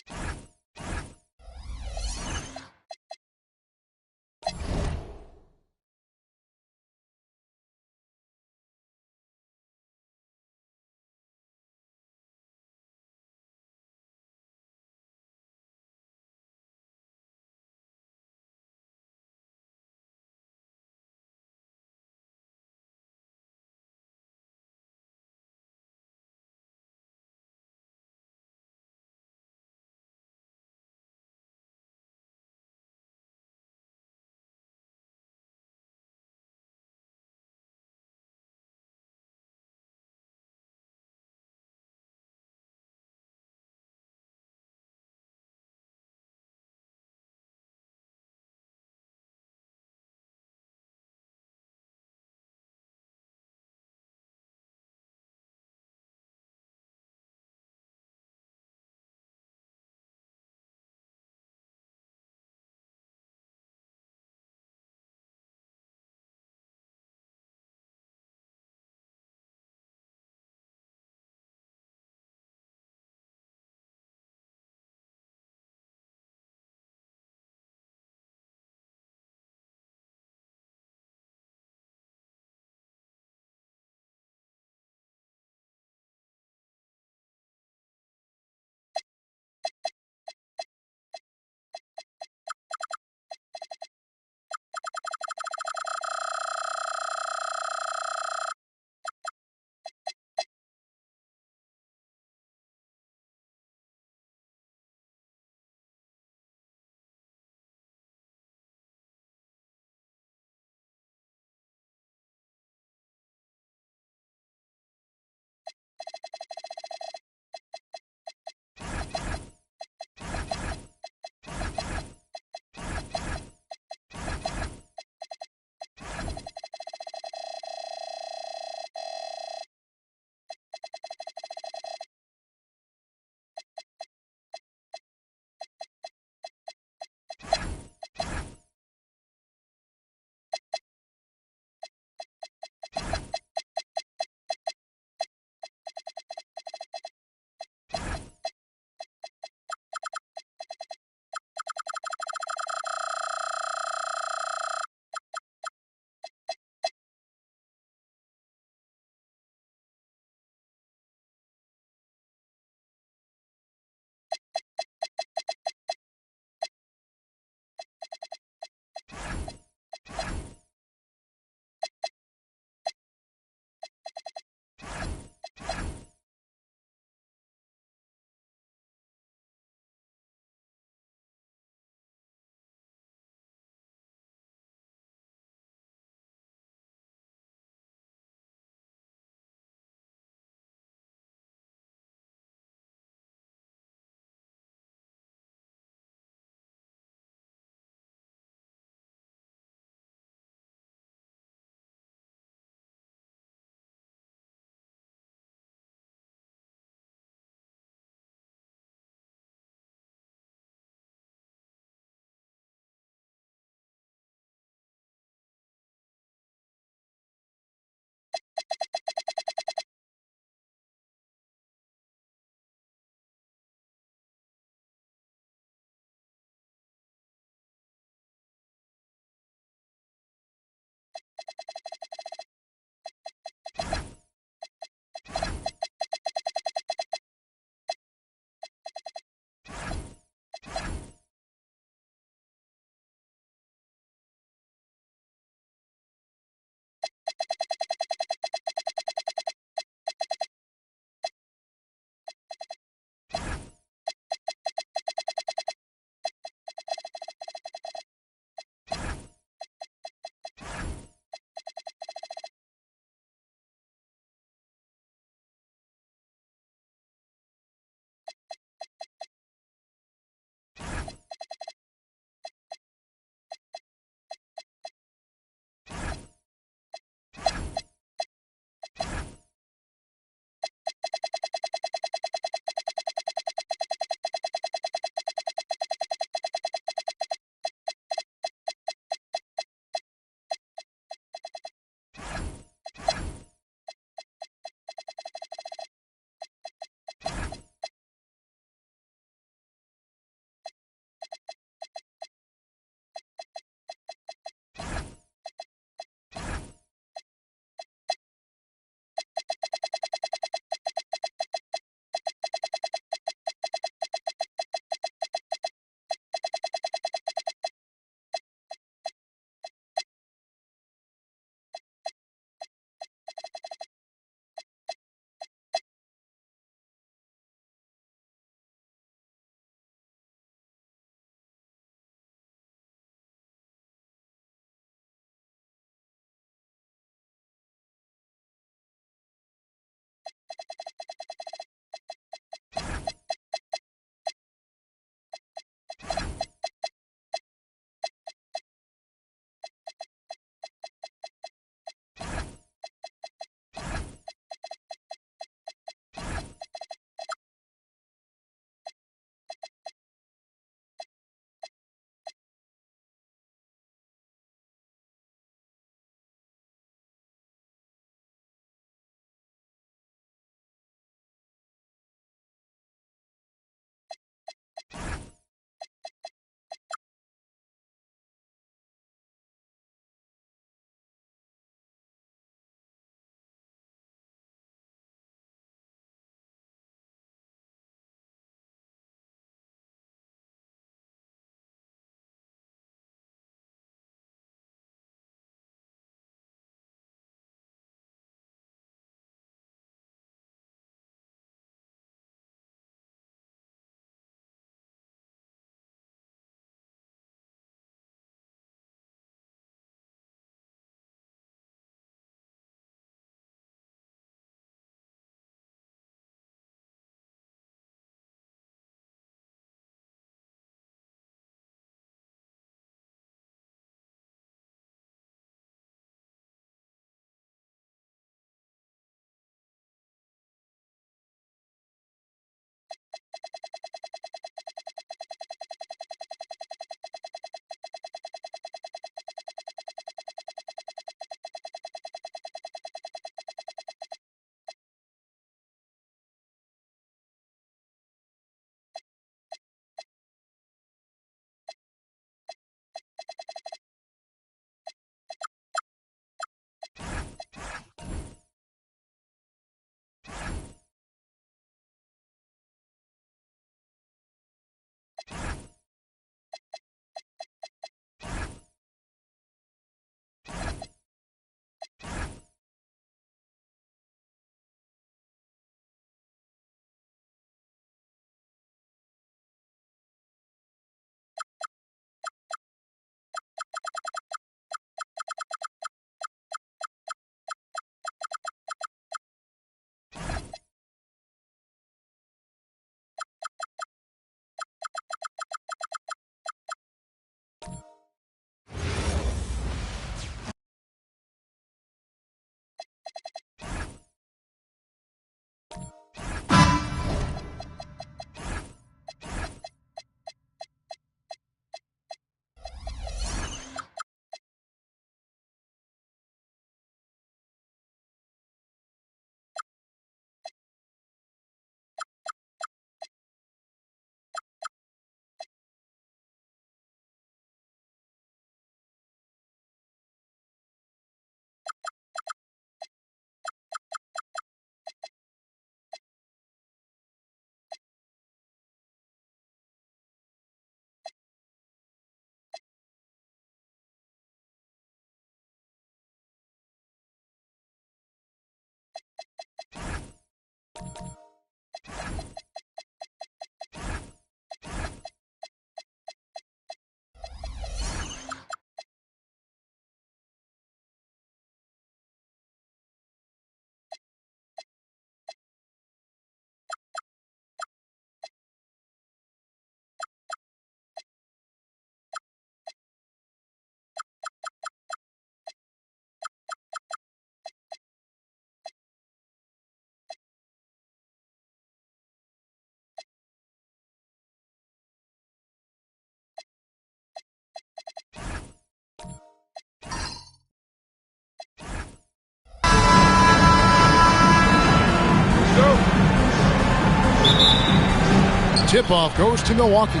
A: Tip-off goes to Milwaukee.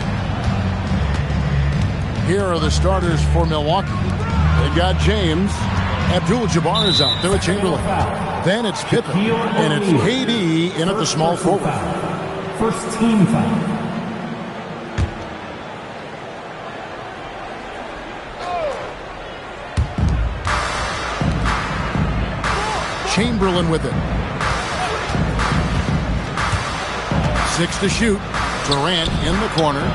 A: Here are the starters for Milwaukee. They've got James. Abdul-Jabbar is out there at Chamberlain. Then it's Pippen. And it's KD in at the small forward.
K: First team foul.
A: Chamberlain with it. 6 to shoot. Durant in the corner.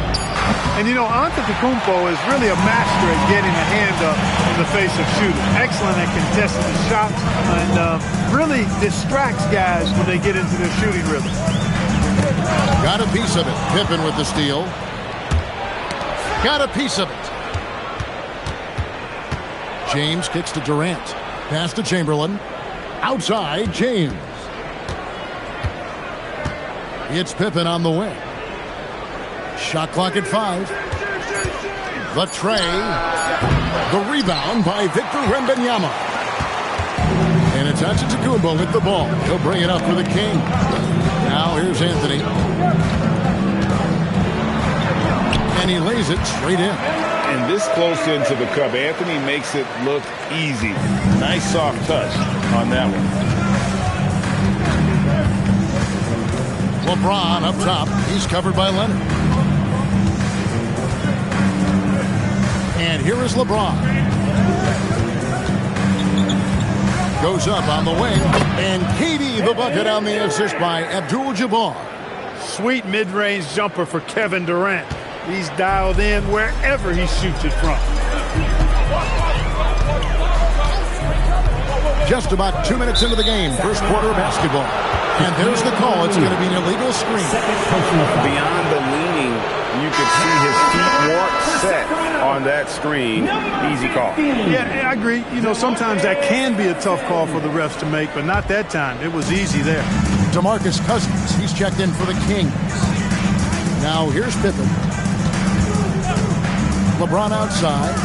M: And, you know, Antetokounmpo is really a master at getting a hand up in the face of shooting. Excellent at contesting the shots and really distracts guys when they get into their shooting rhythm.
A: Got a piece of it. Pippen with the steal. Got a piece of it. James kicks to Durant. Pass to Chamberlain. Outside, James. It's Pippen on the wing. Shot clock at 5. The tray. The rebound by Victor Wembanyama. And it's Antetokounmpo with the ball. He'll bring it up for the King. Now here's Anthony. And he lays it straight in.
E: And this close into the cup, Anthony makes it look easy. Nice soft touch on that one.
A: LeBron up top. He's covered by Leonard. And here is LeBron. Goes up on the wing. And KD the bucket on the assist by Abdul-Jabbar.
M: Sweet mid-range jumper for Kevin Durant. He's dialed in wherever he shoots it from.
A: Just about 2 minutes into the game. First quarter of basketball. And there's the call. It's going to be an illegal screen.
B: Beyond the leaning, you could see his feet weren't set on that screen. Easy call.
M: Yeah, I agree. You know, sometimes that can be a tough call for the refs to make, but not that time. It was easy there.
A: DeMarcus Cousins. He's checked in for the Kings. Now here's Pippen. LeBron outside.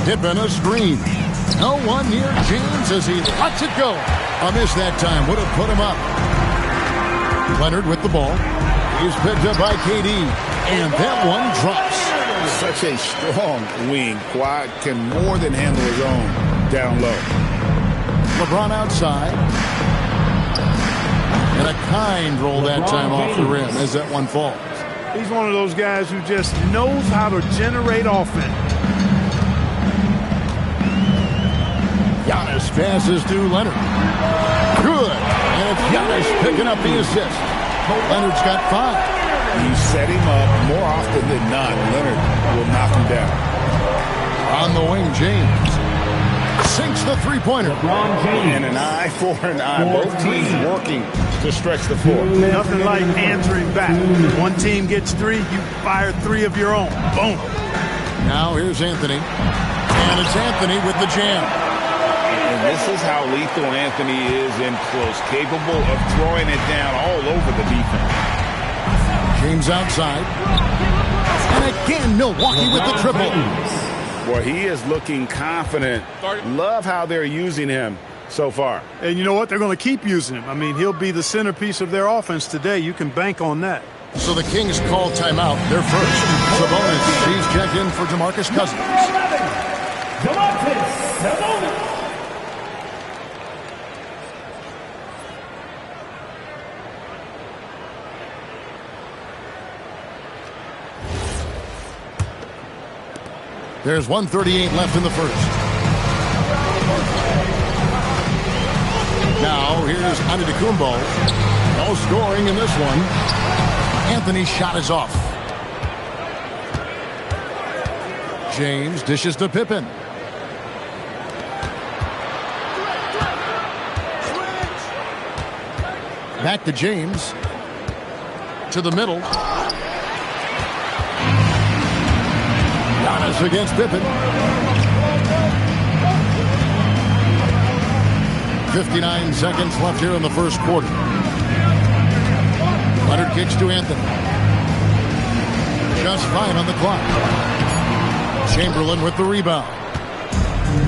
A: Pippen a screen. No one near James as he lets it go. A miss that time. Would have put him up. Leonard with the ball. He's picked up by KD. And that one drops.
E: Such a strong wing. Kawhi can more than handle his own down low.
A: LeBron outside. And a kind roll that time off the rim as that one falls.
M: He's one of those guys who just knows how to generate offense.
A: Giannis passes to Leonard. Good. And it's Giannis picking up the assist. Leonard's got 5.
E: You set him up more often than not. Leonard will knock him down.
A: On the wing, James sinks the three-pointer.
E: And an eye for an eye. Both teams working to stretch the floor.
M: Nothing like answering back. One team gets 3, you fire 3 of your own. Boom.
A: Now here's Anthony. And it's Anthony with the jam.
E: And this is how lethal Anthony is in close, capable of throwing it down all over the defense.
A: James outside. And again, Milwaukee with the triple.
E: Boy, he is looking confident. Love how they're using him so far.
M: And you know what? They're going to keep using him. I mean, he'll be the centerpiece of their offense today. You can bank on that.
A: So the Kings call timeout. They're first. Sabonis, he's checked in for DeMarcus Cousins.
K: DeMarcus Sabonis.
A: There's 1:38 left in the first. Now here's Antetokounmpo. No scoring in this one. Anthony's shot is off. James dishes to Pippen. Back to James. To the middle. Giannis against Pippen. 59 seconds left here in the first quarter. Leonard kicks to Anthony. Just 5 on the clock. Chamberlain with the rebound.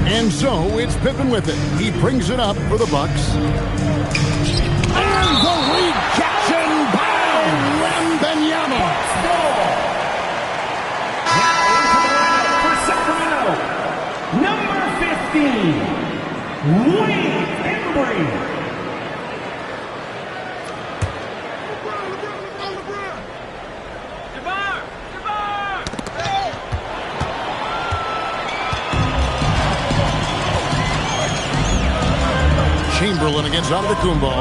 A: And so it's Pippen with it. He brings it up for the Bucks. And the rejection by Wembanyama.
K: Number 15, Wayne Embry.
A: Chamberlain against Antetokounmpo.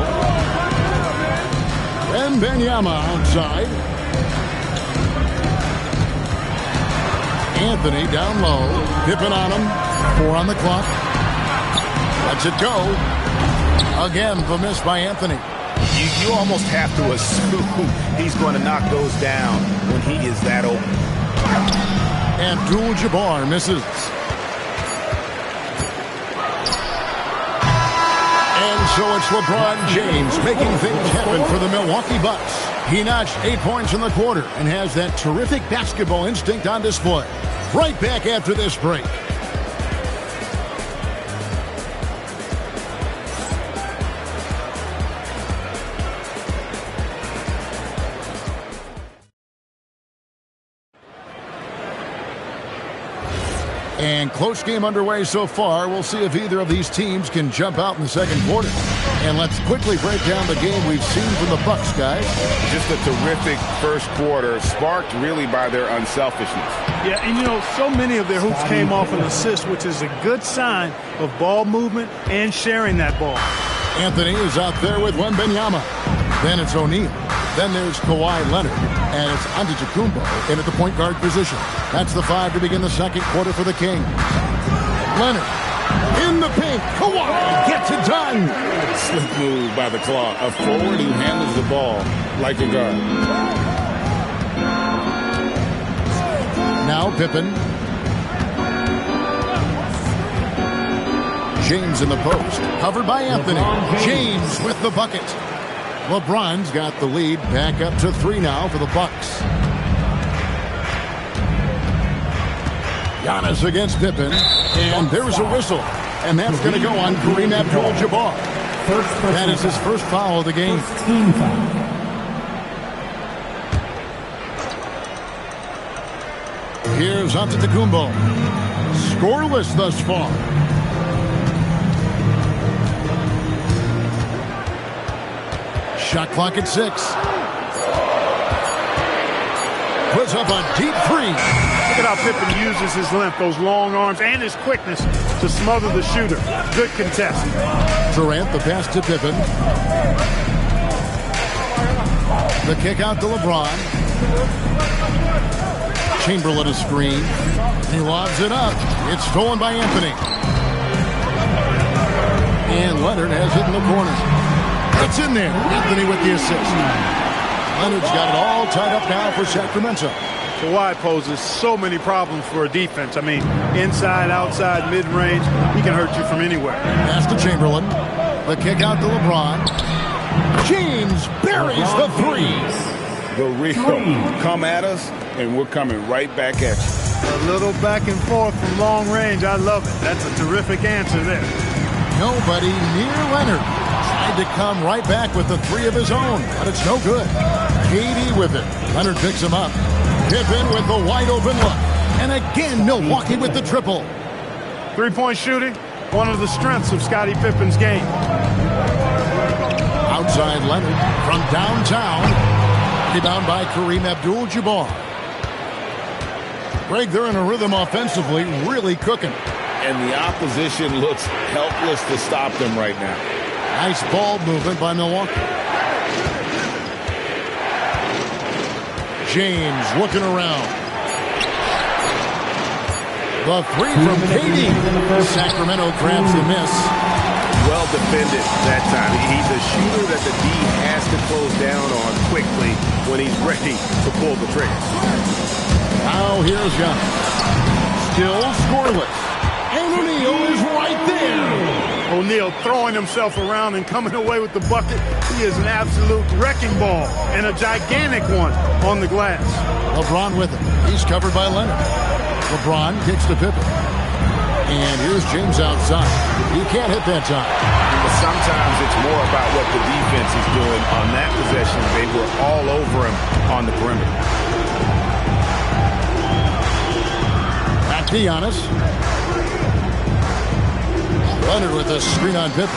A: Wembanyama outside. Anthony down low. Pippen on him. 4 on the clock. Lets it go. Again, the miss by Anthony.
B: You almost have to assume he's going to knock those down when he is that open.
A: Abdul-Jabbar misses. And so it's LeBron James making things happen for the Milwaukee Bucks. He notched 8 points in the quarter and has that terrific basketball instinct on display. Right back after this break. And close game underway so far. We'll see if either of these teams can jump out in the second quarter. And let's quickly break down the game we've seen from the Bucks, guys.
E: Just a terrific first quarter, sparked really by their unselfishness.
M: Yeah, and you know, so many of their hoops came off an assist, which is a good sign of ball movement and sharing that ball.
A: Anthony is out there with Wembanyama. Then it's O'Neal. Then there's Kawhi Leonard. And it's Antetokounmpo in at the point guard position. That's the 5 to begin the second quarter for the Kings. Leonard in the paint. Kawhi gets it done.
E: Slick move by the claw. A forward who handles the ball like a guard.
A: Now Pippen. James in the post. Covered by Anthony. James with the bucket. LeBron's got the lead back up to 3 now for the Bucks. Giannis against Pippen. And there's a whistle. And that's going to go on Kareem Abdul-Jabbar. That is his first foul of the game.
K: Team foul.
A: Here's Antetokounmpo. Scoreless thus far. Shot clock at 6. puts up a deep three.
M: Look at how Pippen uses his length, those long arms, and his quickness to smother the shooter. Good contest.
A: Durant, the pass to Pippen. The kick out to LeBron. Chamberlain a screen. He lobs it up. It's stolen by Anthony. And Leonard has it in the corner. It's in there. Anthony with the assist. Leonard's got it all tied up now for Sacramento.
M: Kawhi poses so many problems for a defense. I mean, inside, outside, mid-range, he can hurt you from anywhere.
A: Pass to Chamberlain. The kick out to LeBron. James buries the three.
E: The real come at us, and we're coming right back at you.
M: A little back and forth from long range. I love it. That's a terrific answer there.
A: Nobody near Leonard. Tried to come right back with the three of his own, but it's no good. KD with it. Leonard picks him up. Pippen with the wide open look. And again, Milwaukee with the triple.
M: Three-point shooting, one of the strengths of Scottie Pippen's game.
A: Outside Leonard from downtown. Rebound by Kareem Abdul-Jabbar. Greg, they're in a rhythm offensively, really cooking.
E: And the opposition looks helpless to stop them right now.
A: Nice ball movement by Milwaukee. James looking around. The three from KD. Sacramento grabs the miss.
B: Well defended that time. He's a shooter that the D has to close down on quickly when he's ready to pull the trigger.
A: Now here's Young. Still scoreless. And O'Neal is right there.
M: O'Neal throwing himself around and coming away with the bucket. He is an absolute wrecking ball and a gigantic one on the glass.
A: LeBron with him. He's covered by Leonard. LeBron kicks to Pippen. And here's James outside. He can't hit that time.
B: But sometimes it's more about what the defense is doing on that possession. They were all over him on the perimeter.
A: Back to Giannis. Leonard with a screen on Pippen.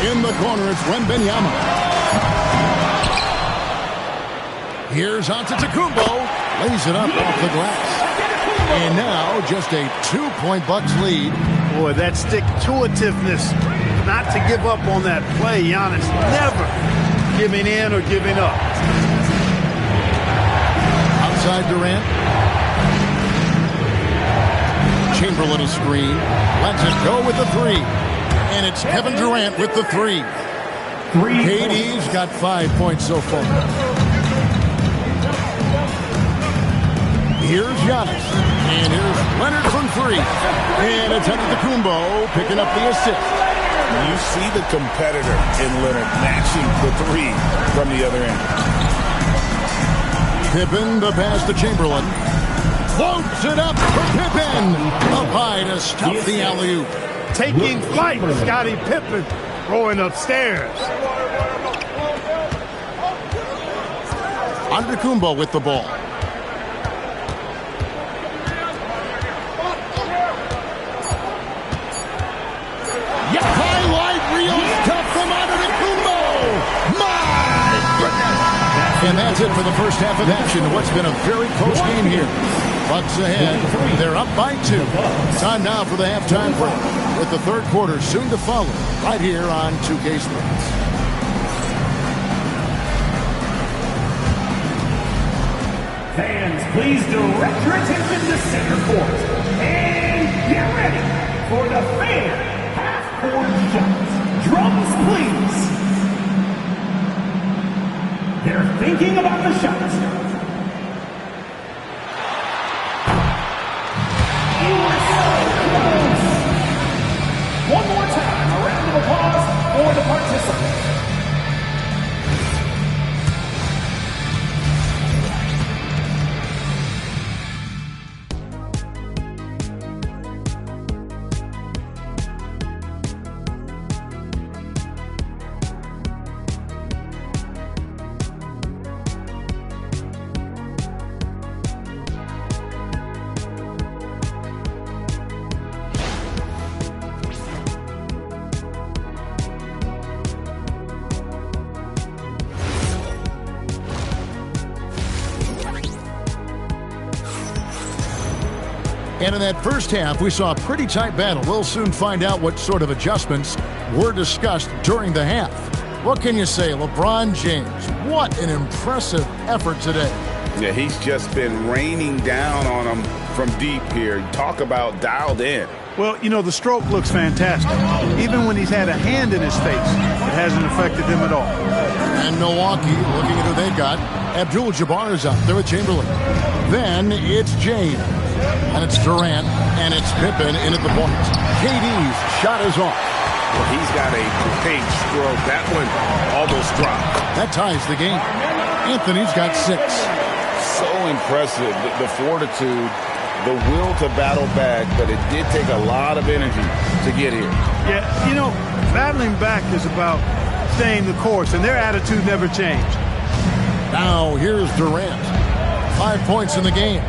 A: In the corner, it's Wembanyama. Here's Antetokounmpo. Lays it up off the glass. And now just a 2-point Bucks lead.
M: Boy, that stick-to-itiveness, not to give up on that play. Giannis never giving in or giving up.
A: Outside Durant. Chamberlain a screen. Lets it go with the three. And it's Kevin Durant with the three. KD's got 5 points so far. Here's Giannis. And here's Leonard from three. And it's Antetokounmpo picking up the assist.
E: You see the competitor in Leonard matching the three from the other end.
A: Pippen, the pass to Chamberlain. Floats it up for Pippen. Up high to stop the alley-oop.
M: Taking flight, Scottie Pippen rolling upstairs.
A: Antetokounmpo with the ball. Highlight reel stuff from Antetokounmpo. My goodness. And that's it for the first half of action. What's been a very close game here. Bucks ahead. They're up by 2. Time now for the halftime break, with the third quarter soon to follow right here on 2K Sports.
K: Fans, please direct your attention to center court. And get ready for the fan half-court shots. Drums, please. They're thinking about the shots. You are so close. One more time, a round of applause for the participants.
A: And in that first half, we saw a pretty tight battle. We'll soon find out what sort of adjustments were discussed during the half. What can you say? LeBron James, what an impressive effort today.
E: Yeah, he's just been raining down on them from deep here. Talk about dialed in.
M: Well, you know, the stroke looks fantastic. Even when he's had a hand in his face, it hasn't affected him at all.
A: And Milwaukee, looking at who they got, Abdul-Jabbar is out there with Chamberlain. Then it's James. And it's Durant. And it's Pippen in at the point. KD's shot is off.
B: Well, he's got a pink stroke. That one almost dropped.
A: That ties the game. Anthony's got 6.
E: So impressive, the fortitude, the will to battle back, but it did take a lot of energy to get here.
M: Yeah, you know, battling back is about staying the course, and their attitude never changed.
A: Now, here's Durant. 5 points in the game.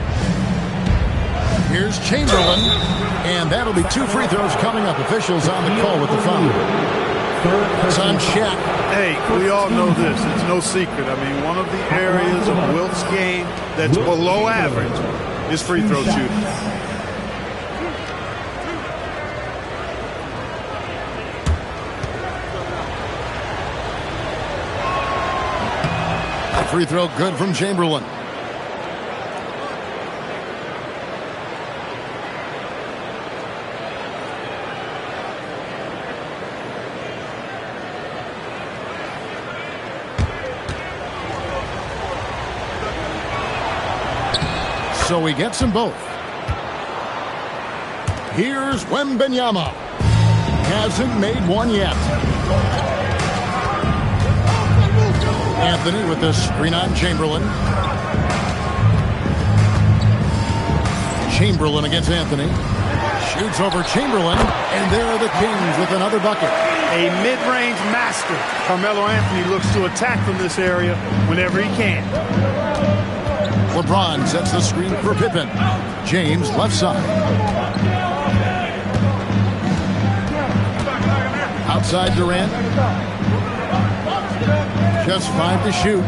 A: Here's Chamberlain, and that'll be 2 free throws coming up. Officials on the call with the foul. It's on Shaq.
M: Hey, we all know this. It's no secret. I mean, one of the areas of Wilt's game that's below average is free throw shooting.
A: Free throw good from Chamberlain. So he gets them both. Here's Wembanyama. Hasn't made one yet. Anthony with the screen on Chamberlain. Chamberlain against Anthony. Shoots over Chamberlain, and there are the Kings with another bucket.
M: A mid-range master. Carmelo Anthony looks to attack from this area whenever he can.
A: LeBron sets the screen for Pippen. James left side. Outside Durant. Just 5 to shoot.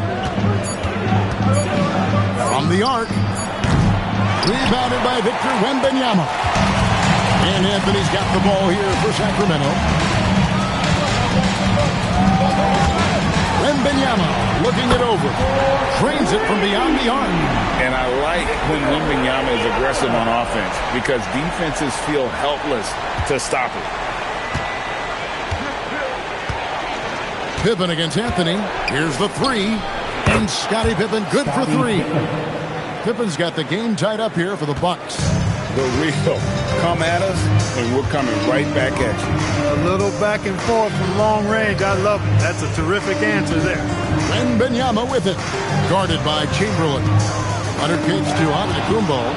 A: From the arc. Rebounded by Victor Wembanyama. And Anthony's got the ball here for Sacramento. Wembanyama looking it over. Trains it from beyond the arc.
E: And I like when Wembanyama is aggressive on offense because defenses feel helpless to stop it.
A: Pippen against Anthony. Here's the 3. And Scottie Pippen good for 3. Pippen's got the game tied up here for the Bucks.
E: The real come at us, and we're coming right back at you.
M: A little back and forth from long range. I love it. That's a terrific answer there.
A: Wembanyama with it. Guarded by Chamberlain. Under kicks to Antetokounmpo.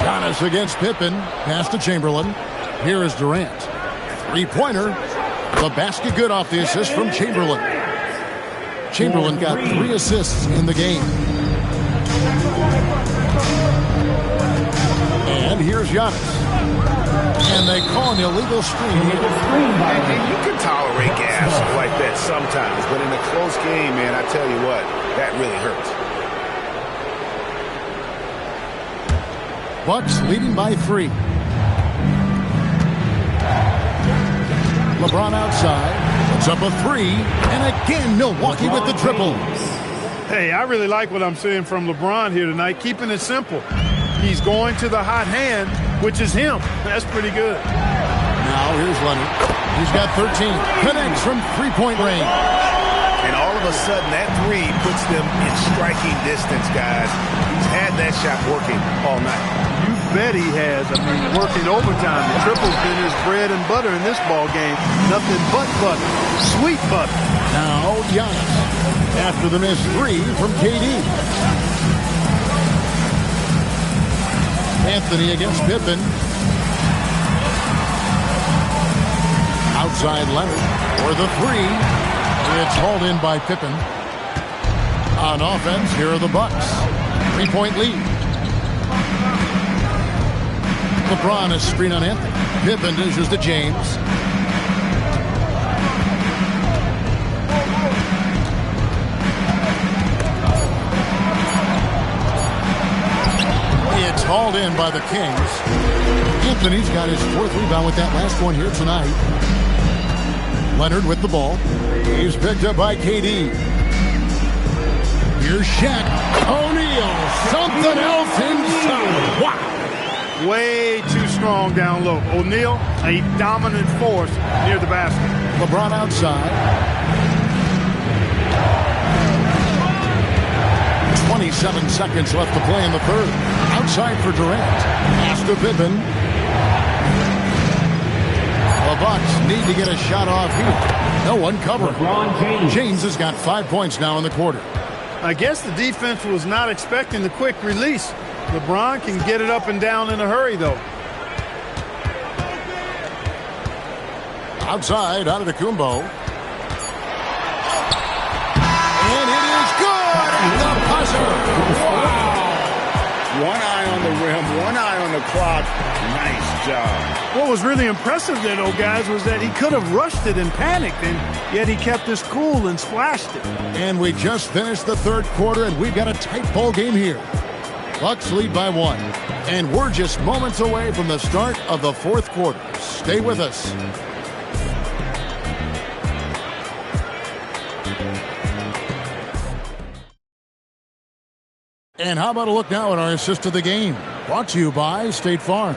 A: Giannis against Pippen. Pass to Chamberlain. Here is Durant. 3-pointer. The basket good off the assist from Chamberlain. Chamberlain got 3 assists in the game. And here's Giannis. And they call an illegal screen here.
B: And you can tolerate gas like that sometimes, but in a close game, man, I tell you what, that really hurts.
A: Bucks leading by 3. LeBron outside. Puts up a 3. And again, Milwaukee with the triple.
M: Hey, I really like what I'm seeing from LeBron here tonight, keeping it simple. He's going to the hot hand, which is him. That's pretty good.
A: Now here's Leonard. He's got 13. Connects from 3-point range.
B: And all of a sudden, that 3 puts them in striking distance, guys. He's had that shot working all night.
M: You bet he has. I mean, working overtime. The triple's been his bread and butter in this ball game. Nothing but butter. Sweet butter.
A: Now Giannis. After the missed 3 from KD. Anthony against Pippen. Outside Leonard for the 3. It's hauled in by Pippen. On offense, here are the Bucks. 3-point lead. LeBron is screen on Anthony. Pippen dishes to James. It's hauled in by the Kings. Anthony's got his 4th rebound with that last one here tonight. Leonard with the ball. He's picked up by KD. Here's Shaq. O'Neal. Something else inside. Wow.
M: Way too strong down low. O'Neal, a dominant force near the basket.
A: LeBron outside. 27 seconds left to play in the 3rd. Outside for Durant. Pass to Pippen. The Bucks need to get a shot off here. No one covered. James has got 5 points now in the quarter.
M: I guess the defense was not expecting the quick release. LeBron can get it up and down in a hurry, though.
A: Outside, Antetokounmpo. And it is good at the buzzer. Wow.
E: One eye on the rim, one eye on the clock. Nice job.
M: What was really impressive there, though, guys, was that he could have rushed it and panicked, and yet he kept his cool and splashed it.
A: And we just finished the 3rd quarter, and we've got a tight ball game here. Bucks lead by 1. And we're just moments away from the start of the 4th quarter. Stay with us. And how about a look now at our assist of the game? Brought to you by State Farm.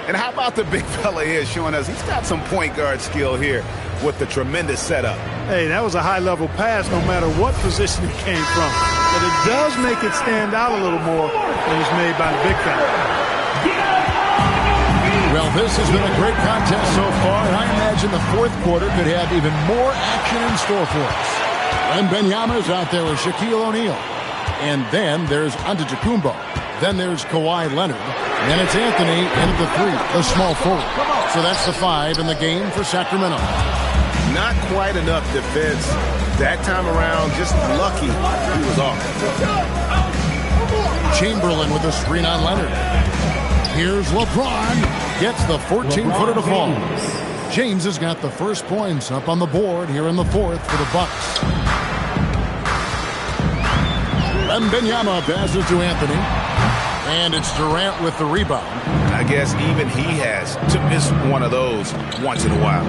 B: And how about the big fella here showing us he's got some point guard skill here with the tremendous setup.
M: Hey, that was a high-level pass no matter what position it came from. But it does make it stand out a little more when it's made by the big fella.
A: Well, this has been a great contest so far, and I imagine the 4th quarter could have even more action in store for us. And Wembanyama's out there with Shaquille O'Neal. And then there's Antetokounmpo. Then there's Kawhi Leonard. And it's Anthony in at the 3, the small forward. So that's the 5 in the game for Sacramento.
B: Not quite enough defense. That time around, just lucky he was off.
A: Chamberlain with a screen on Leonard. Here's LeBron. Gets the 14-footer to fall. James has got the first points up on the board here in the 4th for the Bucks. Wembanyama passes to Anthony. And it's Durant with the rebound.
B: I guess even he has to miss one of those once in a while.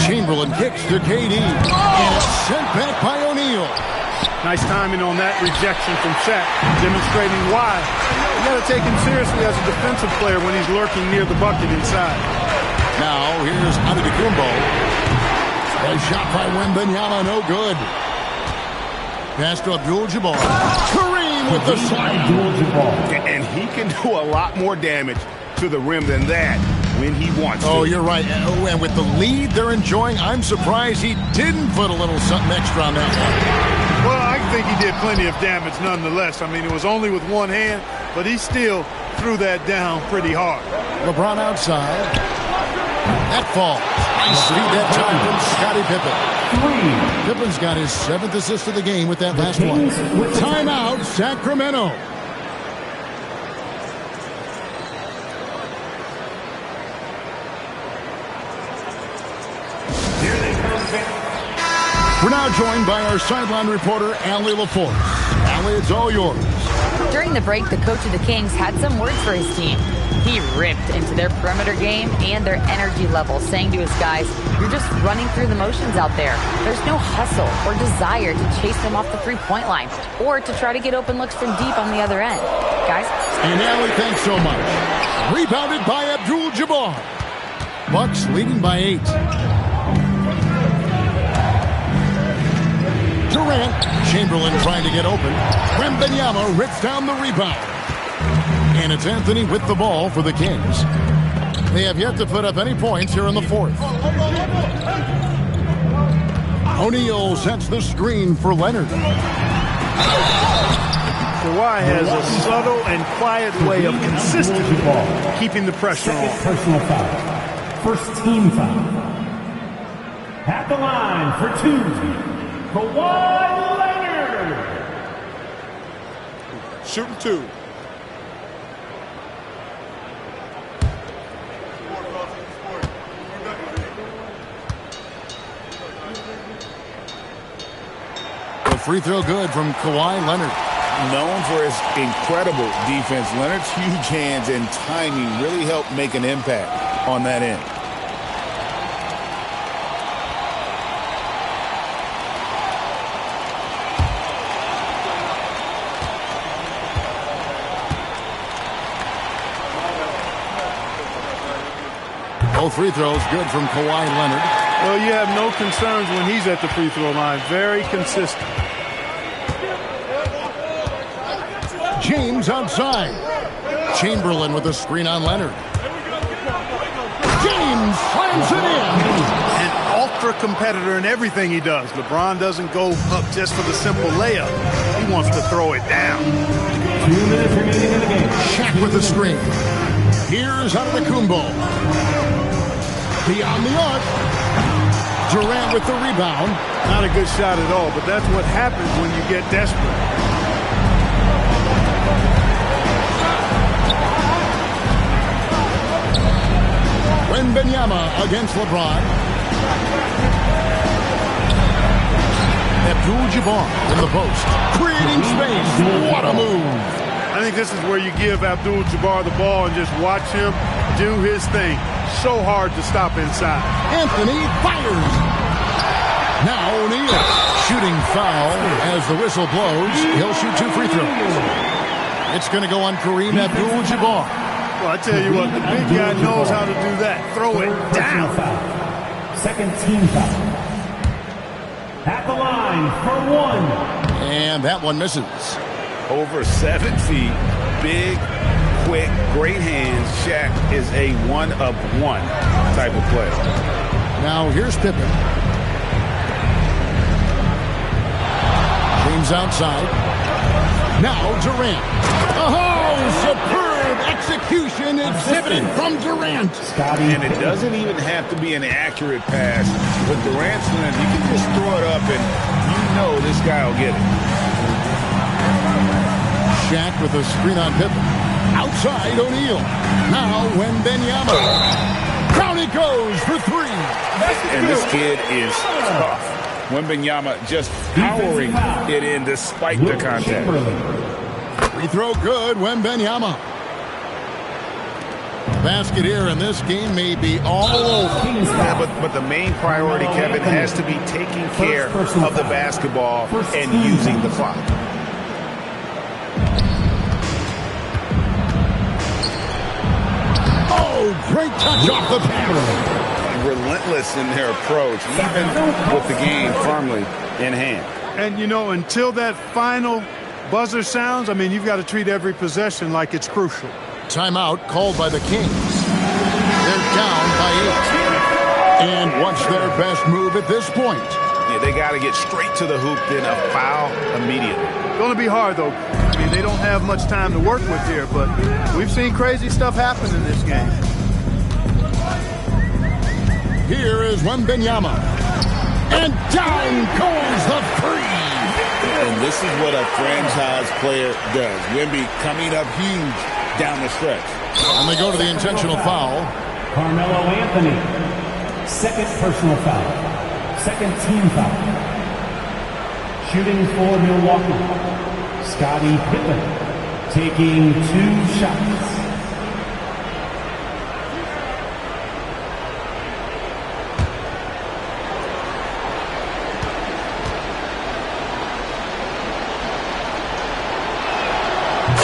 A: Chamberlain kicks to KD. And it's sent back by O'Neal.
M: Nice timing on that rejection from Shaq, demonstrating why you got to take him seriously as a defensive player when he's lurking near the bucket inside.
A: Now here's Antetokounmpo. A shot by Wembanyama, no good. Pass to Abdul-Jabbar. Kareem with the slide.
B: And he can do a lot more damage to the rim than that when he wants to.
A: Oh, you're right. And with the lead they're enjoying, I'm surprised he didn't put a little something extra on that one.
M: Well, I think he did plenty of damage nonetheless. I mean, it was only with one hand, but he still threw that down pretty hard.
A: LeBron outside. That falls. Nice speed that time from Scottie Pippen. Pippen's got his 7th assist of the game with that last one. Timeout, Sacramento. We're now joined by our sideline reporter, Allie LaForce. Allie, it's all yours.
D: During the break, the coach of the Kings had some words for his team. He ripped into their perimeter game and their energy level, saying to his guys, "You're just running through the motions out there. There's no hustle or desire to chase them off the three-point line or to try to get open looks from deep on the other end." Guys?
A: And Allie, thanks so much. Rebounded by Abdul-Jabbar. Bucks leading by 8. Durant. Chamberlain trying to get open. Wembanyama rips down the rebound. And it's Anthony with the ball for the Kings. They have yet to put up any points here in the 4th. O'Neal sets the screen for Leonard.
M: Kawhi has a subtle and quiet way of consistently keeping the pressure on.
K: Personal foul. First team foul. At the line for 2, Kawhi Leonard.
B: Shooting 2.
A: The free throw good from Kawhi Leonard.
E: known for his incredible defense, Leonard's huge hands and timing really helped make an impact on that end.
A: Both free throws good from Kawhi Leonard.
M: Well, you have no concerns when he's at the free throw line. Very consistent.
A: James outside. Chamberlain with a screen on Leonard. James slams it in.
M: An ultra competitor in everything he does. LeBron doesn't go up just for the simple layup. He wants to throw it down.
K: 2 minutes remaining in the game.
A: Shaq with the screen. Here's Antetokounmpo. Beyond the arc. Durant with the rebound.
M: Not a good shot at all, but that's what happens when you get desperate.
A: Wembanyama against LeBron. Abdul-Jabbar in the post. Creating space. What a move.
M: I think this is where you give Abdul-Jabbar the ball and just watch him do his thing. So hard to stop inside.
A: Anthony fires. Now O'Neal. Shooting foul as the whistle blows. He'll shoot 2 free throws. It's going to go on Kareem Abdul-Jabbar.
M: Well, I tell you what, the big guy knows how to do that. Throw it down.
K: Second team foul. At the line for 1.
A: And that one misses.
E: Over 7 feet, big, quick, great hands. Shaq is a one-of-one type of player.
A: Now here's Pippen. James outside. Now Durant. Oh, superb execution exhibited from Durant.
E: And it doesn't even have to be an accurate pass. With Durant's length, you can just throw it up and you know this guy will get it.
A: Shaq with a screen on Pippen. Outside O'Neal. Now Wembanyama. Down he goes for 3.
E: And this kid is tough. Wembanyama just powering it in despite the contact.
A: Free throw good, Wembanyama. Basket here, and this game may be all over.
B: Yeah, but the main priority, Kevin, has to be taking care of the basketball and using the clock.
A: Oh, great touch off the pass.
E: Relentless in their approach, even with the game firmly in hand.
M: And, you know, until that final buzzer sounds, I mean, you've got to treat every possession like it's crucial.
A: Timeout called by the Kings. They're down by 8. And what's their best move at this point?
B: Yeah, they got to get straight to the hoop, then a foul immediately.
M: Going to be hard, though. I mean, they don't have much time to work with here, but we've seen crazy stuff happen in this game.
A: Here is Wembanyama. And down goes the 3.
E: And this is what a franchise player does. Wemby coming up huge down the stretch.
A: And they go to the intentional foul.
K: Carmelo Anthony. Second personal foul. Second team foul. Shooting for Milwaukee. Scottie Pippen taking 2 shots.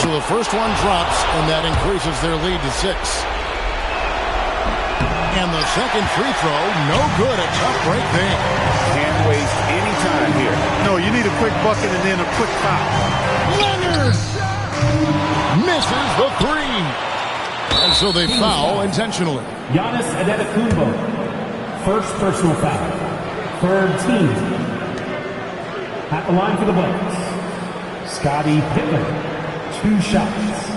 A: So the first one drops, and that increases their lead to 6. And the second free throw, no good. A tough break there.
E: Can't waste any time here.
M: No, you need a quick bucket and then a quick foul.
A: Leonard misses the 3. And so they foul intentionally.
K: Giannis Antetokounmpo. First personal foul. Third team. At the line for the Bucks. Scottie Pippen. 2 shots.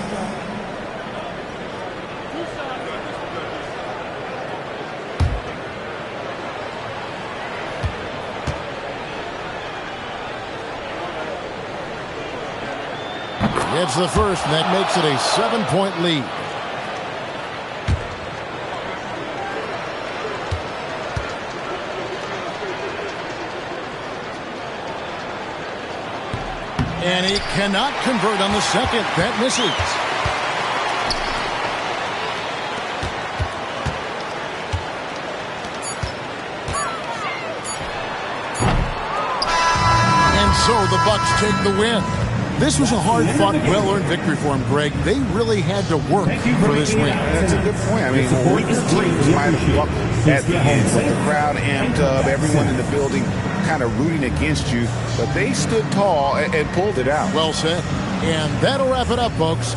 A: It's the first, and that makes it a 7-point lead. And he cannot convert on the second. That misses. And so the Bucks take the win. This was a hard-fought, well-earned victory for him, Greg. They really had to work for this win.
E: That's a good point. I mean, weakest teams might have walked at the end, with the crowd amped up, everyone in the building kind of rooting against you, but they stood tall and pulled it out.
A: Well said. And that'll wrap it up, folks.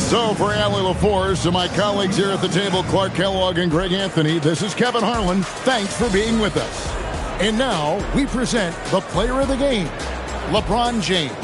A: So for Allie LaForce, to my colleagues here at the table, Clark Kellogg and Greg Anthony, this is Kevin Harlan. Thanks for being with us. And now we present the player of the game, LeBron James.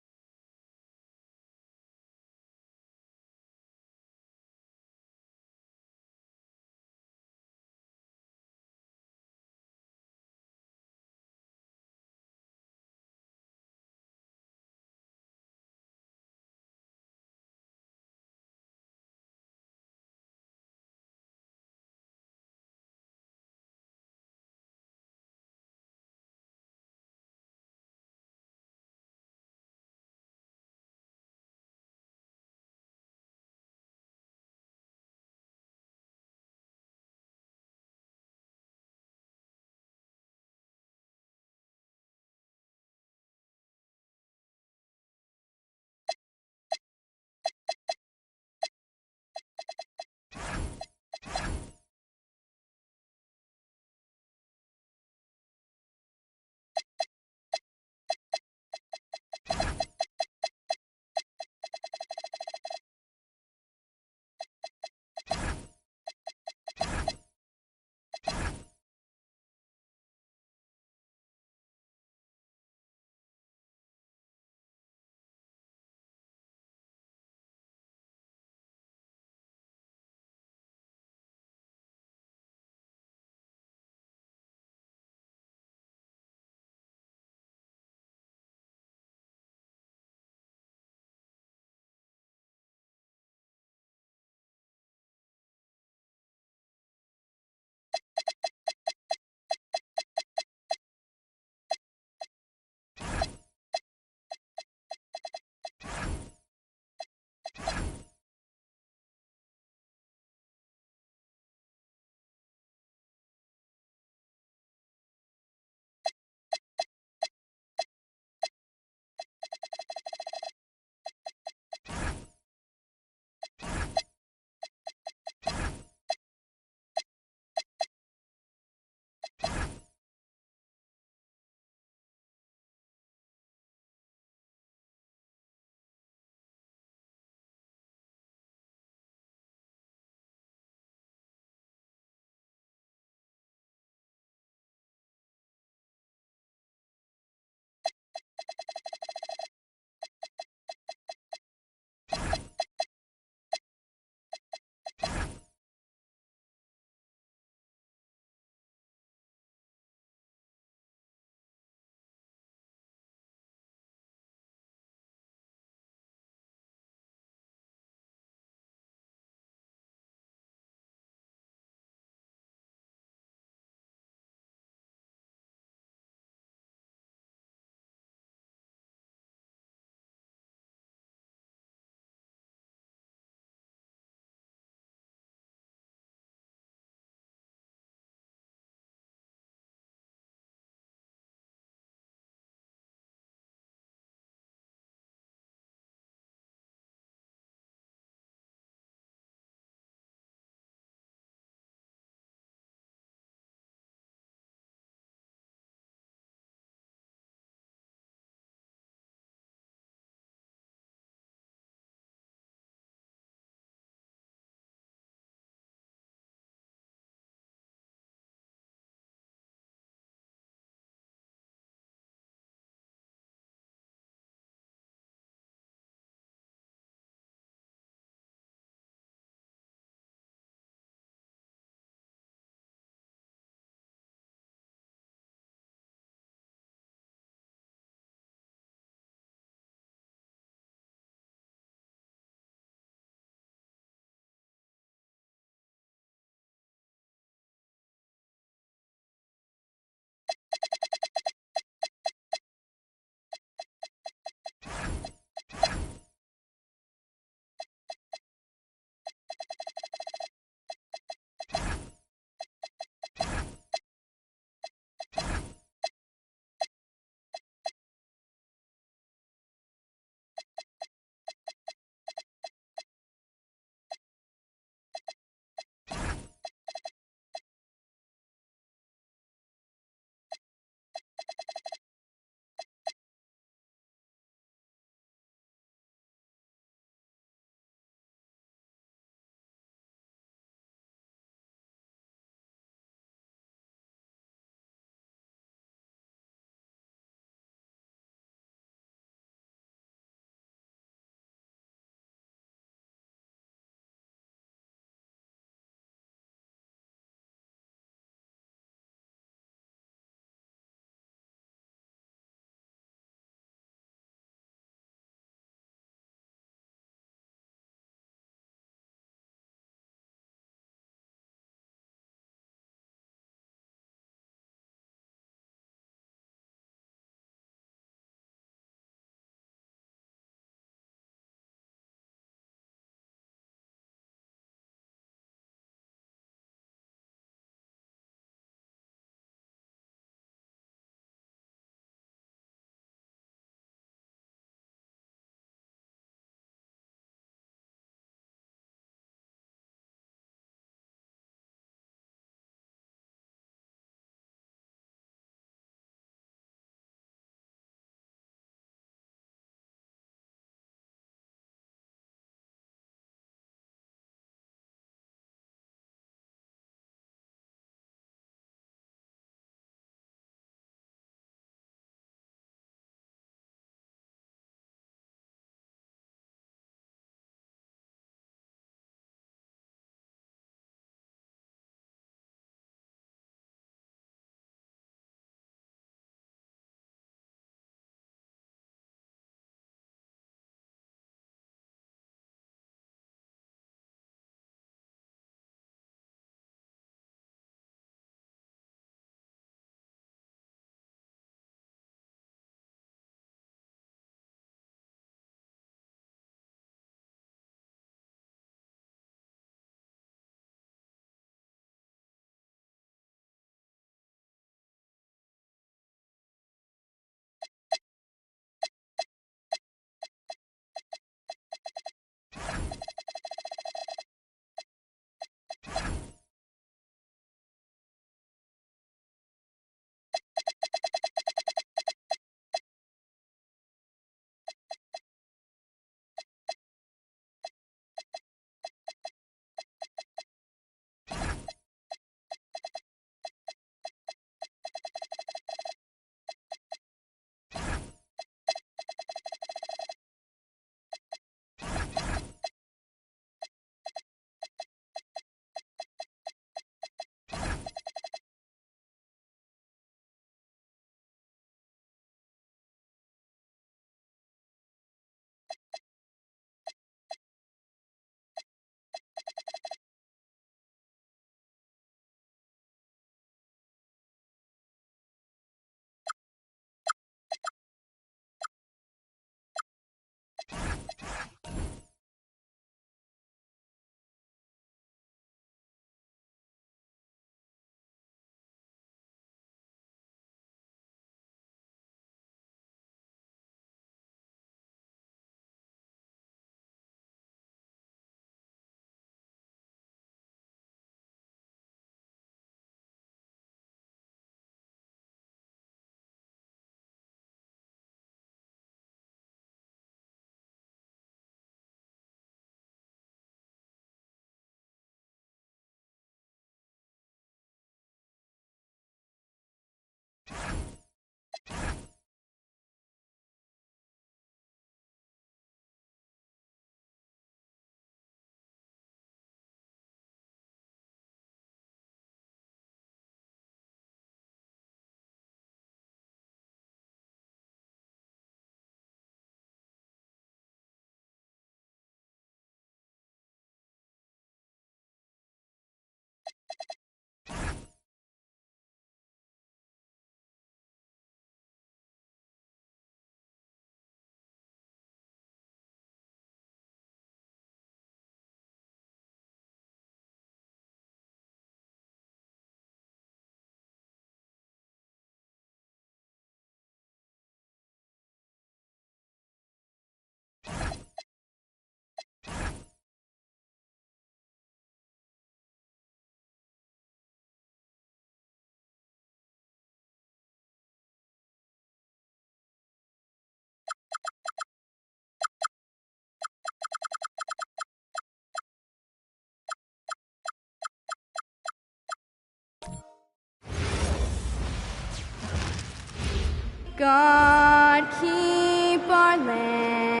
N: God keep our land.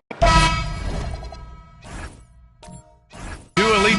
F: Two elite.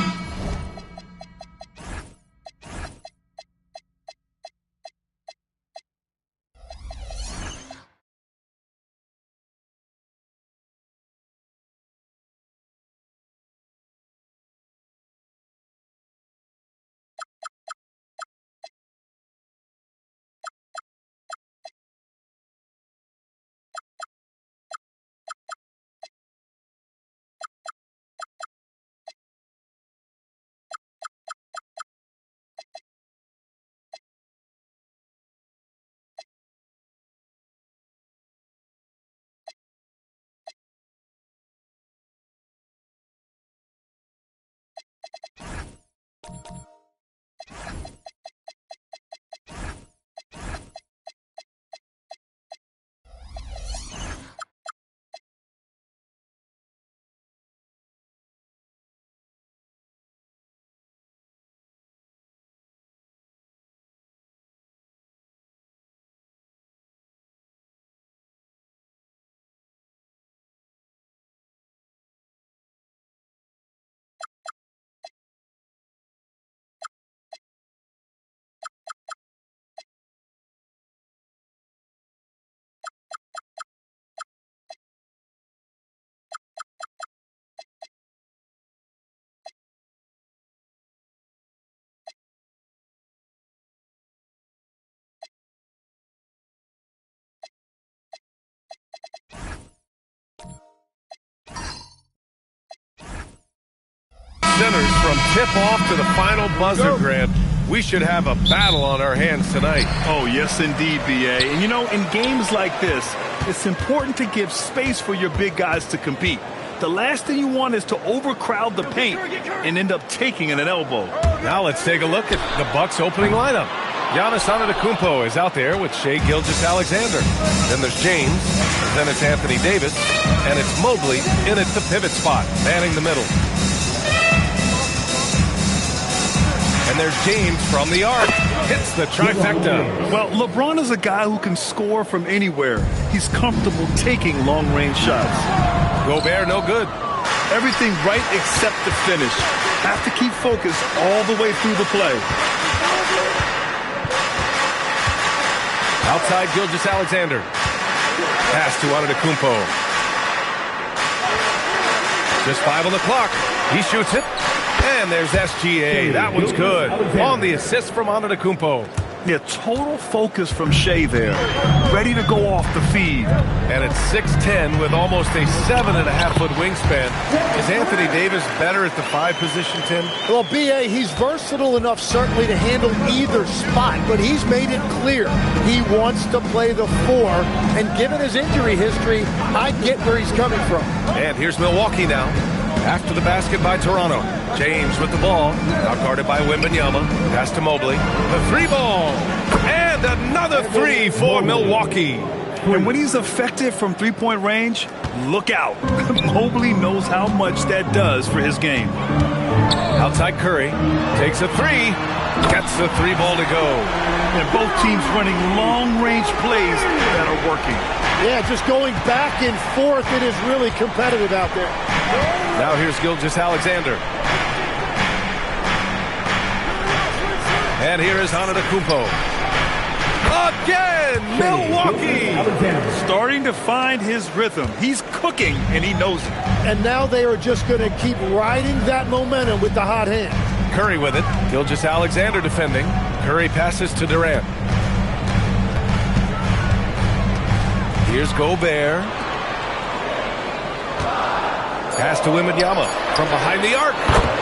F: Centers from tip-off to the final buzzer, Grant. We should have a battle on our hands tonight.
G: Oh, yes, indeed, B.A. And, you know, in games like this, it's important to give space for your big guys to compete. The last thing you want is to overcrowd the paint and end up taking an elbow.
F: Now let's take a look at the Bucks' opening lineup. Giannis Antetokounmpo is out there with Shai Gilgeous-Alexander. Then there's James, then it's Anthony Davis, and it's Mobley in at the pivot spot, manning the middle. And there's James from the arc. Hits the trifecta.
G: Well, LeBron is a guy who can score from anywhere. He's comfortable taking long-range shots.
F: Gobert, no good.
G: Everything right except the finish. Have to keep focused all the way through the play.
F: Outside Gilgeous-Alexander. Pass to Antetokounmpo. Just 5 on the clock. He shoots it. And there's SGA. That one's good. On the assist from Antetokounmpo.
G: Yeah, total focus from Shai there. Ready to go off the feed.
F: And it's 6'10" with almost a 7.5-foot wingspan. Is Anthony Davis better at the 5 position, Tim?
C: Well, B.A., he's versatile enough certainly to handle either spot, but he's made it clear he wants to play the 4. And given his injury history, I get where he's coming from.
F: And here's Milwaukee now. After the basket by Toronto. James with the ball. Outguarded by Wembanyama. Pass to Mobley. The 3-ball. And another 3 for Milwaukee.
G: And when he's effective from three-point range, look out. Mobley knows how much that does for his game.
F: Outside Curry. Takes a 3. Gets the 3-ball to go.
G: And both teams running long-range plays that are working.
C: Yeah, just going back and forth. It is really competitive out there.
F: Now here's Gilgeous-Alexander. And here is Antetokounmpo. Again, Milwaukee!
G: Starting to find his rhythm. He's cooking, and he knows it.
C: And now they are just going to keep riding that momentum with the hot hand.
F: Curry with it. Gilgeous-Alexander defending. Curry passes to Durant. Here's Gobert. Pass to Wembanyama from behind the arc.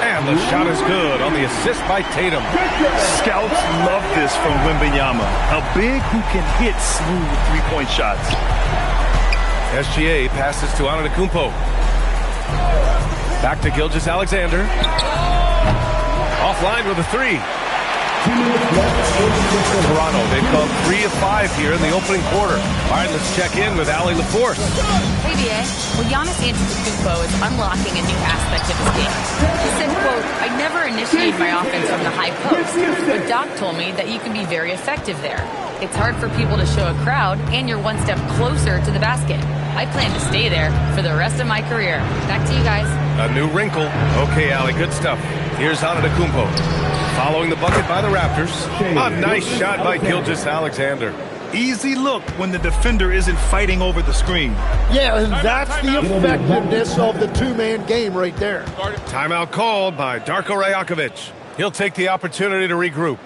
F: And the shot is good on the assist by Tatum.
G: Scouts love this from Wembanyama. A big who can hit smooth three-point shots.
F: SGA passes to Antetokounmpo. Back to Gilgeous-Alexander. Offline with a 3. Toronto, they've gone 3 of 5 here in the opening quarter. All right, let's check in with Allie LaForce.
D: Hey, BA. Well, Giannis Antetokounmpo is unlocking a new aspect of his game. He said, quote, "I never initiate my offense from the high post, but Doc told me that you can be very effective there. It's hard for people to show a crowd, and you're one step closer to the basket. I plan to stay there for the rest of my career." Back to you guys.
F: A new wrinkle. Okay, Allie, good stuff. Here's Antetokounmpo. Following the bucket by the Raptors. A nice shot by Gilgeous-Alexander.
G: Easy look when the defender isn't fighting over the screen.
C: Yeah, and that's the effectiveness of the two-man game right there.
F: Timeout called by Darko Rajakovic. He'll take the opportunity to regroup.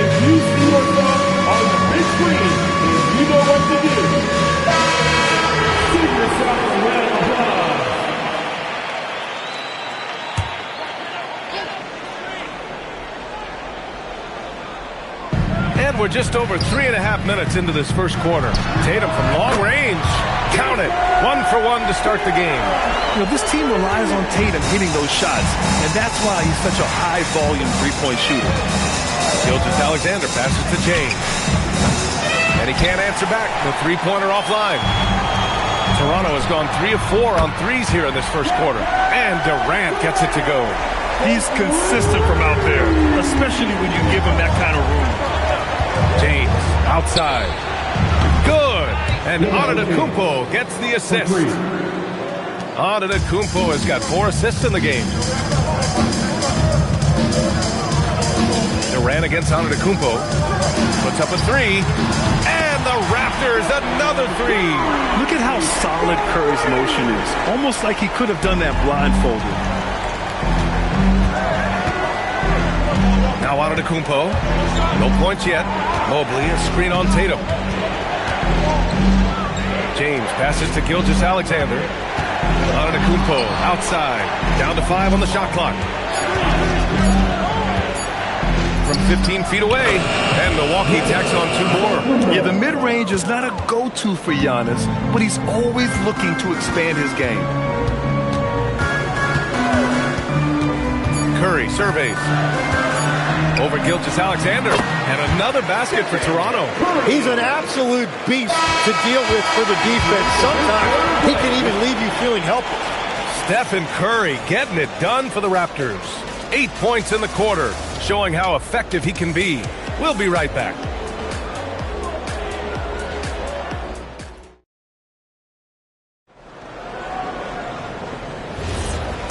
K: If you see yourself on the big screen, you know what to do. Give yourself a round of applause.
F: And we're just over 3.5 minutes into this first quarter. Tatum from long range. Count it. 1 for 1 to start the game.
G: You know, this team relies on Tatum hitting those shots, and that's why he's such a high-volume three-point shooter.
F: Gilgeous-Alexander passes to James. And he can't answer back. The three-pointer offline. Toronto has gone 3 of 4 on threes here in this first quarter. And Durant gets it to go.
G: He's consistent from out there, especially when you give him that kind of room.
F: James outside. Good. And Antetokounmpo gets the assist. Antetokounmpo has got 4 assists in the game. Durant against Antetokounmpo. Puts up a 3. And the Raptors, another 3.
G: Look at how solid Curry's motion is. Almost like he could have done that blindfolded.
F: Now Antetokounmpo. No points yet. Mobley, a screen on Tatum. James passes to Gilgeous-Alexander. Antetokounmpo outside. Down to 5 on the shot clock. From 15 feet away, and Milwaukee tacks on 2 more.
G: Yeah, the mid-range is not a go-to for Giannis, but he's always looking to expand his game.
F: Curry surveys. Over Gilgeous-Alexander, and another basket for Toronto.
C: He's an absolute beast to deal with for the defense. Sometimes he can even leave you feeling helpless.
F: Stephen Curry getting it done for the Raptors. 8 points in the quarter, showing how effective he can be. We'll be right back.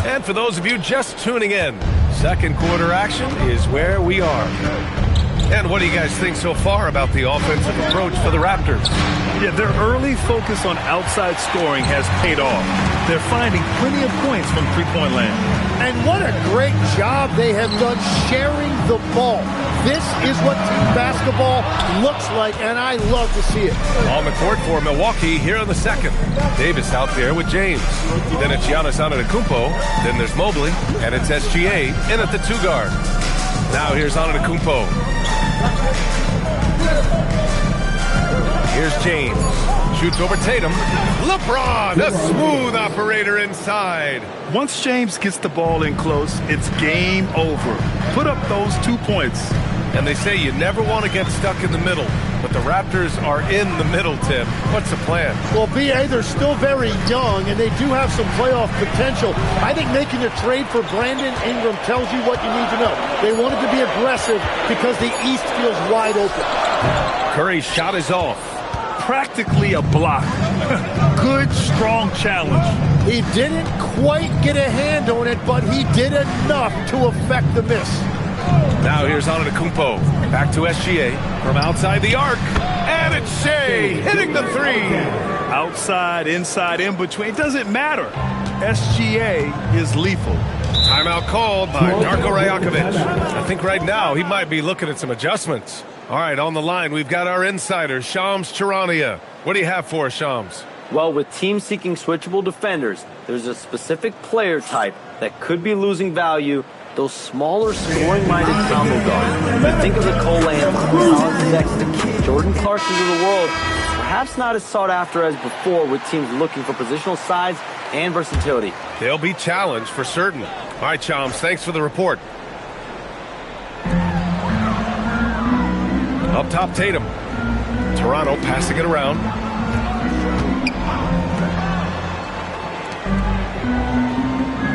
F: And for those of you just tuning in, second quarter action is where we are. And what do you guys think so far about the offensive approach for the Raptors?
G: Yeah, their early focus on outside scoring has paid off. They're finding plenty of points from three-point land.
C: And what a great job they have done sharing the ball. This is what team basketball looks like, and I love to see it.
F: On the court for Milwaukee here in the second. Davis out there with James. Then it's Giannis Antetokounmpo. Then there's Mobley, and it's SGA in at the 2 guard. Now here's Antetokounmpo. Here's James. Shoots over Tatum. LeBron, a smooth operator inside.
G: Once James gets the ball in close, it's game over. Put up those 2 points.
F: And they say you never want to get stuck in the middle. But the Raptors are in the middle, Tim. What's the plan?
C: Well, B.A., they're still very young, and they do have some playoff potential. I think making a trade for Brandon Ingram tells you what you need to know. They wanted to be aggressive because the East feels wide open.
F: Curry's shot is off.
G: Practically a block. Good, strong challenge.
C: He didn't quite get a hand on it, but he did enough to affect the miss.
F: Now here's Antetokounmpo. Back to SGA from outside the arc. And it's Shea hitting the 3.
G: Outside, inside, in between. It doesn't matter. SGA is lethal.
F: Timeout called by Darko Rajakovic. I think right now he might be looking at some adjustments. All right, on the line, we've got our insider, Shams Charania. What do you have for us, Shams?
J: Well, with teams seeking switchable defenders, there's a specific player type that could be losing value. Those smaller, scoring-minded combo guards. But think of the Cole Anthony, Alex Sexton, Jordan Clarkson of the world. perhaps not as sought after as before with teams looking for positional size and versatility.
F: They'll be challenged for certain. All right, Chums, thanks for the report. Up top, Tatum. Toronto passing it around.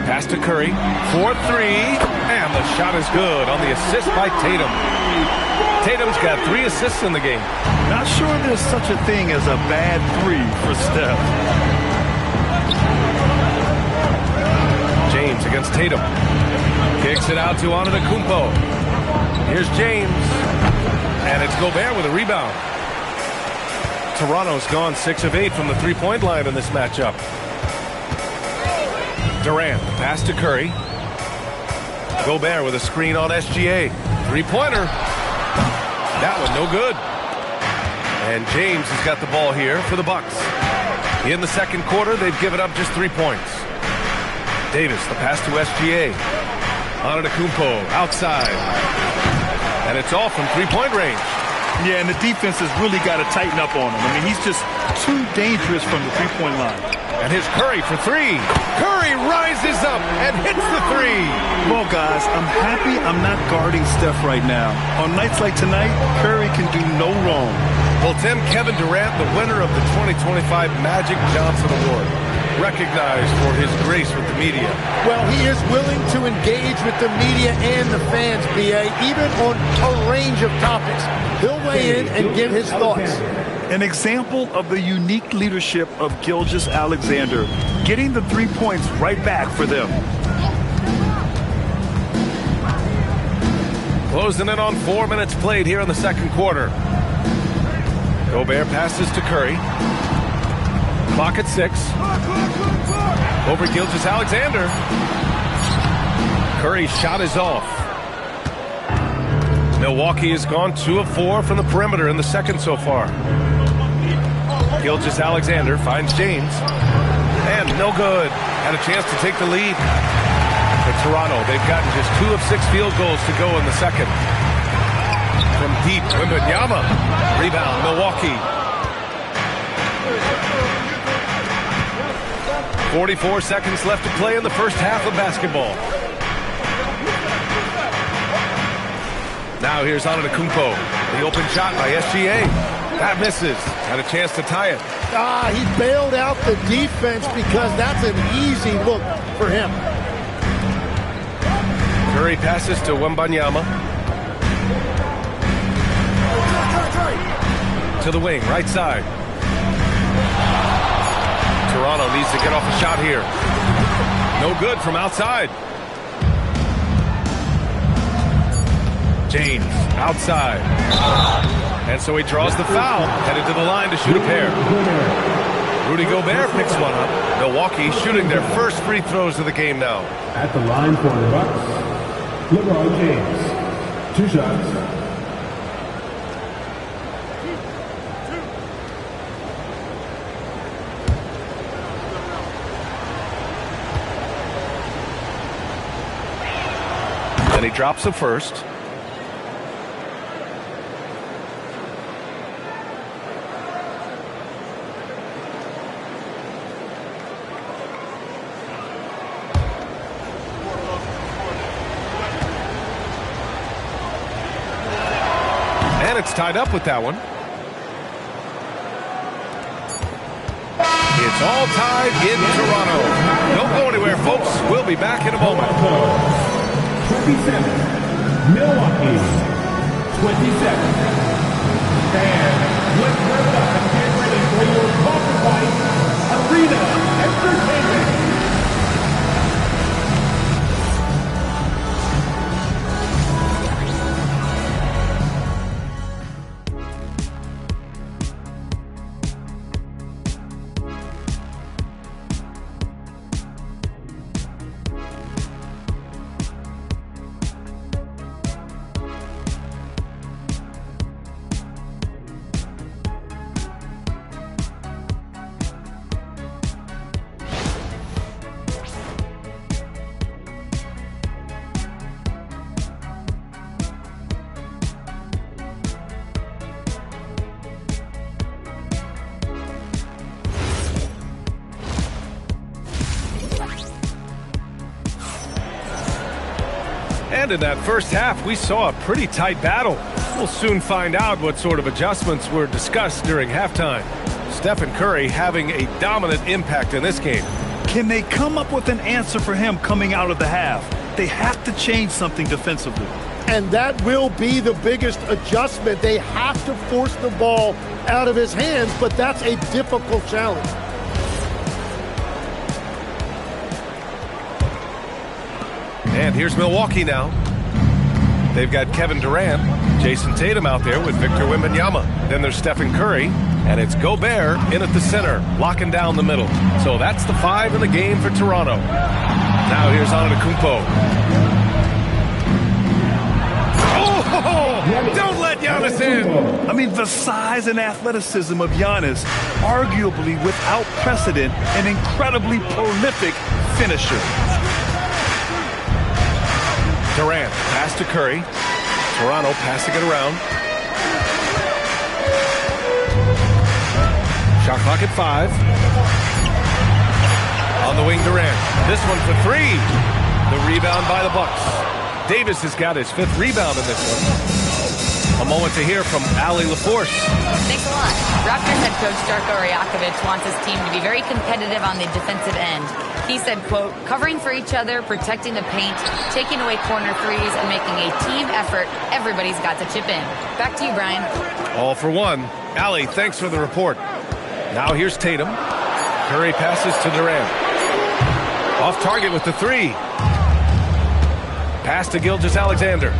F: Pass to Curry. 4-3. And the shot is good on the assist by Tatum. Tatum's got 3 assists in the game.
G: Not sure there's such a thing as a bad 3 for Steph.
F: James against Tatum. Kicks it out to Antetokounmpo. Here's James. And it's Gobert with a rebound. Toronto's gone 6 of 8 from the three-point line in this matchup. Durant, pass to Curry. Gobert with a screen on SGA. Three-pointer. That one no good. And James has got the ball here for the Bucks. In the second quarter, they've given up just 3 points. Davis, the pass to SGA. Antetokounmpo outside. And it's all from three-point range.
G: Yeah, and the defense has really got to tighten up on him. I mean, he's just too dangerous from the three-point line.
F: And here's Curry for 3. Curry rises up and hits the 3.
G: Well, guys, I'm happy I'm not guarding Steph right now. On nights like tonight, Curry can do no wrong.
F: Well, Tim, Kevin Durant, the winner of the 2025 Magic Johnson Award, recognized for his grace with the media.
C: Well, he is willing to engage with the media and the fans, B.A., even on a range of topics. He'll weigh in and give his thoughts.
G: An example of the unique leadership of Gilgeous-Alexander, getting the 3 points right back for them.
F: Closing in on 4 minutes played here in the second quarter. Gobert passes to Curry. Clock at 6. Over Gilgeous-Alexander. Curry's shot is off. Milwaukee has gone 2 of 4 from the perimeter in the second so far. Gilgeous-Alexander finds James. And no good. Had a chance to take the lead. For Toronto, they've gotten just 2 of 6 field goals to go in the second. From deep, Wembanyama. Rebound, Milwaukee. 44 seconds left to play in the first half of basketball. Now here's Antetokounmpo. The open shot by SGA. That misses. Had a chance to tie it.
C: He bailed out the defense because that's an easy look for him.
F: Curry passes to Wembanyama. To the wing, right side. Toronto needs to get off a shot here. No good from outside. James, outside. And so he draws the foul, headed to the line to shoot a pair. Rudy Gobert picks one up. Milwaukee shooting their first free throws of the game now.
K: At the line for the Bucks, LeBron James. 2 shots.
F: And he drops the first. And it's tied up with that one. It's all tied in Toronto. Don't go anywhere, folks. We'll be back in a moment.
K: 27, Milwaukee, 27. And let's wrap up and get ready for your Boston Fight Arena Entertainment.
F: And in that first half, we saw a pretty tight battle. We'll soon find out what sort of adjustments were discussed during halftime. Stephen Curry having a dominant impact in this game.
G: Can they come up with an answer for him coming out of the half? They have to change something defensively.
C: And that will be the biggest adjustment. They have to force the ball out of his hands, but that's a difficult challenge.
F: And here's Milwaukee now. They've got Kevin Durant, Jason Tatum out there with Victor Wembanyama. Then there's Stephen Curry, and it's Gobert in at the center, locking down the middle. So that's the 5 in the game for Toronto. Now here's Antetokounmpo. Oh, don't let Giannis in.
G: I mean, the size and athleticism of Giannis, arguably without precedent, an incredibly prolific finisher.
F: Durant, pass to Curry. Toronto passing it around. Shot clock at 5. On the wing, Durant. This one for 3. The rebound by the Bucks. Davis has got his 5th rebound in this one. A moment to hear from Allie LaForce.
D: Thanks a lot. Raptors head coach Darko Rajakovic wants his team to be very competitive on the defensive end. He said, quote, covering for each other, protecting the paint, taking away corner threes, and making a team effort. Everybody's got to chip in. Back to you, Brian.
F: All for one. Allie, thanks for the report. Now here's Tatum. Curry passes to Durant. Off target with the 3. Pass to Gilgeous-Alexander.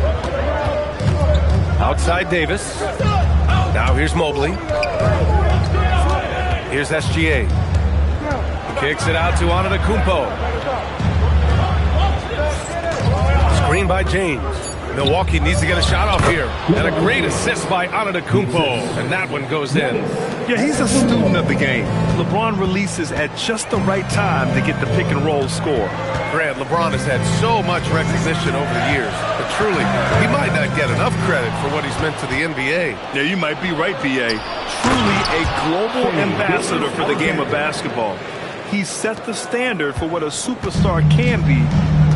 F: Outside Davis. Now here's Mobley. Here's SGA. Kicks it out to Antetokounmpo. Screen by James. Milwaukee needs to get a shot off here. And a great assist by Antetokounmpo. And that one goes in.
G: Yeah, he's a student of the game. LeBron releases at just the right time to get the pick and roll score.
F: Grant, LeBron has had so much recognition over the years. But truly, he might not get enough credit for what he's meant to the NBA.
G: Yeah, you might be right, B.A. Truly a global ambassador for the game of basketball. He set the standard for what a superstar can be,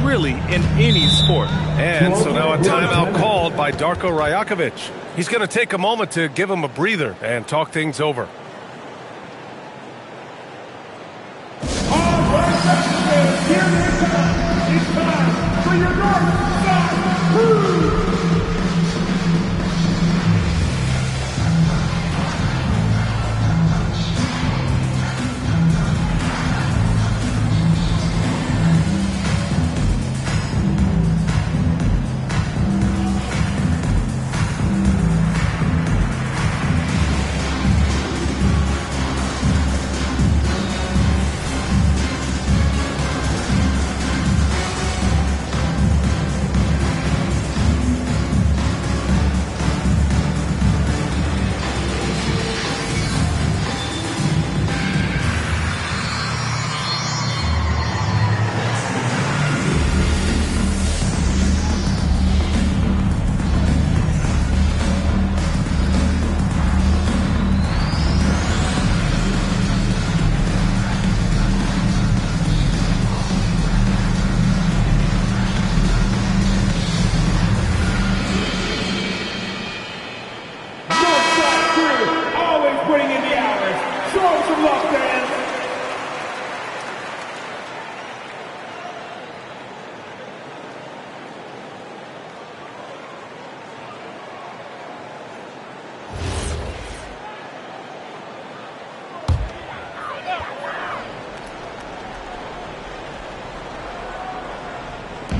G: really, in any sport.
F: And so now a timeout called by Darko Rajakovic. He's going to take a moment to give him a breather and talk things over.
K: All right, here it comes. It's time for your North-South Crew.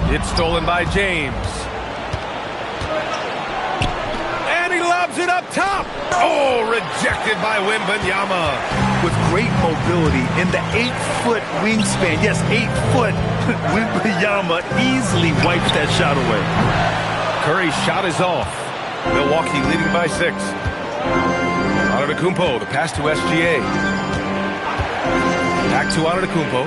F: It's stolen by James. And he lobs it up top. Oh, rejected by Wembanyama.
G: With great mobility in the 8-foot wingspan. Yes, 8 foot. Wembanyama easily wipes that shot away.
F: Curry's shot is off. Milwaukee leading by 6. Antetokounmpo, the pass to SGA. Back to Antetokounmpo.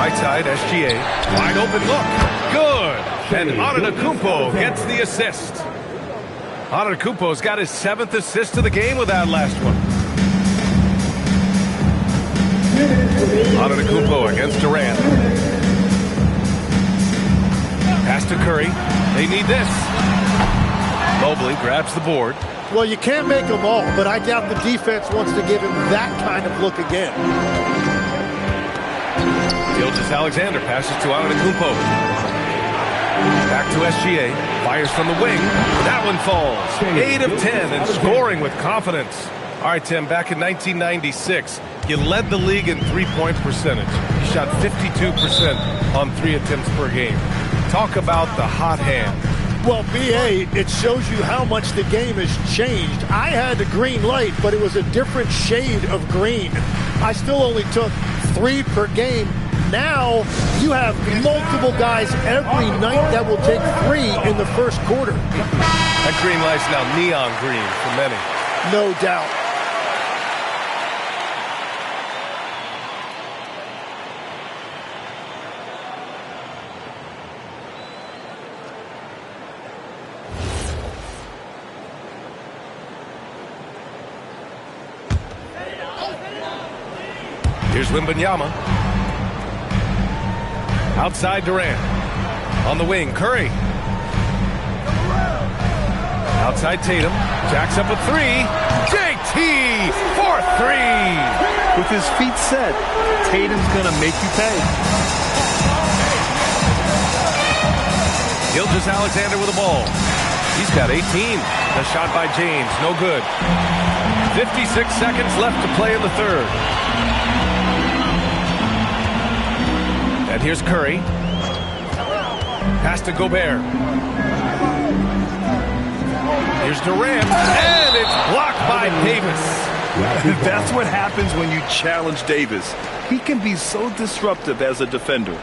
F: Right side, SGA. Wide open look. Good. And Antetokounmpo gets the assist. Antetokounmpo's got his 7th assist of the game with that last one. Antetokounmpo against Durant. to Curry. They need this. Mobley grabs the board.
O: Well, you can't make them all, but I doubt the defense wants to give him that kind of look again.
F: Gilgeous-Alexander passes to Antetokounmpo. Back to SGA. Fires from the wing. That one falls. 8 of 10 and scoring with confidence. All right, Tim, back in 1996, he led the league in three-point percentage. He shot 52% on 3 attempts per game. Talk about the hot hand.
O: Well, B.A., it shows you how much the game has changed. I had the green light, but it was a different shade of green. I still only took 3 per game. Now you have multiple guys every night that will take 3 in the first quarter.
F: That green light's now neon green for many.
O: No doubt.
F: Here's Wembanyama. Outside Durant. On the wing, Curry. Outside Tatum. Jacks up a 3. JT for 3.
G: With his feet set, Tatum's going to make you pay.
F: Gilgeous-Alexander with the ball. He's got 18. The shot by James, no good. 56 seconds left to play in the third. And here's Curry. Pass to Gobert. Here's Durant. And it's blocked by Davis.
G: That's what happens when you challenge Davis. He can be so disruptive as a defender.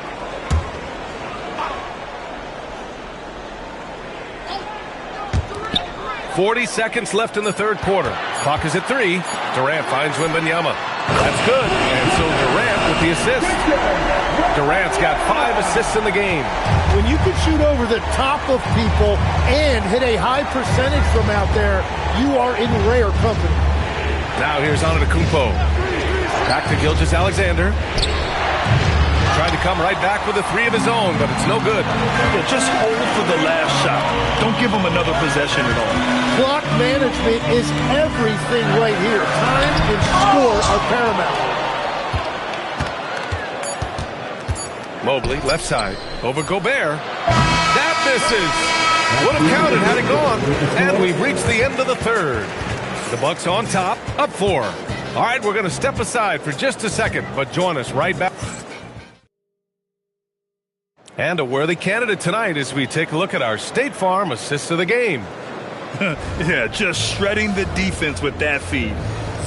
F: .40 seconds left in the third quarter. Clock is at 3. Durant finds Wembanyama. That's good. And so Durant with the assist. Durant's got 5 assists in the game.
O: When you can shoot over the top of people and hit a high percentage from out there, you are in rare company.
F: Now here's Antetokounmpo. Back to Gilgeous-Alexander. Tried to come right back with a 3 of his own, but it's no good.
G: Yeah, just hold for the last shot. Don't give him another possession at all.
O: Clock management is everything right here. Time and score are paramount.
F: Mobley, left side, over Gobert. That misses. Would have counted had it gone. And we've reached the end of the third. The Bucks on top, up 4. All right, we're going to step aside for just a second, but join us right back. And a worthy candidate tonight as we take a look at our State Farm assist of the game.
G: Yeah, just shredding the defense with that feed.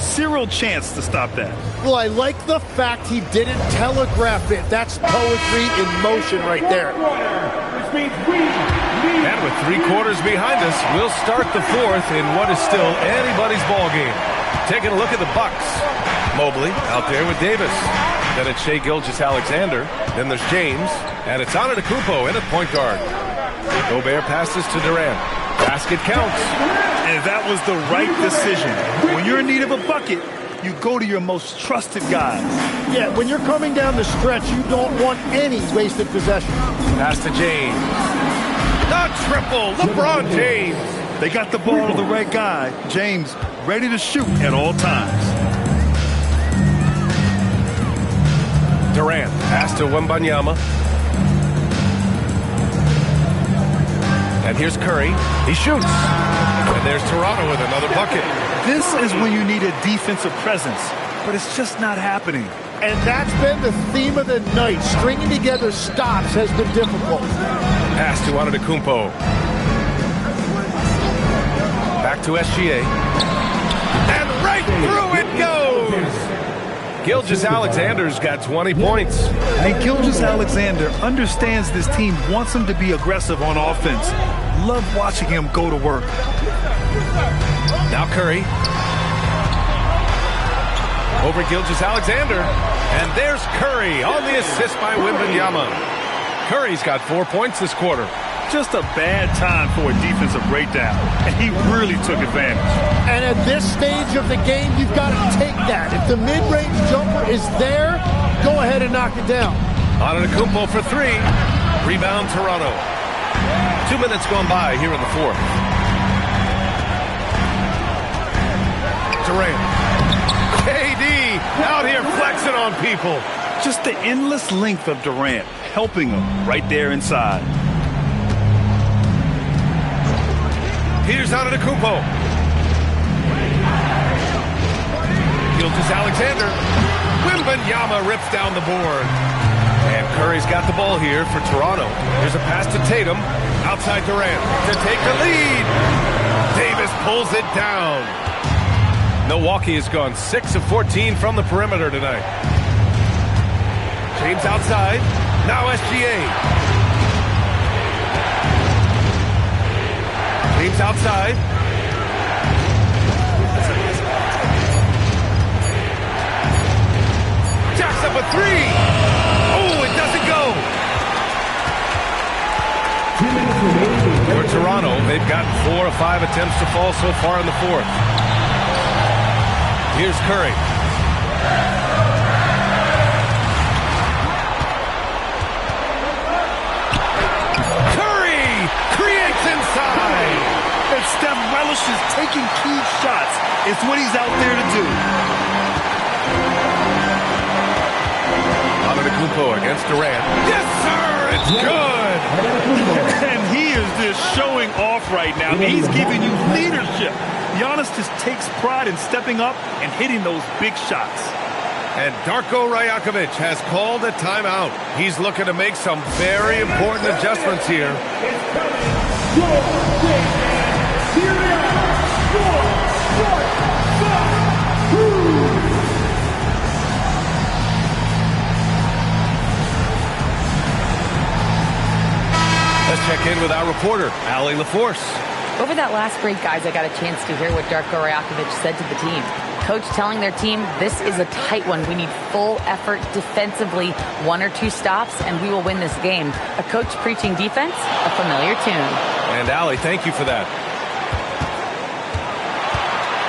G: Zero chance to stop that.
O: Well, I like the fact he didn't telegraph it. That's poetry in motion right there.
F: And with 3 quarters behind us, we'll start the fourth in what is still anybody's ball game. Taking a look at the Bucks. Mobley out there with Davis. Then it's Shai Gilgeous-Alexander. Then there's James. And it's Antetokounmpo in at point guard. Gobert passes to Durant. Basket counts.
G: And that was the right decision. When you're in need of a bucket, you go to your most trusted guys.
O: Yeah, when you're coming down the stretch, you don't want any wasted possession.
F: Pass to James. The triple, LeBron James.
G: They got the ball to the right guy. James ready to shoot at all times.
F: Durant, pass to Wembanyama. And here's Curry. He shoots. And there's Toronto with another bucket.
G: This is when you need a defensive presence, but it's just not happening.
O: And that's been the theme of the night. Stringing together stops has been difficult.
F: Pass to Antetokounmpo. Back to SGA. And right through it goes! Gilgeous-Alexander's got 20 points.
G: And Gilgeous-Alexander understands this team wants him to be aggressive on offense. Love watching him go to work.
F: Now Curry. Over Gilgeous-Alexander. And there's Curry on the assist by Wembanyama. Curry's got 4 points this quarter.
G: Just a bad time for a defensive breakdown, and he really took advantage.
O: And at this stage of the game, you've got to take that. If the mid-range jumper is there, go ahead and knock it down.
F: Antetokounmpo for 3. Rebound Toronto. 2 minutes gone by here in the fourth. Durant. KD out here flexing on people.
G: Just the endless length of Durant helping him right there inside.
F: Here's Antetokounmpo. Gilgeous-Alexander. Wembanyama rips down the board. And Curry's got the ball here for Toronto. Here's a pass to Tatum. Outside Durant to take the lead. Davis pulls it down. Milwaukee has gone 6 of 14 from the perimeter tonight. James outside. Now SGA. James outside. Jacks up a three. Oh, it doesn't go. For Toronto, they've gotten 4 of 5 attempts to fall so far in the fourth. Here's Curry. Curry creates inside.
G: And Steph relishes taking key shots. It's what he's out there to do.
F: Antetokounmpo against Durant. Yes, sir! It's good!
G: And he is just showing off right now. He's giving you leadership. Giannis just takes pride in stepping up and hitting those big shots.
F: And Darko Rajakovic has called a timeout. He's looking to make some very important adjustments here. Let's check in with our reporter, Allie LaForce.
D: Over that last break, guys, I got a chance to hear what Darko Rajakovic said to the team. Coach telling their team, this is a tight one. We need full effort defensively, 1 or 2 stops, and we will win this game. A coach preaching defense, a familiar tune.
F: And Allie, thank you for that.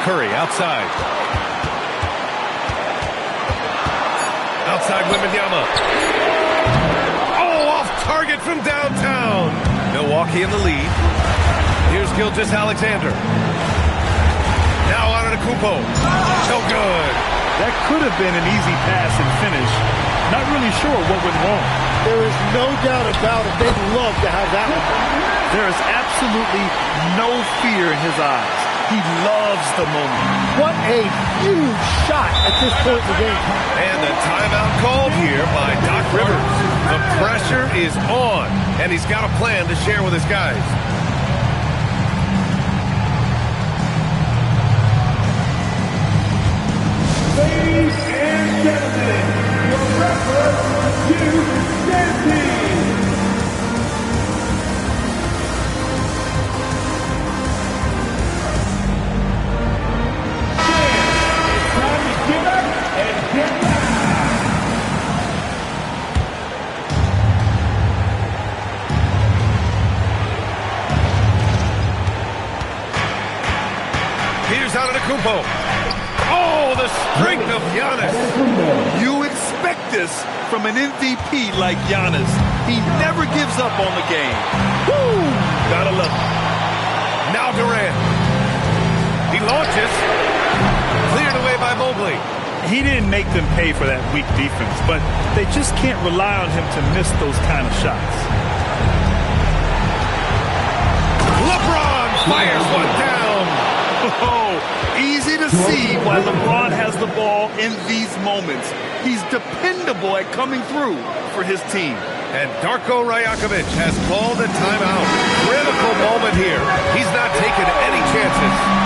F: Curry outside. Outside Wembanyama. Oh, off target from downtown. Milwaukee in the lead. Here's Gilgeous-Alexander. Now Antetokounmpo. So good.
G: That could have been an easy pass and finish. Not really sure what went wrong.
O: There is no doubt about it. They'd love to have that one.
G: There is absolutely no fear in his eyes. He loves the moment.
O: What a huge shot at this point in the game.
F: And the timeout called here by Doc Rivers. The pressure is on, and he's got a plan to share with his guys.
K: Ladies and gentlemen, your referee, Hugh Stantz. It's time to get up and get back.
F: Here's Antetokounmpo. Oh, the strength of Giannis.
G: You expect this from an MVP like Giannis. He never gives up on the game.
F: Woo! Gotta love it. Now Durant. He launches. Cleared away by Mobley.
G: He didn't make them pay for that weak defense, but they just can't rely on him to miss those kind of shots.
F: LeBron fires one down.
G: Oh, easy to see why LeBron has the ball in these moments. He's dependable at coming through for his team.
F: And Darko Rajakovic has called a timeout. Critical moment here. He's not taking any chances.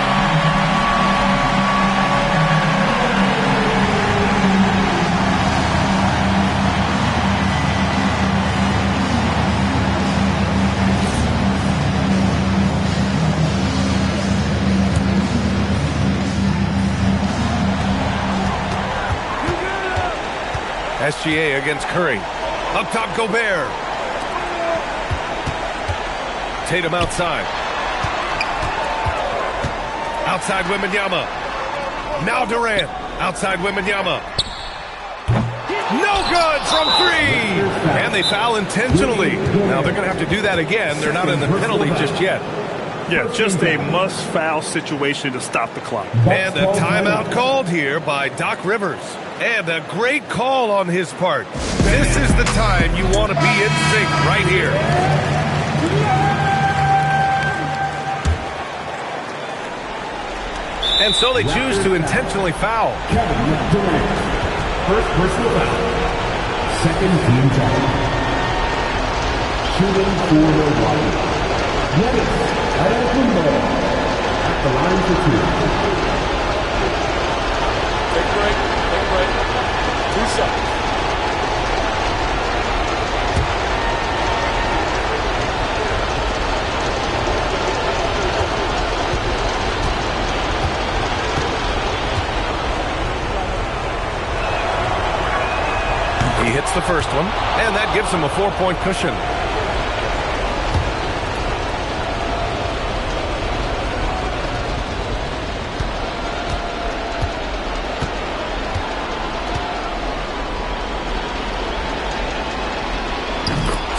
F: SGA against Curry. Up top, Gobert. Tatum outside. Outside Wembanyama. Now Durant. Outside Wembanyama. No good from 3. And they foul intentionally. Now they're going to have to do that again. They're not in the penalty just yet.
G: Yeah, just a must-foul situation to stop the clock.
F: And a timeout called here by Doc Rivers. And a great call on his part. This is the time you want to be in sync right here. And so they choose to intentionally foul.
K: First personal foul. Second team foul. Shooting for the Warriors. Giannis Antetokounmpo at the line for 2.
B: Take a break. 2 shots.
F: He hits the first one, and that gives him a 4-point cushion.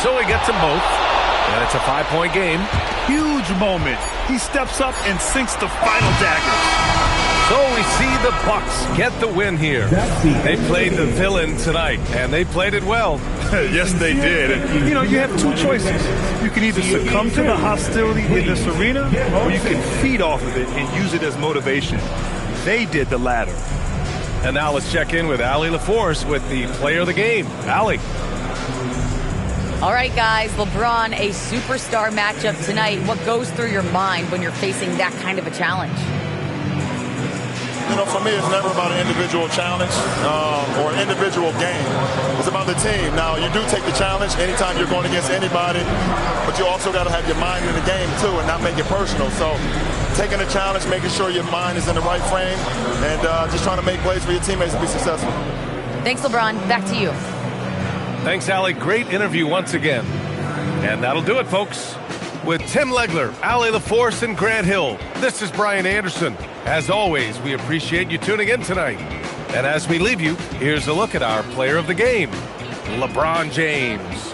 F: So he gets them both, and it's a 5-point game.
G: Huge moment. He steps up and sinks the final dagger.
F: So we see the Bucks get the win here. They played the villain tonight, and they played it well.
G: Yes, they did. And, you have 2 choices. You can either succumb to the hostility in this arena, or you can feed off of it and use it as motivation. They did the latter.
F: And now let's check in with Allie LaForce with the player of the game. Allie.
D: All right, guys, LeBron, a superstar matchup tonight. What goes through your mind when you're facing that kind of a challenge?
P: For me, it's never about an individual challenge or an individual game. It's about the team. Now, you do take the challenge anytime you're going against anybody, but you also got to have your mind in the game, too, and not make it personal. So taking the challenge, making sure your mind is in the right frame, and just trying to make plays for your teammates to be successful.
D: Thanks, LeBron. Back to you.
F: Thanks, Allie. Great interview once again. And that'll do it, folks. With Tim Legler, Allie LaForce, and Grant Hill, this is Brian Anderson. As always, we appreciate you tuning in tonight. And as we leave you, here's a look at our player of the game, LeBron James.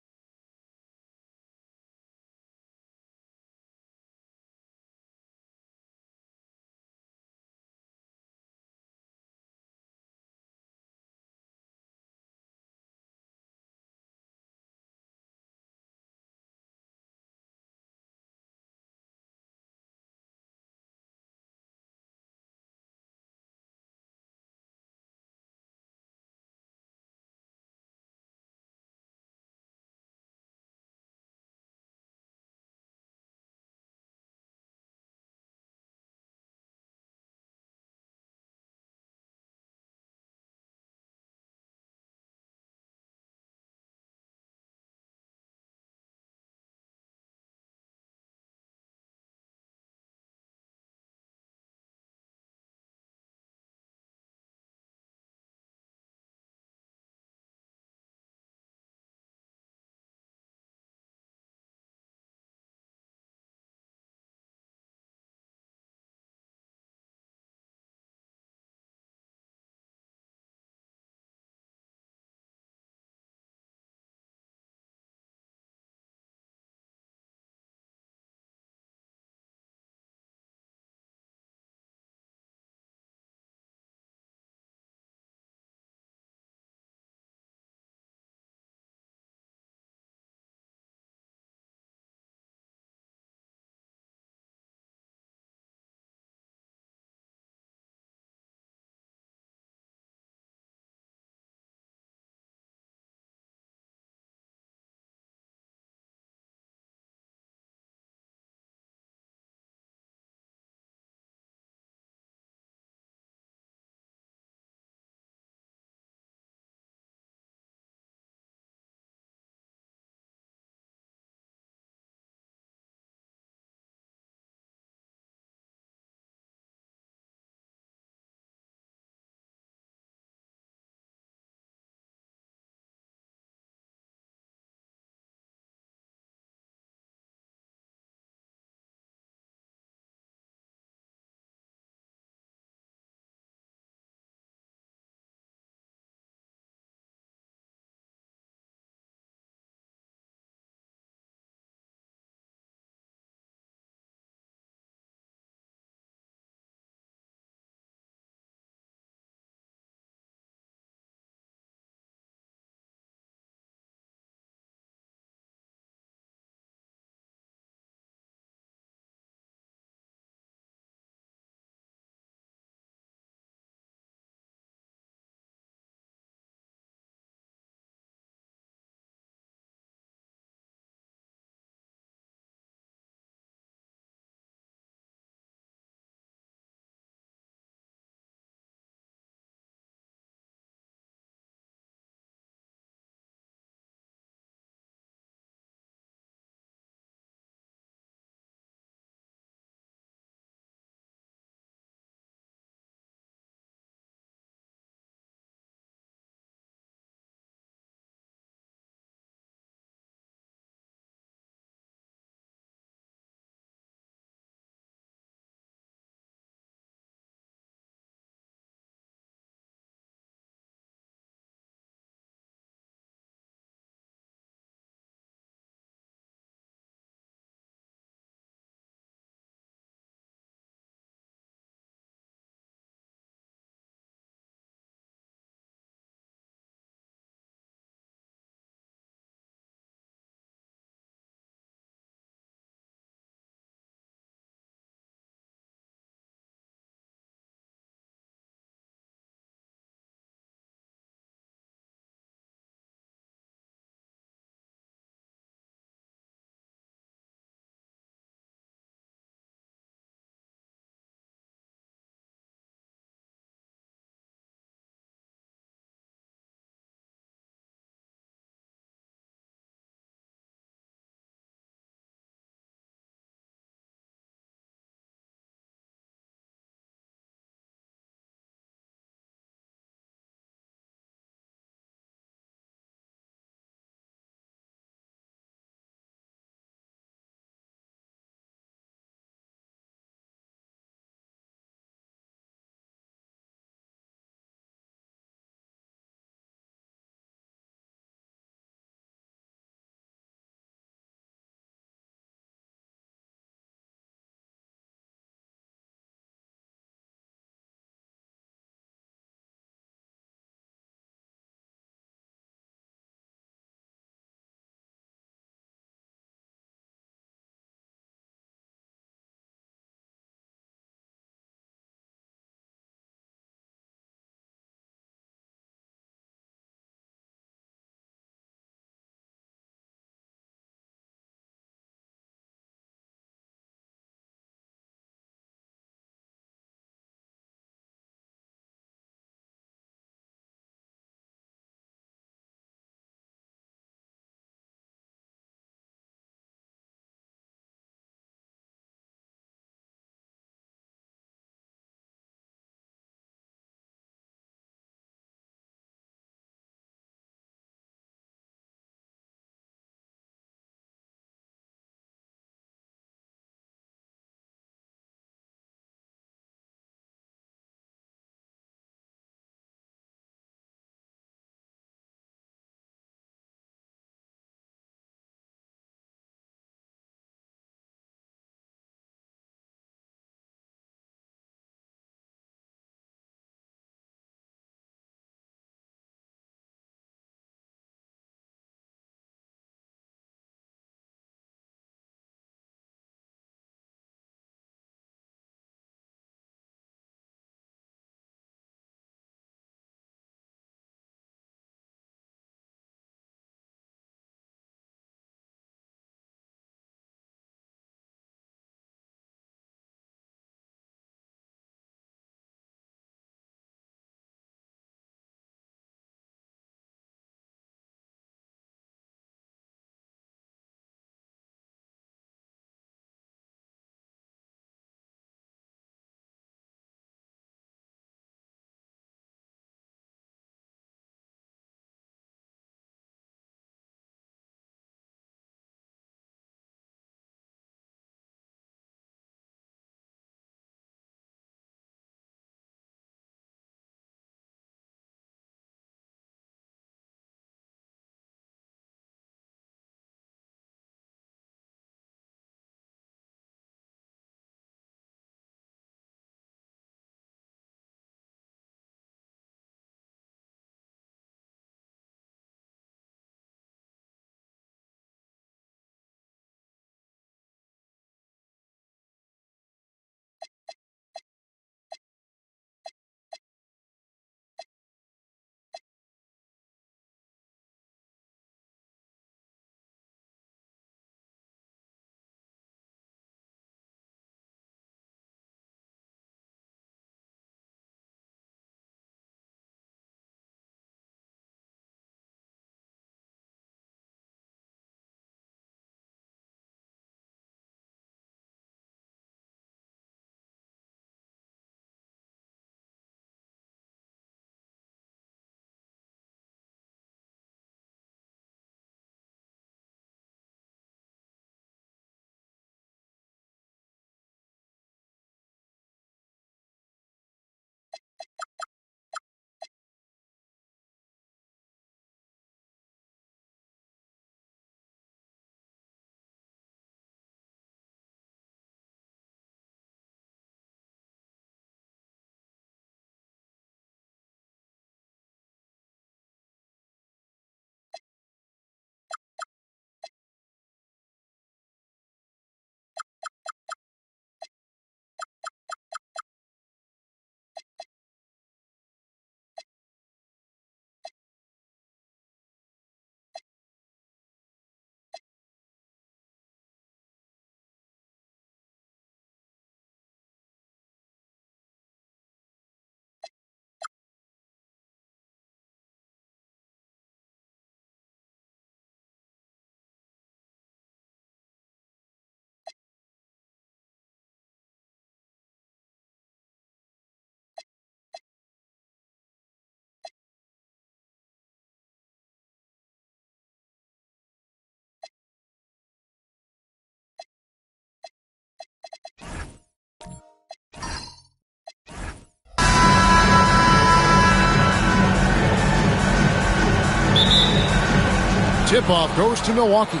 A: Tip-off goes to Milwaukee.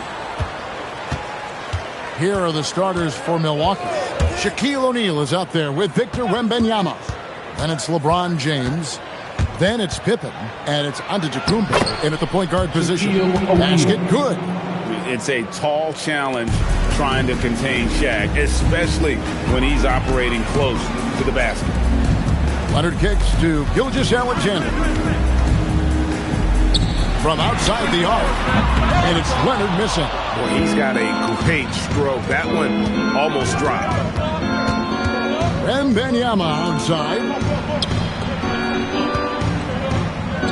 A: Here are the starters for Milwaukee. Shaquille O'Neal is out there with Victor Wembanyama. Then it's LeBron James. Then it's Pippen. And it's Antetokounmpo in at the point guard position. Basket good.
E: It's a tall challenge trying to contain Shaq, especially when he's operating close to the basket.
A: Leonard kicks to Gilgeous-Alexander. From outside the arc. And it's Leonard missing.
E: Boy, he's got a great stroke. That one almost dropped.
A: Wembanyama outside.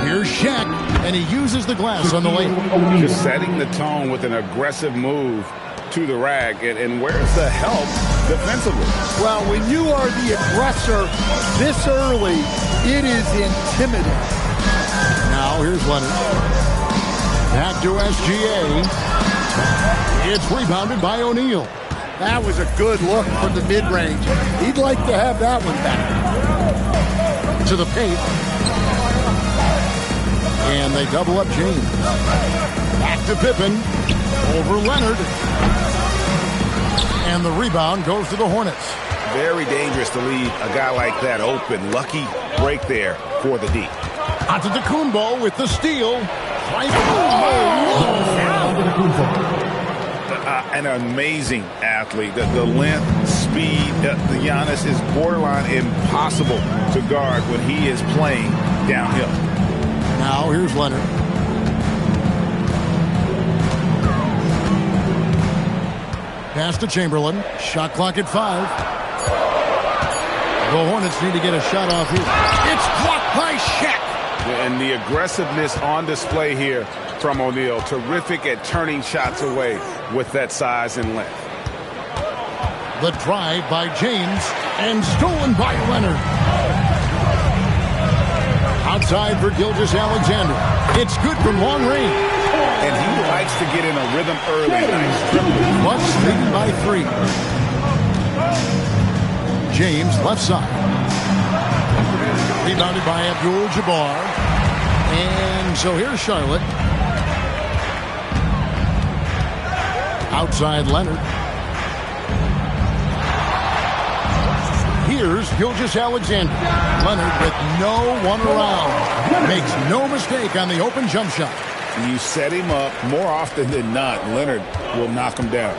A: Here's Shaq, and he uses the glass on the lane.
E: Just setting the tone with an aggressive move to the rack. And where's the help defensively?
C: Well, when you are the aggressor this early, it is intimidating.
A: Now, here's Leonard. Back to SGA. It's rebounded by O'Neal.
C: That was a good look from the mid-range. He'd like to have that one back.
A: To the paint. And they double up James. Back to Pippen. Over Leonard. And the rebound goes to the Hornets.
E: Very dangerous to leave a guy like that open. Lucky break there for the D.
A: Antetokounmpo with the steal.
E: An amazing athlete. The length, speed, the Giannis is borderline impossible to guard when he is playing downhill.
A: Now here's Leonard. Pass to Chamberlain. Shot clock at 5. The Hornets need to get a shot off here. It's blocked by Shaq.
E: And the aggressiveness on display here from O'Neal. Terrific at turning shots away with that size and length.
A: The drive by James and stolen by Leonard. Outside for Gilgeous-Alexander. It's good from long range.
E: And he likes to get in a rhythm early. Nice dribble.
A: Bucks leading by 3. James left side. Rebounded by Abdul-Jabbar. And so here's Charlotte. Outside Leonard. Here's Gilgeous-Alexander. Leonard with no one around. Makes no mistake on the open jump shot.
E: You set him up more often than not. Leonard will knock him down.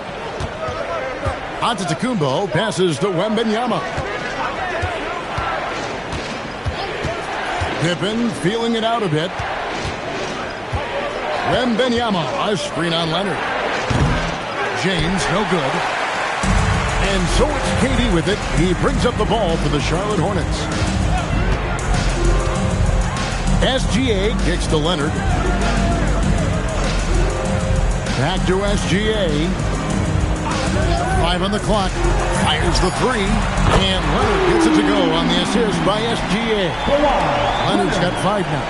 A: Antetokounmpo passes to Wembanyama. Pippen feeling it out a bit. Wembanyama, a screen on Leonard. James, no good. And so it's KD with it. He brings up the ball for the Charlotte Hornets. SGA kicks to Leonard. Back to SGA. 5 on the clock. Fires the 3. And Leonard gets it to go on the assist by SGA. Leonard's got 5 now.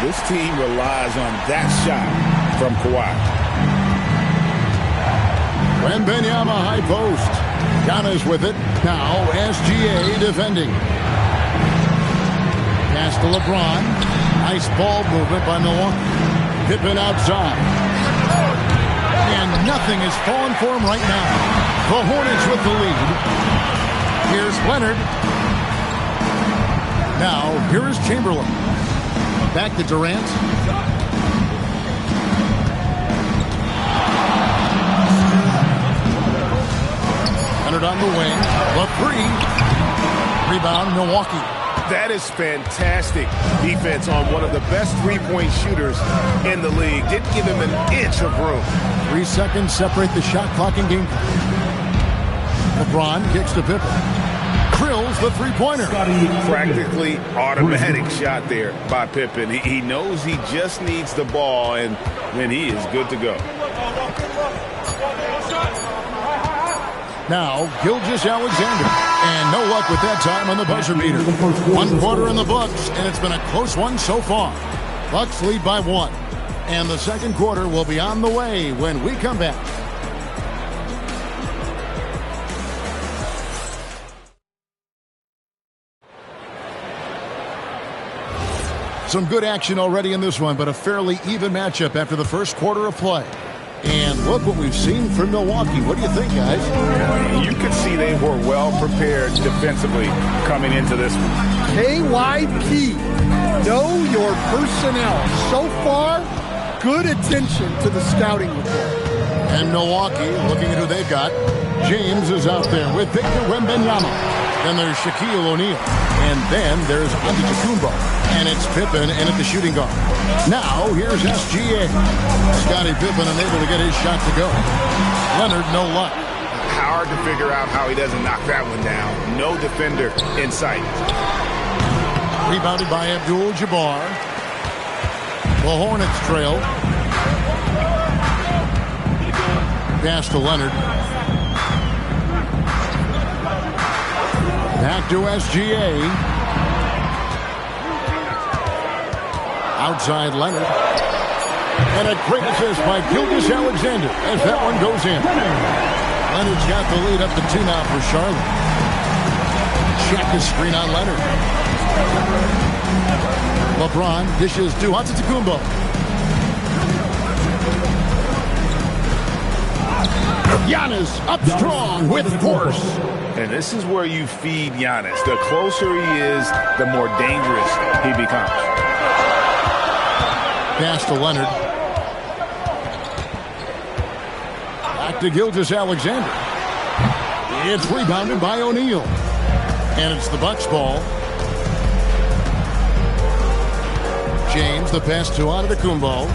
E: This team relies on that shot from Kawhi.
A: Wembanyama high post. Giannis with it. Now SGA defending. Pass to LeBron. Nice ball movement by Milwaukee. Pippen outside. And nothing is falling for him right now. The Hornets with the lead. Here's Leonard. Now, here is Chamberlain. Back to Durant. Leonard on the wing. The 3. Rebound, Milwaukee.
B: That is fantastic defense on one of the best three-point shooters in the league. Didn't give him an inch of room.
A: 3 seconds separate the shot clock and game clock. LeBron kicks to Pippen. Drills the three-pointer.
B: Practically automatic shot there by Pippen. He knows he just needs the ball, and then he is good to go.
A: Now, Gilgeous-Alexander. And no luck with that time on the buzzer beater. 1 quarter in the books, and it's been a close one so far. Bucks lead by 1. And the second quarter will be on the way when we come back. Some good action already in this one, but a fairly even matchup after the first quarter of play. And look what we've seen from Milwaukee. What do you think, guys?
E: You could see they were well prepared defensively coming into this one.
C: KYP, know your personnel. So far, good attention to the scouting report.
A: And Milwaukee, looking at who they've got, James is out there with Victor Wembanyama. Then there's Shaquille O'Neal. And then there's Antetokounmpo. And it's Pippen in at the shooting guard. Now, here's SGA. Scottie Pippen unable to get his shot to go. Leonard, no luck.
E: Hard to figure out how he doesn't knock that one down. No defender in sight.
A: Rebounded by Abdul-Jabbar. The Hornets trail. Pass to Leonard. Back to SGA. Outside Leonard. And a great assist by Gilgeous-Alexander as that one goes in. Leonard's got the lead up to 2 now for Charlotte. Check his screen on Leonard. LeBron dishes to Antetokounmpo. Giannis up strong with force.
E: And this is where you feed Giannis. The closer he is, the more dangerous he becomes.
A: Pass to Leonard. Back to Gilgeous-Alexander. It's rebounded by O'Neal. And it's the Bucks ball. James, the pass to Antetokounmpo.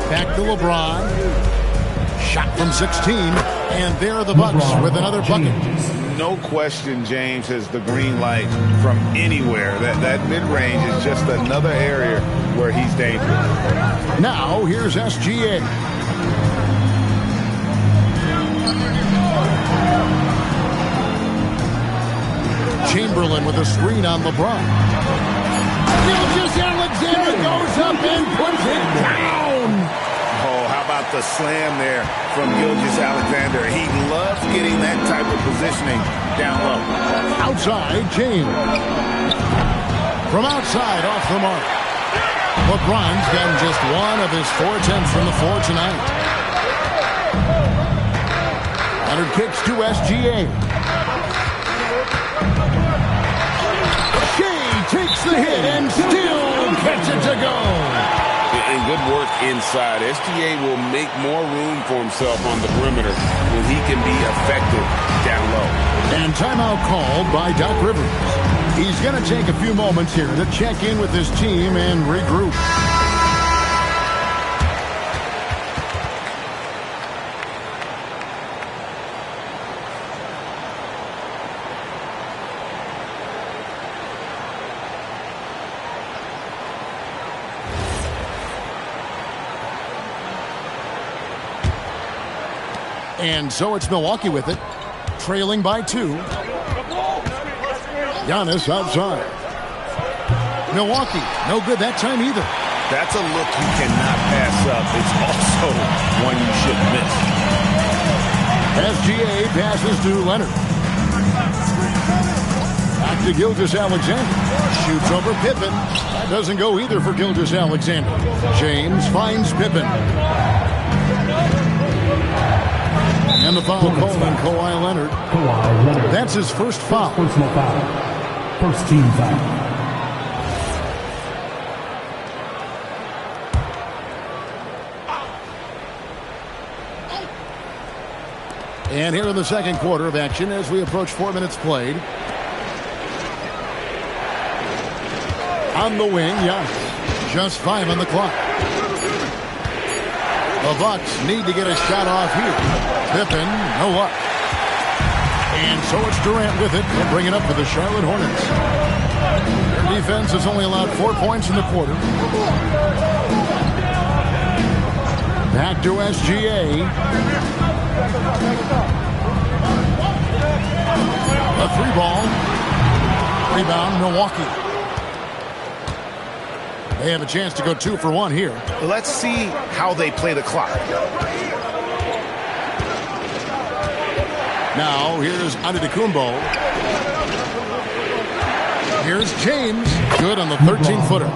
A: Back to LeBron. Shot from 16. And there are the Bucks with another bucket.
E: No question James has the green light from anywhere. That mid-range is just another area where he's dangerous.
A: Now, here's SGA. Chamberlain with a screen on LeBron. Gilgeous-Alexander goes up and puts it down.
E: Oh, how about the slam there from Gilgeous-Alexander? He loves getting that type of positioning down low.
A: Outside, James. From outside, off the mark. LeBron's gotten just one of his 4 attempts from the floor tonight. Leonard kicks to SGA. Takes the hit and still gets it to go.
Q: And good work inside. SGA will make more room for himself on the perimeter when he can be effective down low.
A: And timeout called by Doc Rivers. He's going to take a few moments here to check in with his team and regroup. And so it's Milwaukee with it, trailing by 2. Giannis outside. Milwaukee, no good that time either.
E: That's a look you cannot pass up. It's also one you shouldn't miss.
A: SGA passes to Leonard. Back to Gilgeous-Alexander. Shoots over Pippen. That doesn't go either for Gilgeous-Alexander. James finds Pippen. And the foul called on Kawhi Leonard. That's his first foul.
K: Personal foul. First team foul.
A: And here in the second quarter of action as we approach 4 minutes played. On the wing, Giannis. Just 5 on the clock. The Bucks need to get a shot off here. Pippen, no luck. And so it's Durant with it. They'll bring it up for the Charlotte Hornets. Their defense has only allowed 4 points in the quarter. Back to SGA. A 3-ball. Rebound, Milwaukee. They have a chance to go 2 for 1 here.
E: Let's see how they play the clock.
A: Now, here's Antetokounmpo. Here's James. Good on the 13-footer.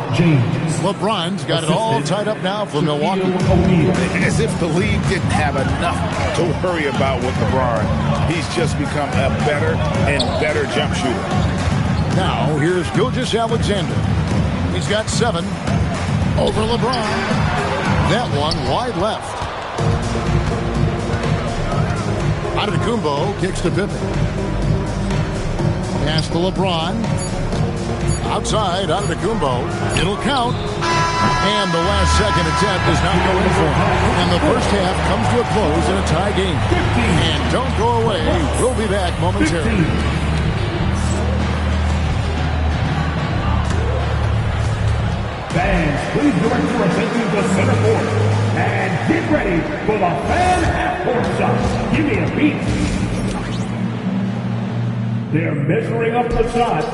A: LeBron's got it all tied up now for Milwaukee.
E: As if the league didn't have enough to worry about with LeBron. He's just become a better and better jump shooter.
A: Now, here's Gilgeous-Alexander. He's got 7 over LeBron. That one wide left. Antetokounmpo kicks to Pippen. Pass to LeBron. Outside, Antetokounmpo. It'll count. And the last second attempt does not go in for him. And the first half comes to a close in a tie game. And don't go away. We'll be back momentarily.
K: Fans, please direct your attention to center court and get ready for the fan half-court shot. Give me a beat. They're measuring up the shot.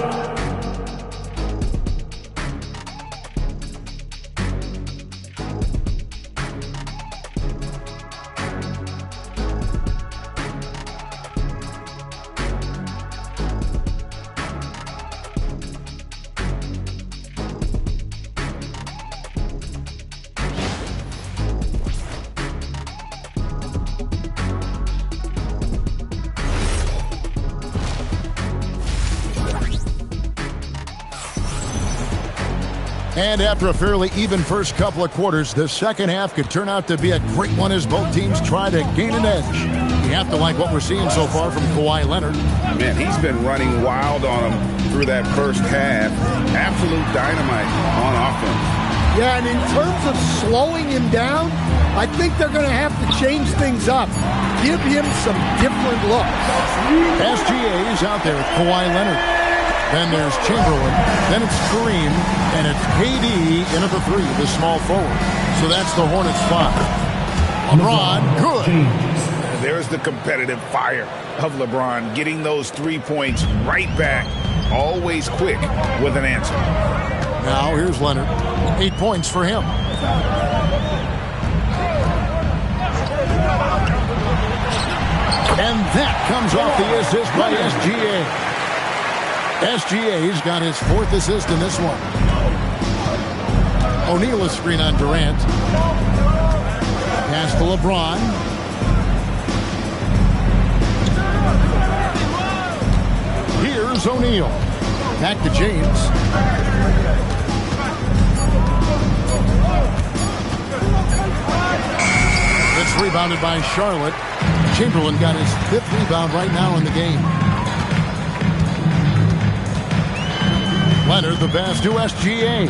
A: And after a fairly even first couple of quarters, the second half could turn out to be a great one as both teams try to gain an edge. You have to like what we're seeing so far from Kawhi Leonard.
E: Man, he's been running wild on him through that first half. Absolute dynamite on offense.
C: Yeah, and in terms of slowing him down, I think they're going to have to change things up. Give him some different looks.
A: SGA is out there with Kawhi Leonard. Then there's Chamberlain. Then it's Kareem. And it's KD into the 3, the small forward. So that's the Hornets' 5. LeBron, good.
E: There's the competitive fire of LeBron, getting those 3 points right back. Always quick with an answer.
A: Now here's Leonard. 8 points for him. And that comes off the assist by SGA. SGA's got his 4th assist in this one. O'Neal a screen on Durant. Pass to LeBron. Here's O'Neal. Back to James. It's rebounded by Charlotte. Chamberlain got his 5th rebound right now in the game. Leonard the pass to SGA.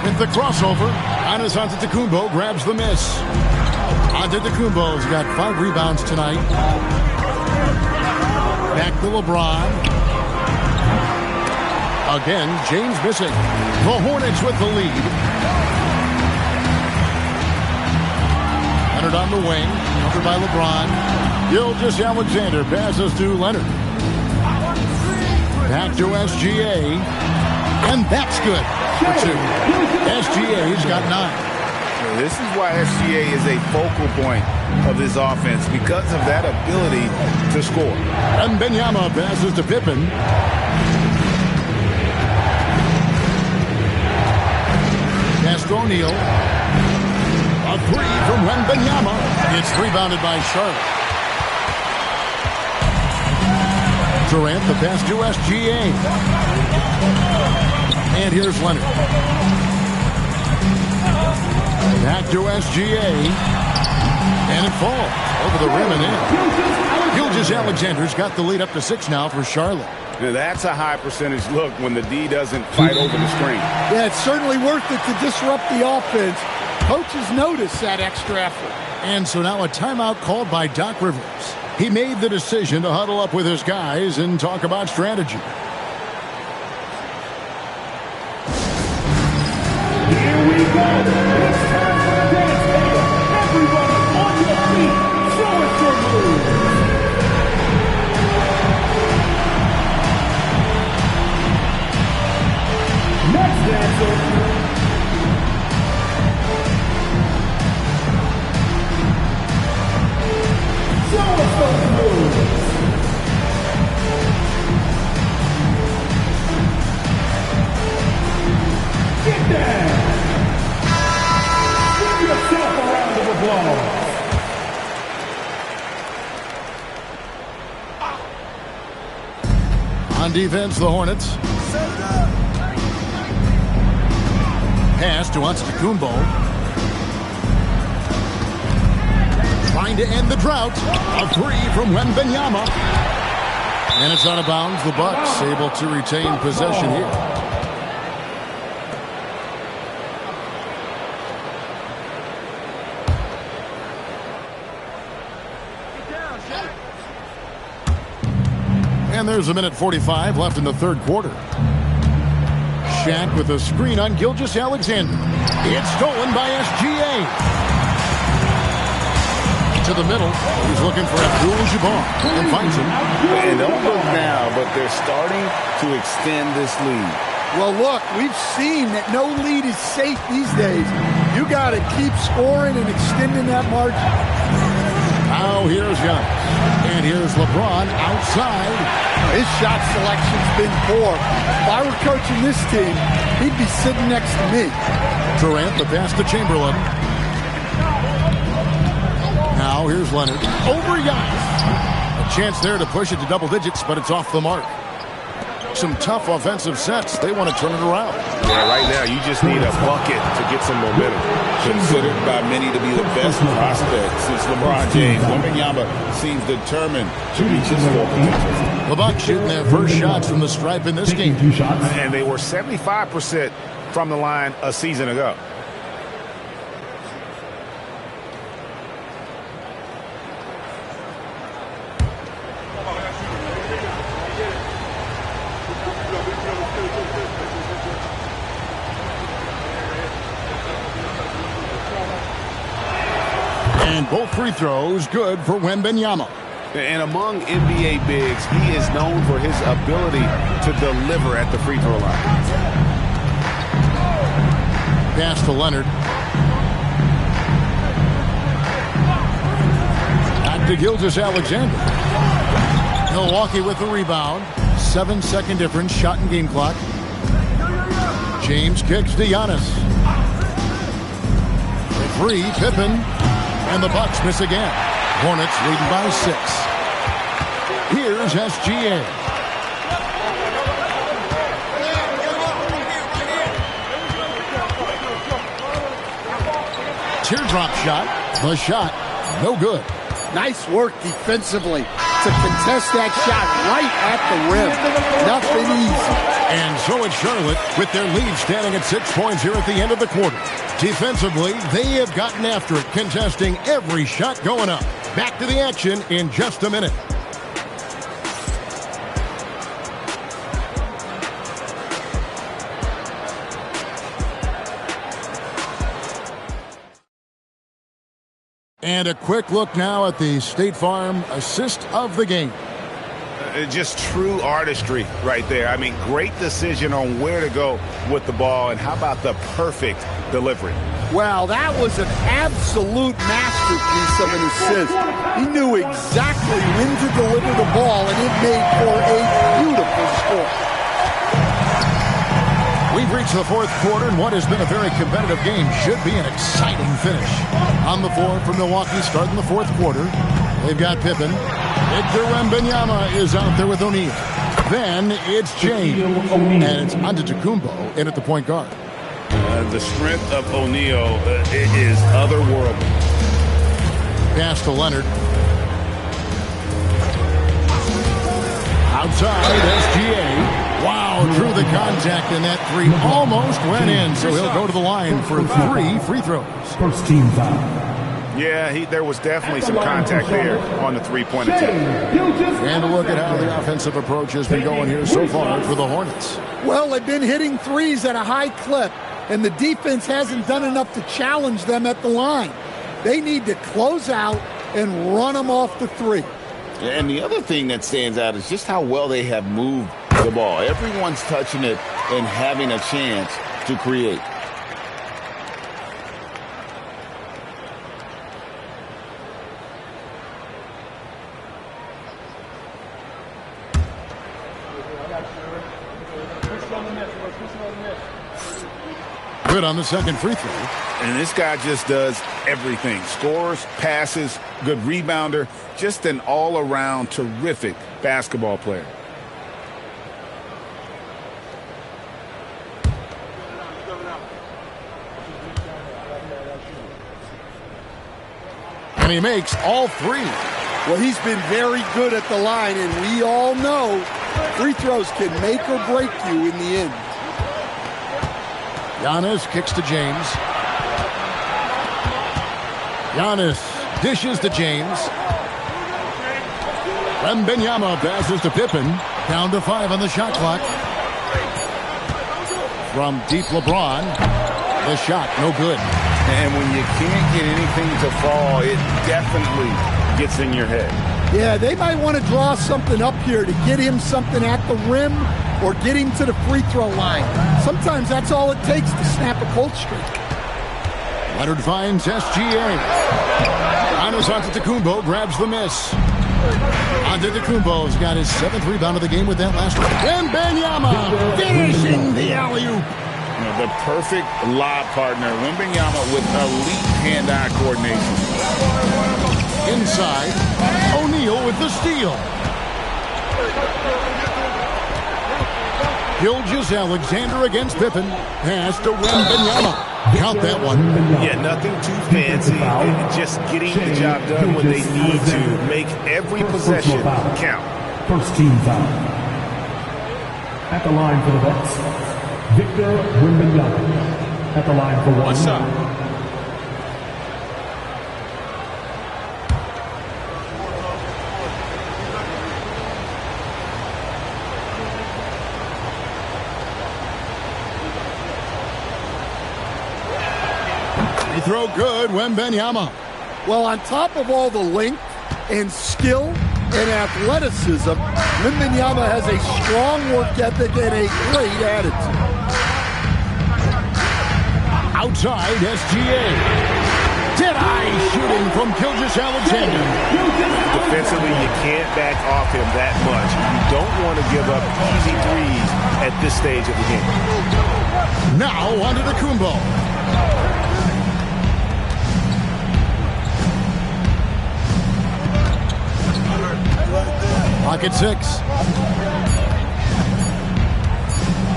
A: With the crossover, Giannis Antetokounmpo grabs the miss. Antetokounmpo's got 5 rebounds tonight. Back to LeBron. Again, James missing. The Hornets with the lead. Leonard on the wing, covered by LeBron. Gilgeous-Alexander passes to Leonard. Back to SGA. And that's good for 2. SGA's got 9.
E: This is why SGA is a focal point of this offense, because of that ability to score.
A: And Wembanyama passes to Pippen. Pass to O'Neal. A 3 from Wembanyama. It's rebounded by Charlotte. Durant the pass to SGA. And here's Leonard. Back to SGA. And it falls over the rim and in. Gilgeous-Alexander's got the lead up to 6 now for Charlotte.
E: Now that's a high percentage look when the D doesn't fight over the screen.
C: Yeah, it's certainly worth it to disrupt the offense. Coaches notice that extra effort.
A: And so now a timeout called by Doc Rivers. He made the decision to huddle up with his guys and talk about strategy.
K: Here we go. It's time for the dance, baby. Everybody on your feet. Show us your moves. Next dancer. Show us those moves.
A: On defense, the Hornets. Pass to Antetokounmpo. Trying to end the drought. A three from Wembanyama. And it's out of bounds. The Bucks able to retain possession here. And there's a minute 45 left in the third quarter. Shaq with a screen on Gilgeous-Alexander. It's stolen by SGA. To the middle. He's looking for Abdul-Jabbar and finds him.
E: And don't look now, but they're starting to extend this lead.
C: Well, look, we've seen that no lead is safe these days. You got to keep scoring and extending that margin.
A: Now here's Giannis. And here's LeBron outside.
C: His shot selection's been poor. If I were coaching this team, he'd be sitting next to me.
A: Durant, the pass to Chamberlain. Now here's Leonard. Over Giannis. A chance there to push it to double digits, but it's off the mark. Some tough offensive sets. They want to turn it around.
B: Yeah, right now you just need a bucket to get some momentum.
E: Considered by many to be the best prospect since LeBron James. Wembanyama seems determined to reach his full potential.
A: The Bucks shooting their first shots from the stripe in this game.
B: And they were 75% from the line a season ago.
A: And both free throws good for Wembanyama.
B: And among NBA bigs, he is known for his ability to deliver at the free throw line.
A: Pass to Leonard. Back to Gilgeous-Alexander. Milwaukee with the rebound. 7-second difference, shot and game clock. James kicks to Giannis. The three, Pippen. And the Bucks miss again. Hornets leading by 6. Here's SGA. Teardrop shot. The shot, no good.
C: Nice work defensively to contest that shot right at the rim. Nothing easy.
A: And so it's Charlotte with their lead standing at 6 points here at the end of the quarter. Defensively, they have gotten after it, contesting every shot going up. Back to the action in just a minute. And a quick look now at the State Farm assist of the game.
B: Just true artistry right there. I mean, great decision on where to go with the ball, and how about the perfect delivery?
C: Well, that was an absolute masterpiece of an assist. He knew exactly when to deliver the ball, and it made for a beautiful score.
A: We've reached the fourth quarter, and what has been a very competitive game should be an exciting finish. On the floor for Milwaukee, starting the fourth quarter, they've got Pippen. Victor Wembanyama is out there with O'Neal. Then it's James, and it's Antetokounmpo in at the point guard.
B: The strength of O'Neal is otherworldly.
A: Pass to Leonard. Outside, SGA. Wow, drew the contact, and that three almost went in, so he'll go to the line for 3 free throws.
K: First team foul.
B: Yeah, there was definitely some contact there on the three-point attempt.
A: And a look at how the offensive approach has been going here so far for the Hornets.
C: Well, they've been hitting threes at a high clip, and the defense hasn't done enough to challenge them at the line. They need to close out and run them off the three.
E: And the other thing that stands out is just how well they have moved the ball. Everyone's touching it and having a chance to create.
A: Good on the second free throw.
B: And this guy just does everything. Scores, passes, good rebounder, just an all-around terrific basketball player.
A: And he makes all three.
C: Well, he's been very good at the line, and we all know free throws can make or break you in the end.
A: Giannis kicks to James. Giannis dishes to James. Wembanyama passes to Pippen. Down to 5 on the shot clock. From deep LeBron. The shot, no good.
E: And when you can't get anything to fall, it definitely gets in your head.
C: Yeah, they might want to draw something up here to get him something at the rim or get him to the free throw line. Sometimes that's all it takes to snap a cold streak.
A: Leonard finds SGA. Giannis Antetokounmpo grabs the miss. Antetokounmpo's got his 7th rebound of the game with that last one. Wembanyama finishing the alley-oop.
E: The perfect lob partner. Wembanyama with elite hand-eye coordination.
A: Inside, O'Neal with the steal. Gilgeous-Alexander against Pippen. Pass to Wembanyama. Count that one.
B: Yeah, nothing too fancy. Just getting the job done when they need to. Make every possession count.
K: First team foul. At the line for the Bucks, Victor Wembanyama. At the line for one.
E: What's up?
A: Free throw good, Wembanyama.
C: Well, on top of all the length and skill and athleticism, Wembanyama has a strong work ethic and a great attitude.
A: Outside, SGA. Dead-eye shooting from Gilgeous-Alexander.
B: Defensively, you can't back off him that much. You don't want to give up easy threes at this stage of the game.
A: Now onto the Kumbo. Pocket 6.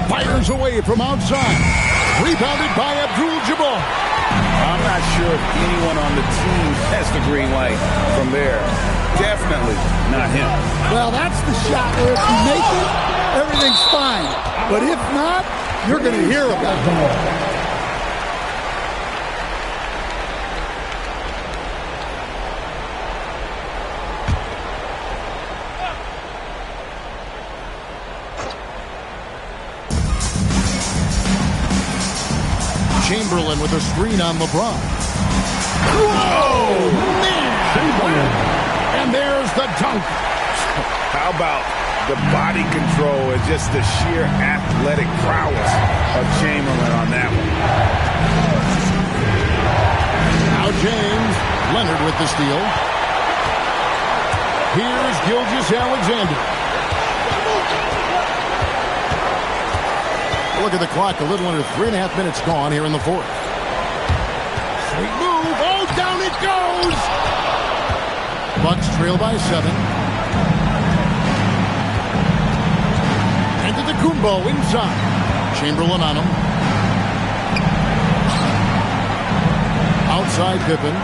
A: Fires away from outside. Rebounded by Abdul-Jabbar.
E: I'm not sure if anyone on the team has the green light from there. Definitely not him.
C: Well, that's the shot where if you make it, everything's fine. But if not, you're going to hear about it.
A: Chamberlain with a screen on LeBron. Whoa, man! And there's the dunk.
B: How about the body control and just the sheer athletic prowess of Chamberlain on that one?
A: Now James. Leonard with the steal. Here's Gilgeous-Alexander. Look at the clock, a little under 3.5 minutes gone here in the fourth. Sweet move, oh, down it goes! Bucks trail by 7. Antetokounmpo inside. Chamberlain on him. Outside Pippen.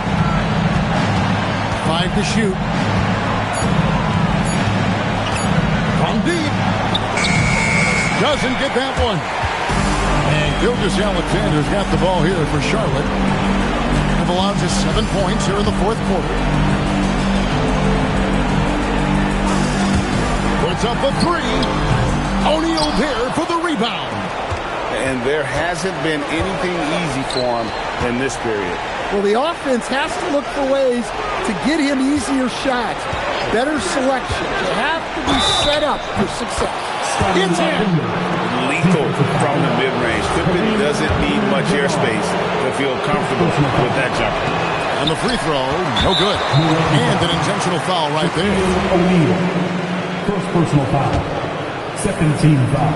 A: 5 to shoot. From deep. Doesn't get that one. And Gilgeous-Alexander's got the ball here for Charlotte. Have allowed just 7 points here in the fourth quarter. Puts up a 3. O'Neal there for the rebound.
E: And there hasn't been anything easy for him in this period.
C: Well, the offense has to look for ways to get him easier shots. Better selection. You have to be set up for success.
A: It's in.
E: Lethal from the mid-range. Pippen doesn't need much airspace to feel comfortable with that jumper.
A: And the free throw, no good. And an intentional foul right there.
K: O'Neal. First personal foul. Second team foul.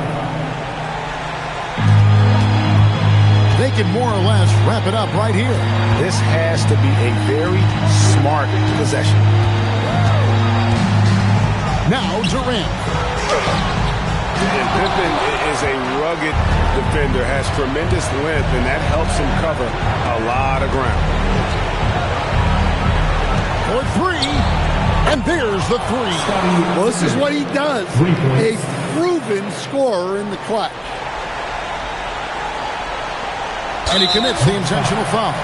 A: They can more or less wrap it up right here.
B: This has to be a very smart possession.
A: Now Durant.
B: And Pippen is a rugged defender, has tremendous length, and that helps him cover a lot of ground.
A: three. And there's the three.
C: Well, this is what he does. A proven scorer in the clutch.
A: And he commits the intentional foul.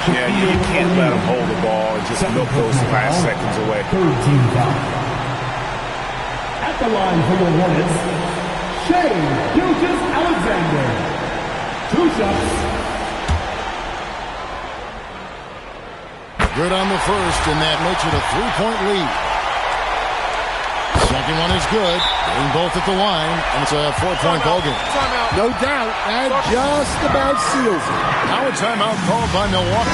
B: Yeah, you can't let him hold the ball and just milk those last seconds away.
K: Third team foul. At the line for the Hornets, Shai Gilgeous-Alexander. 2 shots.
A: Good on the first, and that makes it a 3-point lead. Second one is good. Getting both at the line, and it's a 4-point ball game.
C: No doubt, that just about seals it.
A: Now a timeout called by Milwaukee.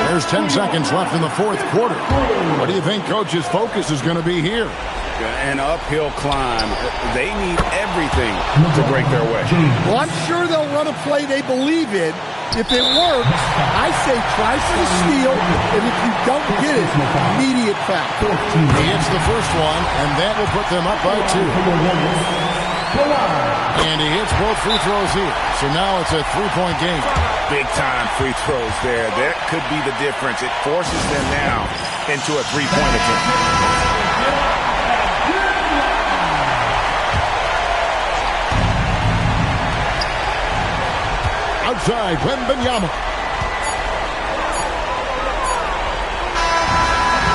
A: There's 10 seconds left in the fourth quarter. What do you think Coach's focus is going to be here?
E: An uphill climb. They need everything to break their way.
C: Well, I'm sure they'll run a play they believe in. If it works, I say try for the steal, and if you don't get it, immediate foul.
A: He hits the first one, and that will put them up by 2. And he hits both free throws here. So now it's a 3-point game.
B: Big time free throws there. That could be the difference. It forces them now into a 3-point attempt.
A: Outside, Wembanyama.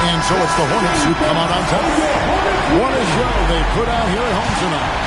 A: And so it's the Hornets who come out on top. What a show they put out here at home tonight.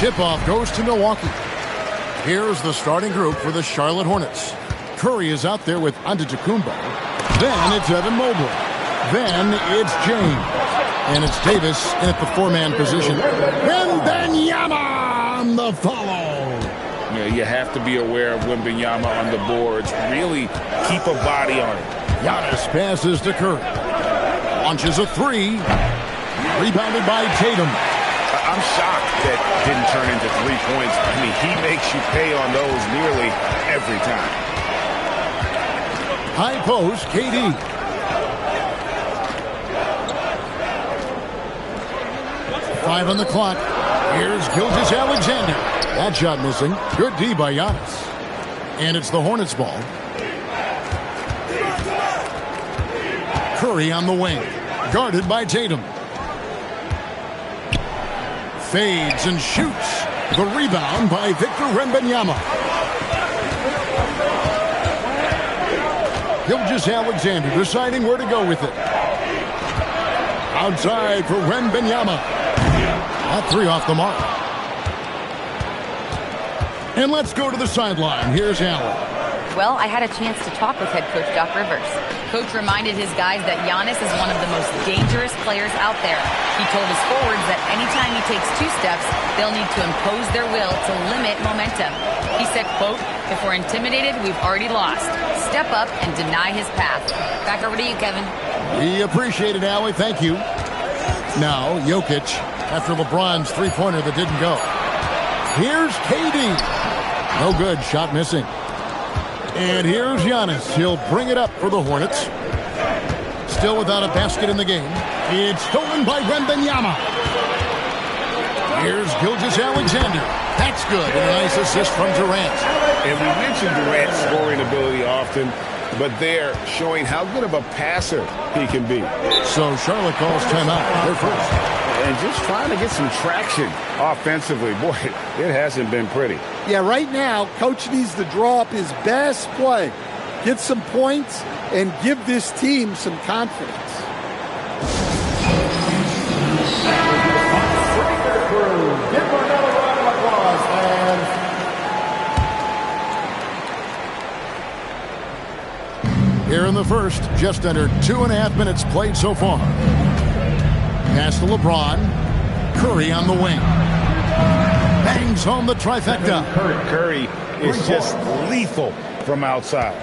A: Tip-off goes to Milwaukee. Here's the starting group for the Charlotte Hornets. Curry is out there with Antetokounmpo. Then it's Evan Mobley. Then it's James. And it's Davis in at the four-man position. Wembanyama on the follow.
E: Yeah, you have to be aware of Wembanyama on the boards. Really keep a body on it.
A: Giannis passes to Curry. Launches a three. Rebounded by Tatum.
E: I'm shocked that didn't turn into 3 points. I mean, he makes you pay on those nearly every time.
A: High post, KD. Five on the clock. Here's Gilgeous-Alexander. That shot missing. Good D by Giannis. And it's the Hornets ball. Curry on the wing. Guarded by Tatum. Fades and shoots. The rebound by Victor Wembanyama. Gilgeous-Alexander deciding where to go with it. Outside for Wembanyama. That three off the mark. And let's go to the sideline. Here's Allen.
D: Well, I had a chance to talk with head coach Doc Rivers. Coach reminded his guys that Giannis is one of the most dangerous players out there. He told his forwards that anytime he takes 2 steps, they'll need to impose their will to limit momentum. He said, quote, "If we're intimidated, we've already lost. Step up and deny his path." Back over to you, Kevin.
A: We appreciate it, Allie. Thank you. Now, Jokic, after LeBron's three-pointer that didn't go. Here's KD. No good. Shot missing. And here's Giannis. He'll bring it up for the Hornets. Still without a basket in the game. It's stolen by Wembanyama. Here's Gilgeous-Alexander. That's good. And a nice assist from Durant.
E: And we mentioned Durant's scoring ability often, but they're showing how good of a passer he can be.
A: So Charlotte calls timeout. They're first.
E: And just trying to get some traction offensively. Boy, it hasn't been pretty.
C: Yeah, right now, Coach needs to draw up his best play, get some points, and give this team some confidence.
K: Give her another round of applause, fans.
A: Here in the first, just under 2.5 minutes played so far. Pass to LeBron. Curry on the wing. Bangs home the trifecta.
E: Curry is just lethal from outside.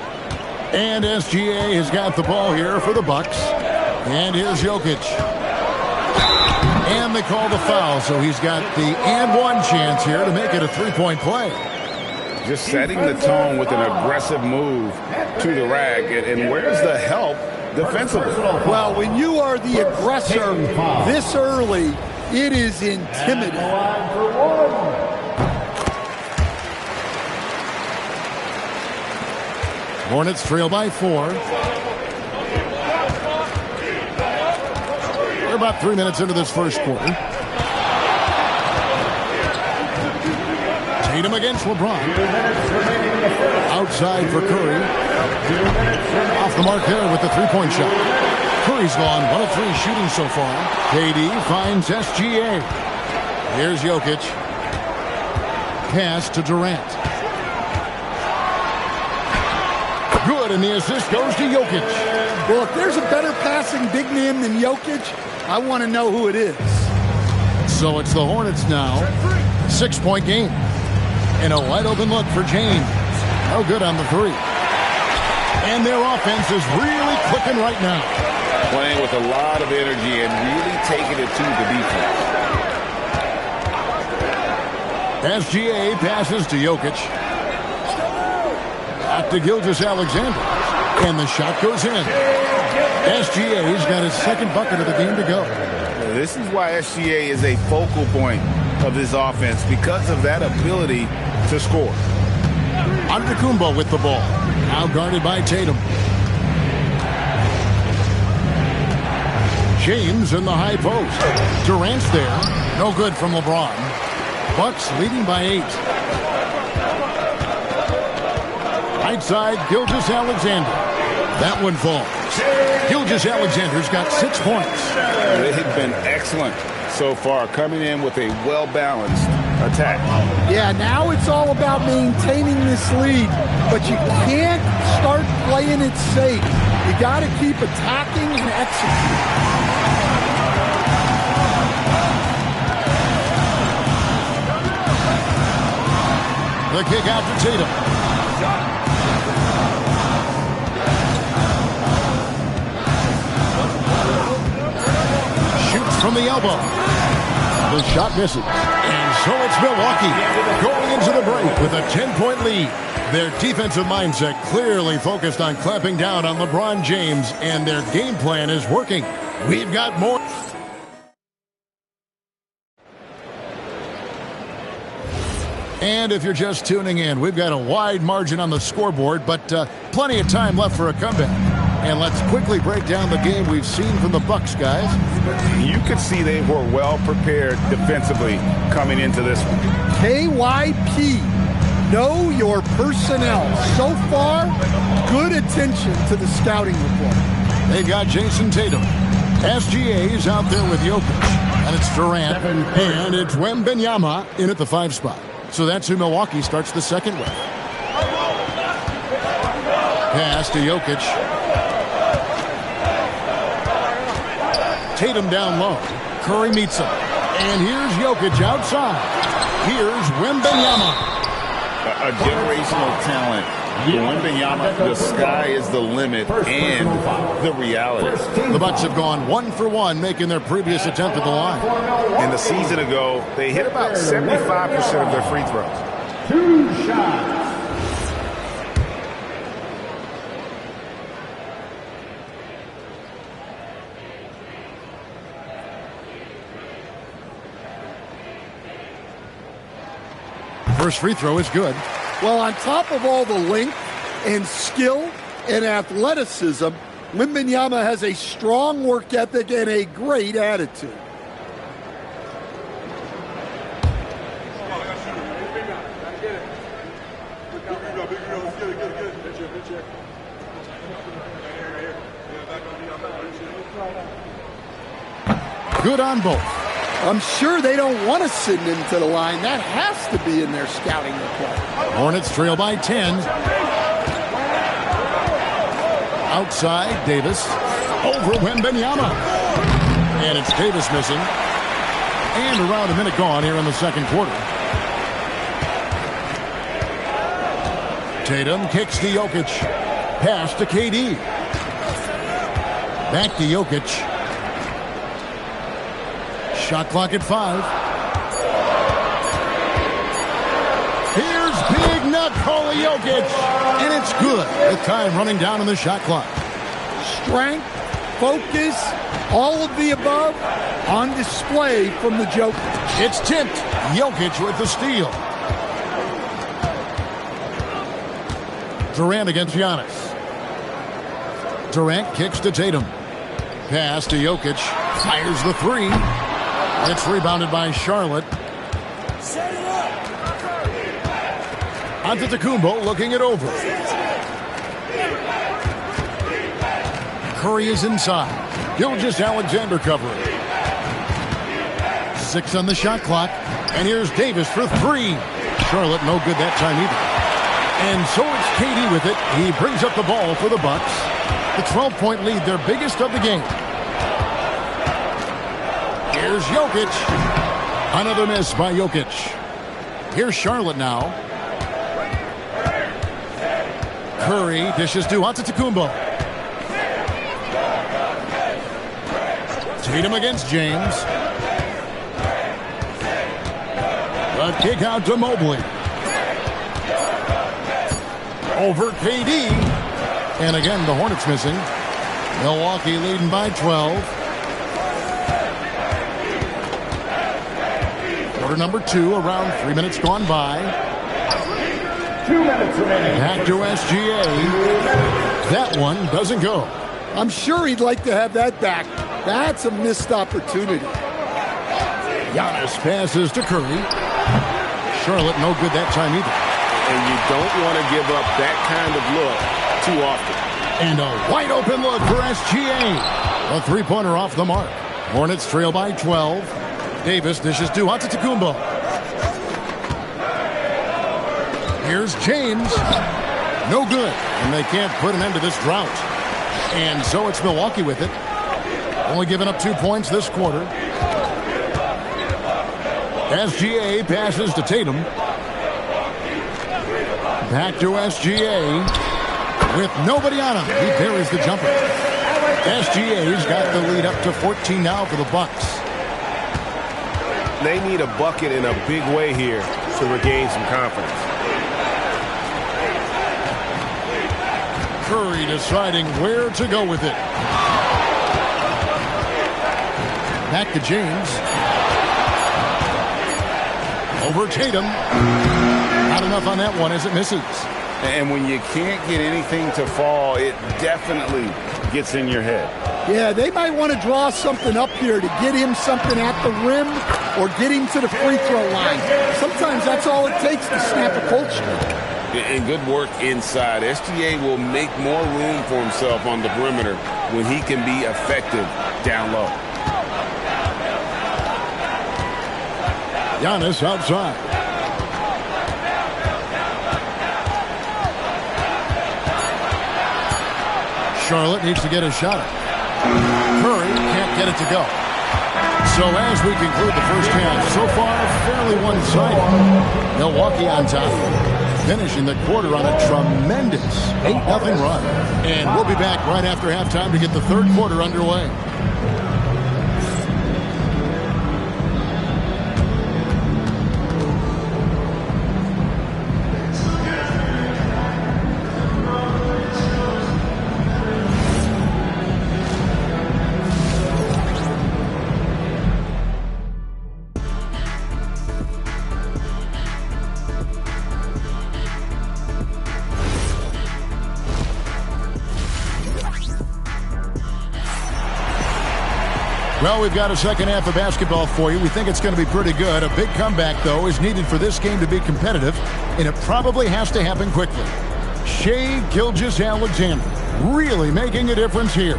A: And SGA has got the ball here for the Bucks. And here's Jokic. And they call the foul, so he's got the and one chance here to make it a three-point play.
E: Just setting the tone with an aggressive move to the rack. And where's the help defensively?
C: Well, when you are the aggressor this early, it is intimidating.
A: Hornets trail by 4. We're about 3 minutes into this first quarter. Tatum against LeBron. Outside for Curry. Off the mark there with the three-point shot. Curry's gone 1 of 3 shooting so far. KD finds SGA. Here's Jokic. Pass to Durant. Good, and the assist goes to Jokic.
C: Well, if there's a better passing big man than Jokic, I want to know who it is.
A: So it's the Hornets now. 6-point game. And a wide-open look for James. No good on the three. And their offense is really clicking right now.
E: Playing with a lot of energy and really taking it to the defense.
A: SGA passes to Jokic. Back to Gilgeous-Alexander. And the shot goes in. SGA's got his second bucket of the game to go.
E: This is why SGA is a focal point of this offense, because of that ability to score.
A: Antetokounmpo with the ball. Now guarded by Tatum. James in the high post. Durant's there. No good from LeBron. Bucks leading by 8. Right side, Gilgeous-Alexander. That one falls. Gilgeous-Alexander's got 6 points.
E: They've been excellent so far, coming in with a well-balanced attack.
C: Yeah, now it's all about maintaining this lead, but you can't start playing it safe. You got to keep attacking and executing.
A: The kick out to Tatum. Shoots from the elbow. The shot misses. And so it's Milwaukee going into the break with a 10-point lead. Their defensive mindset clearly focused on clamping down on LeBron James, and their game plan is working. We've got more. And if you're just tuning in, we've got a wide margin on the scoreboard, but plenty of time left for a comeback. And let's quickly break down the game we've seen from the Bucks, guys.
E: You could see they were well prepared defensively coming into this one.
C: KYP, know your personnel. So far, good attention to the scouting report.
A: They got Jason Tatum. SGA is out there with Jokic. And it's Durant. And it's Wembanyama in at the 5 spot. So that's who Milwaukee starts the second with. Pass to Jokic. Tatum down low. Curry meets him. And here's Jokic outside. Here's Wembanyama.
E: A generational talent. Wembanyama, the sky is the limit and the reality.
A: The Bucks have gone 1 for 1, making their previous attempt at the line.
B: And the season ago, they hit about 75% of their free throws.
K: 2 shots.
A: First free throw is good.
C: Well, on top of all the length and skill and athleticism, Wembanyama has a strong work ethic and a great attitude.
A: Good on both.
C: I'm sure they don't want to send him to the line. That has to be in their scouting report.
A: Hornets trail by 10. Outside, Davis. Over Wembanyama. And it's Davis missing. And around a minute gone here in the second quarter. Tatum kicks to Jokic. Pass to KD. Back to Jokic. Shot clock at 5. Here's Big Nikola Jokic. And it's good with time running down on the shot clock.
C: Strength, focus, all of the above on display from the Joker.
A: It's tipped. Jokic with the steal. Durant against Giannis. Durant kicks to Tatum. Pass to Jokic. Fires the 3. It's rebounded by Charlotte. Antetokounmpo looking it over. Curry is inside. Gilgeous-Alexander covering. 6 on the shot clock. And here's Davis for 3. Charlotte no good that time either. And so it's KD with it. He brings up the ball for the Bucks. The 12-point lead, their biggest of the game. Here's Jokic. Another miss by Jokic. Here's Charlotte now. Curry dishes to Antetokounmpo. Tatum against James. The kick out to Mobley. Over KD. And again, the Hornets missing. Milwaukee leading by 12. Quarter number 2, around 3 minutes gone by.
K: 2 minutes remaining.
A: Back to SGA. That one doesn't go.
C: I'm sure he'd like to have that back. That's a missed opportunity.
A: Giannis passes to Curry. Charlotte no good that time either.
E: And you don't want to give up that kind of look too often.
A: And a wide open look for SGA. A three-pointer off the mark. Hornets trail by 12. Davis dishes to Antetokounmpo. Here's James. No good. And they can't put an end to this drought. And so it's Milwaukee with it. Only giving up 2 points this quarter. SGA passes to Tatum. Back to SGA. With nobody on him, he buries the jumper. SGA's got the lead up to 14 now for the Bucks.
B: They need a bucket in a big way here to regain some confidence.
A: Curry deciding where to go with it. Back to James. Over Tatum. Not enough on that one as it misses.
Q: And when you can't get anything to fall, it definitely gets in your head.
C: Yeah, they might want to draw something up here to get him something at the rim or get him to the free throw line. Sometimes that's all it takes to snap a cold streak.
Q: And good work inside. SGA will make more room for himself on the perimeter when he can be effective down low.
A: Giannis outside. Charlotte needs to get a shot. Curry can't get it to go. So as we conclude the first half, so far fairly one-sided. Milwaukee on top, finishing the quarter on a tremendous 8-0 run. And we'll be back right after halftime to get the third quarter underway. Well, we've got a second half of basketball for you. We think it's going to be pretty good. A big comeback, though, is needed for this game to be competitive, and it probably has to happen quickly. Shai Gilgeous-Alexander really making a difference here.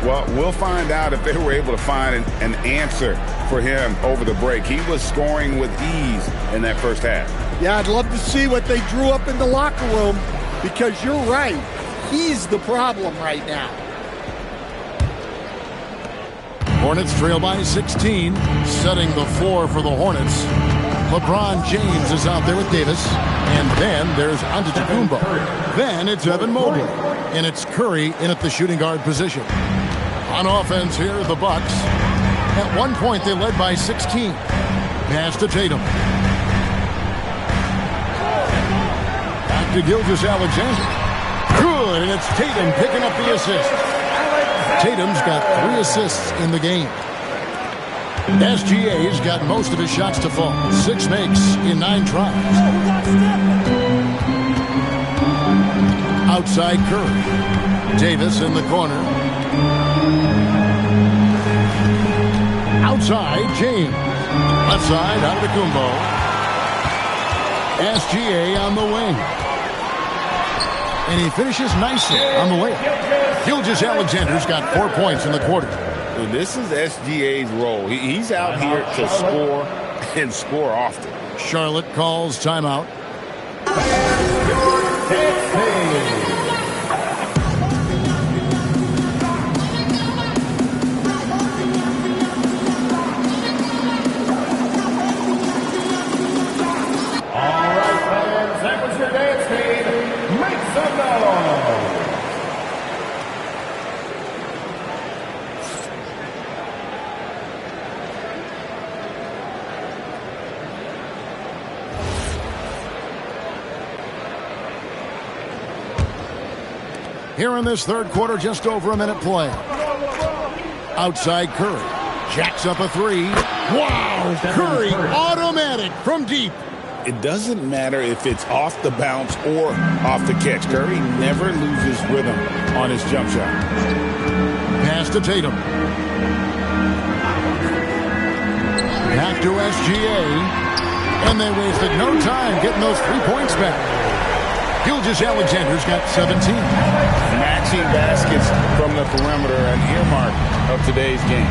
Q: Well, we'll find out if they were able to find an answer for him over the break. He was scoring with ease in that first half.
C: Yeah, I'd love to see what they drew up in the locker room because you're right. He's the problem right now.
A: Hornets trail by 16, setting the floor for the Hornets. LeBron James is out there with Davis, and then there's Antetokounmpo. Then it's Evan Mobley, and it's Curry in at the shooting guard position. On offense here, the Bucks. At one point, they led by 16. Pass to Tatum. Back to Gilgeous-Alexander. Good, and it's Tatum picking up the assist. Tatum's got 3 assists in the game. SGA's got most of his shots to fall. 6 makes in 9 tries. Outside Curry. Davis in the corner. Outside James. Left side Antetokounmpo. SGA on the wing. And he finishes nicely on the way. Gilgeous-Alexander's got 4 points in the quarter.
Q: And this is SGA's role. He's out here to score and score often.
A: Charlotte calls timeout.
K: All right, fans, that was your dance team. Make some noise.
A: Here in this third quarter, just over a minute play. Outside Curry. Jacks up a 3. Wow! Curry automatic from deep.
Q: It doesn't matter if it's off the bounce or off the catch. Curry never loses rhythm on his jump shot.
A: Pass to Tatum. Back to SGA. And they wasted no time getting those 3 points back. Gilgeous-Alexander's got 17.
E: Matching baskets from the perimeter, an earmark of today's game.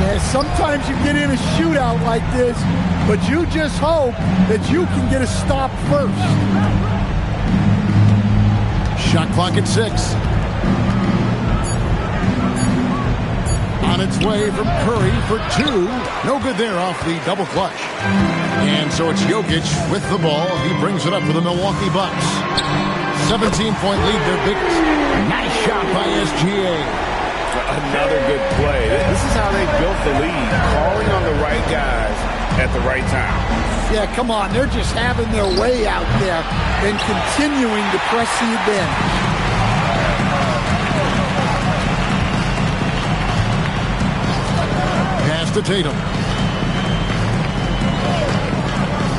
C: Yeah, sometimes you get in a shootout like this, but you just hope that you can get a stop first.
A: Shot clock at 6. On its way from Curry for 2. No good there off the double clutch. And so it's Jokic with the ball. He brings it up for the Milwaukee Bucks. 17-point lead, their biggest. Nice shot by SGA.
E: Another good play. This is how they built the lead. Calling on the right guys at the right time.
C: Yeah, come on. They're just having their way out there and continuing to press the advantage.
A: To Tatum.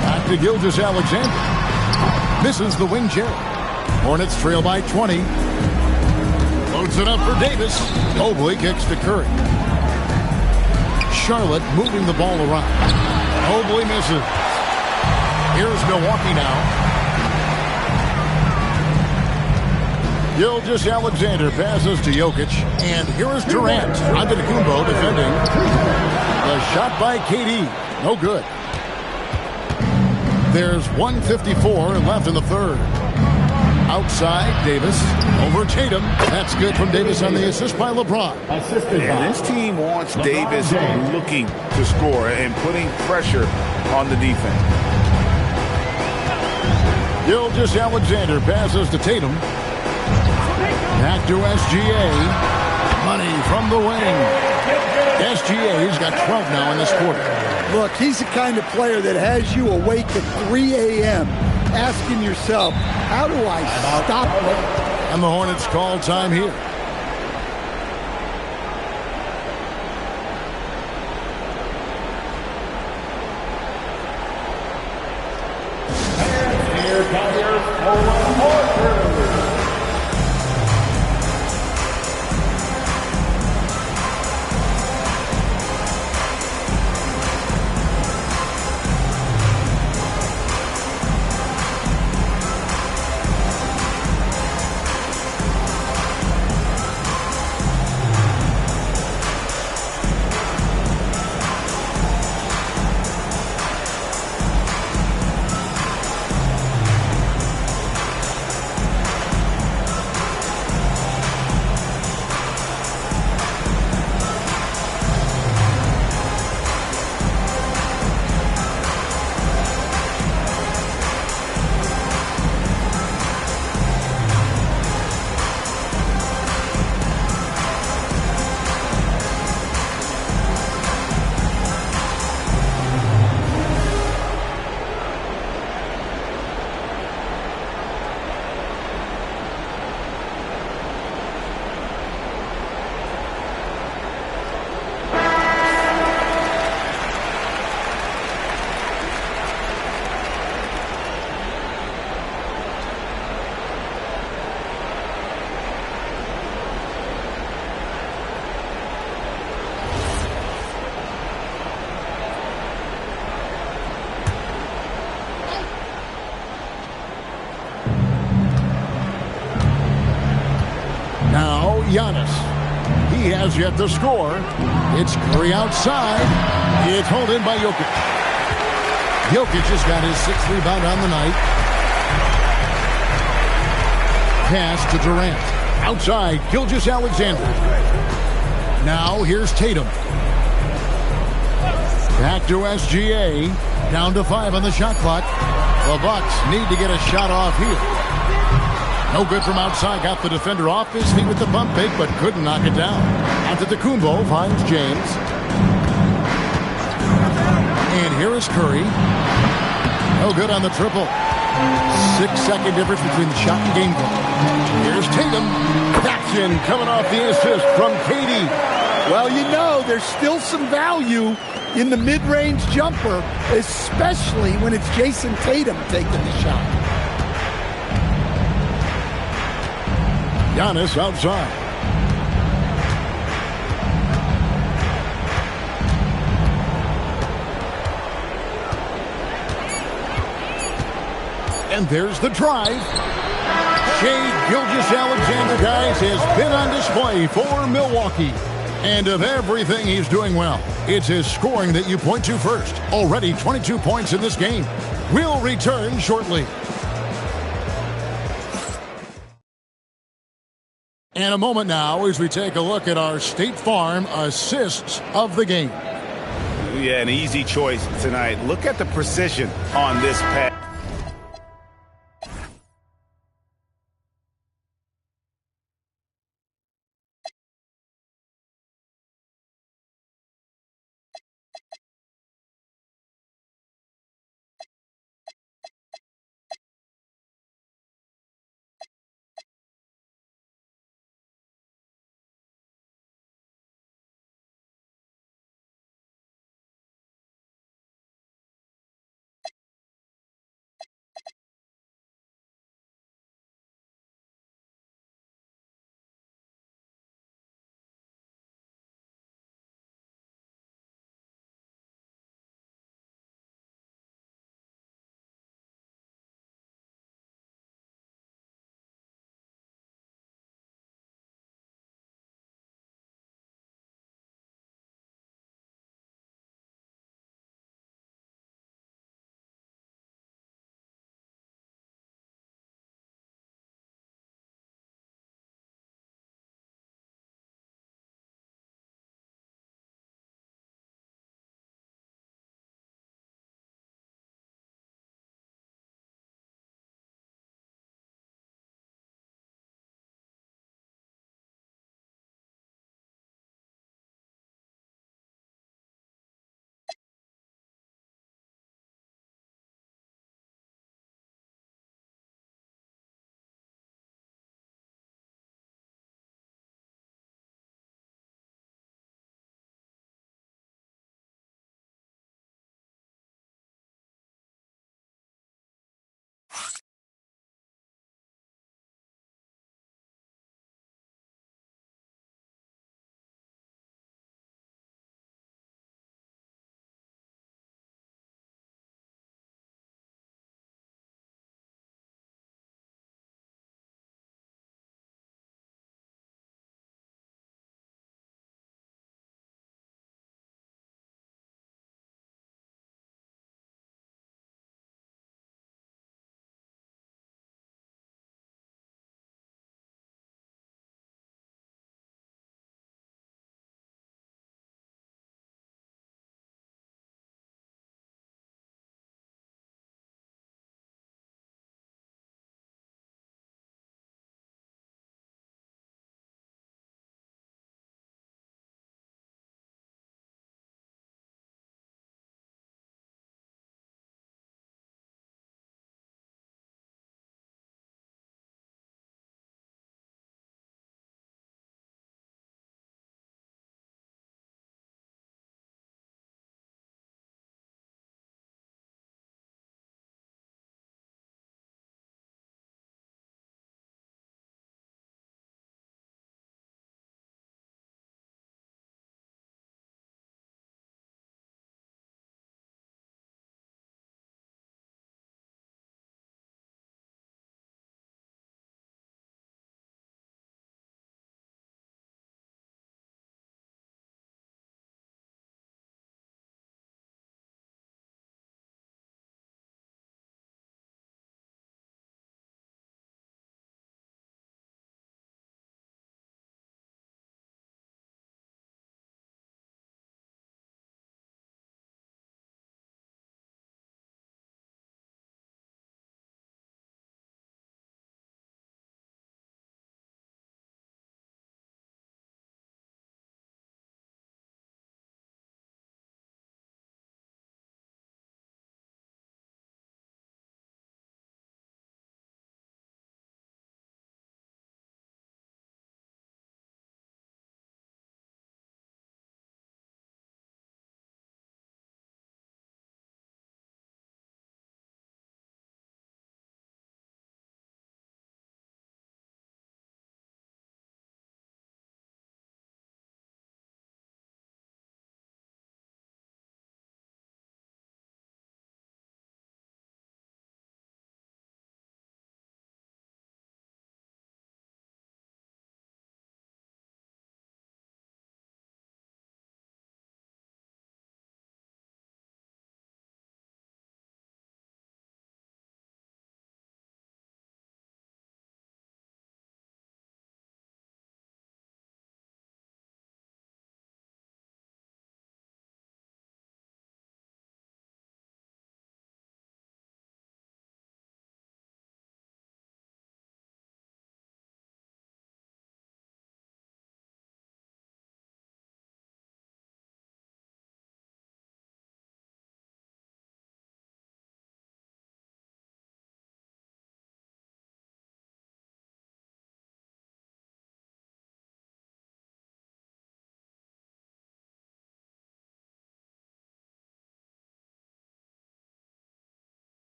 A: Back to Gilgeous-Alexander. Misses the wing chair. Hornets trail by 20. Loads it up for Davis. Mobley kicks to Curry. Charlotte moving the ball around. Mobley misses. Here's Milwaukee now. Gilgeous-Alexander passes to Jokic. And here is Durant. Antetokounmpo defending. The shot by KD. No good. There's 1:54 left in the third. Outside, Davis. Over Tatum. That's good from Davis on the assist by LeBron.
E: And this team wants Davis looking to score and putting pressure on the defense.
A: Gilgeous-Alexander passes to Tatum. Back to SGA. Money from the wing. SGA's got 12 now in this quarter.
C: Look, he's the kind of player that has you awake at 3 a.m. asking yourself, how do I stop it?
A: And the Hornets call time here.
K: Here comes your forward quarter.
A: Giannis. He has yet to score. It's Curry outside. It's hauled in by Jokic. Jokic has got his 6th rebound on the night. Pass to Durant. Outside, Gilgeous-Alexander. Now here's Tatum. Back to SGA. Down to 5 on the shot clock. The Bucks need to get a shot off here. No good from outside. Got the defender off his feet with the bump fake, but couldn't knock it down. Antetokounmpo finds James. And here is Curry. No good on the triple. 6-second difference between the shot and game clock. Here's Tatum. Action coming off the assist from KD.
C: Well, you know, there's still some value in the mid-range jumper, especially when it's Jason Tatum taking the shot.
A: Giannis outside. And there's the drive. Shai Gilgeous-Alexander, guys, has been on display for Milwaukee. And of everything he's doing well, it's his scoring that you point to first. Already 22 points in this game. We'll return shortly. And a moment now as we take a look at our State Farm assists of the game.
B: Yeah, an easy choice tonight. Look at the precision on this pass.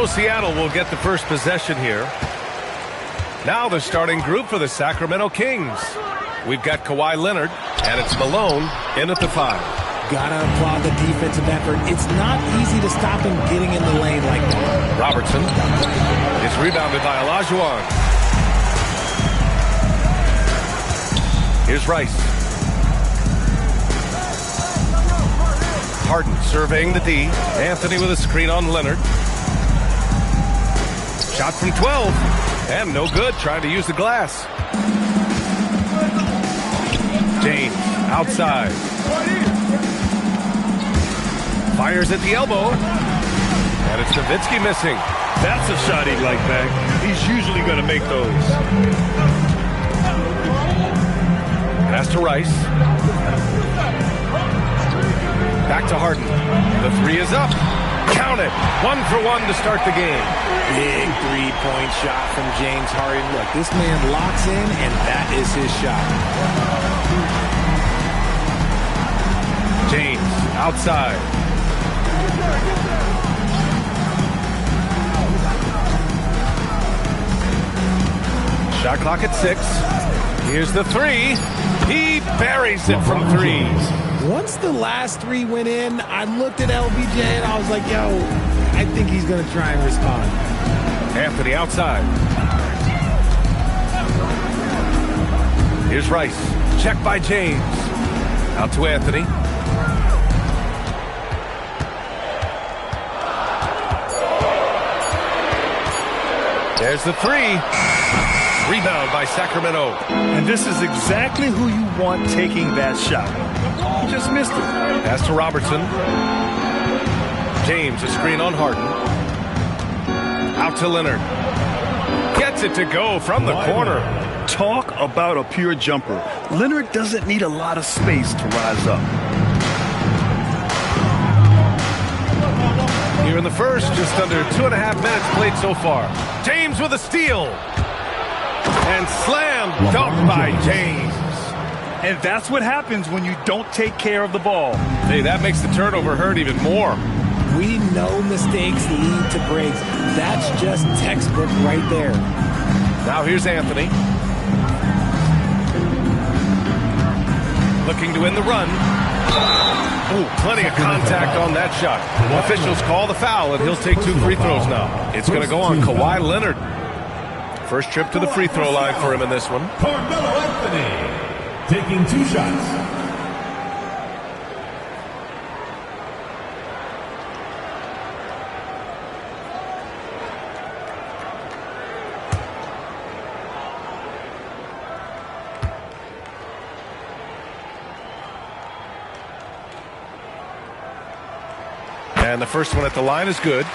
F: So Seattle will get the first possession here. Now the starting group for the Sacramento Kings. We've got Kawhi Leonard, and it's Malone in at the 5.
L: Gotta applaud the defensive effort. It's not easy to stop him getting in the lane like that.
F: Robertson is rebounded by Olajuwon. Here's Rice. Harden surveying the D. Anthony with a screen on Leonard. Shot from 12. And no good, trying to use the glass. James outside. Fires at the elbow. And it's Nowitzki missing.
G: That's a shot he'd like back. He's usually going to make those.
F: Pass to Rice. Back to Harden. The 3 is up. Count it. 1 for 1 to start the game.
L: Big three-point shot from James Harden. Look, this man locks in, and that is his shot.
F: James outside. Shot clock at 6. Here's the 3. He buries it from 3.
L: Once the last 3 went in, I looked at LBJ and I was like, yo, I think he's going to try and respond.
F: Anthony outside. Here's Rice. Check by James. Out to Anthony. There's the 3. Rebound by Sacramento.
G: And this is exactly who you want taking that shot. Just missed it.
F: Pass to Robertson. James, a screen on Harden. Out to Leonard. Gets it to go from the corner.
G: Talk about a pure jumper. Leonard doesn't need a lot of space to rise up.
F: Here in the first, just under 2.5 minutes played so far. James with a steal. And slam dunked by James.
G: And that's what happens when you don't take care of the ball.
F: Hey, that makes the turnover hurt even more.
L: We know mistakes lead to breaks. That's just textbook right there.
F: Now here's Anthony. Looking to win the run. Oh, plenty of contact on that shot. Officials call the foul, and he'll take 2 free throws now. It's going to go on Kawhi Leonard. First trip to the free throw line for him in this one.
K: Carmelo Anthony taking 2 shots.
F: And the first one at the line is good.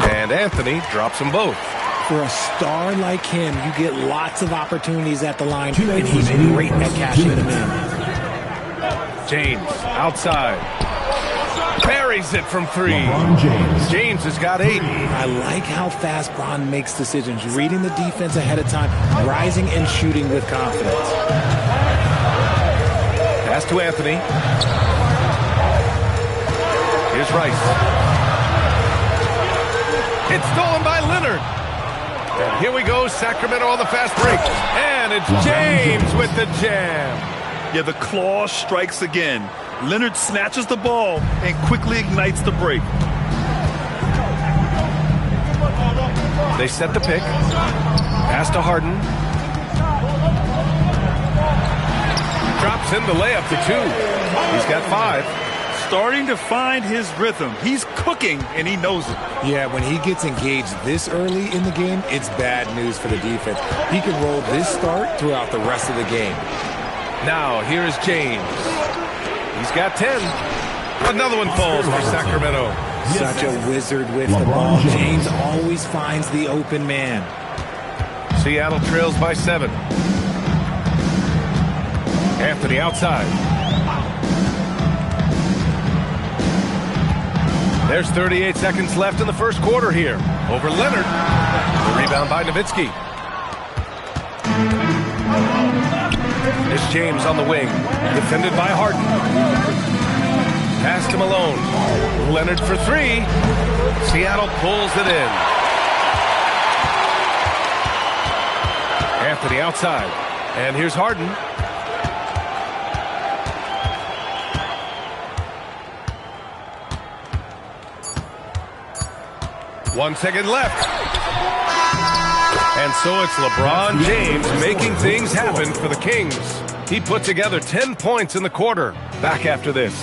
F: And Anthony drops them both.
L: For a star like him, you get lots of opportunities at the line, and he's great at cashing them in.
F: James outside. Buries it from 3. James has got 8.
L: I like how fast Bron makes decisions, reading the defense ahead of time, rising and shooting with confidence.
F: Pass to Anthony. Here's Rice. It's stolen by Leonard. And here we go, Sacramento on the fast break. And it's James with the jam.
G: Yeah, the claw strikes again. Leonard snatches the ball and quickly ignites the break.
F: They set the pick. Pass to Harden. Drops in the layup to 2. He's got 5.
G: Starting to find his rhythm. He's cooking, and he knows it.
L: Yeah, when he gets engaged this early in the game, it's bad news for the defense. He can roll this start throughout the rest of the game.
F: Now, here is James. He's got 10. Another one falls for Sacramento.
L: Such a wizard with the ball. James always finds the open man.
F: Seattle trails by 7. Anthony outside. There's 38 seconds left in the first quarter here. Over Leonard. The rebound by Nowitzki. There's James on the wing. Defended by Harden. Pass to Malone. Leonard for three. Seattle pulls it in. Anthony outside. And here's Harden. 1 second left. And so it's LeBron James making things happen for the Kings. He put together 10 points in the quarter. Back after this.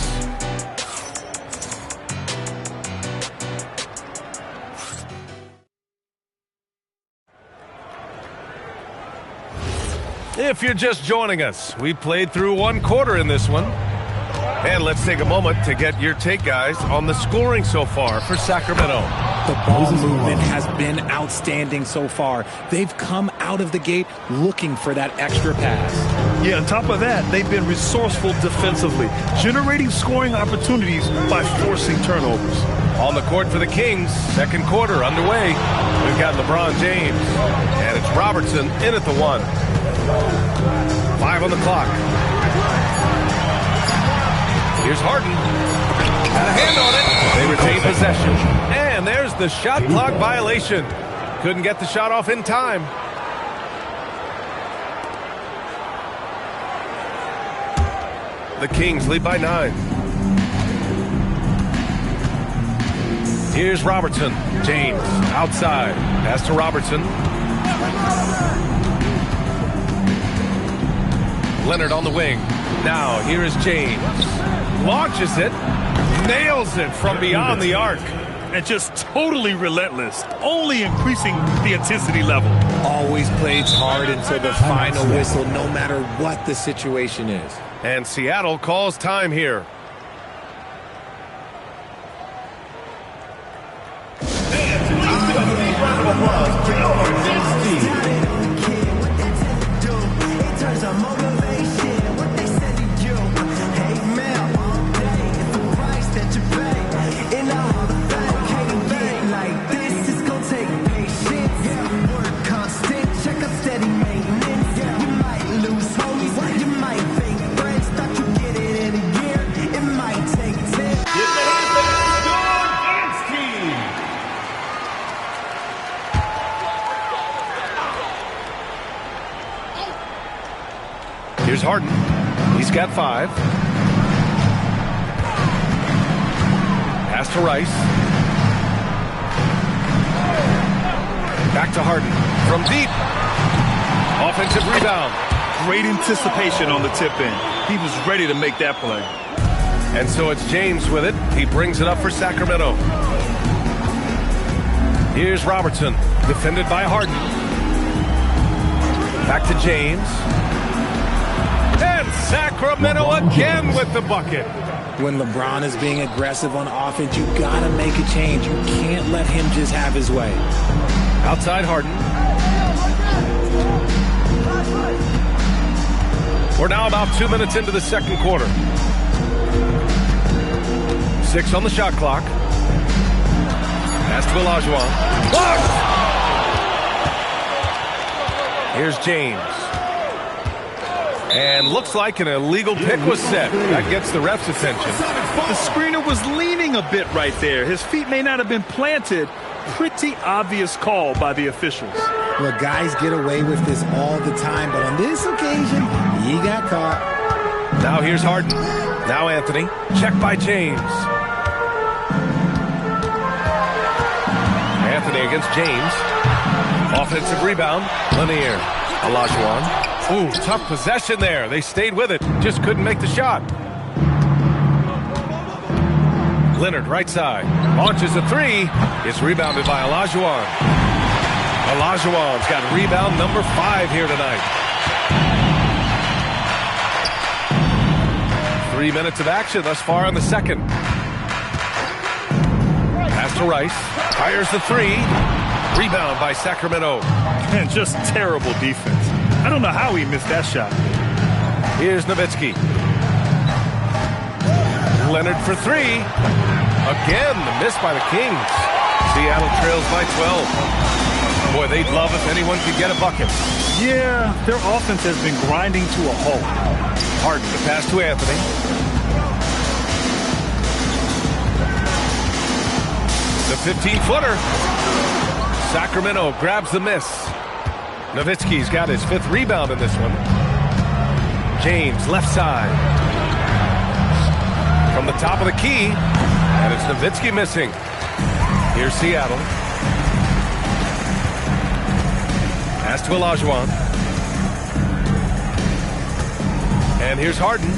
F: If you're just joining us, we played through one quarter in this one. And let's take a moment to get your take, guys, on the scoring so far for Sacramento.
L: The ball movement has been outstanding so far. They've come out of the gate looking for that extra pass.
G: Yeah, on top of that, they've been resourceful defensively, generating scoring opportunities by forcing turnovers.
F: On the court for the Kings, second quarter underway. We've got LeBron James, and it's Robertson in at the one. 5 on the clock. Here's Harden. Had a hand on it. They retain possession. And there's the shot clock violation. Couldn't get the shot off in time. The Kings lead by 9. Here's Robertson. James outside. Pass to Robertson. Leonard on the wing. Now here is James. Launches it. Nails it from beyond the arc.
G: And just totally relentless. Only increasing the intensity level.
L: Always plays hard until the final whistle, no matter what the situation is.
F: And Seattle calls time here. Here's Harden. He's got 5. Pass to Rice. Back to Harden. From deep. Offensive rebound.
G: Great anticipation on the tip in. He was ready to make that play.
F: And so it's James with it. He brings it up for Sacramento. Here's Robertson. Defended by Harden. Back to James. And Sacramento again with the bucket.
L: When LeBron is being aggressive on offense, you gotta make a change. You can't let him just have his way.
F: Outside Harden. We're now about 2 minutes into the second quarter. 6 on the shot clock. Pass to Olajuwon. Blocked! Here's James. And looks like an illegal pick was set. That gets the ref's attention.
G: The screener was leaning a bit right there. His feet may not have been planted. Pretty obvious call by the officials.
L: Look, guys get away with this all the time, but on this occasion, he got caught.
F: Now here's Harden. Now Anthony. Check by James. Anthony against James. Offensive rebound. Lanier. Olajuwon. Ooh, tough possession there. They stayed with it. Just couldn't make the shot. Leonard, right side. Launches a 3. It's rebounded by Olajuwon. Olajuwon's got rebound number 5 here tonight. 3 minutes of action thus far in the second. Pass to Rice. Fires the 3. Rebound by Sacramento.
G: And just terrible defense. I don't know how he missed that shot.
F: Here's Nowitzki. Leonard for 3. Again, the miss by the Kings. Seattle trails by 12. Boy, they'd love if anyone could get a bucket.
G: Yeah, their offense has been grinding to a halt.
F: Harden, the pass to Anthony. The 15-footer. Sacramento grabs the miss. Nowitzki's got his 5th rebound in this one. James, left side. From the top of the key. And it's Nowitzki missing. Here's Seattle. Pass to Olajuwon. And here's Harden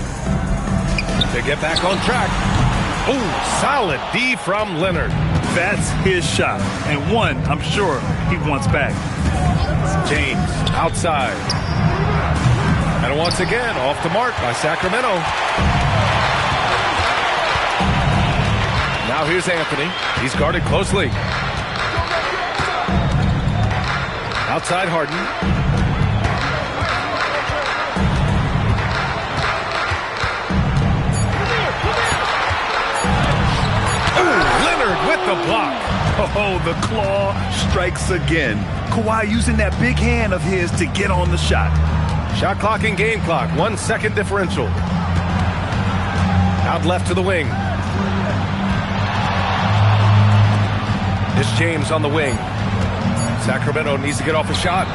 F: to get back on track. Oh, solid D from Leonard.
G: That's his shot, and one I'm sure he wants back.
F: James outside. And once again, off the mark by Sacramento. Now here's Anthony. He's guarded closely. Outside Harden. With the block.
G: Oh, the claw strikes again. Kawhi using that big hand of his to get on the shot.
F: Shot clock and game clock. 1 second differential. Out left to the wing. It's James on the wing. Sacramento needs to get off a shot.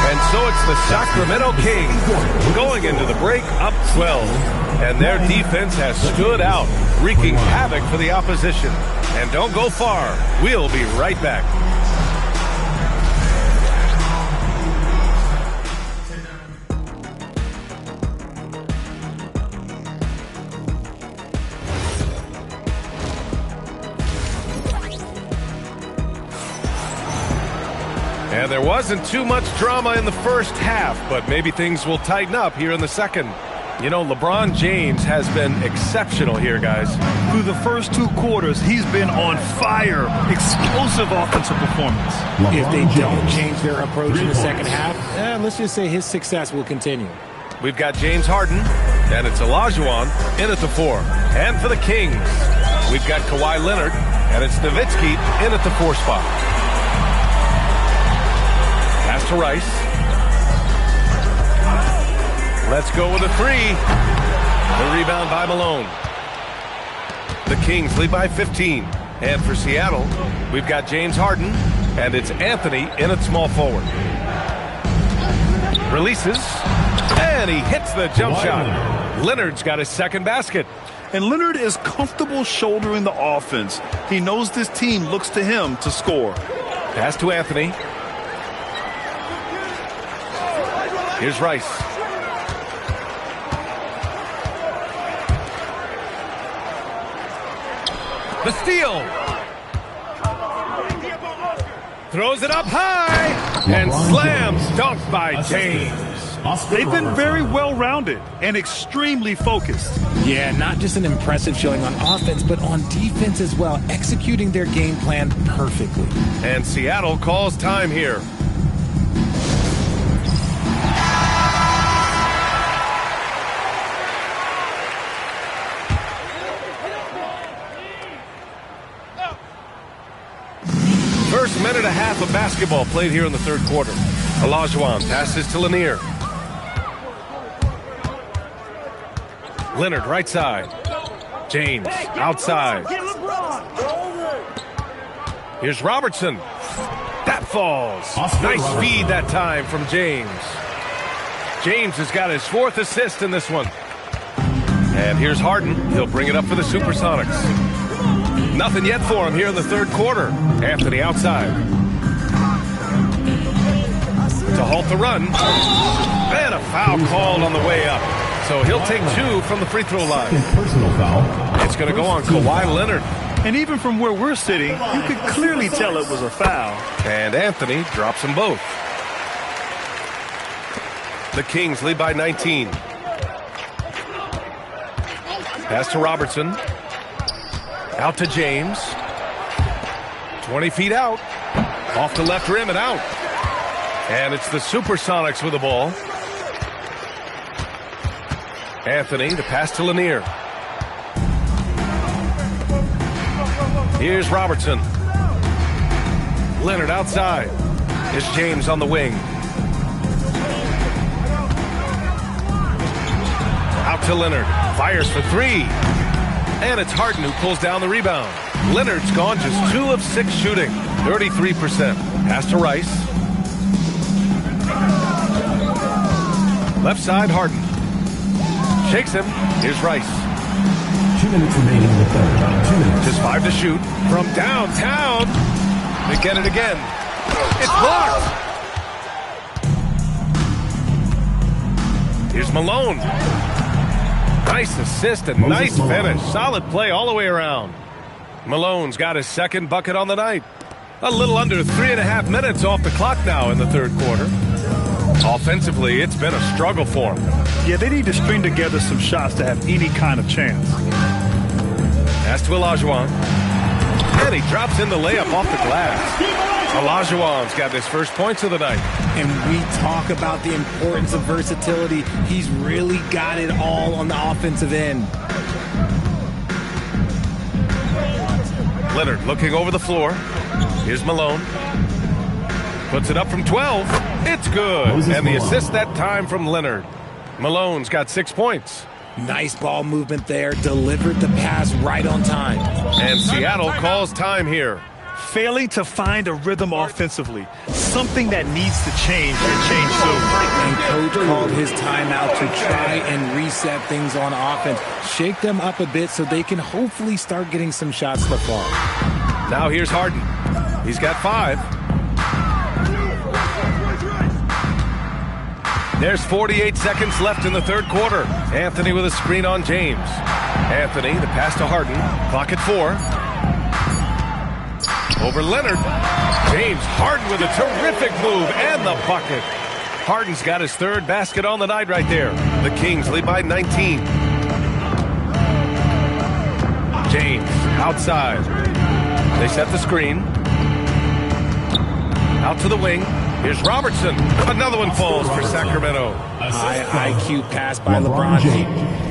F: And so it's the Sacramento Kings going into the break up 12. And their defense has stood out, wreaking havoc for the opposition. And don't go far. We'll be right back. And there wasn't too much drama in the first half, but maybe things will tighten up here in the second. You know, LeBron James has been exceptional here, guys.
G: Through the first 2 quarters, he's been on fire. Explosive offensive performance.
L: If they don't change their approach in the second half, let's just say his success will continue.
F: We've got James Harden, and it's Olajuwon in at the 4. And for the Kings, we've got Kawhi Leonard, and it's Nowitzki in at the 4 spot. Pass to Rice. Let's go with a 3. The rebound by Malone. The Kings lead by 15. And for Seattle, we've got James Harden, and it's Anthony in at small forward. Releases, and he hits the jump shot. Leonard's got his 2nd basket.
G: And Leonard is comfortable shouldering the offense. He knows this team looks to him to score.
F: Pass to Anthony. Here's Rice. The steal. Throws it up high and slams, dunked by James.
G: They've been very well-rounded and extremely focused.
L: Yeah, not just an impressive showing on offense, but on defense as well, executing their game plan perfectly.
F: And Seattle calls time here. First minute and a half of basketball played here in the 3rd quarter. Olajuwon passes to Lanier. Leonard right side. James outside. Here's Robertson. That falls. Nice feed that time from James. James has got his 4th assist in this one. And here's Harden. He'll bring it up for the Supersonics. Nothing yet for him here in the 3rd quarter. Anthony outside. To halt the run. And a foul called on the way up. So he'll take 2 from the free throw line.
K: Personal foul.
F: It's going to go on Kawhi Leonard.
G: And even from where we're sitting, you could clearly tell it was a foul.
F: And Anthony drops them both. The Kings lead by 19. Pass to Robertson. Out to James. 20 feet out. Off the left rim and out. And it's the Supersonics with the ball. Anthony, the pass to Lanier. Here's Robertson. Leonard outside. Here's James on the wing. Out to Leonard. Fires for three. And it's Harden who pulls down the rebound. Leonard's gone just 2 of 6 shooting. 33%. Pass to Rice. Left side, Harden. Shakes him. Here's Rice.
K: 2 minutes remaining in the third. 2 minutes.
F: Just 5 to shoot. From downtown. They get it again. It's blocked. Here's Malone. Nice assist and nice finish. Solid play all the way around. Malone's got his second bucket on the night. A little under 3.5 minutes off the clock now in the third quarter. Offensively, it's been a struggle for him.
G: Yeah, they need to string together some shots to have any kind of chance.
F: Pass to Olajuwon. And he drops in the layup off the glass. Olajuwon's got his first points of the night.
L: And we talk about the importance of versatility. He's really got it all on the offensive end.
F: Leonard looking over the floor. Here's Malone. Puts it up from 12. It's good. And the assist that time from Leonard. Malone's got 6 points.
L: Nice ball movement there. Delivered the pass right on time.
F: And Seattle calls time here.
G: Failing to find a rhythm offensively. Something that needs to change and change soon.
L: And coach called his timeout to try and reset things on offense. Shake them up a bit so they can hopefully start getting some shots to fall.
F: Now here's Harden. He's got 5. There's 48 seconds left in the third quarter. Anthony with a screen on James. Anthony, the pass to Harden. Clock at 4. Over Leonard. James Harden with a terrific move and the bucket. Harden's got his third basket on the night right there. The Kings lead by 19. James outside. They set the screen. Out to the wing. Here's Robertson. Another one falls for Sacramento.
L: High IQ pass by LeBron James.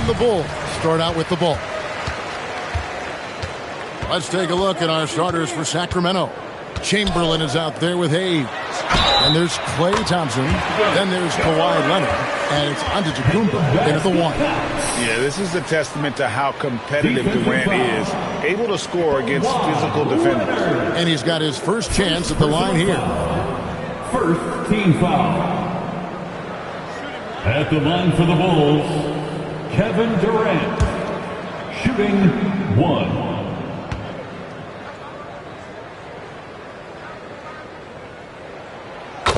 A: And the Bulls start out with the ball. Let's take a look at our starters for Sacramento. Chamberlain is out there with Hayes. And there's Klay Thompson. Then there's Kawhi Leonard. And it's Antetokounmpo in at the 1.
E: Yeah, this is a testament to how competitive Durant is. Able to score against physical defenders.
A: And he's got his first chance at the line here.
K: First team foul. At the line for the Bulls, Kevin Durant. Shooting 1.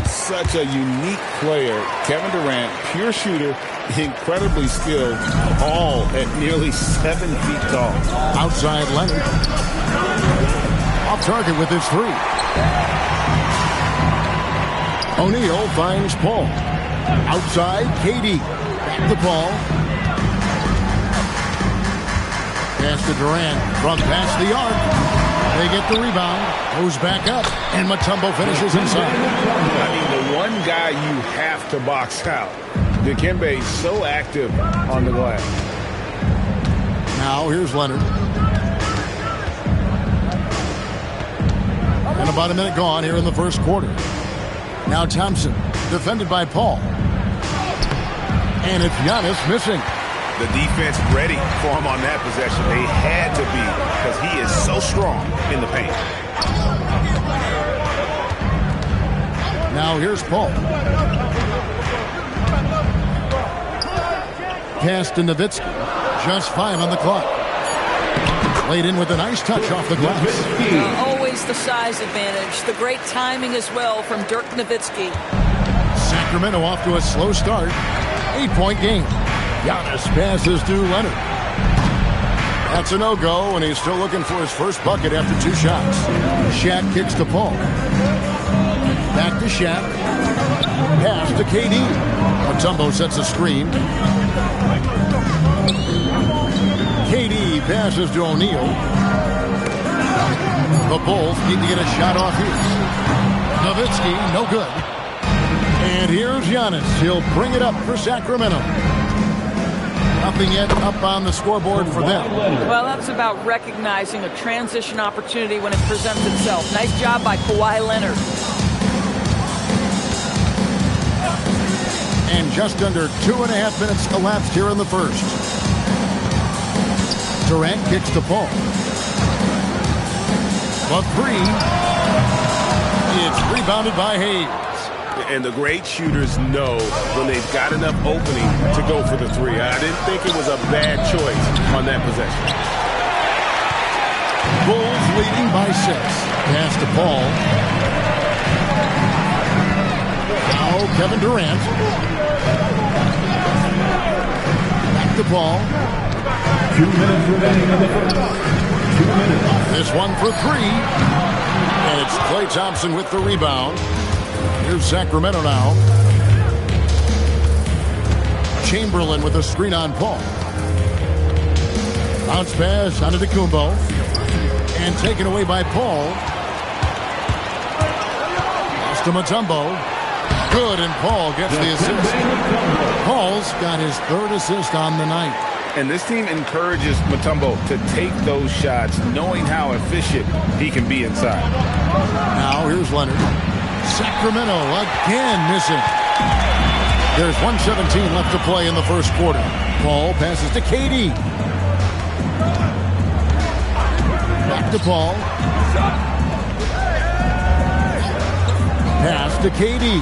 E: Such a unique player. Kevin Durant, pure shooter, incredibly skilled, all at nearly 7 feet tall.
A: Outside Leonard. Off target with his 3. O'Neal finds Paul. Outside, KD. Back to Paul. Pass to Durant. From past the arc. They get the rebound. Goes back up. And Mutombo finishes inside.
E: I mean, the one guy you have to box out. Dikembe so active on the glass.
A: Now here's Leonard. And about a minute gone here in the first quarter. Now Thompson, defended by Paul. And it's Giannis missing.
B: The defense ready for him on that possession. They had to be, because he is so strong in the paint.
A: Now here's Paul. Pass to Nowitzki. Just 5 on the clock. Laid in with a nice touch off the glass.
H: Always the size advantage. The great timing as well from Dirk Nowitzki.
A: Sacramento off to a slow start. 8-point game. Giannis passes to Leonard. That's a no-go, and he's still looking for his first bucket after 2 shots. Shaq kicks to Paul. Back to Shaq. Pass to KD. Mutombo sets a screen. KD passes to O'Neal. The Bulls need to get a shot off here. Nowitzki, no good. And here's Giannis. He'll bring it up for Sacramento. Nothing yet up on the scoreboard for them.
H: Well, that's about recognizing a transition opportunity when it presents itself. Nice job by Kawhi Leonard.
A: And just under 2.5 minutes elapsed here in the first. Durant kicks to Paul. The 3. It's rebounded by Hayes.
B: And the great shooters know when they've got enough opening to go for the 3. I didn't think it was a bad choice on that possession.
A: Bulls leading by 6. Pass to Paul. Now Kevin Durant. Back to Paul.
K: 2 minutes remaining in the first. 2 minutes.
A: This one for 3. And it's Klay Thompson with the rebound. Here's Sacramento now. Chamberlain with a screen on Paul. Bounce pass onto Antetokounmpo. And taken away by Paul. Pass to Mutombo. Good, and Paul gets the assist. Paul's got his 3rd assist on the night.
E: And this team encourages Mutombo to take those shots, knowing how efficient he can be inside.
A: Now here's Leonard. Sacramento again missing. There's 1:17 left to play in the first quarter. Paul passes to KD. Back to Paul. Pass to KD.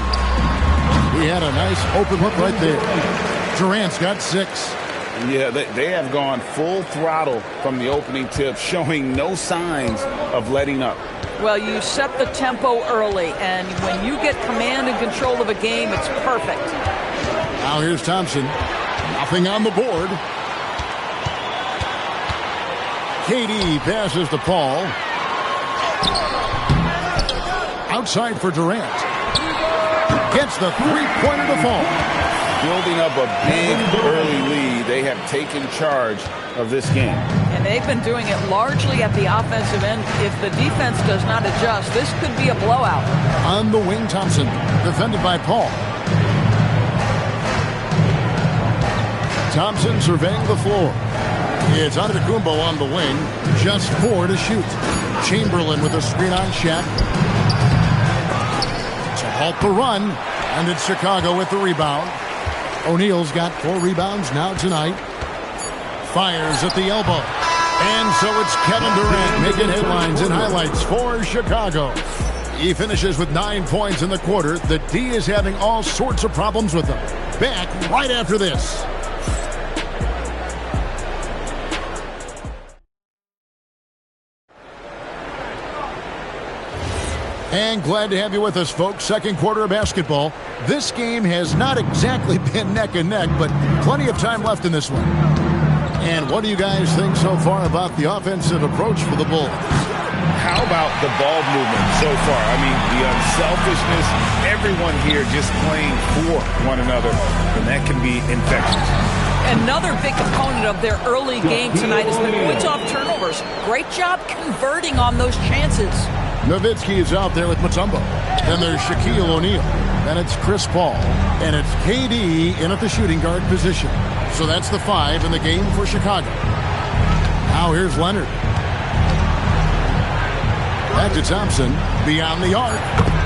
A: He had a nice open look right there. Durant's got 6.
E: Yeah, they have gone full throttle from the opening tip, showing no signs of letting up.
H: Well, you set the tempo early, and when you get command and control of a game, it's perfect.
A: Now here's Thompson. Nothing on the board. KD passes to Paul. Outside for Durant. Gets the 3-pointer to fall.
E: Building up a big early lead, they have taken charge of this game.
H: And they've been doing it largely at the offensive end. If the defense does not adjust, this could be a blowout.
A: On the wing, Thompson, defended by Paul. Thompson surveying the floor. It's Antetokounmpo on the wing. Just 4 to shoot. Chamberlain with a screen on Shaq. To halt the run. And it's Chicago with the rebound. O'Neal's got 4 rebounds now tonight. Fires at the elbow. And so it's Kevin Durant making headlines and highlights for Chicago. He finishes with 9 points in the quarter. The D is having all sorts of problems with them. Back right after this. And glad to have you with us, folks. Second quarter of basketball. This game has not exactly been neck and neck, but plenty of time left in this one. And what do you guys think so far about the offensive approach for the Bulls?
E: How about the ball movement so far? I mean, the unselfishness, everyone here just playing for one another, and that can be infectious.
H: Another big component of their early game tonight is the points off turnovers. Great job converting on those chances.
A: Nowitzki is out there with Mutombo. Then there's Shaquille O'Neal. Then it's Chris Paul. And it's KD in at the shooting guard position. So that's the 5 in the game for Chicago. Now here's Leonard. Back to Thompson. Beyond the arc.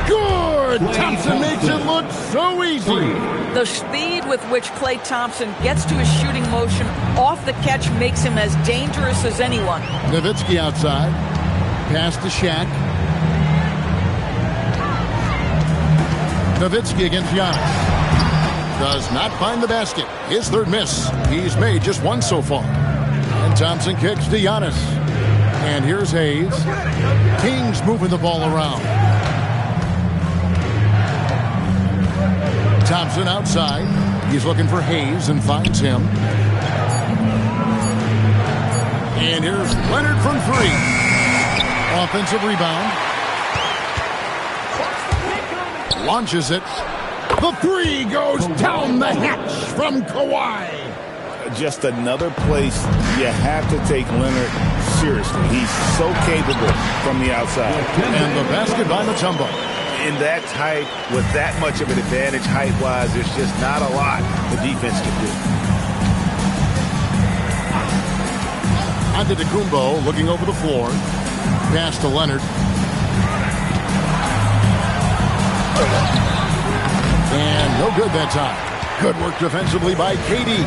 A: Good! Thompson makes it look so easy.
H: The speed with which Klay Thompson gets to his shooting motion off the catch makes him as dangerous as anyone.
A: Nowitzki outside. Pass to Shaq. Nowitzki against Giannis. Does not find the basket. His third miss. He's made just 1 so far. And Thompson kicks to Giannis. And here's Hayes. Kings moving the ball around. Thompson outside. He's looking for Hayes and finds him. And here's Leonard from 3. Offensive rebound. Launches it. The 3 goes down the hatch from Kawhi.
E: Just another place you have to take Leonard seriously. He's so capable from the outside.
A: And the basket by Mutombo.
B: In that height, with that much of an advantage height-wise, there's just not a lot the defense can do.
A: Antetokounmpo looking over the floor. Pass to Leonard. And no good that time. Good work defensively by KD.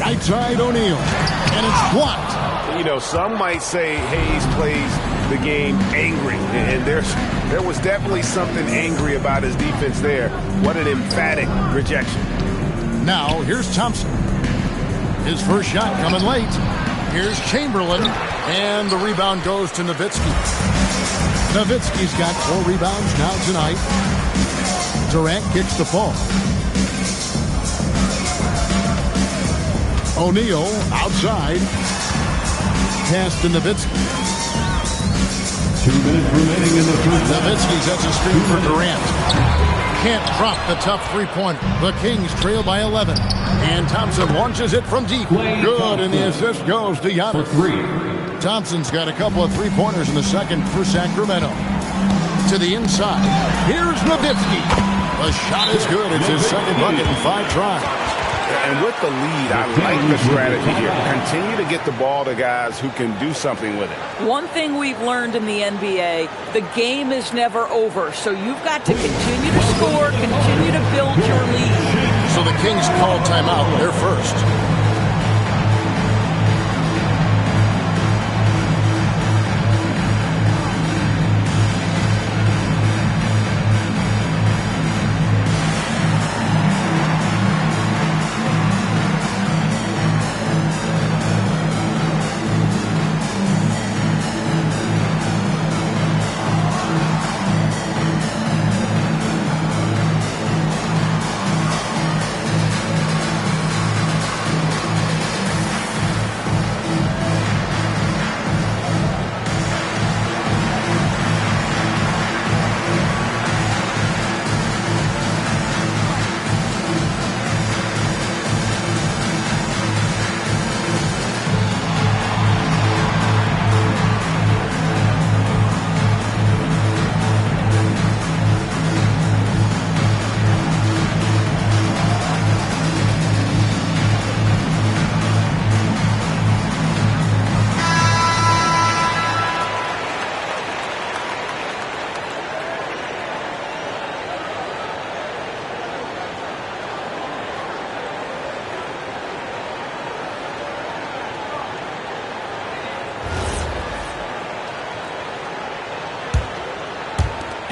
A: Right side O'Neal. And it's blocked.
B: You know, some might say Hayes plays the game angry. And there was definitely something angry about his defense there. What an emphatic rejection.
A: Now, here's Thompson. His first shot coming late. Here's Chamberlain. And the rebound goes to Nowitzki. Nowitzki's got 4 rebounds now tonight. Durant kicks the ball. O'Neal outside. Pass to Nowitzki.
K: 2 minutes remaining in the first.
A: Nowitzki sets a screen for Durant. Can't drop the tough 3-pointer. The Kings trail by 11. And Thompson launches it from deep. Good, and the assist goes to Giannis.
K: For 3.
A: Thompson's got a couple of 3-pointers in the second for Sacramento. To the inside. Here's Nowitzki. The shot is good. It's his second bucket in 5 tries.
B: And with the lead, I like the strategy here. Continue to get the ball to guys who can do something with it.
H: One thing we've learned in the NBA, the game is never over. So you've got to continue to score, continue to build your lead.
A: So the Kings call timeout. They're first.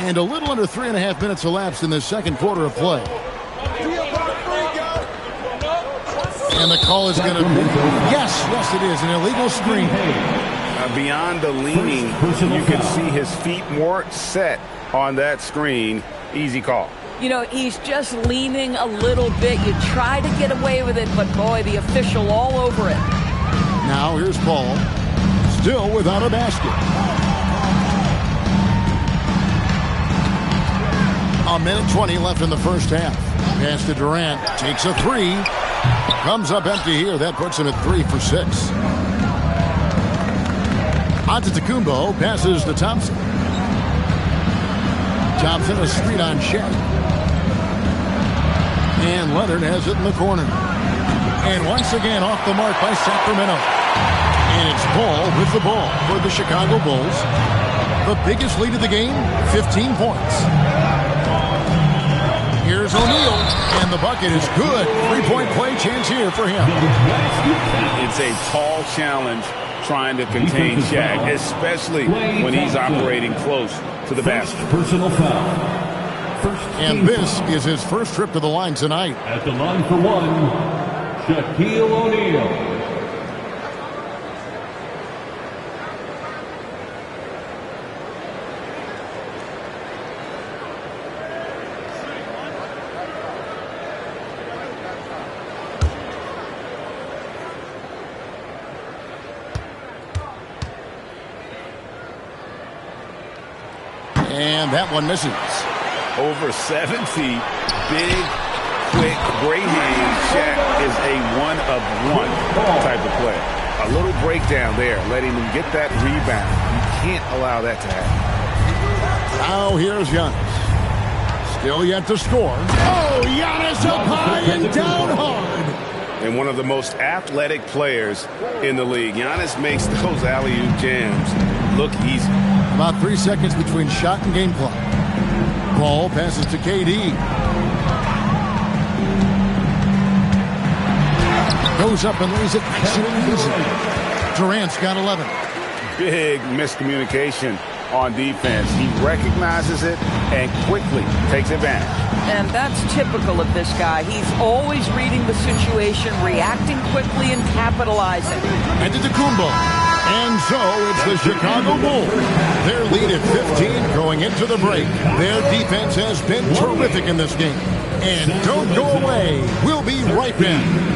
A: And a little under 3.5 minutes elapsed in the second quarter of play. And the call is going to be, yes, it is, an illegal screen.
B: Beyond the leaning, you can see his feet weren't set on that screen. Easy call.
H: You know, he's just leaning a little bit. You try to get away with it, but boy, the official all over it.
A: Now here's Paul, still without a basket. A minute 20 left in the first half. Pass to Durant, takes a three. Comes up empty here. That puts him at 3 for 6. Antetokounmpo passes to Thompson. Thompson a screen on Shaq. And Leonard has it in the corner. And once again off the mark by Sacramento. And it's Paul with the ball for the Chicago Bulls. The biggest lead of the game, 15 points. Here's O'Neal, and the bucket is good. 3-point play chance here for him.
E: It's a tall challenge trying to contain Shaq, especially when he's operating close to the basket.
K: Personal foul.
A: And this is his first trip to the line tonight.
K: At the line for one, Shaquille O'Neal.
A: And that one misses.
E: Over 7 feet, big, quick, great hands. Shaq is a one-of-one type of player. A little breakdown there, letting him get that rebound. You can't allow that to happen.
A: Now here's Giannis. Still yet to score. Oh, Giannis up high and down hard.
E: And one of the most athletic players in the league. Giannis makes those alley-oop jams look easy.
A: About 3 seconds between shot and game clock. Ball passes to KD. Goes up and lays it nice and easy. Durant's got 11.
E: Big miscommunication on defense. He recognizes it and quickly takes advantage.
H: And that's typical of this guy. He's always reading the situation, reacting quickly, and capitalizing.
A: Antetokounmpo. And so it's the Chicago Bulls. Their lead at 15 going into the break. Their defense has been terrific in this game. And don't go away. We'll be right back.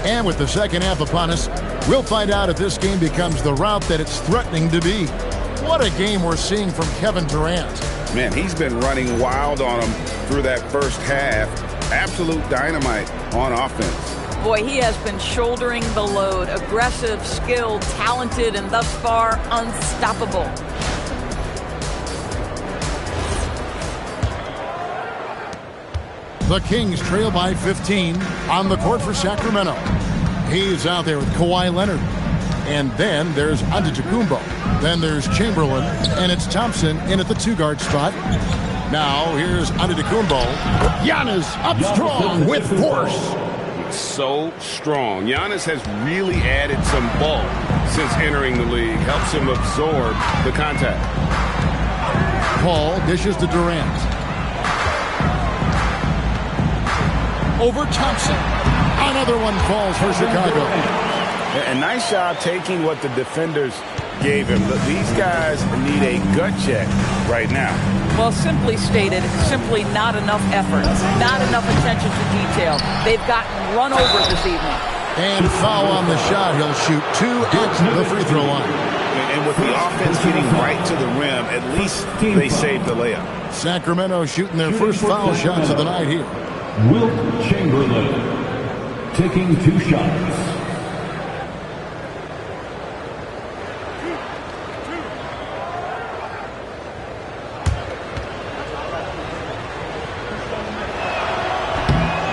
A: And with the second half upon us, we'll find out if this game becomes the route that it's threatening to be. What a game we're seeing from Kevin Durant.
E: Man, he's been running wild on him through that first half. Absolute dynamite on offense.
H: Boy, he has been shouldering the load. Aggressive, skilled, talented, and thus far, unstoppable.
A: The Kings trail by 15 on the court for Sacramento. He's out there with Kawhi Leonard. And then there's Antetokounmpo. Then there's Chamberlain. And it's Thompson in at the 2-guard spot. Now here's Antetokounmpo. Giannis up strong with force.
E: So strong. Giannis has really added some bulk since entering the league. Helps him absorb the contact.
A: Paul dishes to Durant. Over Thompson. Another one falls for Chicago.
E: A nice job taking what the defenders gave him. Look, these guys need a gut check right now.
H: Well, simply stated, simply not enough effort, not enough attention to detail. They've gotten run over this evening.
A: And foul on the shot. He'll shoot 2 at the free throw line.
B: And with the offense getting right to the rim, at least they saved the layup.
A: Sacramento shooting their first foul shots of the night here.
K: Wilt Chamberlain taking 2 shots.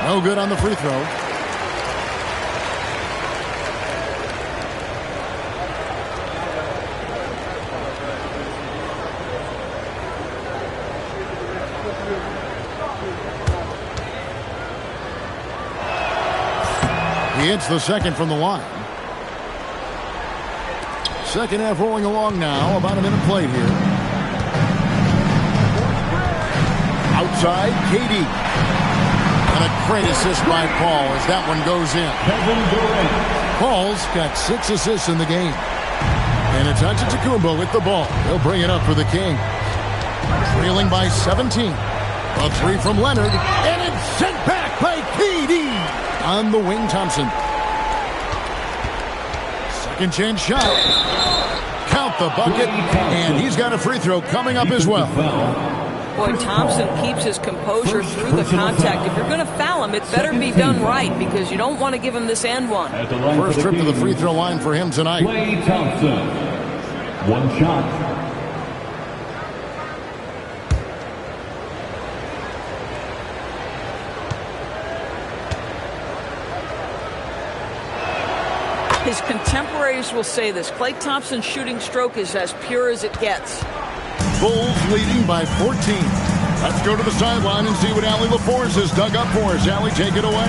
A: No good on the free throw. He hits the second from the line. Second half rolling along now. About a minute played here. Outside, KD. And a great assist by Paul as that one goes in. Paul's got 6 assists in the game. And it's Antetokounmpo with the ball. He'll bring it up for the Kings. Trailing by 17. A 3 from Leonard. And it's sent back by KD. On the wing, Thompson. Second chance shot. Count the bucket. And he's got a free throw coming up as well.
H: Boy, Thompson keeps his composure through the contact. If you're going to foul him, it better be done right because you don't want to give him this and one.
A: First trip to the free throw line for him tonight.
K: Klay Thompson. 1 shot.
H: His contemporaries will say this. Klay Thompson's shooting stroke is as pure as it gets.
A: Bulls leading by 14. Let's go to the sideline and see what Allie LaForce has dug up for us. Allie, take it away.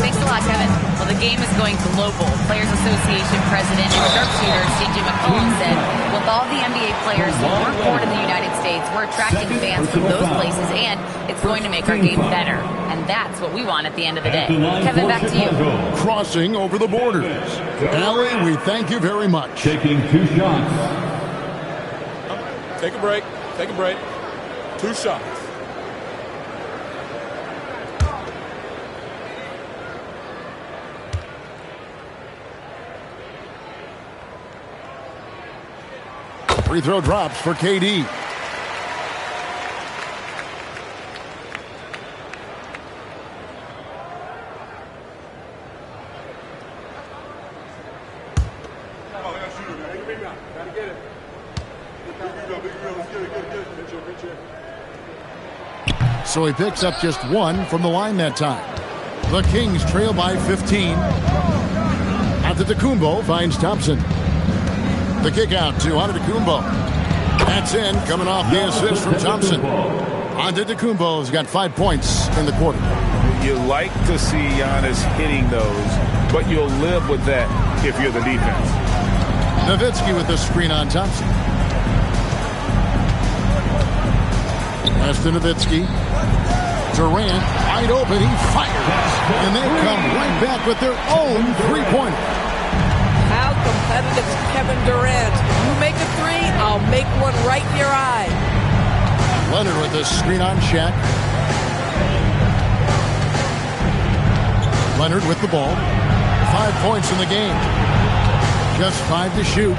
D: Thanks a lot, Kevin. Well, the game is going global. Players Association President and sharpshooter C.J. McCollum said, with all the NBA players more born in the United States, we're attracting fans from those places, and it's going to make our game better. And that's what we want at the end of the day. Kevin, back to you.
A: Crossing over the borders. Allie, we thank you very much.
K: Taking 2 shots.
P: Take a break. Take a break. 2 shots.
A: Free throw drops for KD. So he picks up just 1 from the line that time. The Kings trail by 15. Antetokounmpo finds Thompson. The kick out to Antetokounmpo. That's in, coming off the assist from Thompson. Antetokounmpo's got 5 points in the quarter.
E: You like to see Giannis hitting those, but you'll live with that if you're the defense.
A: Nowitzki with the screen on Thompson. Pass to Nowitzki. Durant, wide open, he fires. And they come right back with their own 3-pointer.
H: How competitive is Kevin Durant? You make a 3, I'll make one right in your eye.
A: Leonard with the screen on Shaq. Leonard with the ball. 5 points in the game. Just 5 to shoot.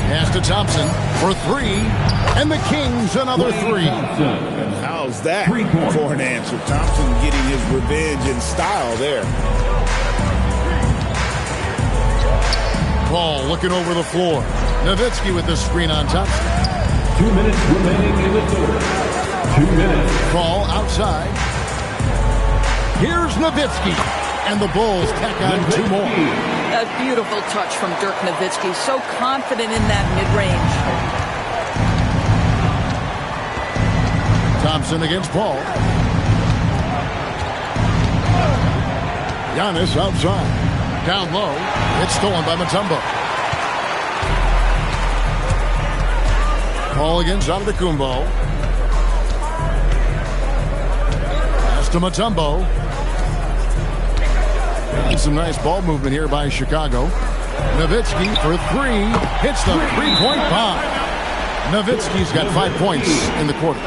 A: Pass to Thompson for 3. And the Kings another 3.
E: And how's that for an answer? Thompson getting his revenge in style there.
A: Paul looking over the floor. Nowitzki with the screen on Thompson.
K: 2 minutes remaining in the third. 2 minutes.
A: Paul outside. Here's Nowitzki. And the Bulls tack on 2 more.
H: A beautiful touch from Dirk Nowitzki. So confident in that mid-range.
A: Thompson against Paul. Giannis outside. Down low. It's stolen by Mutombo. Paul against Antetokounmpo. Pass to Mutombo. And some nice ball movement here by Chicago. Nowitzki for three. Hits the three-point bomb. Nowitzki's got 5 points in the quarter.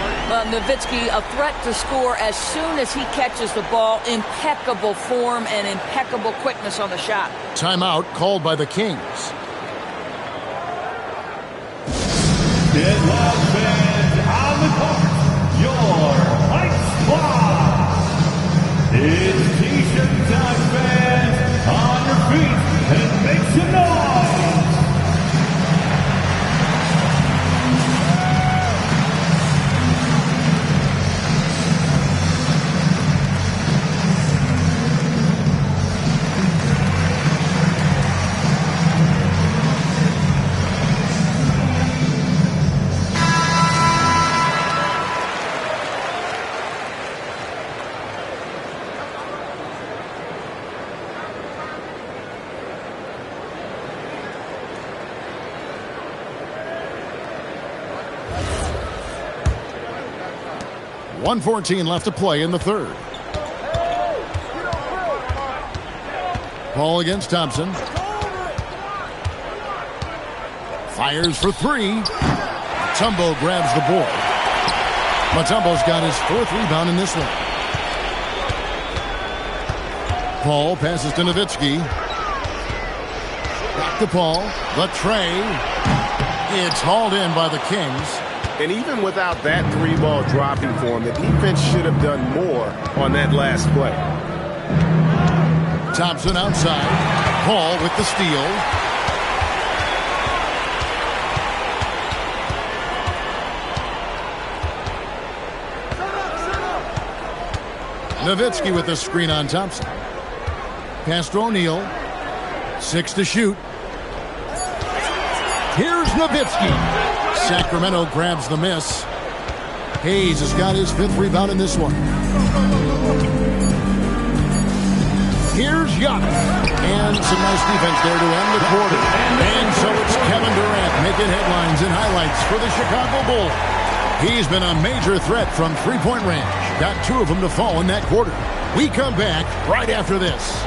H: Nowitzki, a threat to score as soon as he catches the ball. Impeccable form and impeccable quickness on the shot.
A: Timeout called by the Kings.
K: Deadlock fans on the court, your White Squad. It's T-shirt time, fans. On your feet and make some noise.
A: .114 left to play in the third. Paul against Thompson. Fires for three. Mutombo grabs the board. Mutombo's got his 4th rebound in this one. Paul passes to Nowitzki. Back to Paul. The tray. It's hauled in by the Kings.
B: And even without that 3-ball dropping for him, the defense should have done more on that last play.
A: Thompson outside. Paul with the steal. Nowitzki with the screen on Thompson. Pass to O'Neal. 6 to shoot. Here's Nowitzki. Sacramento grabs the miss. Hayes has got his 5th rebound in this one. Here's Giannis. And some nice defense there to end the quarter. And so it's Kevin Durant making headlines and highlights for the Chicago Bulls. He's been a major threat from three-point range. Got 2 of them to fall in that quarter. We come back right after this.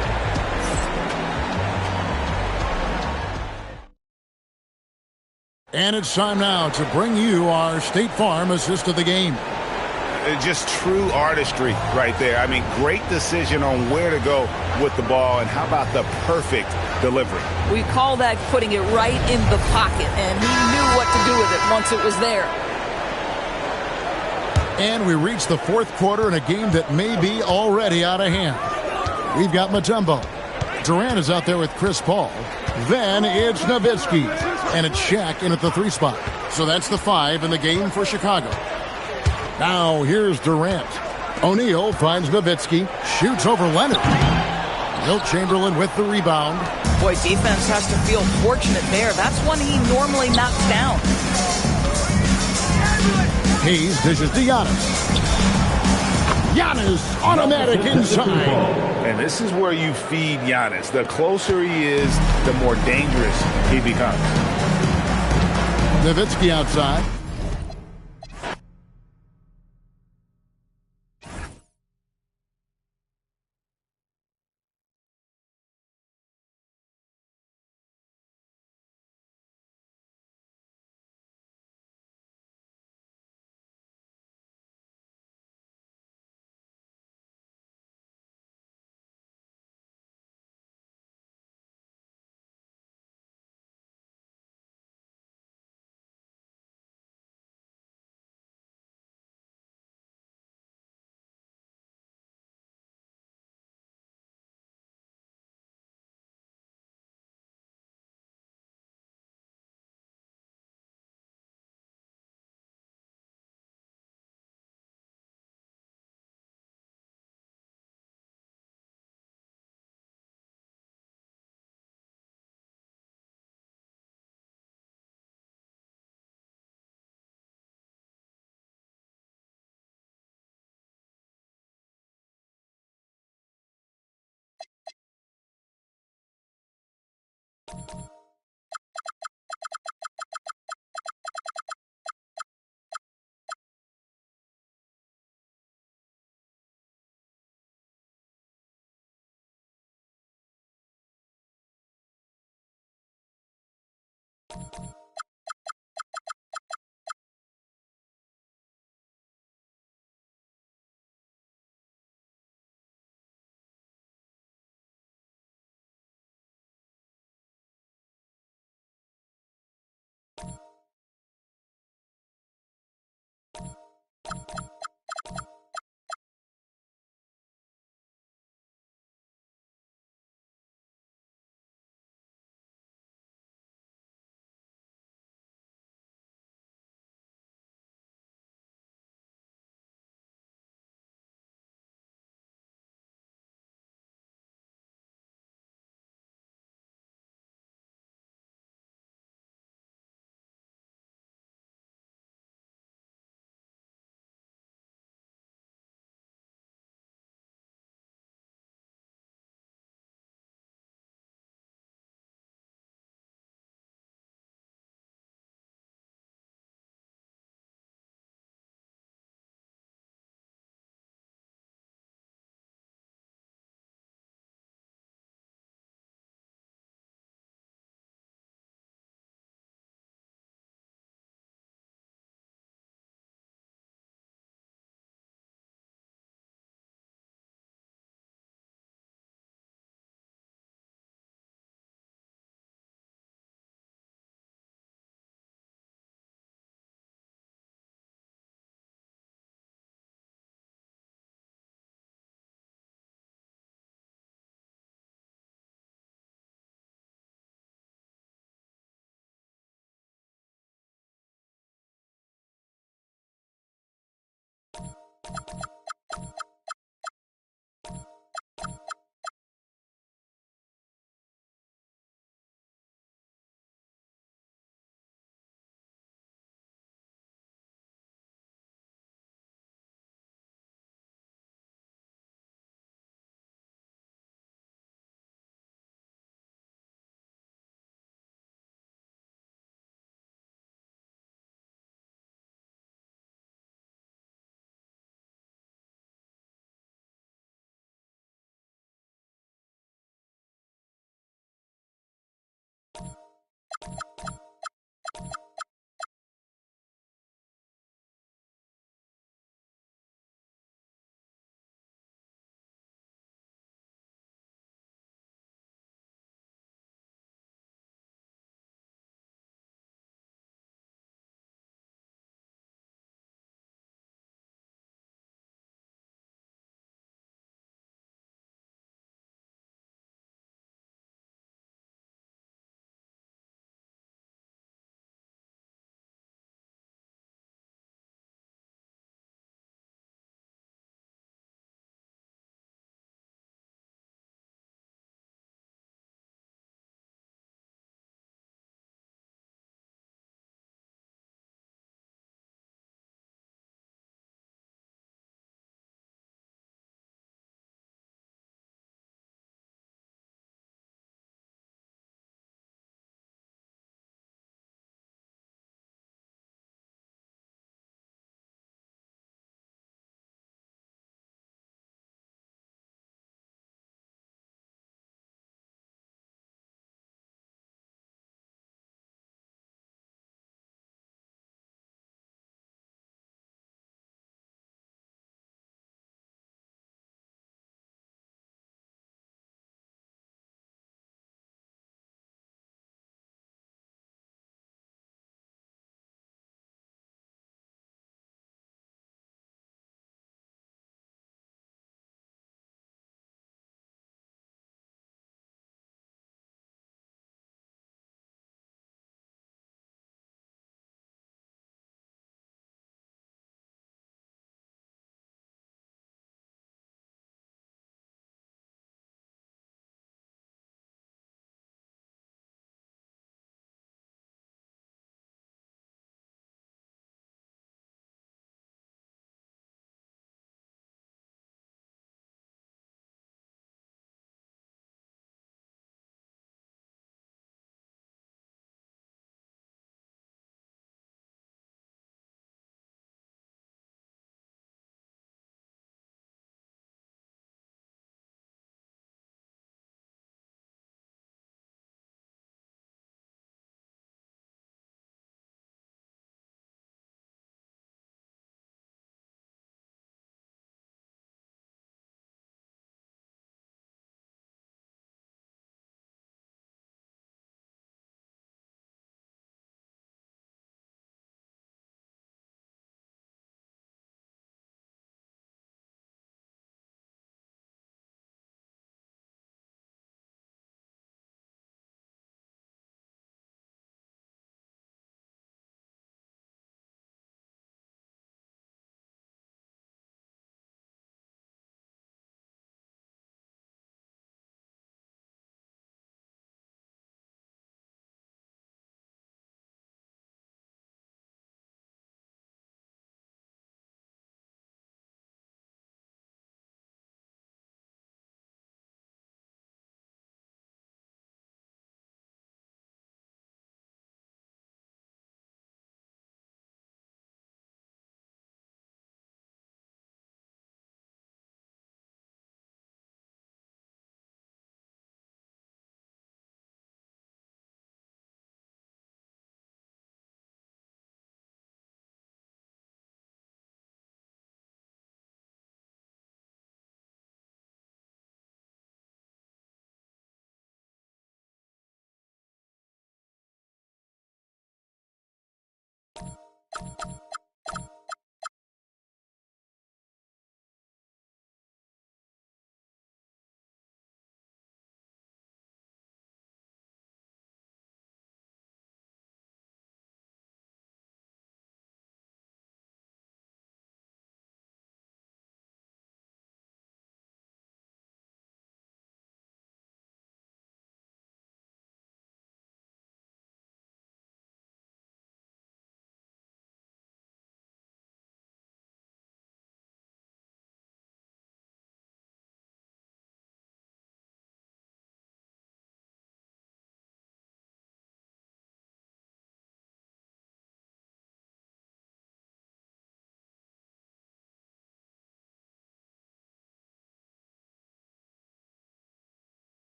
A: And it's time now to bring you our State Farm assist of the game.
B: Just true artistry right there. I mean, great decision on where to go with the ball, and how about the perfect delivery?
H: We call that putting it right in the pocket, and he knew what to do with it once it was there.
A: And we reach the 4th quarter in a game that may be already out of hand. We've got Mutombo. Durant is out there with Chris Paul. Then it's Nowitzki. And it's Shaq in at the 3 spot. So that's the 5 in the game for Chicago. Now here's Durant. O'Neal finds Nowitzki. Shoots over Leonard. Wilt Chamberlain with the rebound.
H: Boy, defense has to feel fortunate there. That's one he normally knocks down.
A: Hayes dishes to Giannis. Giannis automatic inside.
E: And this is where you feed Giannis. The closer he is, the more dangerous he becomes.
A: Nowitzki outside.